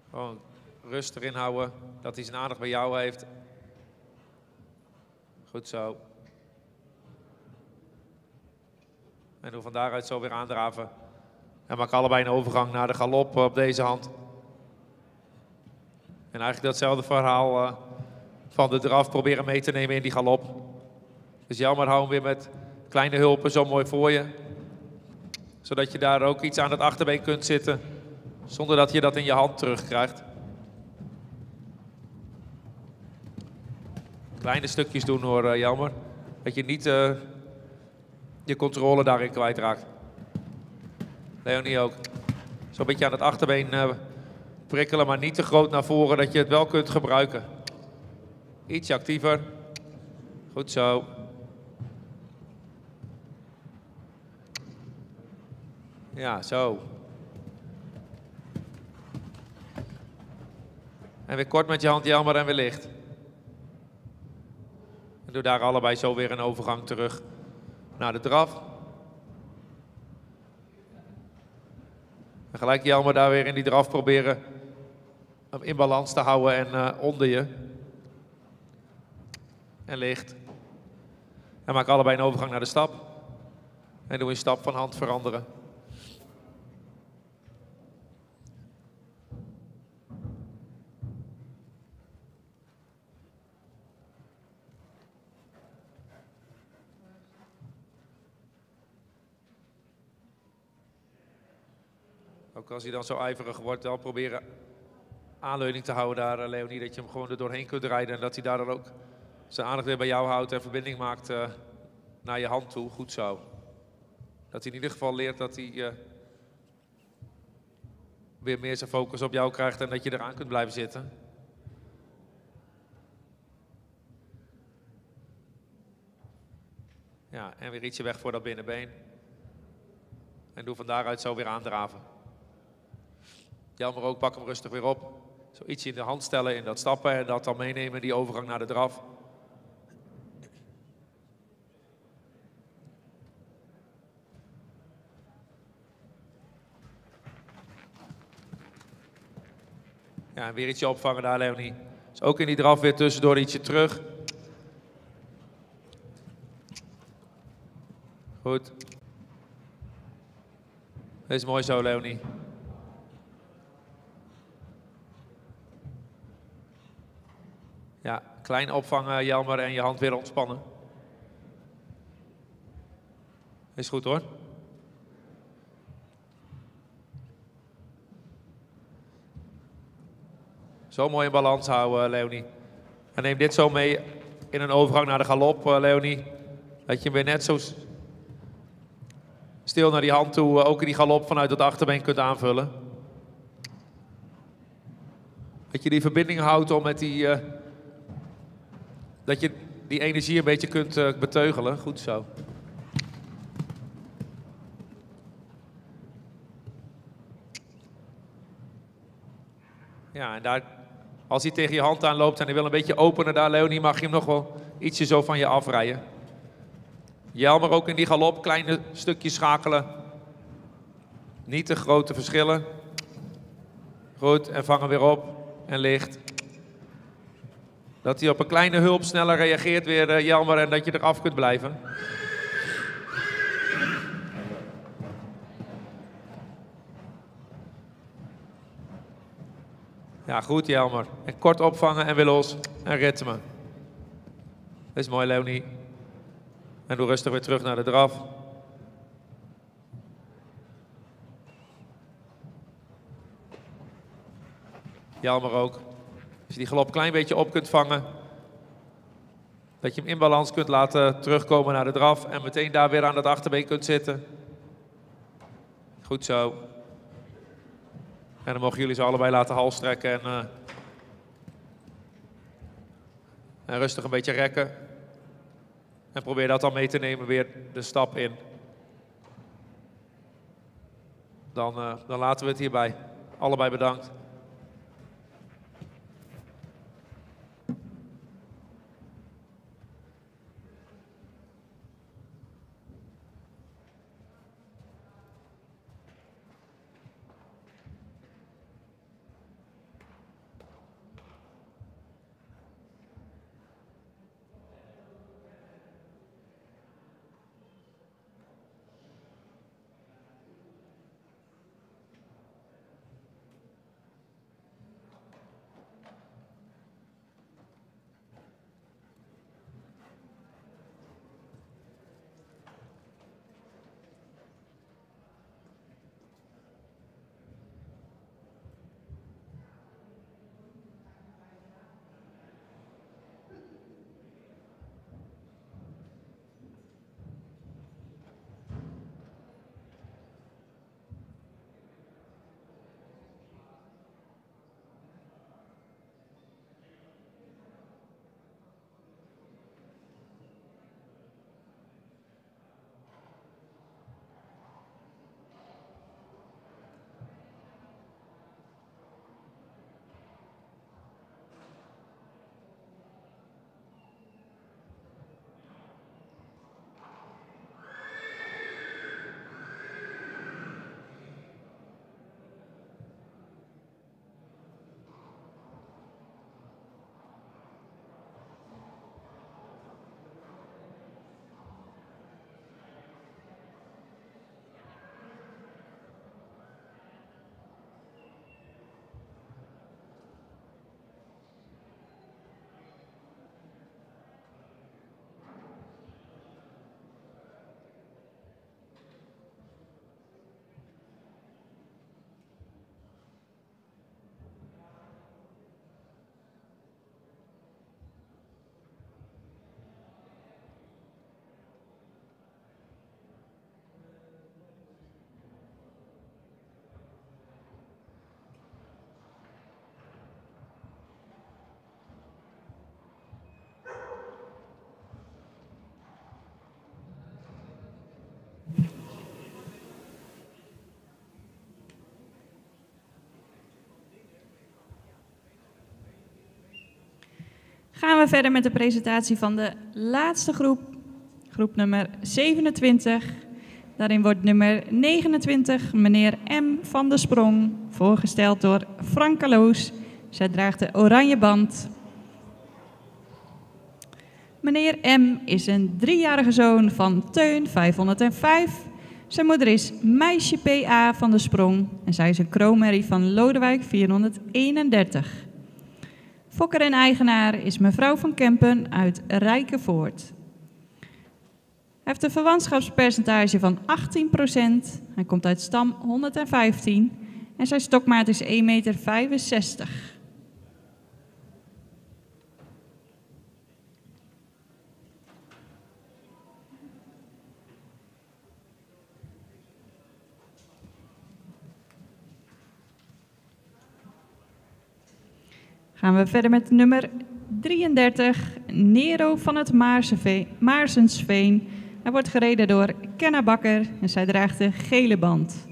Gewoon rust erin houden, dat hij zijn aandacht bij jou heeft. Goed zo. En doe van daaruit zo weer aandraven. En maak allebei een overgang naar de galop op deze hand. En eigenlijk datzelfde verhaal van de draf proberen mee te nemen in die galop. Dus Jelmer, hou hem weer met kleine hulpen zo mooi voor je. Zodat je daar ook iets aan het achterbeen kunt zitten. Zonder dat je dat in je hand terugkrijgt. Kleine stukjes doen hoor, Jelmer. Dat je niet je controle daarin kwijtraakt. Leonie ook. Zo'n beetje aan het achterbeen prikkelen, maar niet te groot naar voren, dat je het wel kunt gebruiken. Ietsje actiever. Goed zo. Ja, zo. En weer kort met je hand, Jelmer, en weer licht. En doe daar allebei zo weer een overgang terug naar de draf. En gelijk Jelmer daar weer in die draf proberen hem in balans te houden en onder je. En licht. En maak allebei een overgang naar de stap. En doe een stap van hand veranderen. Ook als hij dan zo ijverig wordt, dan proberen aanleuning te houden daar, Leonie. Dat je hem gewoon er doorheen kunt rijden. En dat hij daar dan ook zijn aandacht weer bij jou houdt en verbinding maakt naar je hand toe. Goed zo. Dat hij in ieder geval leert dat hij weer meer zijn focus op jou krijgt en dat je eraan kunt blijven zitten. Ja, en weer ietsje weg voor dat binnenbeen. En doe van daaruit zo weer aandraven. Jelmer ook, pak hem rustig weer op. Zo ietsje in de hand stellen in dat stappen en dat dan meenemen, die overgang naar de draf. Ja, en weer ietsje opvangen daar, Leonie. Dus ook in die draf weer tussendoor ietsje terug. Goed. Dat is mooi zo, Leonie. Ja, klein opvangen, Jelmer, en je hand weer ontspannen. Is goed hoor. Zo mooi in balans houden, Leonie. En neem dit zo mee in een overgang naar de galop, Leonie. Dat je hem weer net zo stil naar die hand toe, ook in die galop vanuit het achterbeen kunt aanvullen. Dat je die verbinding houdt om met die... dat je die energie een beetje kunt beteugelen. Goed zo. Ja, en daar, als hij tegen je hand aanloopt en hij wil een beetje openen daar, Leonie, mag je hem nog wel ietsje zo van je afrijden. Jelmer ook in die galop, kleine stukjes schakelen. Niet te grote verschillen. Goed, en vang hem weer op. En licht. Dat hij op een kleine hulp sneller reageert weer, Jelmer, en dat je eraf kunt blijven. Ja, goed, Jelmer. En kort opvangen en weer los. En ritme. Dat is mooi, Leonie. En doe rustig weer terug naar de draf. Jelmer ook. Als je die galop een klein beetje op kunt vangen. Dat je hem in balans kunt laten terugkomen naar de draf. En meteen daar weer aan het achterbeen kunt zitten. Goed zo. En dan mogen jullie ze allebei laten halstrekken. En rustig een beetje rekken. En probeer dat dan mee te nemen weer de stap in. dan laten we het hierbij. Allebei bedankt. Gaan we verder met de presentatie van de laatste groep, groep nummer 27. Daarin wordt nummer 29, meneer M. van der Sprong, voorgesteld door Frank Kaloos. Zij draagt de oranje band. Meneer M. is een 3-jarige zoon van Teun 505. Zijn moeder is meisje P.A. van der Sprong en zij is een kroonmerrie van Lodewijk 431. Fokker en eigenaar is mevrouw van Kempen uit Rijkenvoort. Hij heeft een verwantschapspercentage van 18%. Hij komt uit stam 115 en zijn stokmaat is 1,65 meter. Gaan we verder met nummer 33, Nero van het Maarsensveen. Hij wordt gereden door Kenna Bakker en zij draagt de gele band.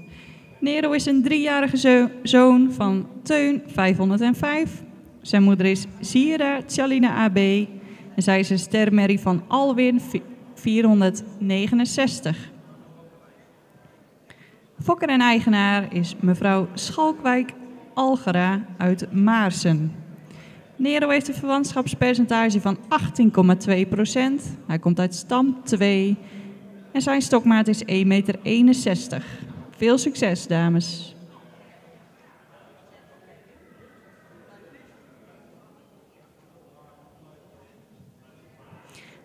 Nero is een 3-jarige zoon van Teun 505. Zijn moeder is Sira Tjalina AB en zij is een stermerrie van Alwin 469. Fokker en eigenaar is mevrouw Schalkwijk Algera uit Maarsen. Nero heeft een verwantschapspercentage van 18,2%. Hij komt uit stam 2 en zijn stokmaat is 1,61 meter. Veel succes, dames.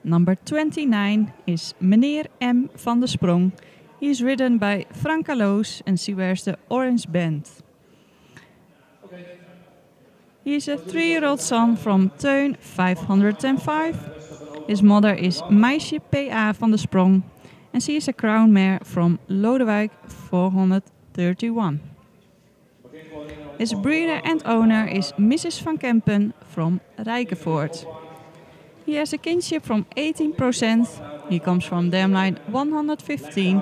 Number 29 is meneer M. van der Sprong. He is ridden by Frank Kaloos and she wears the orange band. He is a 3-year-old son from Teun 505. His mother is meisje P.A. van der Sprong and she is a crown mare from Lodewijk 431. His breeder and owner is Mrs. van Kempen from Rijkenvoort. He has a kinship from 18%. He comes from dam line 115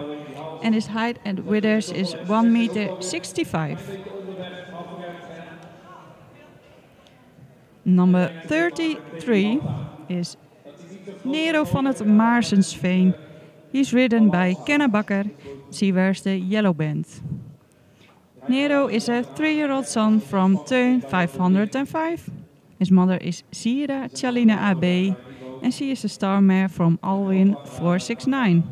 and his height at withers is 1 meter 65. Number 33 is Nero van het Maarsensveen. He's ridden by Kenna Bakker. She wears the yellow band. Nero is a 3-year-old son from Teun 505. His mother is Sira Chalina AB and she is a star mare from Alwyn 469.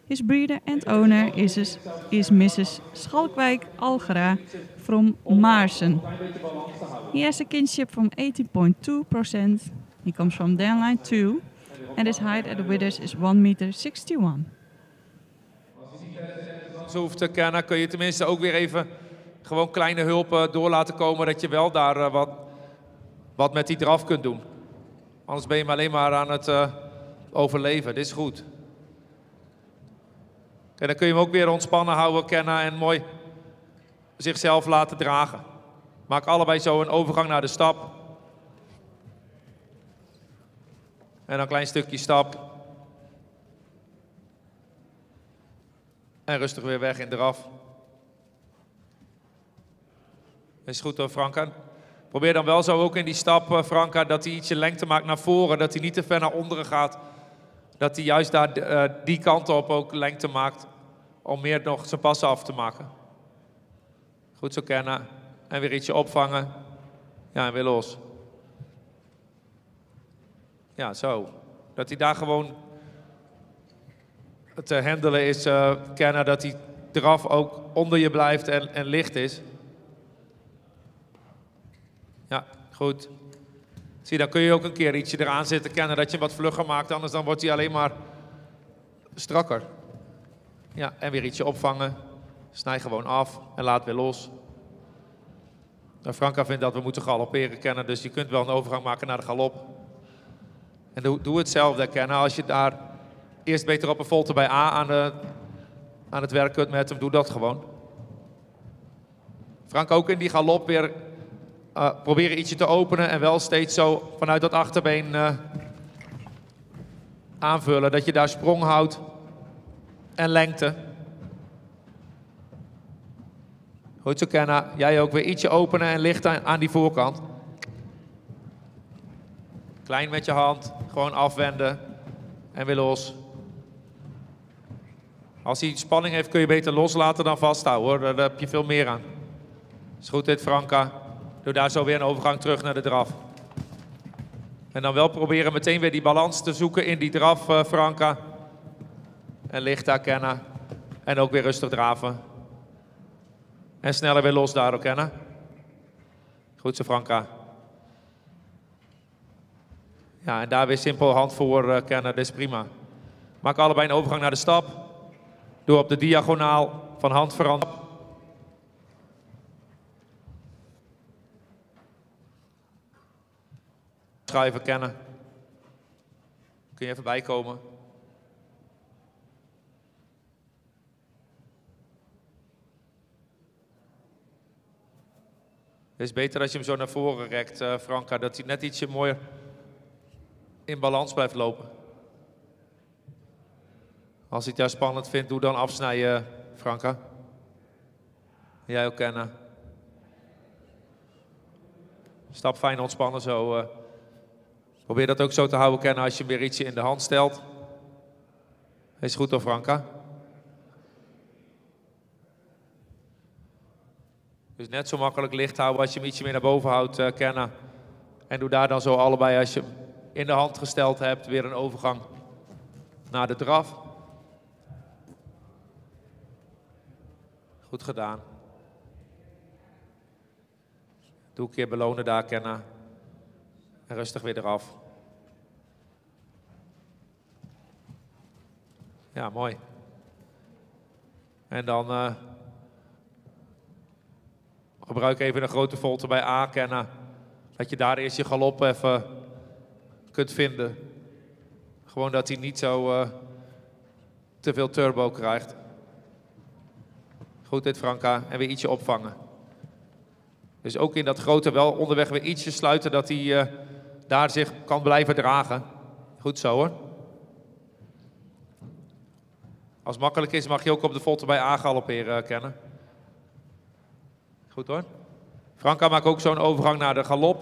His breeder and owner is Mrs. Schalkwijk Algera from Maarsen. He has a kinship from 18.2%. He comes from Danline 2 and his height at the withers is 1 meter 61. Zo hoeft te kennen, kun je tenminste ook weer even gewoon kleine hulpen door laten komen, dat je wel daar wat met die draf kunt doen. Anders ben je alleen maar aan het overleven. Dit is goed. En dan kun je hem ook weer ontspannen houden, kennen en mooi zichzelf laten dragen. Maak allebei zo een overgang naar de stap. En dan een klein stukje stap. En rustig weer weg in draf. Is goed hoor, Franka. Probeer dan wel zo ook in die stap, Franka, dat hij ietsje lengte maakt naar voren. Dat hij niet te ver naar onderen gaat. Dat hij juist daar die kant op ook lengte maakt. Om meer nog zijn passen af te maken. Goed zo, kennen. En weer ietsje opvangen. Ja, en weer los. Ja, zo. Dat hij daar gewoon te handelen is, kennen dat die draf ook onder je blijft en licht is. Ja, goed. Zie, dan kun je ook een keer ietsje eraan zitten, kennen dat je hem wat vlugger maakt, anders dan wordt hij alleen maar strakker. Ja, en weer ietsje opvangen. Snij gewoon af en laat weer los. Franka vindt dat we moeten galopperen, kennen, dus je kunt wel een overgang maken naar de galop. En doe hetzelfde, kennen. Als je daar eerst beter op een volte bij A aan het werk kunt met hem, doe dat gewoon. Frank ook in die galop weer proberen ietsje te openen en wel steeds zo vanuit dat achterbeen aanvullen. Dat je daar sprong houdt en lengte. Goed zo, kennen. Jij ook weer ietsje openen en licht aan die voorkant. Klein met je hand, gewoon afwenden en weer los. Als hij spanning heeft kun je beter loslaten dan vasthouden hoor, daar heb je veel meer aan. Is goed dit, Franka. Doe daar zo weer een overgang terug naar de draf. En dan wel proberen meteen weer die balans te zoeken in die draf, Franka. En licht daar, kennen. En ook weer rustig draven. En sneller weer los daar ook, kennen. Goed zo, Franka. Ja, en daar weer simpel hand voor kennen, dat is prima. Maak allebei een overgang naar de stap. Doe op de diagonaal van hand veranderen. Schuiven, kennen. Kun je even bijkomen. Het is beter als je hem zo naar voren rekt, Franka, dat hij net ietsje mooier in balans blijft lopen. Als je het daar spannend vindt, doe dan afsnijden, Franka. Jij ook, kennen. Stap fijn ontspannen zo. Probeer dat ook zo te houden, kennen, als je hem weer ietsje in de hand stelt. Is goed hoor, Franka. Dus net zo makkelijk licht houden als je hem ietsje meer naar boven houdt, kennen. En doe daar dan zo allebei, als je hem in de hand gesteld hebt, weer een overgang naar de draf. Goed gedaan. Doe een keer belonen daar, kennen. En rustig weer eraf. Ja, mooi. En dan gebruik even een grote volte bij A, kennen. Dat je daar eerst je galop even kunt vinden. Gewoon dat hij niet zo te veel turbo krijgt. Goed dit, Franka. En weer ietsje opvangen. Dus ook in dat grote wel onderweg weer ietsje sluiten dat hij daar zich kan blijven dragen. Goed zo hoor. Als het makkelijk is, mag je ook op de volte bij aangalopperen, kennen. Goed hoor. Franka maakt ook zo'n overgang naar de galop.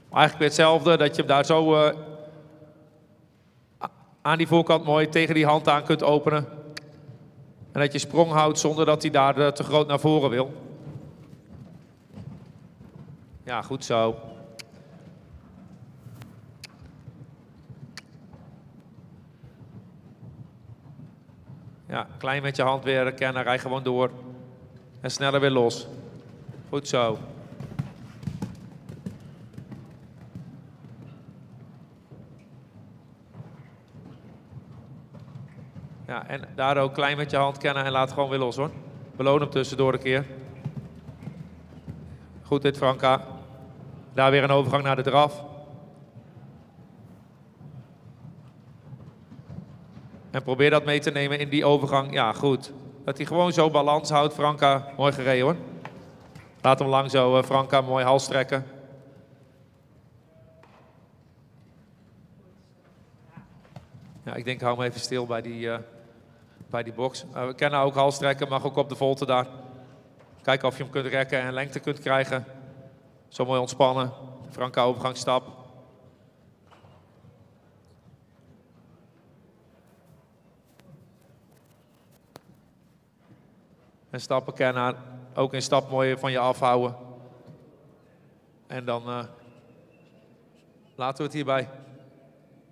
Eigenlijk weer hetzelfde, dat je hem daar zo aan die voorkant mooi tegen die hand aan kunt openen. En dat je sprong houdt zonder dat hij daar te groot naar voren wil. Ja, goed zo. Ja, klein met je hand weer kennen, rij gewoon door. En sneller weer los. Goed zo. Ja, en daar ook klein met je hand kennen en laat gewoon weer los hoor. Beloon hem tussendoor een keer. Goed dit Franka. Daar weer een overgang naar de draf. En probeer dat mee te nemen in die overgang. Ja, goed. Dat hij gewoon zo balans houdt, Franka. Mooi gereden hoor. Laat hem lang zo, Franka, mooi hals trekken. Ja, ik denk, hou hem even stil bij die box. We kennen ook hals trekken, mag ook op de volte daar. Kijken of je hem kunt rekken en lengte kunt krijgen. Zo mooi ontspannen. Franka overgangsstap. En stappen kennen, ook een stap mooi van je afhouden. En dan laten we het hierbij.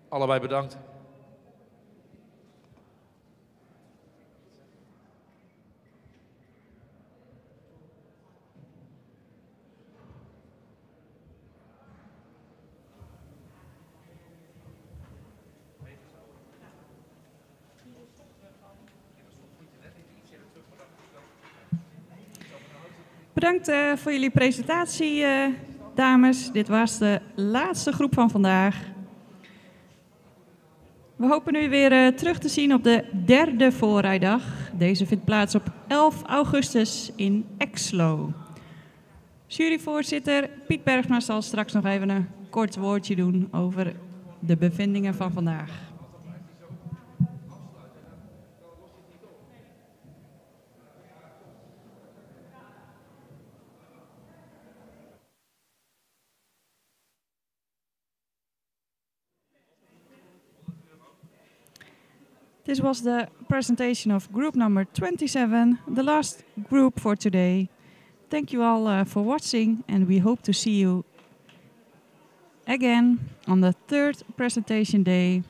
Allebei bedankt. Bedankt voor jullie presentatie, dames. Dit was de laatste groep van vandaag. We hopen u weer terug te zien op de derde voorrijdag. Deze vindt plaats op 11 augustus in Exlo. Juryvoorzitter Piet Bergsma zal straks nog even een kort woordje doen over de bevindingen van vandaag. This was the presentation of group number 27, the last group for today. Thank you all for watching, and we hope to see you again on the third presentation day.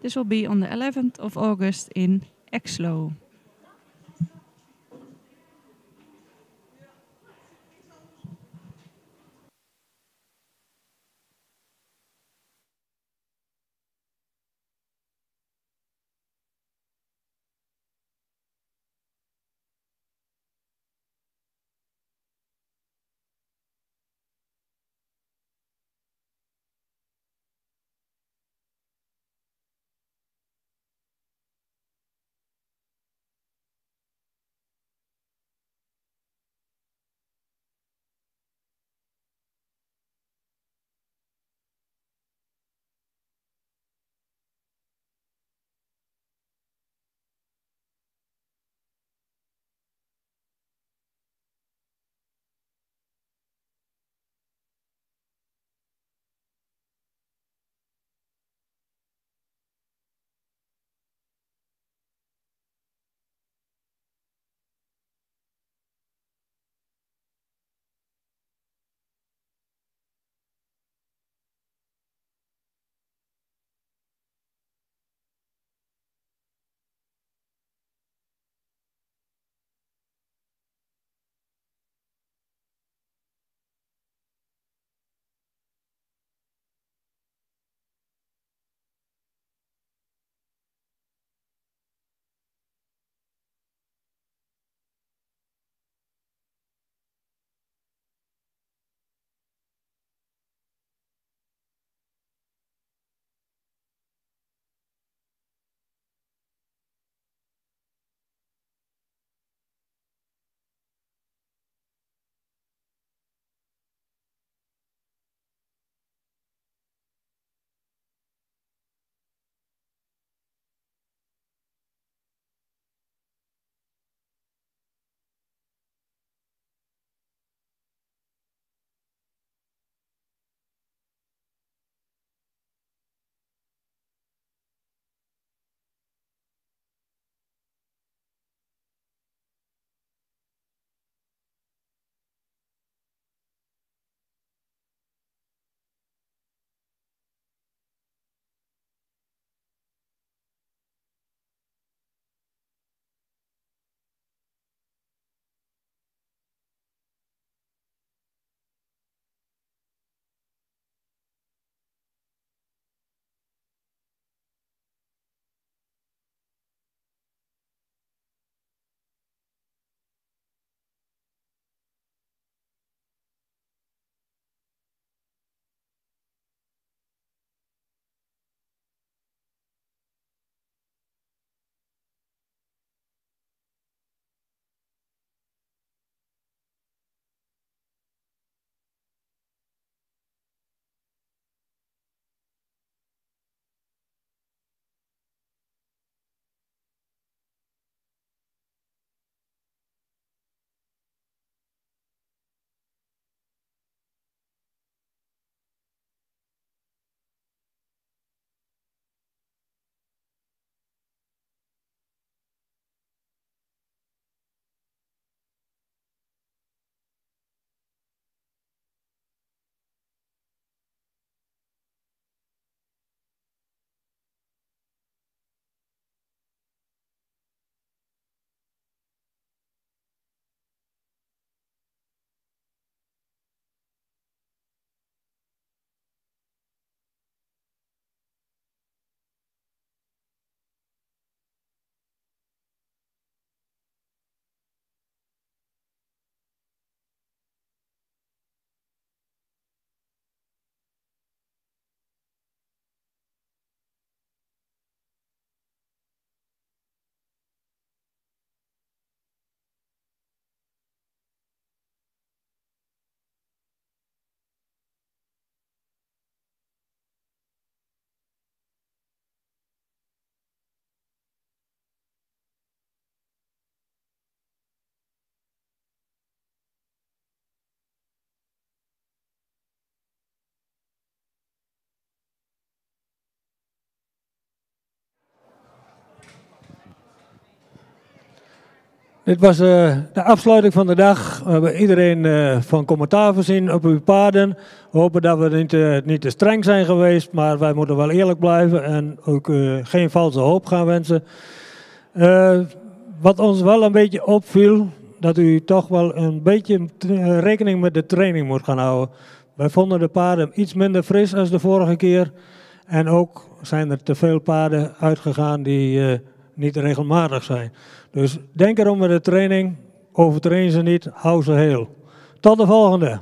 This will be on the 11th of August in Exlo. Dit was de afsluiting van de dag. We hebben iedereen van commentaar voorzien op uw paarden. We hopen dat we niet te streng zijn geweest, maar wij moeten wel eerlijk blijven en ook geen valse hoop gaan wensen. Wat ons wel een beetje opviel, dat u toch wel een beetje rekening met de training moet gaan houden. Wij vonden de paarden iets minder fris als de vorige keer. En ook zijn er te veel paarden uitgegaan die niet regelmatig zijn. Dus denk erom met de training, overtrain ze niet, hou ze heel. Tot de volgende.